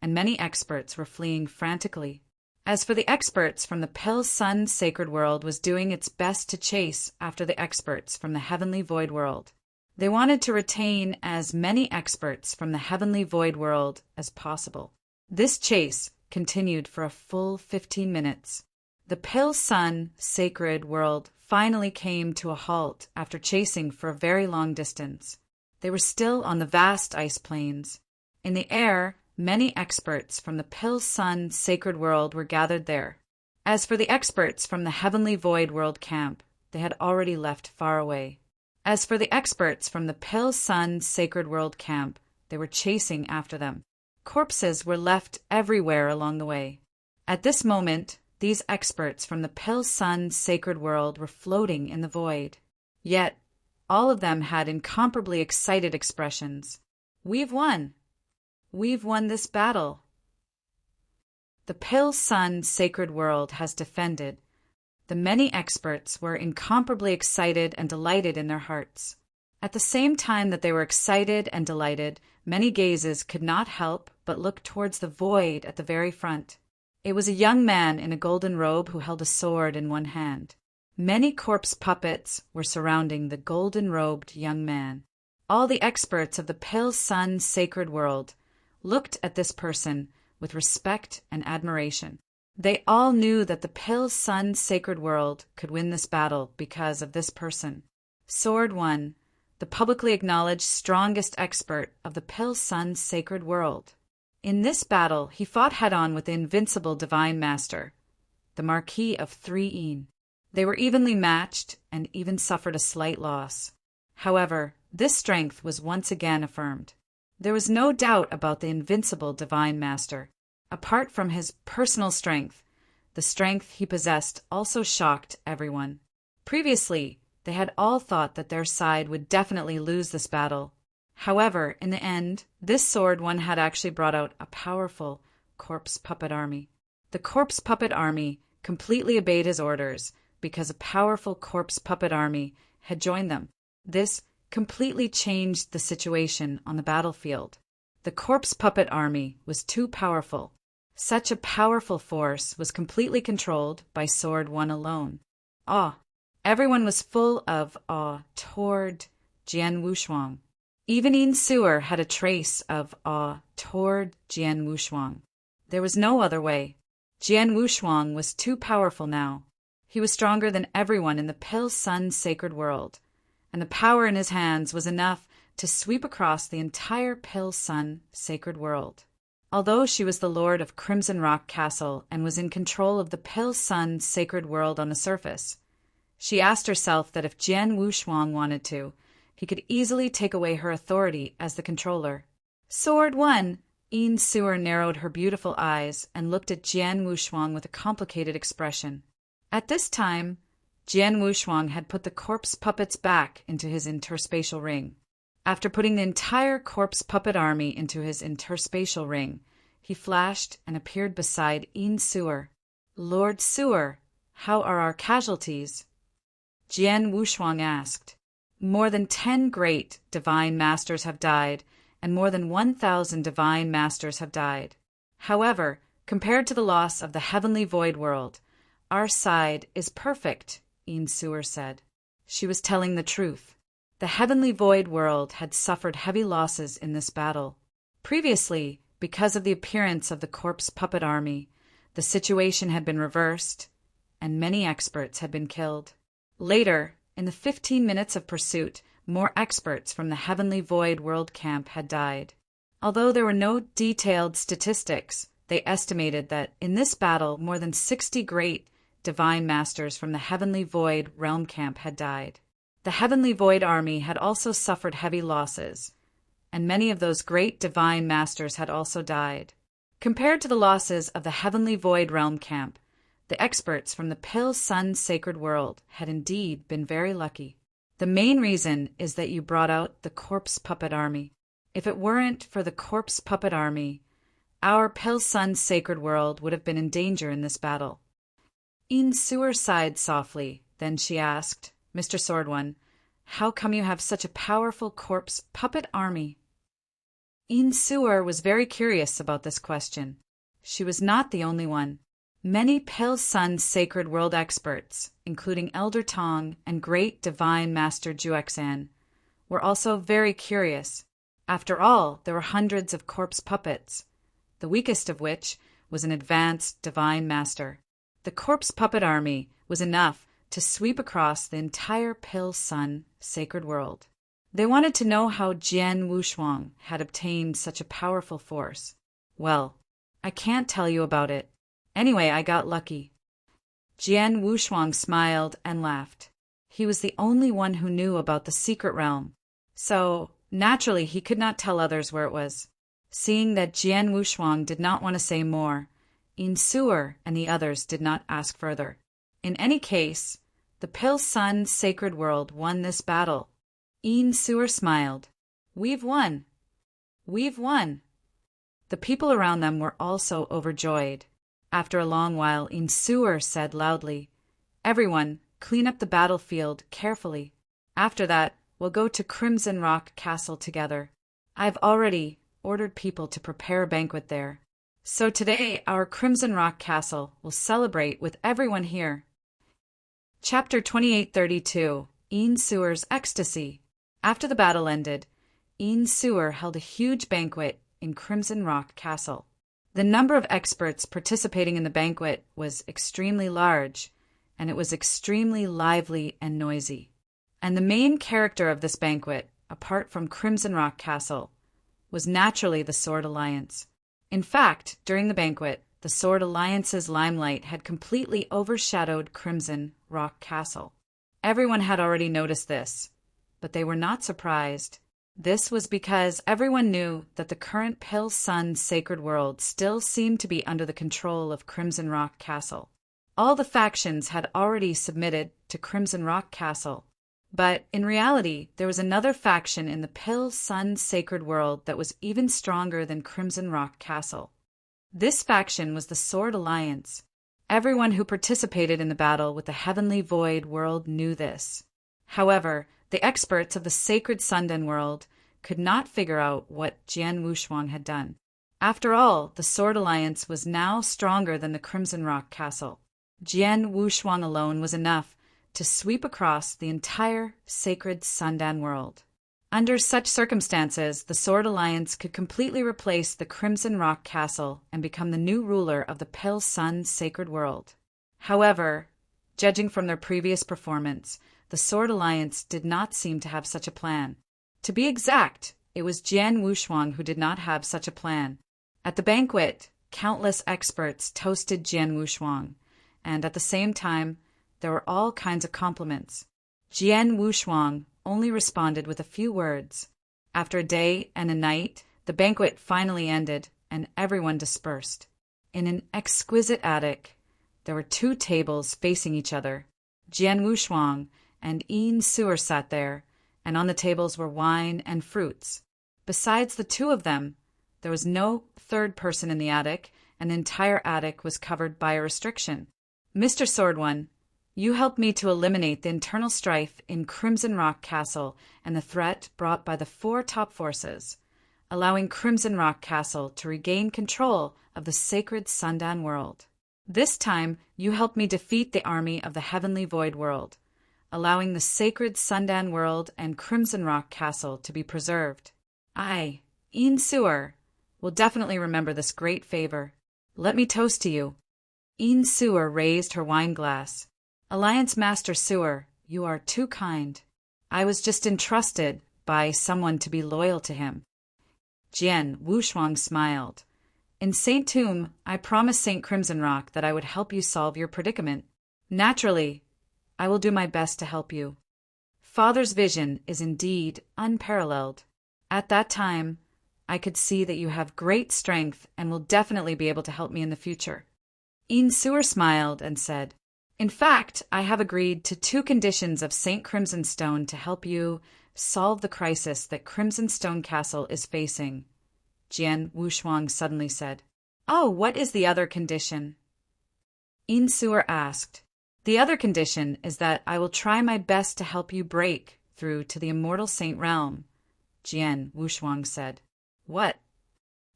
and many experts were fleeing frantically. As for the experts from the Pale Sun sacred world was doing its best to chase after the experts from the heavenly void world. They wanted to retain as many experts from the heavenly void world as possible. This chase continued for a full 15 minutes. The pale sun sacred world finally came to a halt after chasing for a very long distance. They were still on the vast ice plains. In the air, many experts from the pale sun sacred world were gathered there. As for the experts from the heavenly void world camp, they had already left far away. As for the experts from the pale sun sacred world camp, they were chasing after them. Corpses were left everywhere along the way. At this moment, these experts from the pale sun sacred world were floating in the void. Yet, all of them had incomparably excited expressions. "We've won! We've won this battle! The pale sun sacred world has defended." The many experts were incomparably excited and delighted in their hearts. At the same time that they were excited and delighted, many gazes could not help but look towards the void at the very front. It was a young man in a golden robe who held a sword in one hand. Many corpse puppets were surrounding the golden-robed young man. All the experts of the pale sun sacred world looked at this person with respect and admiration. They all knew that the pale sun sacred world could win this battle because of this person. Sword 1, the publicly acknowledged strongest expert of the pale sun sacred world. In this battle, he fought head-on with the invincible divine master, the Marquis of 3 They were evenly matched and even suffered a slight loss. However, this strength was once again affirmed. There was no doubt about the invincible divine master. Apart from his personal strength, the strength he possessed also shocked everyone. Previously, they had all thought that their side would definitely lose this battle. However, in the end, this sword one had actually brought out a powerful corpse puppet army. The corpse puppet army completely obeyed his orders because a powerful corpse puppet army had joined them. This completely changed the situation on the battlefield. The corpse puppet army was too powerful. Such a powerful force was completely controlled by Sword 1 alone. Awe. Everyone was full of awe toward Jian Wushuang. Even Yin Suer had a trace of awe toward Jian Wushuang. There was no other way. Jian Wushuang was too powerful now. He was stronger than everyone in the pale sun sacred world, and the power in his hands was enough to sweep across the entire pale sun sacred world. Although she was the lord of Crimson Rock Castle and was in control of the pale sun sacred world on the surface, she asked herself that if Jian Wushuang wanted to, he could easily take away her authority as the controller. Sword 1, Yin Suer narrowed her beautiful eyes and looked at Jian Wushuang with a complicated expression. At this time, Jian Wushuang had put the corpse puppets back into his interspatial ring. After putting the entire corpse puppet army into his interspatial ring, he flashed and appeared beside Yin Suer. "Lord Suer, how are our casualties?" Jian Wushuang asked. "More than 10 great divine masters have died, and more than 1,000 divine masters have died. However, compared to the loss of the heavenly void world, our side is perfect," Yin Suer said. She was telling the truth. The heavenly void world had suffered heavy losses in this battle. Previously, because of the appearance of the corpse puppet army, the situation had been reversed, and many experts had been killed. Later, in the 15 minutes of pursuit, more experts from the heavenly void world camp had died. Although there were no detailed statistics, they estimated that in this battle more than 60 great divine masters from the heavenly void realm camp had died. The heavenly void army had also suffered heavy losses, and many of those great divine masters had also died. Compared to the losses of the heavenly void realm camp, the experts from the pale sun sacred world had indeed been very lucky. The main reason is that you brought out the corpse puppet army. If it weren't for the corpse puppet army, our pale sun sacred world would have been in danger in this battle. Yin Suer sighed softly. Then she asked, "Mr. Sword One, how come you have such a powerful corpse puppet army?" Yin Suer was very curious about this question. She was not the only one. Many Pale Sun sacred world experts, including Elder Tong and Great Divine Master Juexan, were also very curious. After all, there were hundreds of corpse puppets, the weakest of which was an advanced divine master. The corpse puppet army was enough to sweep across the entire Pill Sun sacred world. They wanted to know how Jian Wushuang had obtained such a powerful force. Well, I can't tell you about it. Anyway, I got lucky. Jian Wushuang smiled and laughed. He was the only one who knew about the secret realm, so naturally he could not tell others where it was. Seeing that Jian Wushuang did not want to say more, Yin Suer and the others did not ask further. In any case, the Pill Sun sacred world won this battle. Yin Suer smiled. We've won. We've won. The people around them were also overjoyed. After a long while, Yin Suer said loudly, "Everyone, clean up the battlefield carefully. After that, we'll go to Crimson Rock Castle together. I've already ordered people to prepare a banquet there. So today, our Crimson Rock Castle will celebrate with everyone here." Chapter 2832, Yin Suer's Ecstasy. After the battle ended, Yin Suer held a huge banquet in Crimson Rock Castle. The number of experts participating in the banquet was extremely large, and it was extremely lively and noisy. And the main character of this banquet, apart from Crimson Rock Castle, was naturally the Sword Alliance. In fact, during the banquet, the Sword Alliance's limelight had completely overshadowed Crimson Rock Castle. Everyone had already noticed this, but they were not surprised. This was because everyone knew that the current Pill Sun sacred world still seemed to be under the control of Crimson Rock Castle. All the factions had already submitted to Crimson Rock Castle, but in reality there was another faction in the Pill Sun sacred world that was even stronger than Crimson Rock Castle. This faction was the Sword Alliance. Everyone who participated in the battle with the Heavenly Void world knew this. However, the experts of the sacred Sundan world could not figure out what Jian Wushuang had done. After all, the Sword Alliance was now stronger than the Crimson Rock Castle. Jian Wushuang alone was enough to sweep across the entire sacred Sundan world. Under such circumstances, the Sword Alliance could completely replace the Crimson Rock Castle and become the new ruler of the Pill Sun sacred world. However, judging from their previous performance, the Sword Alliance did not seem to have such a plan. To be exact, it was Jian Wushuang who did not have such a plan. At the banquet, countless experts toasted Jian Wushuang, and at the same time, there were all kinds of compliments. Jian Wushuang only responded with a few words. After a day and a night, the banquet finally ended, and everyone dispersed. In an exquisite attic, there were 2 tables facing each other. Jian Wushuang and Yin Suer sat there, and on the tables were wine and fruits. Besides the 2 of them, there was no third person in the attic, and the entire attic was covered by a restriction. "Mr. Sword One, you helped me to eliminate the internal strife in Crimson Rock Castle and the threat brought by the 4 top forces, allowing Crimson Rock Castle to regain control of the sacred Sundan world. This time, you helped me defeat the army of the Heavenly Void world, allowing the sacred Sundan world and Crimson Rock Castle to be preserved. I, Yin Suer, will definitely remember this great favor. Let me toast to you." Yin Suer raised her wine glass. "Alliance Master Suer, you are too kind. I was just entrusted by someone to be loyal to him." Jian Wushuang smiled. "In St. Tomb, I promised St. Crimson Rock that I would help you solve your predicament. Naturally, I will do my best to help you. Father's vision is indeed unparalleled. At that time, I could see that you have great strength and will definitely be able to help me in the future." Yin Suer smiled and said, "In fact, I have agreed to 2 conditions of St. Crimson Stone to help you solve the crisis that Crimson Stone Castle is facing." Jian Wushuang suddenly said, "Oh, what is the other condition?" Yin Suer asked. "The other condition is that I will try my best to help you break through to the Immortal Saint Realm." Jian Wushuang said, "What?"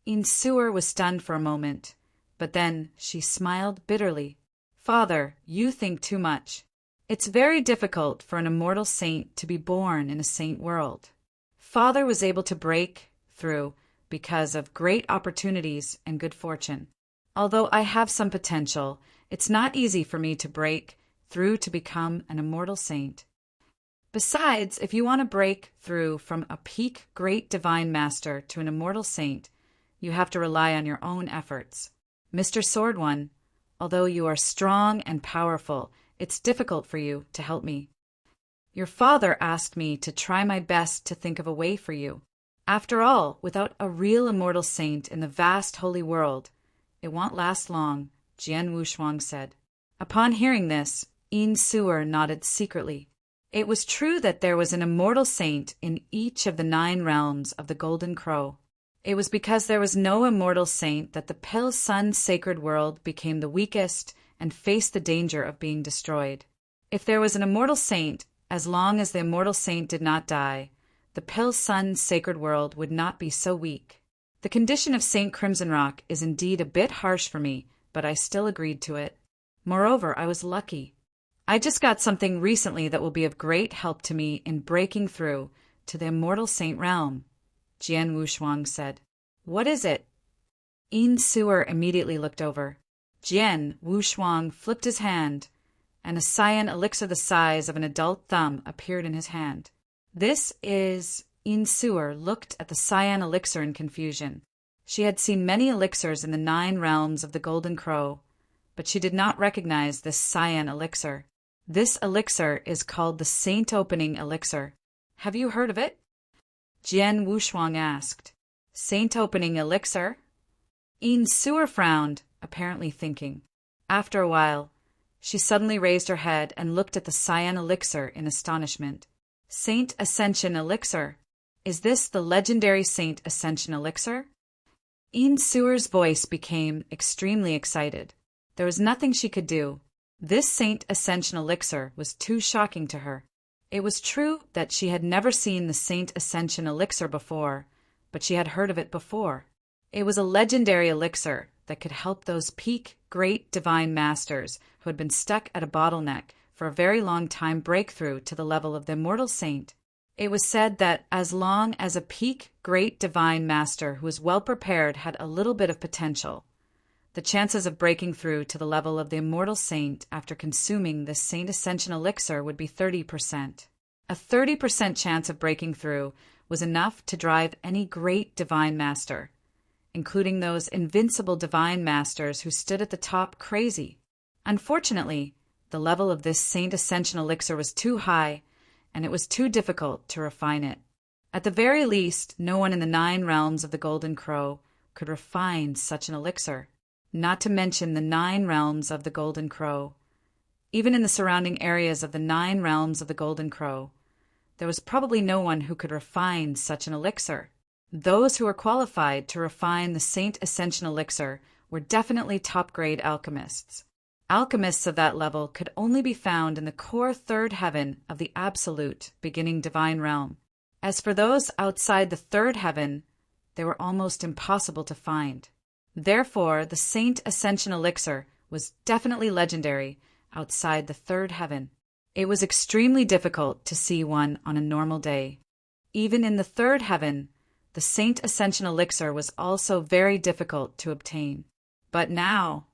Yin Suer was stunned for a moment, but then she smiled bitterly. "Father, you think too much. It's very difficult for an immortal saint to be born in a saint world. father was able to break through because of great opportunities and good fortune. Although I have some potential, it's not easy for me to break through to become an immortal saint. Besides, if you want to break through from a peak great divine master to an immortal saint, you have to rely on your own efforts. Mr. Sword One, although you are strong and powerful, it's difficult for you to help me. Your father asked me to try my best to think of a way for you. After all, without a real immortal saint in the vast holy world, it won't last long, Jian Wushuang said. Upon hearing this, Yin Suer nodded secretly. It was true that there was an immortal saint in each of the 9 realms of the Golden Crow. It was because there was no immortal saint that the Pale Sun sacred world became the weakest and faced the danger of being destroyed. If there was an immortal saint, as long as the immortal saint did not die, the Pale Sun sacred world would not be so weak. The condition of Saint Crimson Rock is indeed a bit harsh for me, but I still agreed to it. Moreover, I was lucky. I just got something recently that will be of great help to me in breaking through to the immortal saint realm, Jian Wushuang said. What is it? Yin Suer immediately looked over. Jian Wushuang flipped his hand, and a cyan elixir the size of an adult thumb appeared in his hand. This is... Yin Suer looked at the cyan elixir in confusion. She had seen many elixirs in the 9 realms of the Golden Crow, but she did not recognize this cyan elixir. This elixir is called the Saint Opening Elixir. Have you heard of it? Jian Wushuang asked. Saint Opening Elixir? Yin Suer frowned, apparently thinking. After a while, she suddenly raised her head and looked at the cyan elixir in astonishment. Saint Ascension Elixir. Is this the legendary Saint Ascension Elixir? Yin Suer's voice became extremely excited. There was nothing she could do. This Saint Ascension Elixir was too shocking to her. It was true that she had never seen the Saint Ascension Elixir before, but she had heard of it before. It was a legendary elixir that could help those peak great divine masters who had been stuck at a bottleneck for a very long time break through to the level of the immortal saint. It was said that as long as a peak great divine master who was well prepared had a little bit of potential, the chances of breaking through to the level of the immortal saint after consuming this Saint Ascension Elixir would be 30%. A 30% chance of breaking through was enough to drive any great divine master, including those invincible divine masters who stood at the top, crazy. Unfortunately, the level of this Saint Ascension Elixir was too high, and it was too difficult to refine it. At the very least, no one in the 9 realms of the Golden Crow could refine such an elixir. Not to mention the 9 realms of the Golden Crow. Even in the surrounding areas of the 9 realms of the Golden Crow, there was probably no one who could refine such an elixir. Those who were qualified to refine the Saint Ascension Elixir were definitely top-grade alchemists. Alchemists of that level could only be found in the core 3rd heaven of the absolute beginning divine realm. As for those outside the 3rd heaven, they were almost impossible to find. Therefore, the Saint Ascension Elixir was definitely legendary outside the 3rd heaven. It was extremely difficult to see one on a normal day. Even in the 3rd heaven, the Saint Ascension Elixir was also very difficult to obtain. But now,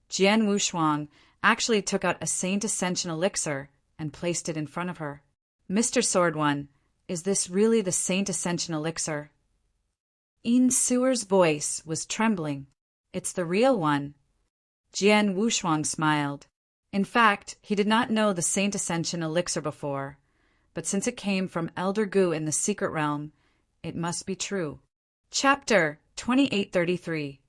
Jian Wushuang actually took out a Saint Ascension Elixir and placed it in front of her. Mr. Sword One, is this really the Saint Ascension Elixir? Yin Suer's voice was trembling. It's the real one. Jian Wushuang smiled. In fact, he did not know the Saint Ascension Elixir before, but since it came from Elder Gu in the Secret Realm, it must be true. Chapter 2833.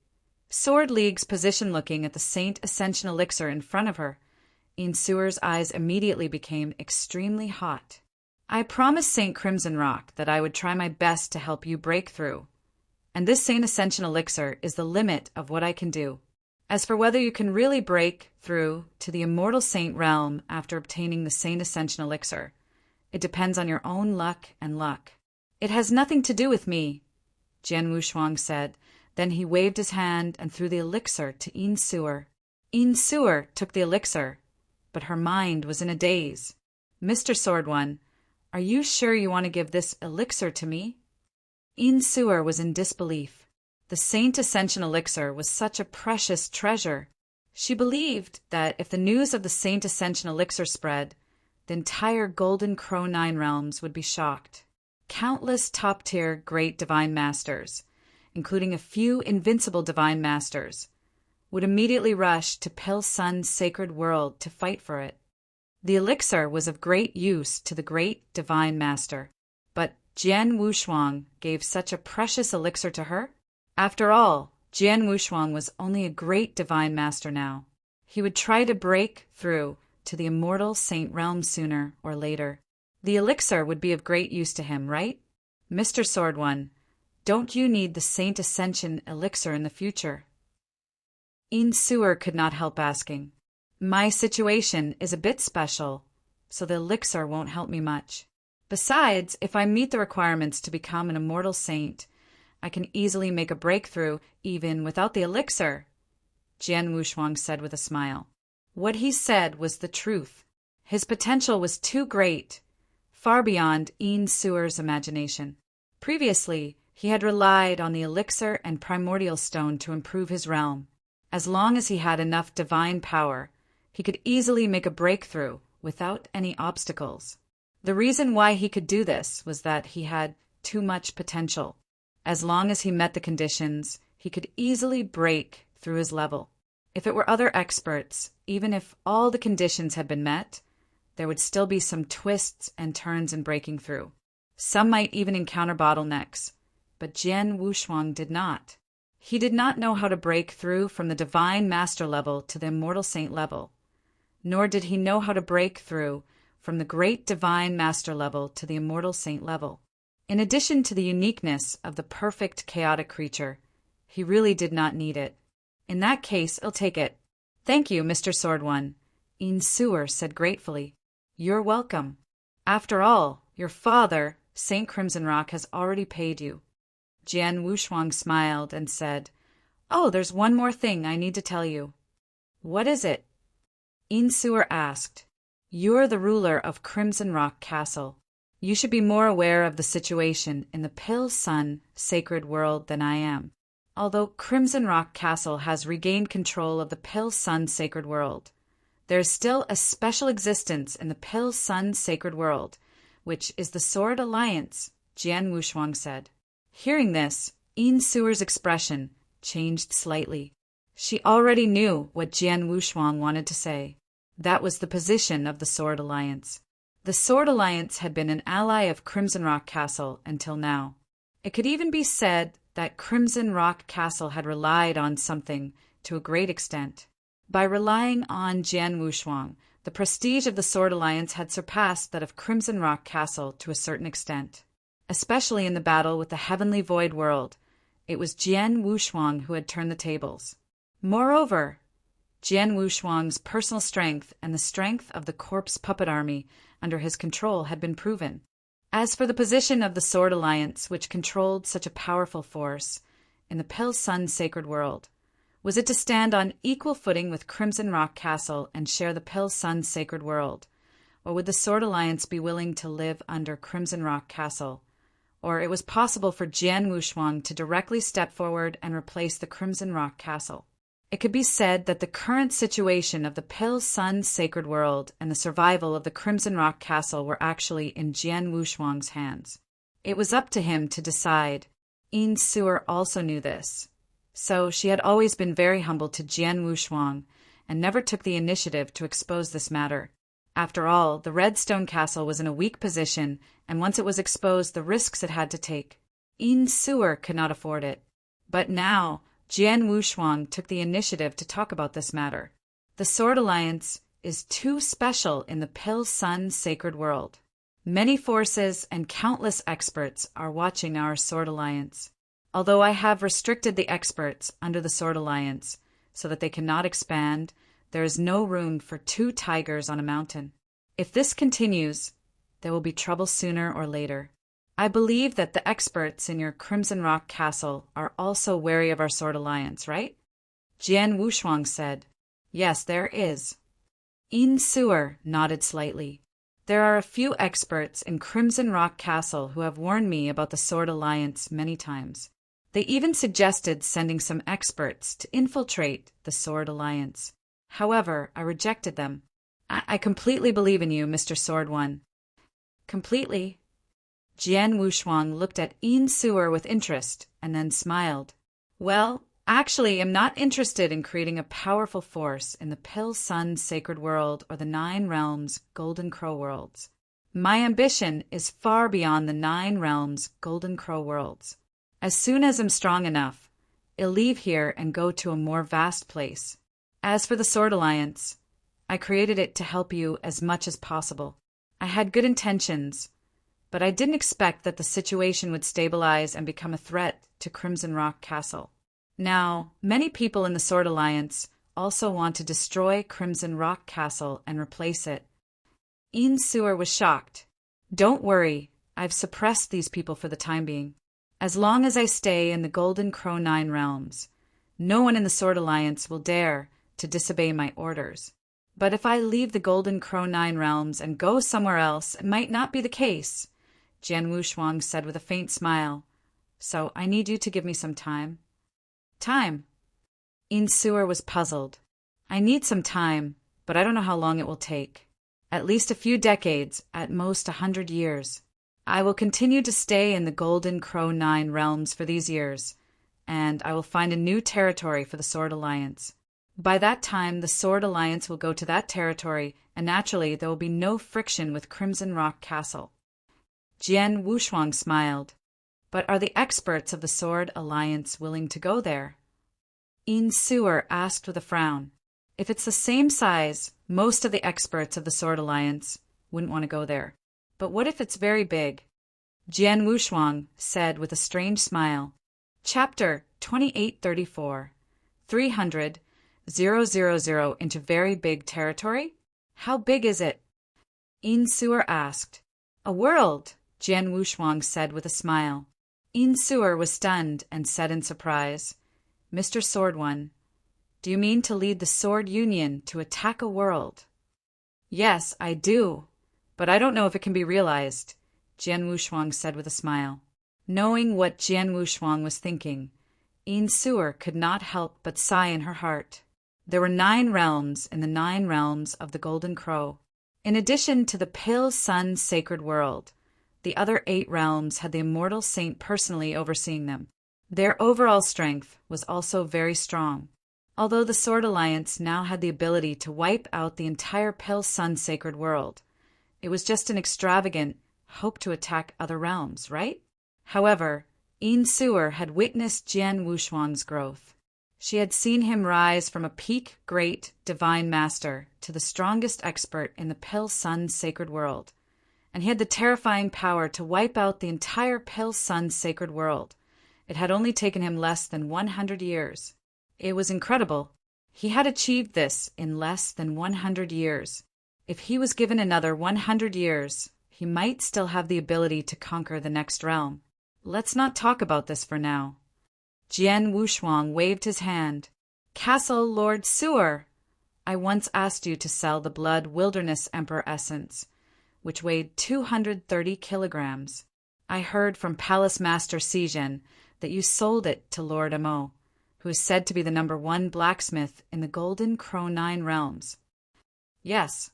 Sword League's position. Looking at the Saint Ascension Elixir in front of her, Yin Suer's eyes immediately became extremely hot. I promised Saint Crimson Rock that I would try my best to help you break through. And this Saint Ascension Elixir is the limit of what I can do. As for whether you can really break through to the immortal saint realm after obtaining the Saint Ascension Elixir, it depends on your own luck and luck. It has nothing to do with me, Jian Wushuang said. Then he waved his hand and threw the elixir to Yin Suer. Yin Suer took the elixir, but her mind was in a daze. Mr. Sword One, are you sure you want to give this elixir to me? Yin Suer was in disbelief. The Saint Ascension elixir was such a precious treasure. She believed that if the news of the Saint Ascension elixir spread, the entire Golden Crow Nine Realms would be shocked. Countless top-tier great divine masters, including a few invincible divine masters, would immediately rush to Pale Sun's sacred world to fight for it. The elixir was of great use to the great divine master, but Jian Wushuang gave such a precious elixir to her? After all, Jian Wushuang was only a great divine master now. He would try to break through to the immortal saint realm sooner or later. The elixir would be of great use to him, right? Mr. Sword One, don't you need the Saint Ascension elixir in the future? Yin Suer could not help asking. My situation is a bit special, so the elixir won't help me much. Besides, if I meet the requirements to become an immortal saint, I can easily make a breakthrough even without the elixir, Jian Wushuang said with a smile. What he said was the truth. His potential was too great, far beyond Yin Suer's imagination. Previously, he had relied on the elixir and primordial stone to improve his realm. As long as he had enough divine power, he could easily make a breakthrough without any obstacles. The reason why he could do this was that he had too much potential. As long as he met the conditions, he could easily break through his level. If it were other experts, even if all the conditions had been met, there would still be some twists and turns in breaking through. Some might even encounter bottlenecks, but Jian Wushuang did not. He did not know how to break through from the divine master level to the immortal saint level, nor did he know how to break through from the great divine master level to the immortal saint level. In addition to the uniqueness of the perfect chaotic creature, he really did not need it. In that case, I'll take it. Thank you, Mr. Sword One, Yin Suer said gratefully. You're welcome. After all, your father, Saint Crimson Rock, has already paid you. Jian Wushuang smiled and said, Oh, there's one more thing I need to tell you. What is it? Yin Suer asked. You're the ruler of Crimson Rock Castle. You should be more aware of the situation in the Pale Sun sacred world than I am. Although Crimson Rock Castle has regained control of the Pale Sun sacred world, there is still a special existence in the Pale Sun sacred world, which is the Sword Alliance, Jian Wushuang said. Hearing this, Yin Suer's expression changed slightly. She already knew what Jian Wushuang wanted to say. That was the position of the Sword Alliance. The Sword Alliance had been an ally of Crimson Rock Castle until now. It could even be said that Crimson Rock Castle had relied on something to a great extent. By relying on Jian Wushuang, the prestige of the Sword Alliance had surpassed that of Crimson Rock Castle to a certain extent. Especially in the battle with the Heavenly Void World, it was Jian Wushuang who had turned the tables. Moreover, Jian Wushuang's personal strength and the strength of the corpse puppet army under his control had been proven. As for the position of the Sword Alliance, which controlled such a powerful force in the Pale Sun sacred world, was it to stand on equal footing with Crimson Rock Castle and share the Pale Sun sacred world? Or would the Sword Alliance be willing to live under Crimson Rock Castle? Or it was possible for Jian Wushuang to directly step forward and replace the Crimson Rock Castle. It could be said that the current situation of the Pale Sun sacred world and the survival of the Crimson Rock Castle were actually in Jian Wushuang's hands. It was up to him to decide. Yin Suer also knew this. So she had always been very humble to Jian Wushuang and never took the initiative to expose this matter. After all, the Redstone Castle was in a weak position, and once it was exposed, the risks it had to take. Yin Suer could not afford it. But now, Jian Wushuang took the initiative to talk about this matter. The Sword Alliance is too special in the Pale Sun sacred world. Many forces and countless experts are watching our Sword Alliance. Although I have restricted the experts under the Sword Alliance so that they cannot expand, there is no room for two tigers on a mountain. If this continues, there will be trouble sooner or later. I believe that the experts in your Crimson Rock Castle are also wary of our Sword Alliance, right? Jian Wushuang said. Yes, there is. Yin Suer nodded slightly. There are a few experts in Crimson Rock Castle who have warned me about the Sword Alliance many times. They even suggested sending some experts to infiltrate the Sword Alliance. However, I rejected them. I completely believe in you, Mr. Sword One. Completely. Jian Wushuang looked at Yin Suer with interest and then smiled. Well, actually, I'm not interested in creating a powerful force in the Pill Sun Sacred World or the 9 Realms Golden Crow Worlds. My ambition is far beyond the 9 Realms Golden Crow Worlds. As soon as I'm strong enough, I'll leave here and go to a more vast place. As for the Sword Alliance, I created it to help you as much as possible. I had good intentions, but I didn't expect that the situation would stabilize and become a threat to Crimson Rock Castle. Now, many people in the Sword Alliance also want to destroy Crimson Rock Castle and replace it. Yin Suer was shocked. Don't worry, I've suppressed these people for the time being. As long as I stay in the Golden Crow 9 Realms, no one in the Sword Alliance will dare to disobey my orders. But if I leave the Golden Crow 9 Realms and go somewhere else, it might not be the case, Jian Wushuang said with a faint smile. So I need you to give me some time. Time? Yin Suer was puzzled. I need some time, but I don't know how long it will take. At least a few decades, at most 100 years. I will continue to stay in the Golden Crow 9 Realms for these years, and I will find a new territory for the Sword Alliance. By that time, the Sword Alliance will go to that territory, and naturally there will be no friction with Crimson Rock Castle. Jian Wushuang smiled. But are the experts of the Sword Alliance willing to go there? Yin Suer asked with a frown. If it's the same size, most of the experts of the Sword Alliance wouldn't want to go there. But what if it's very big? Jian Wushuang said with a strange smile. Chapter 2834. 300,000 into very big territory? How big is it? Yin Suer asked. A world, Jian Wushuang said with a smile. Yin Suer was stunned and said in surprise, Mr. Sword One, do you mean to lead the Sword Union to attack a world? Yes, I do, but I don't know if it can be realized, Jian Wushuang said with a smile. Knowing what Jian Wushuang was thinking, Yin Suer could not help but sigh in her heart. There were 9 realms in the 9 realms of the Golden Crow. In addition to the Pill Sun Sacred World, the other 8 realms had the Immortal Saint personally overseeing them. Their overall strength was also very strong. Although the Sword Alliance now had the ability to wipe out the entire Pill Sun Sacred World, it was just an extravagant hope to attack other realms, right? However, Yin Suer had witnessed Jian Wushuang's growth. She had seen him rise from a peak great divine master to the strongest expert in the Pill Sun Sacred World, and he had the terrifying power to wipe out the entire Pill Sun Sacred World. It had only taken him less than 100 years. It was incredible. He had achieved this in less than 100 years. If he was given another 100 years, he might still have the ability to conquer the next realm. Let's not talk about this for now. Jian Wushuang waved his hand. Castle Lord Suer, I once asked you to sell the Blood Wilderness Emperor Essence, which weighed 230 kilograms. I heard from Palace Master Sijin that you sold it to Lord Amo, who is said to be the #1 blacksmith in the Golden Crow 9 Realms. Yes.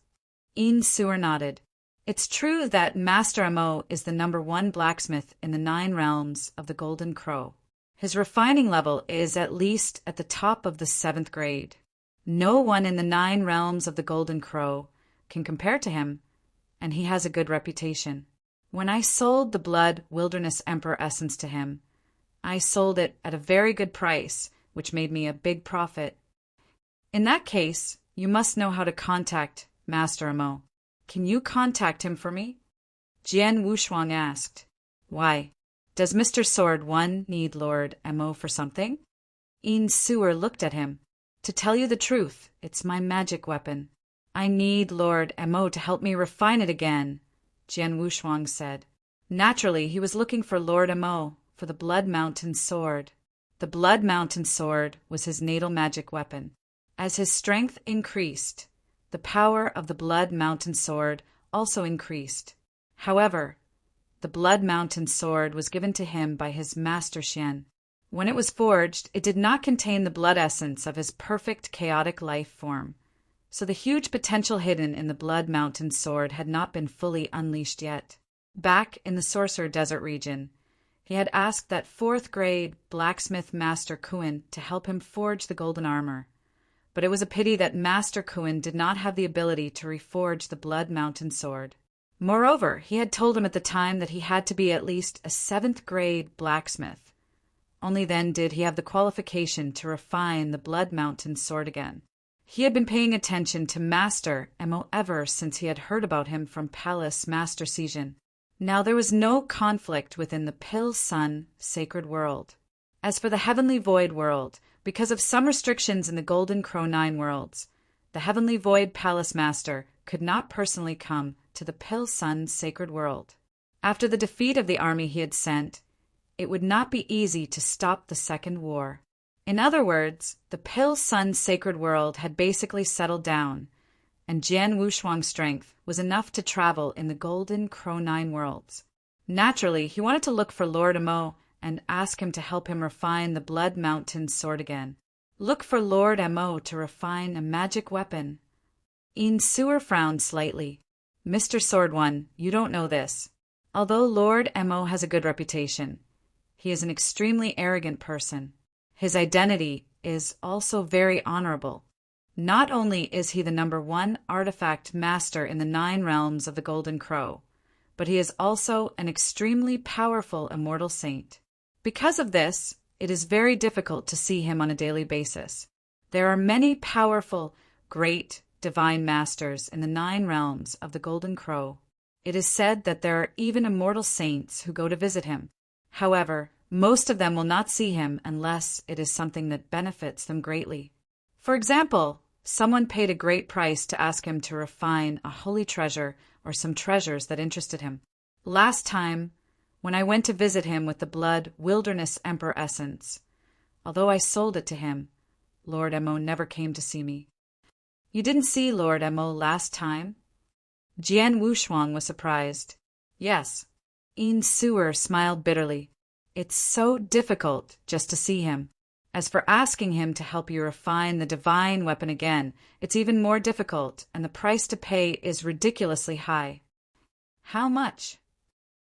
Yin Suer nodded. It's true that Master Amo is the #1 blacksmith in the 9 Realms of the Golden Crow. His refining level is at least at the top of the 7th grade. No one in the 9 Realms of the Golden Crow can compare to him, and he has a good reputation. When I sold the Blood Wilderness Emperor Essence to him, I sold it at a very good price, which made me a big profit. In that case, you must know how to contact Master Amo. Can you contact him for me? Jian Wushuang asked. Why? Does Mr. Sword One need Lord Amo for something? Yin Suer looked at him. To tell you the truth, it's my magic weapon. I need Lord Amo to help me refine it again, Jian Wushuang said. Naturally, he was looking for Lord Amo for the Blood Mountain Sword. The Blood Mountain Sword was his natal magic weapon. As his strength increased, the power of the Blood Mountain Sword also increased. However, the Blood Mountain sword was given to him by his master Xian. When it was forged, it did not contain the blood essence of his perfect chaotic life form, so the huge potential hidden in the Blood Mountain sword had not been fully unleashed yet. Back in the Sorcerer Desert region, he had asked that 4th-grade blacksmith Master Kuin to help him forge the golden armor, but it was a pity that Master Kuin did not have the ability to reforge the Blood Mountain sword. Moreover, he had told him at the time that he had to be at least a 7th-grade blacksmith. Only then did he have the qualification to refine the Blood Mountain sword again. He had been paying attention to Master Emo ever since he had heard about him from Palace Master Sijin. Now there was no conflict within the Pill Sun sacred world. As for the Heavenly Void world, because of some restrictions in the Golden Crow 9 worlds, the Heavenly Void Palace Master could not personally come to the Pill Sun sacred world. After the defeat of the army he had sent, it would not be easy to stop the Second War. In other words, the Pill Sun sacred world had basically settled down, and Jian Wushuang's strength was enough to travel in the Golden Crow 9 worlds. Naturally, he wanted to look for Lord Emo and ask him to help him refine the Blood Mountain sword again. Look for Lord Emo to refine a magic weapon. Yin Suer frowned slightly. Mr. Sword One, you don't know this. Although Lord Emo has a good reputation, he is an extremely arrogant person. His identity is also very honorable. Not only is he the #1 artifact master in the 9 realms of the Golden Crow, but he is also an extremely powerful immortal saint. Because of this, it is very difficult to see him on a daily basis. There are many powerful, great, divine masters in the 9 realms of the Golden Crow. It is said that there are even immortal saints who go to visit him. However, most of them will not see him unless it is something that benefits them greatly. For example, someone paid a great price to ask him to refine a holy treasure or some treasures that interested him. Last time, when I went to visit him with the Blood Wilderness Emperor essence, although I sold it to him, Lord Emo never came to see me. You didn't see Lord Emo last time? Jian Wushuang was surprised. Yes. Yin Suer smiled bitterly. It's so difficult just to see him. As for asking him to help you refine the divine weapon again, it's even more difficult, and the price to pay is ridiculously high. How much?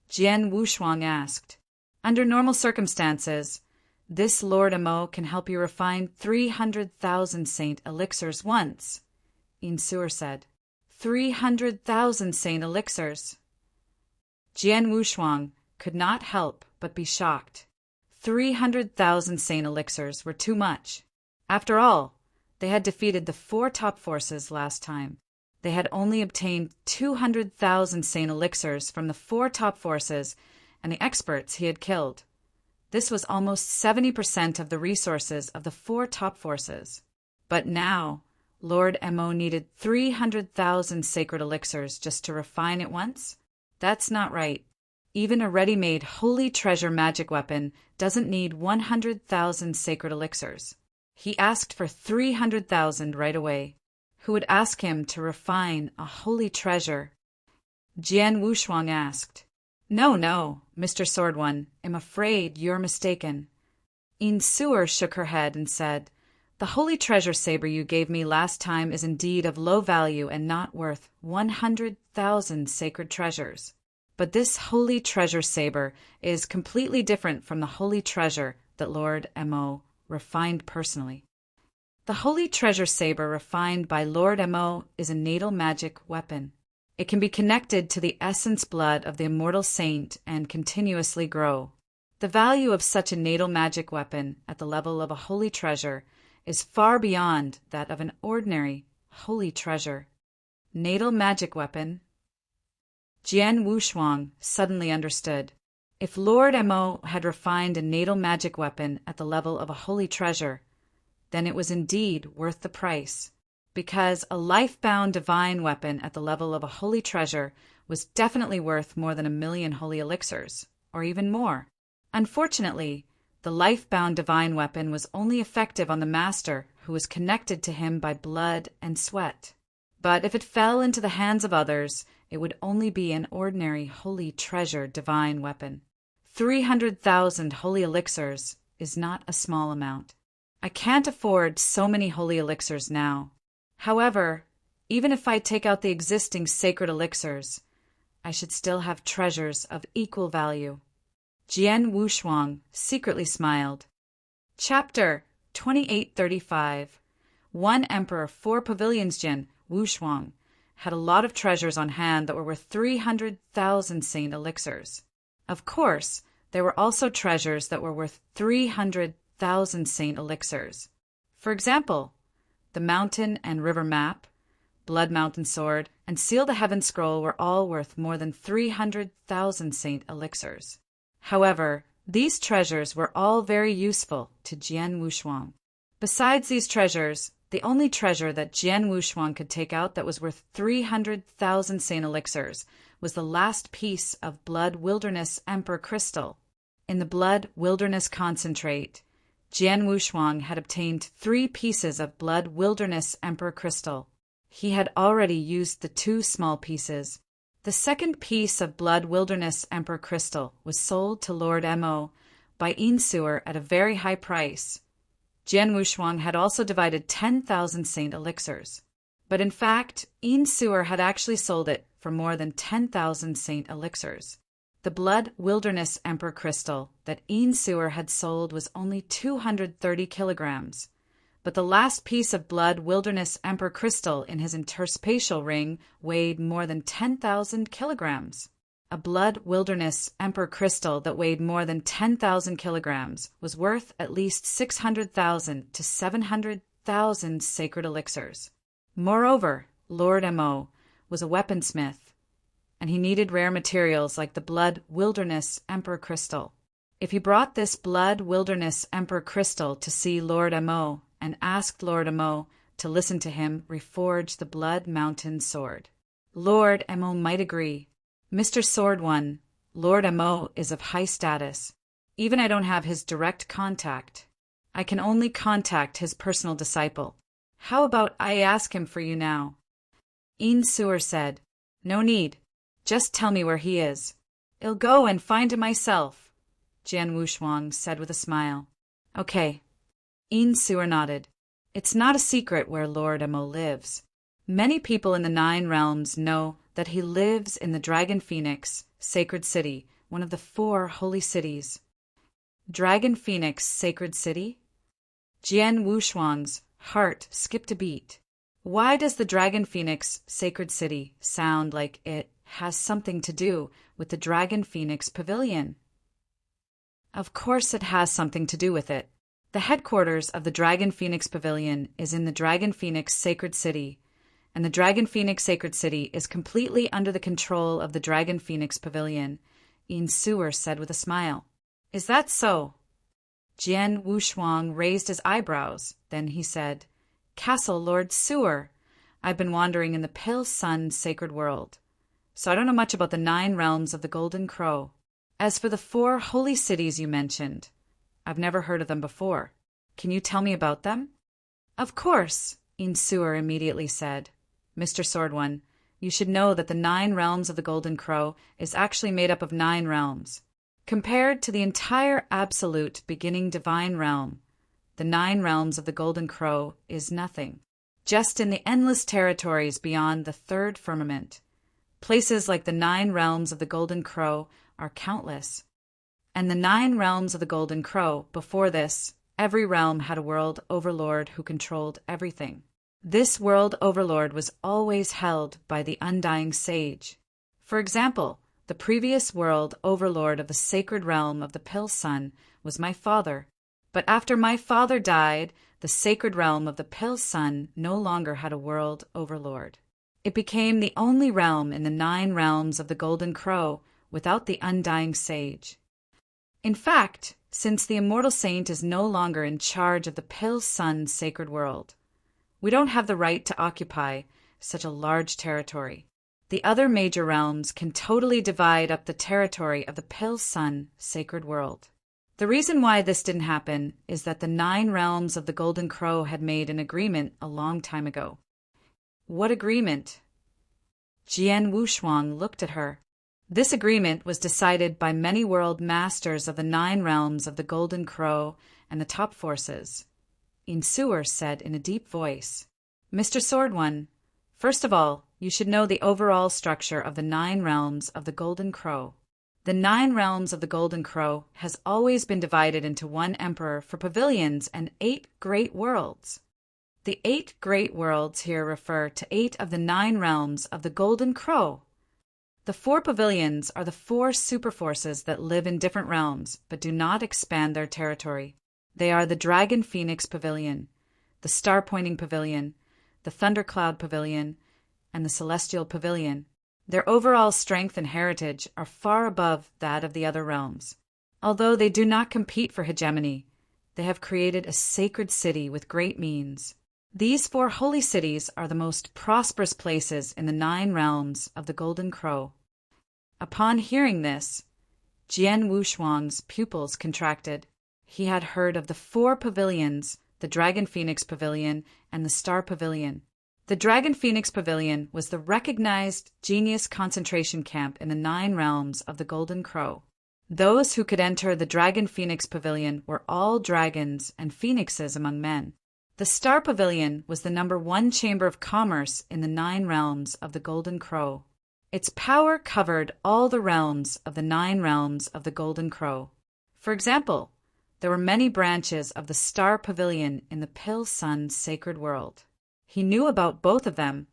Jian Wushuang asked. Under normal circumstances, this Lord Emo can help you refine 300,000 saint elixirs once, Yin Suer said. 300,000 saint elixirs. Jian Wushuang could not help but be shocked. 300,000 saint elixirs were too much. After all, they had defeated the 4 top forces last time. They had only obtained 200,000 saint elixirs from the 4 top forces and the experts he had killed. This was almost 70% of the resources of the 4 top forces. But now, Lord Emo needed 300,000 sacred elixirs just to refine it once? That's not right. Even a ready-made holy treasure magic weapon doesn't need 100,000 sacred elixirs. He asked for 300,000 right away. Who would ask him to refine a holy treasure? Jian Wushuang asked. No, Mr. Sword One, I'm afraid you're mistaken. Yin Suer shook her head and said, The holy treasure saber you gave me last time is indeed of low value and not worth 100,000 sacred treasures. But this holy treasure saber is completely different from the holy treasure that Lord Emo refined personally. The holy treasure saber refined by Lord Emo is a natal magic weapon. It can be connected to the essence blood of the immortal saint and continuously grow. The value of such a natal magic weapon at the level of a holy treasure is far beyond that of an ordinary holy treasure. Natal magic weapon. Jian Wushuang suddenly understood. If Lord Emo had refined a natal magic weapon at the level of a holy treasure, then it was indeed worth the price, because a life-bound divine weapon at the level of a holy treasure was definitely worth more than 1,000,000 holy elixirs, or even more. Unfortunately, the life-bound divine weapon was only effective on the master who was connected to him by blood and sweat. But if it fell into the hands of others, it would only be an ordinary holy treasure divine weapon. 300,000 holy elixirs is not a small amount. I can't afford so many holy elixirs now. However, even if I take out the existing sacred elixirs, I should still have treasures of equal value. Jian Wushuang secretly smiled. Chapter 2835. One emperor, 4 pavilions. Jian Wushuang had a lot of treasures on hand that were worth 300,000 saint elixirs. Of course, there were also treasures that were worth 300,000 saint elixirs. For example, the mountain and river map, Blood Mountain Sword, and Seal the Heaven Scroll were all worth more than 300,000 saint elixirs. However, these treasures were all very useful to Jian Wushuang. Besides these treasures, the only treasure that Jian Wushuang could take out that was worth 300,000 saint elixirs was the last piece of Blood Wilderness Emperor Crystal. In the Blood Wilderness Concentrate, Jian Wushuang had obtained 3 pieces of Blood Wilderness Emperor Crystal. He had already used the 2 small pieces. The second piece of Blood Wilderness Emperor Crystal was sold to Lord Mo by Insuer at a very high price. Jian Wushuang had also divided 10,000 saint elixirs. But in fact, Insuer had actually sold it for more than 10,000 saint elixirs. The Blood Wilderness Emperor Crystal that Insuer had sold was only 230 kilograms. But the last piece of Blood Wilderness Emperor Crystal in his interspatial ring weighed more than 10,000 kilograms. A Blood Wilderness Emperor Crystal that weighed more than 10,000 kilograms was worth at least 600,000 to 700,000 sacred elixirs. Moreover, Lord Mo was a weaponsmith, and he needed rare materials like the Blood Wilderness Emperor Crystal. If he brought this Blood Wilderness Emperor Crystal to see Lord Mo and asked Lord Mo to listen to him reforge the Blood Mountain Sword, Lord Mo might agree. Mr. Sword One, Lord Mo is of high status. Even I don't have his direct contact. I can only contact his personal disciple. How about I ask him for you now? Insuer said, No need. Just tell me where he is. I'll go and find him myself, Jian Wushuang said with a smile. Okay. Insuer nodded. It's not a secret where Lord Mo lives. Many people in the 9 realms know that he lives in the Dragon Phoenix, Sacred City, one of the 4 holy cities. Dragon Phoenix, Sacred City? Jian Wushuang's heart skipped a beat. Why does the Dragon Phoenix, Sacred City sound like it has something to do with the Dragon Phoenix Pavilion? Of course it has something to do with it. The headquarters of the Dragon Phoenix Pavilion is in the Dragon Phoenix Sacred City, and the Dragon Phoenix Sacred City is completely under the control of the Dragon Phoenix Pavilion, Insuer said with a smile. Is that so? Jian Wushuang raised his eyebrows. Then he said, Castle Lord Sewer, I've been wandering in the Pale Sun Sacred World, so I don't know much about the 9 realms of the Golden Crow. As for the 4 holy cities you mentioned, I've never heard of them before. Can you tell me about them? Of course, Insuer immediately said. Mr. Sword One, you should know that the 9 realms of the Golden Crow is actually made up of 9 realms. Compared to the entire absolute beginning divine realm, the 9 realms of the Golden Crow is nothing. Just in the endless territories beyond the 3rd firmament, places like the 9 realms of the Golden Crow are countless. And the 9 realms of the Golden Crow, before this, every realm had a world overlord who controlled everything. This world overlord was always held by the undying sage. For example, the previous world overlord of the sacred realm of the Pale Sun was my father. But after my father died, the sacred realm of the Pale Sun no longer had a world overlord. It became the only realm in the 9 realms of the Golden Crow without the undying sage. In fact, since the Immortal Saint is no longer in charge of the Pale Sun sacred world, we don't have the right to occupy such a large territory. The other major realms can totally divide up the territory of the Pale Sun sacred world. The reason why this didn't happen is that the 9 realms of the Golden Crow had made an agreement a long time ago. What agreement? Jian Wushuang looked at her. This agreement was decided by many world masters of the 9 realms of the Golden Crow and the top forces. Insuer said in a deep voice, Mr. Sword One, first of all, you should know the overall structure of the 9 realms of the Golden Crow. The 9 realms of the Golden Crow has always been divided into 1 emperor for pavilions and 8 great worlds. The 8 great worlds here refer to 8 of the 9 realms of the Golden Crow. The 4 pavilions are the 4 superforces that live in different realms but do not expand their territory. They are the Dragon Phoenix Pavilion, the Star Pointing Pavilion, the Thundercloud Pavilion, and the Celestial Pavilion. Their overall strength and heritage are far above that of the other realms. Although they do not compete for hegemony, they have created a sacred city with great means. These 4 holy cities are the most prosperous places in the 9 realms of the Golden Crow. Upon hearing this, Jian Wushuang's pupils contracted. He had heard of the 4 pavilions, the Dragon Phoenix Pavilion and the Star Pavilion. The Dragon Phoenix Pavilion was the recognized genius concentration camp in the 9 realms of the Golden Crow. Those who could enter the Dragon Phoenix Pavilion were all dragons and phoenixes among men. The Star Pavilion was the number 1 chamber of commerce in the 9 realms of the Golden Crow. Its power covered all the realms of the 9 realms of the Golden Crow. For example, there were many branches of the Star Pavilion in the Pil Sun's sacred world. He knew about both of them,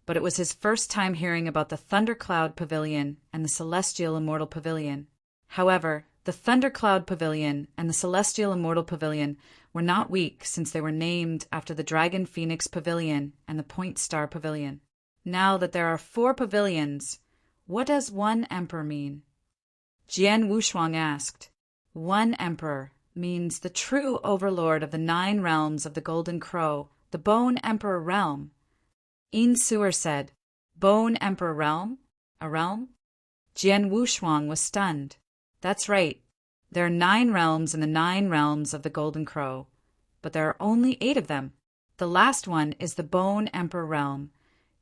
but it was his first time hearing about the Thundercloud Pavilion and the Celestial Immortal Pavilion. However, the Thundercloud Pavilion and the Celestial Immortal Pavilion were not weak since they were named after the Dragon Phoenix Pavilion and the Point Star Pavilion. Now that there are 4 pavilions, what does 1 emperor mean? Jian Wushuang asked. 1 emperor means the true overlord of the 9 realms of the Golden Crow, the Bone Emperor realm. Insuer said, Bone Emperor realm? A realm? Jian Wushuang was stunned. That's right. There are 9 realms in the 9 realms of the Golden Crow, but there are only 8 of them. The last one is the Bone Emperor realm,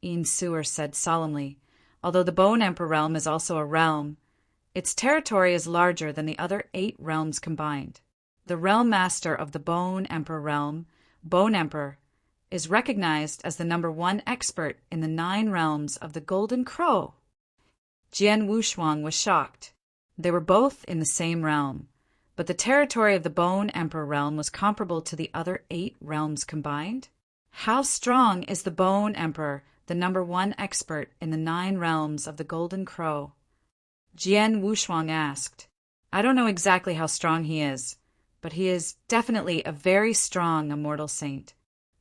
Insuer said solemnly. Although the Bone Emperor realm is also a realm, its territory is larger than the other 8 realms combined. The realm master of the Bone Emperor realm, Bone Emperor, is recognized as the number 1 expert in the 9 realms of the Golden Crow. Jian Wushuang was shocked. They were both in the same realm, but the territory of the Bone Emperor realm was comparable to the other 8 realms combined. How strong is the Bone Emperor, the number 1 expert in the 9 realms of the Golden Crow? Jian Wushuang asked. I don't know exactly how strong he is, but he is definitely a very strong immortal saint.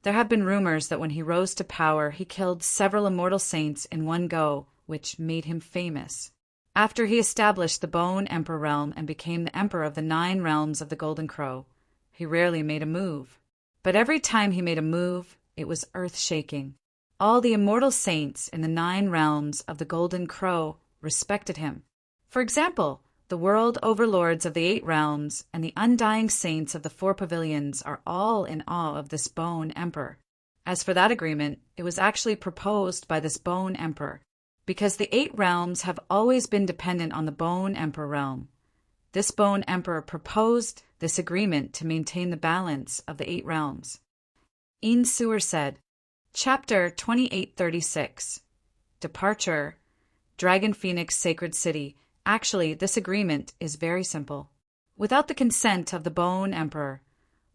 There have been rumors that when he rose to power, he killed several immortal saints in one go, which made him famous. After he established the Bone Emperor realm and became the emperor of the 9 realms of the Golden Crow, he rarely made a move. But every time he made a move, it was earth-shaking. All the immortal saints in the 9 realms of the Golden Crow respected him. For example, the world overlords of the 8 realms and the undying saints of the 4 pavilions are all in awe of this Bone Emperor. As for that agreement, it was actually proposed by this Bone Emperor, because the 8 realms have always been dependent on the Bone Emperor realm. This Bone Emperor proposed this agreement to maintain the balance of the 8 realms. Insuer said, Chapter 2836, Departure, Dragon Phoenix Sacred City. Actually, this agreement is very simple. Without the consent of the Bone Emperor,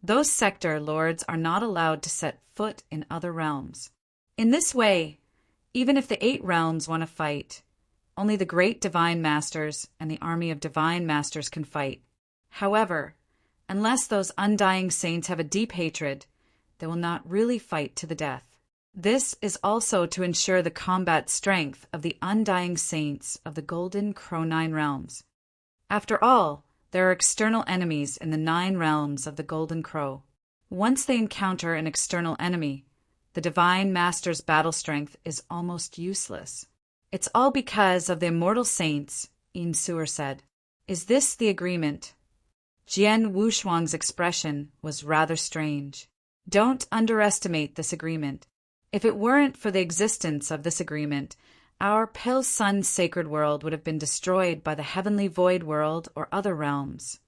those sector lords are not allowed to set foot in other realms. In this way, even if the 8 realms want to fight, only the great divine masters and the army of divine masters can fight. However, unless those undying saints have a deep hatred, they will not really fight to the death. This is also to ensure the combat strength of the undying saints of the Golden Crow 9 realms. After all, there are external enemies in the 9 realms of the Golden Crow. Once they encounter an external enemy, the Divine Master's battle strength is almost useless. It's all because of the immortal saints, Insuer said. Is this the agreement? Jian Wushuang's expression was rather strange. Don't underestimate this agreement. If it weren't for the existence of this agreement, our pale sun sacred world would have been destroyed by the heavenly void world or other realms,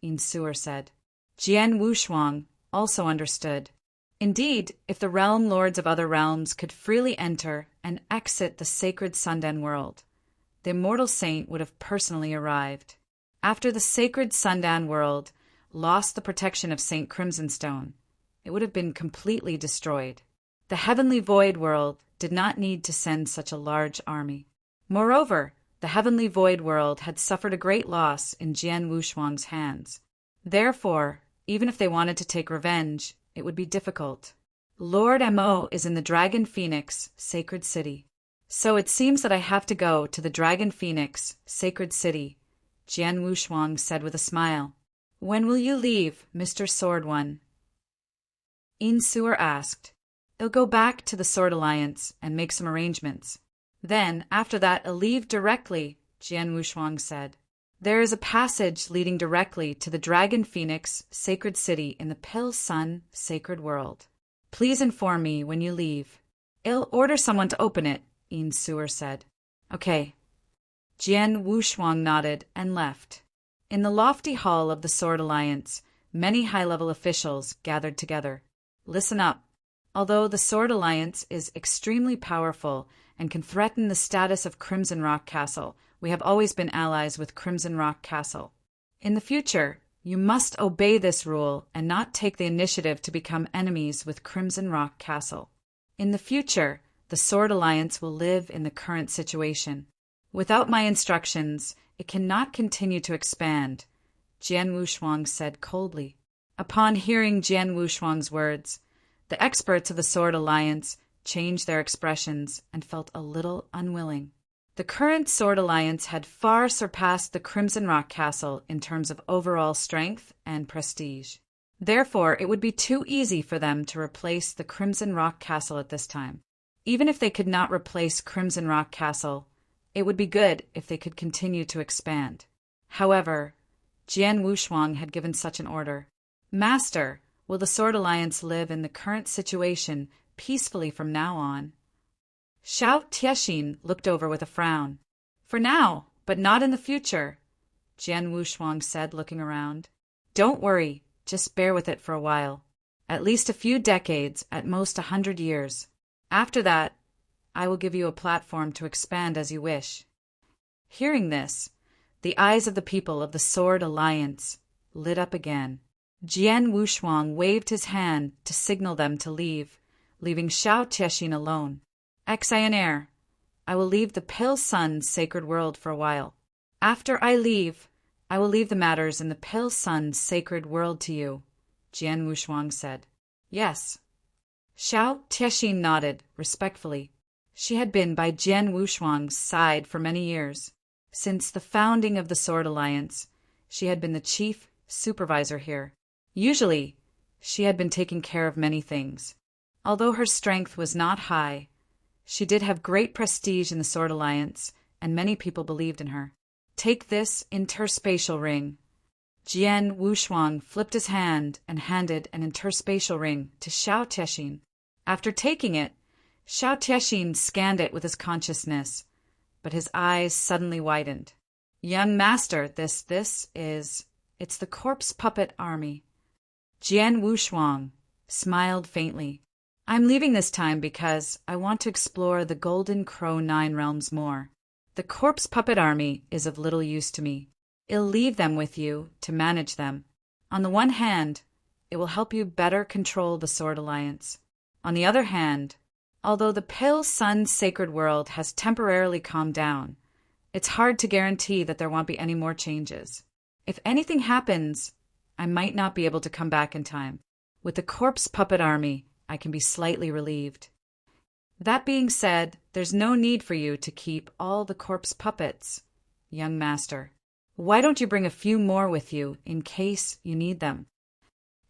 Insuer said. Jian Wushuang also understood. Indeed, if the realm lords of other realms could freely enter and exit the sacred Sundan world, the immortal saint would have personally arrived. After the sacred Sundan world lost the protection of Saint Crimsonstone, it would have been completely destroyed. The heavenly void world did not need to send such a large army. Moreover, the heavenly void world had suffered a great loss in Jian Wushuang's hands. Therefore, even if they wanted to take revenge, it would be difficult. Lord Mo is in the Dragon Phoenix, Sacred City. So it seems that I have to go to the Dragon Phoenix, Sacred City, Jian Wushuang said with a smile. When will you leave, Mr. Sword One? Insuer asked. I'll go back to the Sword Alliance and make some arrangements. Then, after that, I'll leave directly, Jian Wushuang said. There is a passage leading directly to the Dragon Phoenix, Sacred City in the Pale Sun, Sacred World. Please inform me when you leave. I'll order someone to open it, Insuer said. Okay. Jian Wushuang nodded and left. In the lofty hall of the Sword Alliance, many high-level officials gathered together. Listen up. Although the Sword Alliance is extremely powerful and can threaten the status of Crimson Rock Castle, we have always been allies with Crimson Rock Castle. In the future, you must obey this rule and not take the initiative to become enemies with Crimson Rock Castle. In the future, the Sword Alliance will live in the current situation. Without my instructions, it cannot continue to expand, Jian Wushuang said coldly. Upon hearing Jian Wushuang's words, the experts of the Sword Alliance changed their expressions and felt a little unwilling. The current Sword Alliance had far surpassed the Crimson Rock Castle in terms of overall strength and prestige. Therefore, it would be too easy for them to replace the Crimson Rock Castle at this time. Even if they could not replace Crimson Rock Castle, it would be good if they could continue to expand. However, Jian Wushuang had given such an order. Master, will the Sword Alliance live in the current situation peacefully from now on? Xiao Tiexin looked over with a frown. For now, but not in the future, Jian Wushuang said, looking around. Don't worry, just bear with it for a while. At least a few decades, at most 100 years. After that, I will give you a platform to expand as you wish. Hearing this, the eyes of the people of the Sword Alliance lit up again. Jian Wushuang waved his hand to signal them to leave, leaving Xiao Tiexin alone. Exionaire, I will leave the Pale Sun Sacred World for a while. After I leave, I will leave the matters in the Pale Sun Sacred World to you, Jian Wushuang said. Yes. Xiao Tiexin nodded respectfully. She had been by Jian Wushuang's side for many years. Since the founding of the Sword Alliance, she had been the chief supervisor here. Usually, she had been taking care of many things. Although her strength was not high, she did have great prestige in the Sword Alliance, and many people believed in her. Take this interspatial ring. Jian Wushuang flipped his hand and handed an interspatial ring to Xiao Tiexin. After taking it, Xiao Tiexin scanned it with his consciousness, but his eyes suddenly widened. Young master, it's the corpse puppet army. Jian Wushuang smiled faintly. I'm leaving this time because I want to explore the Golden Crow 9 realms more. The corpse puppet army is of little use to me. I'll leave them with you to manage them. On the one hand, it will help you better control the Sword Alliance. On the other hand, although the Pale Sun Sacred World has temporarily calmed down, it's hard to guarantee that there won't be any more changes. If anything happens, I might not be able to come back in time. With the corpse puppet army, I can be slightly relieved. That being said, there's no need for you to keep all the corpse puppets, young master. Why don't you bring a few more with you in case you need them?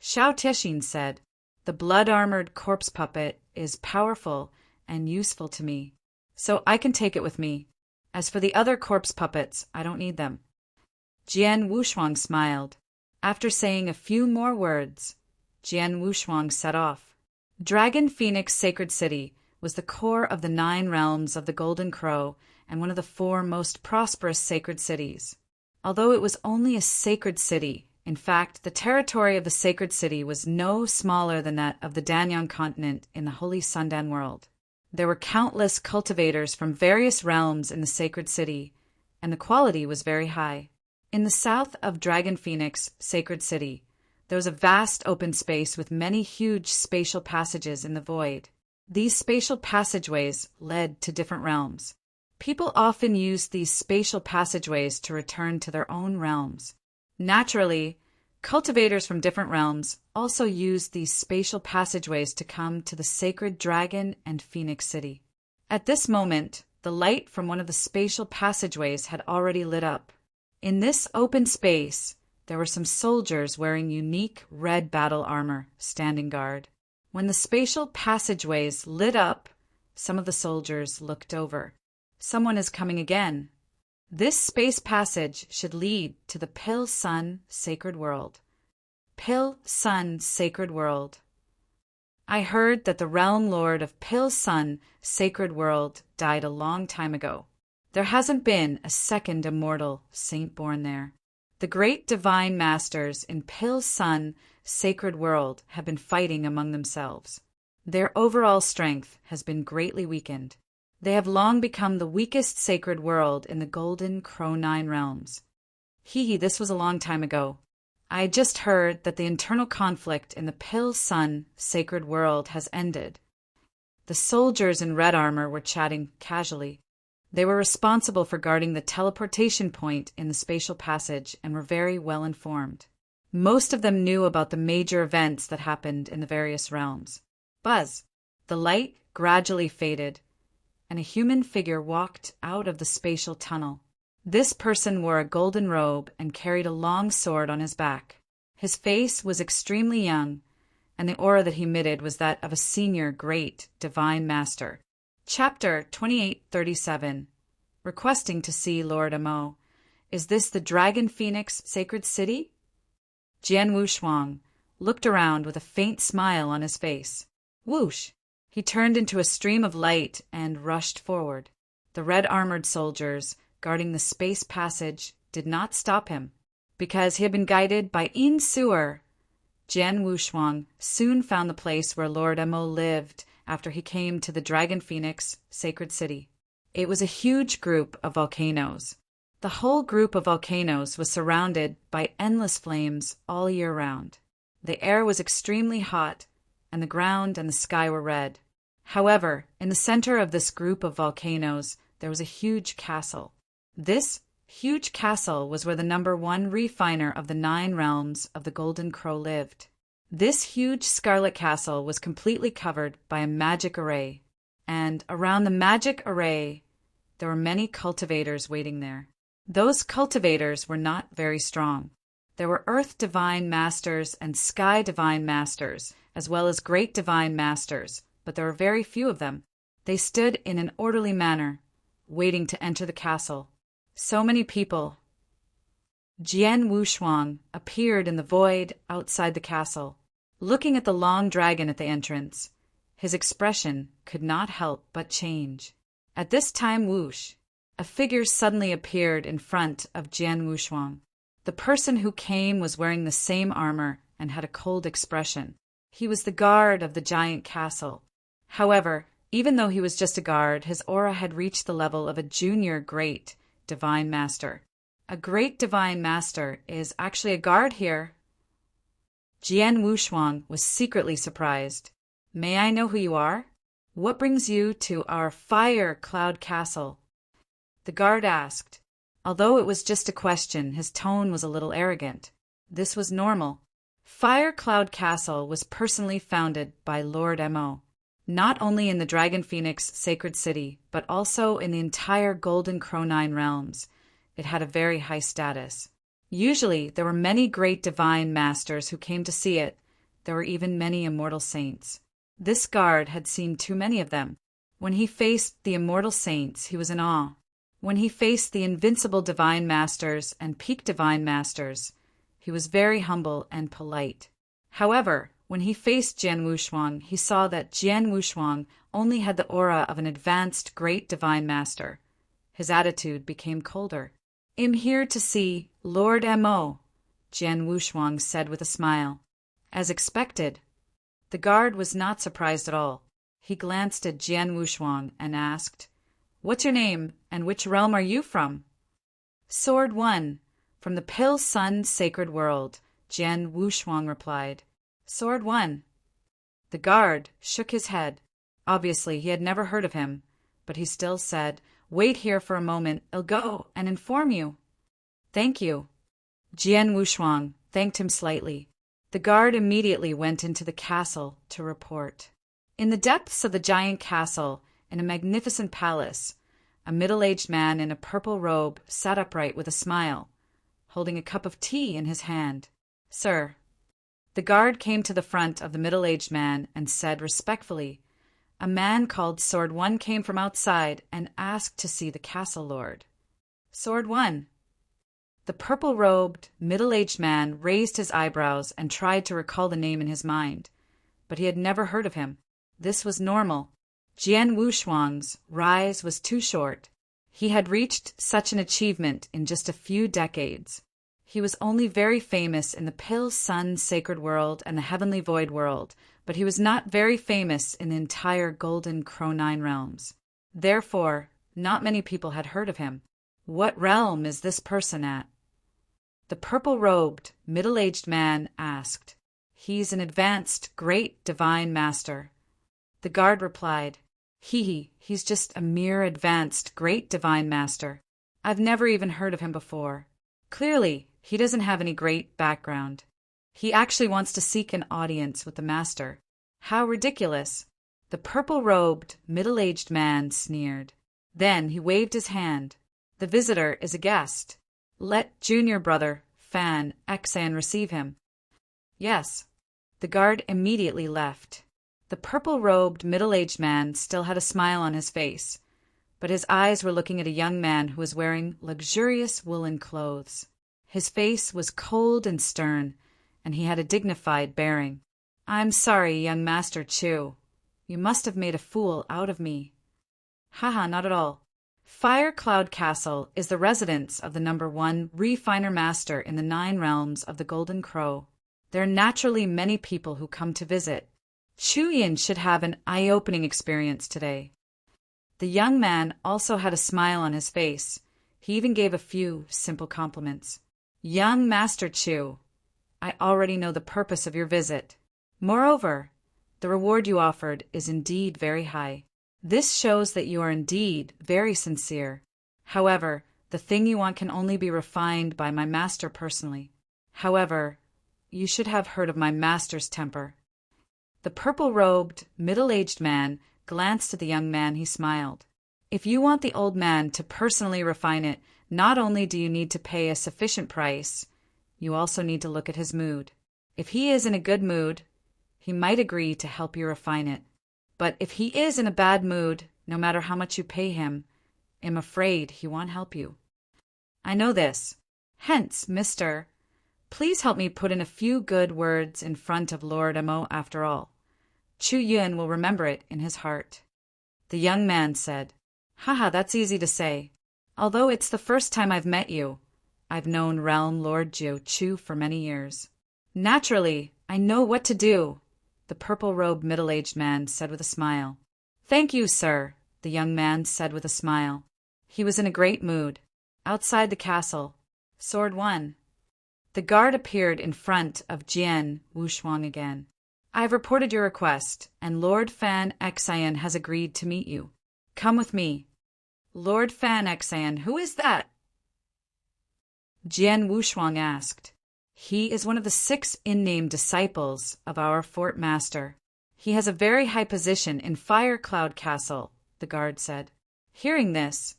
Xiao Tiexin said, the blood-armored corpse puppet is powerful and useful to me, so I can take it with me. As for the other corpse puppets, I don't need them. Jian Wushuang smiled. After saying a few more words, Jian Wushuang set off. Dragon Phoenix Sacred City was the core of the 9 realms of the Golden Crow and one of the 4 most prosperous sacred cities. Although it was only a sacred city, in fact, the territory of the sacred city was no smaller than that of the Danyang continent in the Holy Sundan world. There were countless cultivators from various realms in the sacred city, and the quality was very high. In the south of Dragon Phoenix Sacred City, there was a vast open space with many huge spatial passages in the void. These spatial passageways led to different realms. People often used these spatial passageways to return to their own realms. Naturally, cultivators from different realms also used these spatial passageways to come to the sacred Dragon and Phoenix City. At this moment, the light from one of the spatial passageways had already lit up. In this open space, there were some soldiers wearing unique red battle armor standing guard. When the spatial passageways lit up, some of the soldiers looked over. Someone is coming again. This space passage should lead to the Pil Sun Sacred World. Pil Sun Sacred World. I heard that the realm lord of Pil Sun Sacred World died a long time ago. There hasn't been a second immortal saint born there. The great divine masters in Pil Sun Sacred World have been fighting among themselves. Their overall strength has been greatly weakened. They have long become the weakest sacred world in the Golden Crow 9 realms. This was a long time ago. I just heard that the internal conflict in the Pil Sun Sacred World has ended. The soldiers in red armor were chatting casually. They were responsible for guarding the teleportation point in the spatial passage and were very well informed. Most of them knew about the major events that happened in the various realms. Buzz! The light gradually faded, and a human figure walked out of the spatial tunnel. This person wore a golden robe and carried a long sword on his back. His face was extremely young, and the aura that he emitted was that of a senior great divine master. Chapter 2837. Requesting to see Lord Amo. Is this the Dragon Phoenix Sacred City? Jian Wushuang looked around with a faint smile on his face. Whoosh! He turned into a stream of light and rushed forward. The red-armored soldiers guarding the space passage did not stop him, because he had been guided by Yin Suer. Jian Wushuang soon found the place where Lord Amo lived after he came to the Dragon Phoenix Sacred City. It was a huge group of volcanoes. The whole group of volcanoes was surrounded by endless flames all year round. The air was extremely hot, and the ground and the sky were red. However, in the center of this group of volcanoes, there was a huge castle. This huge castle was where the number 1 refiner of the 9 realms of the Golden Crow lived. This huge scarlet castle was completely covered by a magic array, and around the magic array, there were many cultivators waiting there. Those cultivators were not very strong. There were Earth Divine Masters and Sky Divine Masters, as well as Great Divine Masters, but there were very few of them. They stood in an orderly manner, waiting to enter the castle. So many people. Jian Wushuang appeared in the void outside the castle, looking at the long dragon at the entrance. His expression could not help but change. At this time, whoosh! A figure suddenly appeared in front of Jian Wushuang. The person who came was wearing the same armor and had a cold expression. He was the guard of the giant castle. However, even though he was just a guard, his aura had reached the level of a junior great divine master. A great divine master is actually a guard here. Jian Wushuang was secretly surprised. May I know who you are? What brings you to our Fire Cloud Castle? The guard asked. Although it was just a question, his tone was a little arrogant. This was normal. Fire Cloud Castle was personally founded by Lord Amo, not only in the Dragon Phoenix Sacred City, but also in the entire Golden Crow 9 realms. It had a very high status. Usually, there were many great divine masters who came to see it. There were even many immortal saints. This guard had seen too many of them. When he faced the immortal saints, he was in awe. When he faced the invincible divine masters and peak divine masters, he was very humble and polite. However, When he faced Jian Wushuang, he saw that Jian Wushuang only had the aura of an advanced great divine master. His attitude became colder. "I'm here to see Lord Mo," Jian Wushuang said with a smile. As expected. The guard was not surprised at all. He glanced at Jian Wushuang and asked, "What's your name, and which realm are you from?" "Sword One, from the Pil Sun Sacred World," Jian Wushuang replied. "Sword One." The guard shook his head. Obviously, he had never heard of him, but he still said, "Wait here for a moment. I'll go and inform you." "Thank you." Jian Wushuang thanked him slightly. The guard immediately went into the castle to report. In the depths of the giant castle, in a magnificent palace, a middle-aged man in a purple robe sat upright with a smile, holding a cup of tea in his hand. "Sir." The guard came to the front of the middle-aged man and said respectfully, "A man called Sword One came from outside and asked to see the castle lord." "Sword One." The purple-robed, middle-aged man raised his eyebrows and tried to recall the name in his mind, but he had never heard of him. This was normal. Jian Wushuang's rise was too short. He had reached such an achievement in just a few decades. He was only very famous in the Pil Sun Sacred World and the Heavenly Void World, but he was not very famous in the entire Golden Crow Nine Realms. Therefore, not many people had heard of him. "What realm is this person at?" The purple-robed, middle-aged man asked. "He's an advanced, great divine master." The guard replied, He's just a mere advanced, great divine master. I've never even heard of him before. Clearly, he doesn't have any great background. He actually wants to seek an audience with the master. How ridiculous!" The purple-robed, middle-aged man sneered. Then he waved his hand. "The visitor is a guest. Let junior brother, Fan Xan, receive him." "Yes." The guard immediately left. The purple-robed, middle-aged man still had a smile on his face, but his eyes were looking at a young man who was wearing luxurious woolen clothes. His face was cold and stern, and he had a dignified bearing. "I'm sorry, young Master Chu. You must have made a fool out of me." "Haha, not at all. Fire Cloud Castle is the residence of the #1 refiner master in the 9 realms of the Golden Crow. There are naturally many people who come to visit. Chu Yin should have an eye-opening experience today." The young man also had a smile on his face. He even gave a few simple compliments. "Young Master Chu, I already know the purpose of your visit. Moreover, the reward you offered is indeed very high. This shows that you are indeed very sincere. However, the thing you want can only be refined by my master personally. However, you should have heard of my master's temper." The purple-robed, middle-aged man glanced at the young man. He smiled. "If you want the old man to personally refine it, not only do you need to pay a sufficient price, you also need to look at his mood. If he is in a good mood, he might agree to help you refine it. But if he is in a bad mood, no matter how much you pay him, I'm afraid he won't help you." "I know this. Hence, Mr. Please help me put in a few good words in front of Lord Mo after all. Chu Yun will remember it in his heart." The young man said, "Haha, that's easy to say. Although it's the first time I've met you, I've known Realm Lord Jiu Chu for many years. Naturally, I know what to do," the purple-robed middle-aged man said with a smile. "Thank you, sir," the young man said with a smile. He was in a great mood. Outside the castle, Sword One. The guard appeared in front of Jian Wushuang again. "I've reported your request, and Lord Fan Xian has agreed to meet you. Come with me." "Lord Fan Xian, who is that?" Jian Wushuang asked. "He is one of the 6 in-name disciples of our fort master. He has a very high position in Fire Cloud Castle," the guard said. Hearing this,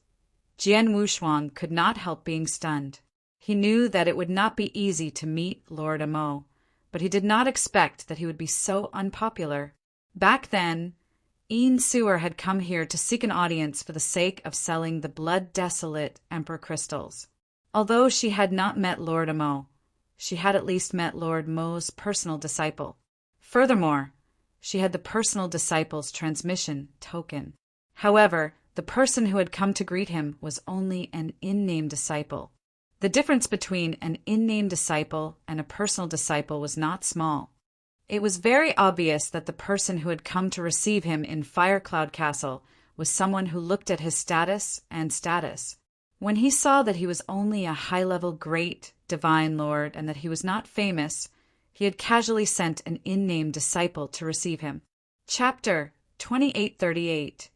Jian Wushuang could not help being stunned. He knew that it would not be easy to meet Lord Mo, but he did not expect that he would be so unpopular. Back then, Yin Sewer had come here to seek an audience for the sake of selling the blood-desolate Emperor crystals. Although she had not met Lord Mo, she had at least met Lord Mo's personal disciple. Furthermore, she had the personal disciple's transmission token. However, the person who had come to greet him was only an in-name disciple. The difference between an in-name disciple and a personal disciple was not small. It was very obvious that the person who had come to receive him in Firecloud Castle was someone who looked at his status and status. When he saw that he was only a high-level great divine lord and that he was not famous, he had casually sent an in-name disciple to receive him. Chapter 2838.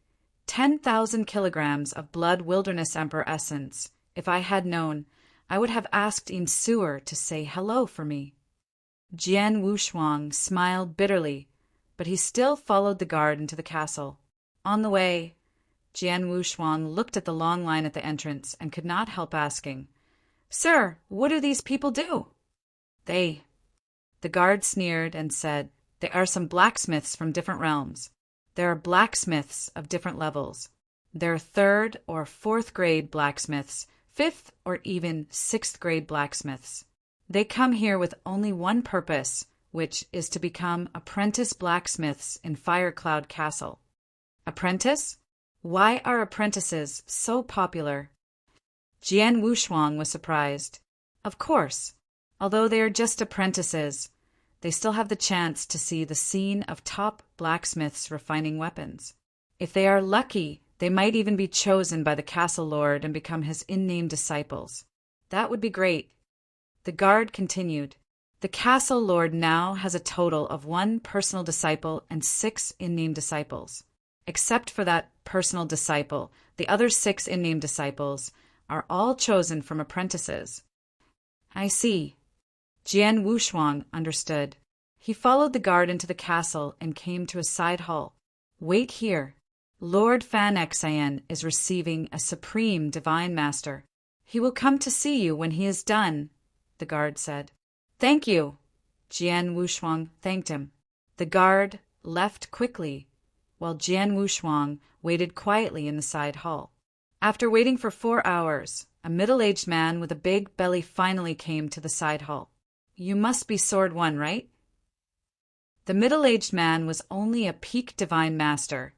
10,000 kilograms of blood wilderness emperor essence. If I had known, I would have asked Insuer to say hello for me. Jian Wushuang smiled bitterly, but he still followed the guard into the castle. On the way, Jian Wushuang looked at the long line at the entrance and could not help asking, "Sir, what do these people do?" The guard sneered and said, "They are some blacksmiths from different realms. There are blacksmiths of different levels. There are 3rd or 4th grade blacksmiths, 5th or even 6th grade blacksmiths. They come here with only one purpose, which is to become apprentice blacksmiths in Firecloud Castle." Apprentice? Why are apprentices so popular? Jian Wushuang was surprised. Of course, although they are just apprentices, they still have the chance to see the scene of top blacksmiths refining weapons. If they are lucky, they might even be chosen by the castle lord and become his in-name disciples. That would be great. The guard continued. The castle lord now has a total of 1 personal disciple and 6 in-name disciples. Except for that personal disciple, the other 6 in-name disciples are all chosen from apprentices. I see. Jian Wushuang understood. He followed the guard into the castle and came to a side hall. Wait here. Lord Fan Xian is receiving a supreme divine master. He will come to see you when he is done, the guard said. Thank you. Jian Wushuang thanked him. The guard left quickly, while Jian Wushuang waited quietly in the side hall. After waiting for 4 hours, a middle-aged man with a big belly finally came to the side hall. You must be Sword One, right? The middle-aged man was only a peak divine master,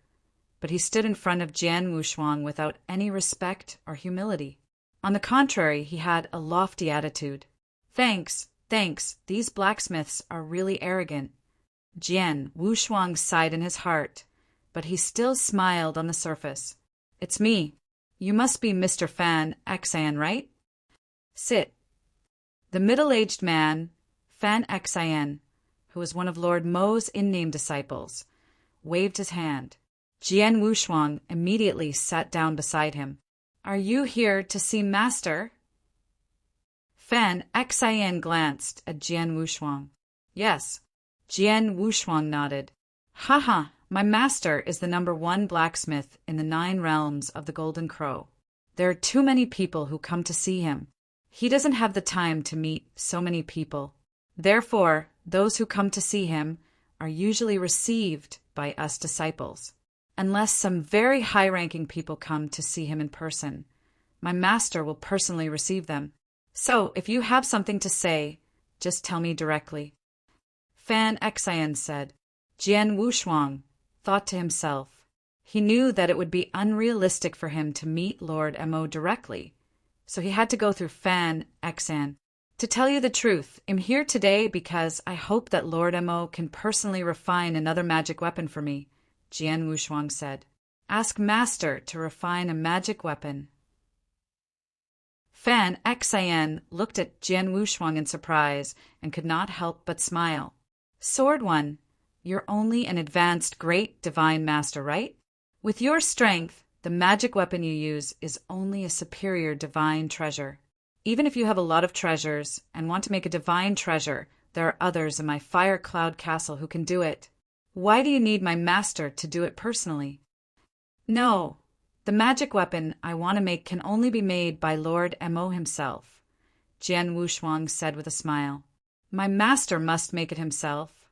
but he stood in front of Jian Wushuang without any respect or humility. On the contrary, he had a lofty attitude. Thanks, these blacksmiths are really arrogant. Jian Wushuang sighed in his heart, but he still smiled on the surface. It's me. You must be Mr. Fan Xian, right? Sit. The middle-aged man, Fan Xian, who was one of Lord Mo's in-name disciples, waved his hand. Jian Wushuang immediately sat down beside him. Are you here to see Master? Fan Xian glanced at Jian Wushuang. Yes. Jian Wushuang nodded. Haha, my master is the #1 blacksmith in the 9 realms of the Golden Crow. There are too many people who come to see him. He doesn't have the time to meet so many people. Therefore, those who come to see him are usually received by us disciples. Unless some very high-ranking people come to see him in person, my master will personally receive them. So, if you have something to say, just tell me directly. Fan Xian said. Jian Wushuang thought to himself. He knew that it would be unrealistic for him to meet Lord Mo directly, so he had to go through Fan Xian. To tell you the truth, I'm here today because I hope that Lord Mo can personally refine another magic weapon for me, Jian Wushuang said. Ask Master to refine a magic weapon. Fan Xian looked at Jian Wushuang in surprise and could not help but smile. Sword One, you're only an advanced great divine master, right? With your strength, the magic weapon you use is only a superior divine treasure. Even if you have a lot of treasures and want to make a divine treasure, there are others in my Firecloud Castle who can do it. Why do you need my master to do it personally? No, the magic weapon I want to make can only be made by Lord Mo himself, Jian Wushuang said with a smile. My master must make it himself.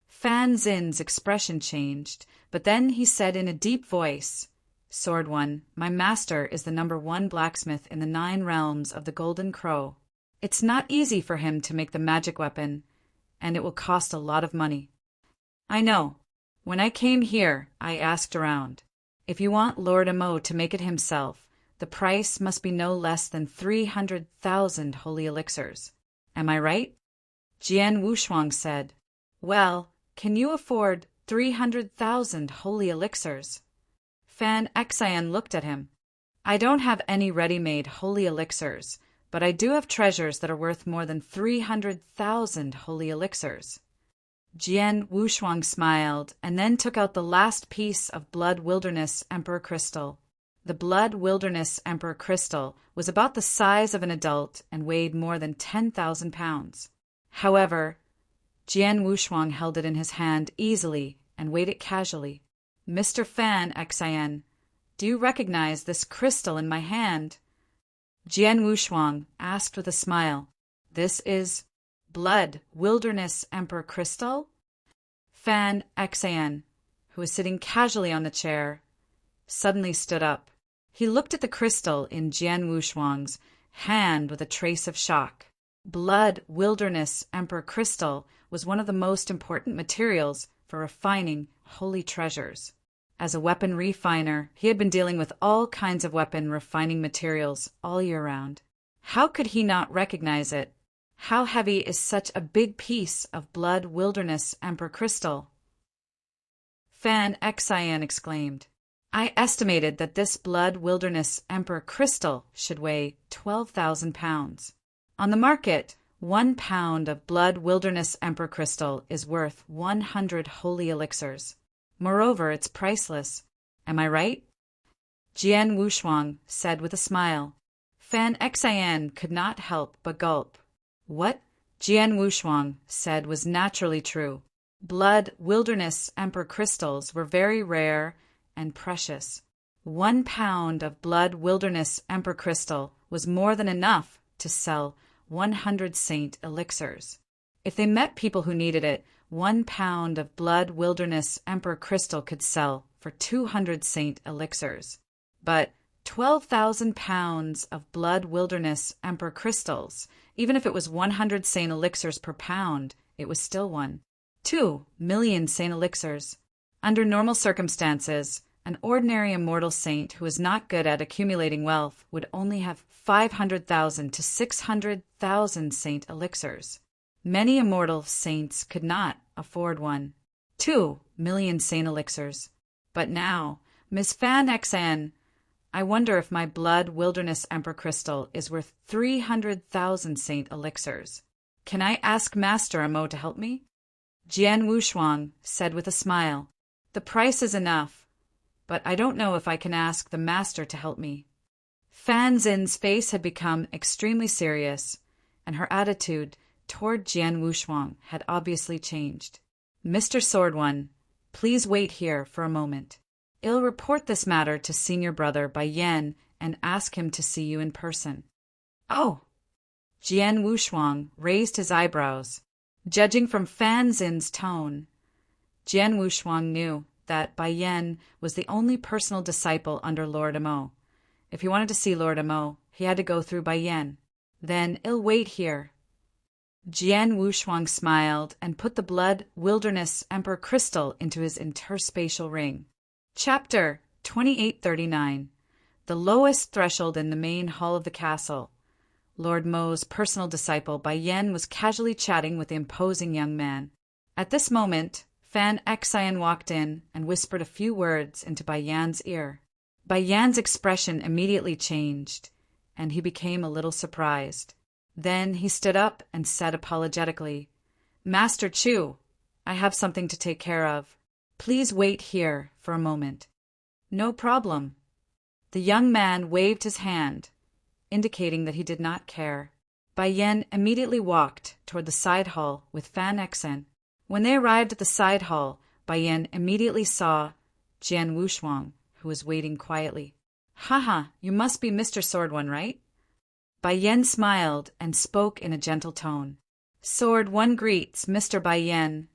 Fan Xin's expression changed, but then he said in a deep voice, Sword One, my master is the #1 blacksmith in the 9 realms of the Golden Crow. It's not easy for him to make the magic weapon, and it will cost a lot of money. I know. When I came here, I asked around. If you want Lord Amo to make it himself, the price must be no less than 300,000 holy elixirs. Am I right? Jian Wushuang said, Well, can you afford 300,000 holy elixirs? Fan Xian looked at him. I don't have any ready-made holy elixirs, but I do have treasures that are worth more than 300,000 holy elixirs. Jian Wushuang smiled and then took out the last piece of Blood Wilderness Emperor Crystal. The Blood Wilderness Emperor Crystal was about the size of an adult and weighed more than 10,000 pounds. However, Jian Wushuang held it in his hand easily and weighed it casually. Mr. Fan Xian, do you recognize this crystal in my hand? Jian Wushuang asked with a smile. This is Blood Wilderness Emperor Crystal? Fan Xian, who was sitting casually on the chair, suddenly stood up. He looked at the crystal in Jian Wushuang's hand with a trace of shock. Blood Wilderness Emperor Crystal was one of the most important materials for refining holy treasures. As a weapon refiner, he had been dealing with all kinds of weapon refining materials all year round. How could he not recognize it? How heavy is such a big piece of Blood Wilderness Emperor Crystal? Fan Xian exclaimed. I estimated that this Blood Wilderness Emperor Crystal should weigh 12,000 pounds. On the market, 1 pound of Blood Wilderness Emperor Crystal is worth 100 holy elixirs. Moreover, it's priceless. Am I right? Jian Wushuang said with a smile. Fan Xian could not help but gulp. What Jian Wushuang said was naturally true. Blood Wilderness Emperor crystals were very rare and precious. 1 pound of Blood Wilderness Emperor crystal was more than enough to sell 100 saint elixirs. If they met people who needed it, 1 pound of Blood Wilderness Emperor crystal could sell for 200 saint elixirs. But 12,000 pounds of Blood Wilderness Emperor crystals, even if it was 100 saint elixirs per pound, it was still 2 million saint elixirs. Under normal circumstances, an ordinary immortal saint who is not good at accumulating wealth would only have 500,000 to 600,000 saint elixirs. Many immortal saints could not afford 2 million saint elixirs. But now, Miss Fan Xian, I wonder if my Blood Wilderness Emperor crystal is worth 300,000 saint elixirs. Can I ask Master Amo to help me? Jian Wushuang said with a smile. The price is enough, but I don't know if I can ask the master to help me. Fan Xin's face had become extremely serious, and her attitude toward Jian Wushuang had obviously changed. Mr. Sword One, please wait here for a moment. I'll report this matter to Senior Brother Bai Yan and ask him to see you in person. Oh! Jian Wushuang raised his eyebrows. Judging from Fan Xin's tone, Jian Wushuang knew that Bai Yan was the only personal disciple under Lord Amo. If he wanted to see Lord Amo, he had to go through Bai Yan. Then I'll wait here. Jian Wushuang smiled and put the Blood Wilderness Emperor crystal into his interspatial ring. Chapter 2839. The lowest threshold in the main hall of the castle. Lord Mo's personal disciple Bai Yan was casually chatting with the imposing young man. At this moment, Fan Xian walked in and whispered a few words into Bai Yan's ear. Bai Yan's expression immediately changed, and he became a little surprised. Then he stood up and said apologetically, Master Chu, I have something to take care of. Please wait here for a moment. No problem. The young man waved his hand, indicating that he did not care. Bai Yan immediately walked toward the side hall with Fan Xian. When they arrived at the side hall, Bai Yan immediately saw Jian Wushuang, who was waiting quietly. Haha, you must be Mr. Sword One, right? Bai Yan smiled and spoke in a gentle tone. Sword One greets Mr. Bai Yan.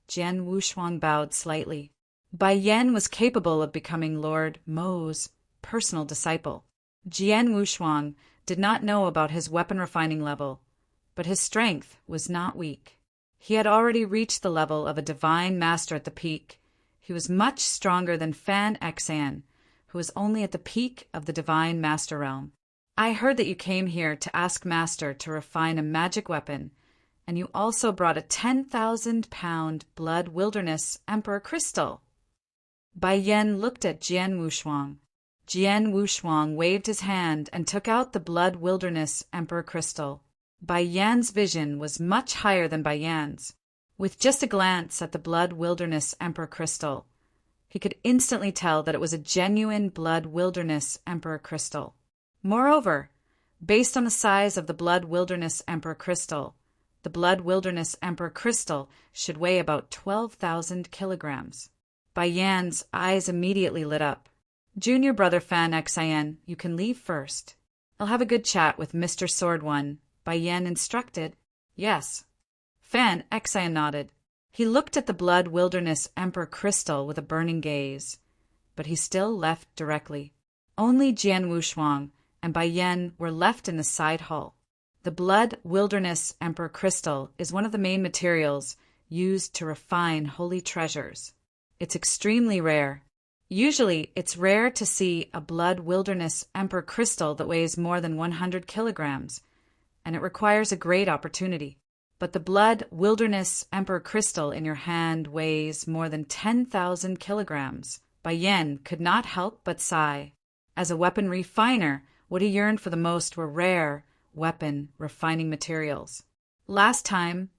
Jian Wushuang bowed slightly. Bai Yan was capable of becoming Lord Mo's personal disciple. Jian Wushuang did not know about his weapon refining level, but his strength was not weak. He had already reached the level of a divine master at the peak. He was much stronger than Fan Xan, who was only at the peak of the divine master realm. I heard that you came here to ask Master to refine a magic weapon, and you also brought a 10,000-pound blood wilderness emperor crystal. Bai Yen looked at Jian Wushuang. Jian Wushuang waved his hand and took out the blood wilderness emperor crystal. Bai Yan's vision was much higher than Bai Yan's. With just a glance at the blood wilderness emperor crystal, he could instantly tell that it was a genuine blood wilderness emperor crystal. Moreover, based on the size of the blood wilderness emperor crystal, the blood wilderness emperor crystal should weigh about 12,000 kilograms. Bai Yan's eyes immediately lit up. Junior brother Fan Xan, you can leave first. I'll have a good chat with Mr. Sword One, Bai Yan instructed. Yes. Fan Xan nodded. He looked at the blood wilderness emperor crystal with a burning gaze, but he still left directly. Only Jian Wushuang and Bai Yan were left in the side hall. The blood wilderness emperor crystal is one of the main materials used to refine holy treasures. It's extremely rare. Usually, it's rare to see a blood wilderness emperor crystal that weighs more than 100 kilograms, and it requires a great opportunity. But the blood wilderness emperor crystal in your hand weighs more than 10,000 kilograms. Bai Yan could not help but sigh. As a weapon refiner, what he yearned for the most were rare weapon refining materials. Last time,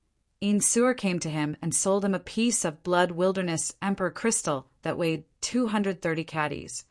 Suer came to him and sold him a piece of blood wilderness emperor crystal that weighed 230 caddies,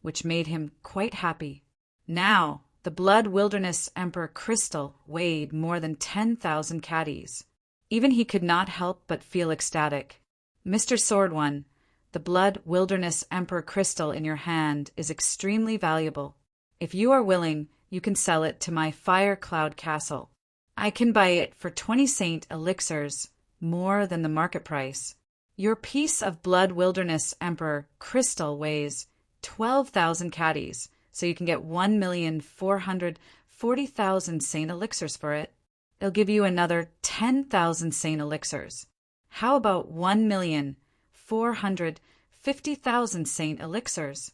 which made him quite happy. Now, the blood wilderness emperor crystal weighed more than 10,000 caddies. Even he could not help but feel ecstatic. Mr. Sword One, the blood wilderness emperor crystal in your hand is extremely valuable. If you are willing, you can sell it to my Fire Cloud Castle. I can buy it for 20 saint elixirs, more than the market price. Your piece of blood wilderness emperor crystal weighs 12,000 caddies, so you can get 1,440,000 saint elixirs for it. They'll give you another 10,000 saint elixirs. How about 1,450,000 saint elixirs?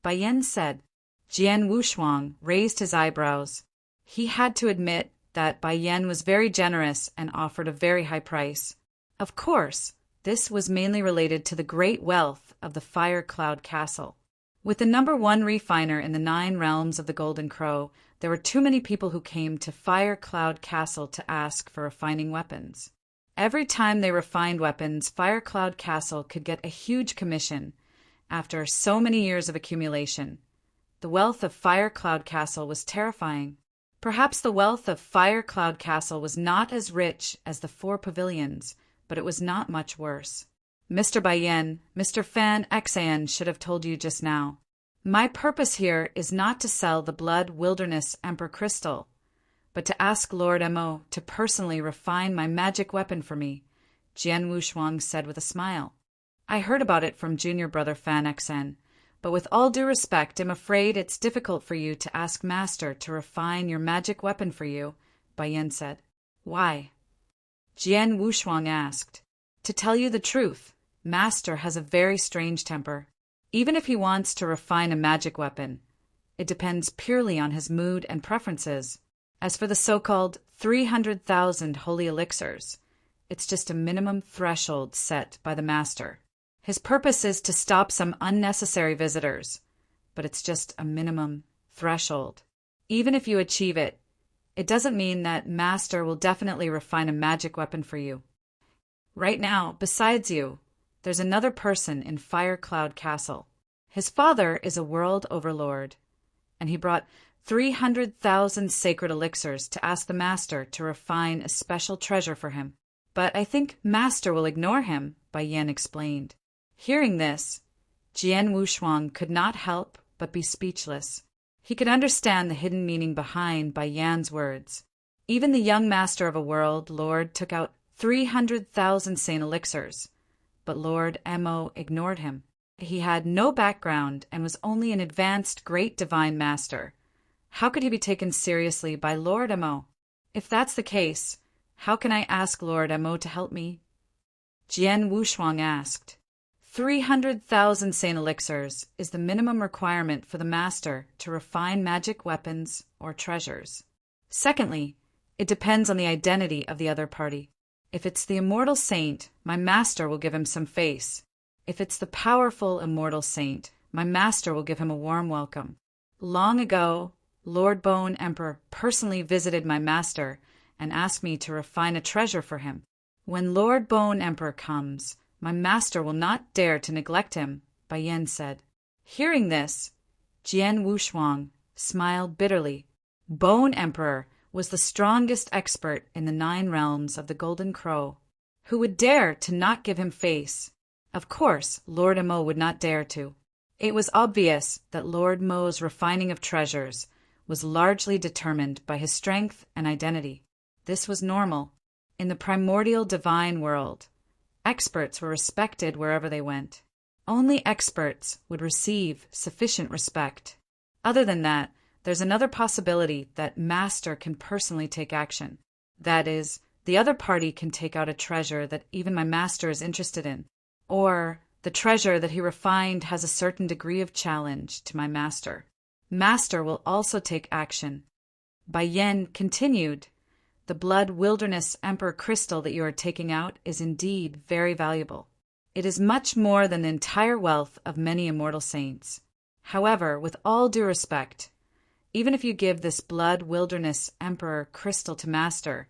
Bai Yan said. Jian Wushuang raised his eyebrows. He had to admit that Bai Yan was very generous and offered a very high price. Of course, this was mainly related to the great wealth of the Fire Cloud Castle. With the #1 refiner in the 9 realms of the Golden Crow, there were too many people who came to Fire Cloud Castle to ask for refining weapons. Every time they refined weapons, Fire Cloud Castle could get a huge commission after so many years of accumulation. The wealth of Fire Cloud Castle was terrifying. Perhaps the wealth of Fire Cloud Castle was not as rich as the 4 pavilions, but it was not much worse. Mr. Bai Yan, Mr. Fan Xan should have told you just now. My purpose here is not to sell the blood wilderness emperor crystal, but to ask Lord Mo to personally refine my magic weapon for me, Jian Wushuang said with a smile. I heard about it from junior brother Fan Xan, but with all due respect, I'm afraid it's difficult for you to ask Master to refine your magic weapon for you, Bai Yan said. Why? Jian Wushuang asked. To tell you the truth, Master has a very strange temper. Even if he wants to refine a magic weapon, it depends purely on his mood and preferences. As for the so-called 300,000 holy elixirs, it's just a minimum threshold set by the Master. His purpose is to stop some unnecessary visitors, but it's just a minimum threshold. Even if you achieve it, it doesn't mean that Master will definitely refine a magic weapon for you. Right now, besides you, there's another person in Fire Cloud Castle. His father is a world overlord, and he brought 300,000 sacred elixirs to ask the Master to refine a special treasure for him. But I think Master will ignore him, Bai Yan explained. Hearing this, Jian Wushuang could not help but be speechless. He could understand the hidden meaning behind Bai Yan's words. Even the young master of a world lord took out 300,000 saint elixirs, but Lord Mo ignored him. He had no background and was only an advanced great divine master. How could he be taken seriously by Lord Mo? If that's the case, How can I ask Lord Mo to help me? Jian Wushuang asked. 300,000 Saint Elixirs is the minimum requirement for the master to refine magic weapons or treasures. Secondly, it depends on the identity of the other party. If it's the immortal saint, my master will give him some face. If it's the powerful immortal saint, my master will give him a warm welcome. Long ago, Lord Bone Emperor personally visited my master and asked me to refine a treasure for him. When Lord Bone Emperor comes, my master will not dare to neglect him, Bai Yen said. Hearing this, Jian Wushuang smiled bitterly. Bone Emperor was the strongest expert in the 9 realms of the Golden Crow. Who would dare to not give him face? Of course, Lord Mo would not dare to. It was obvious that Lord Mo's refining of treasures was largely determined by his strength and identity. This was normal. In the primordial divine world, experts were respected wherever they went. Only experts would receive sufficient respect. Other than that, there's another possibility that master can personally take action. That is, the other party can take out a treasure that even my master is interested in, or the treasure that he refined has a certain degree of challenge to my master. Master will also take action. Bai Yen continued, the Blood Wilderness Emperor crystal that you are taking out is indeed very valuable. It is much more than the entire wealth of many immortal saints. However, with all due respect, even if you give this Blood Wilderness Emperor crystal to master,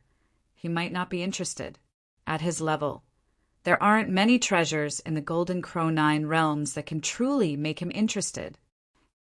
he might not be interested. At his level, there aren't many treasures in the Golden Crow 9 realms that can truly make him interested.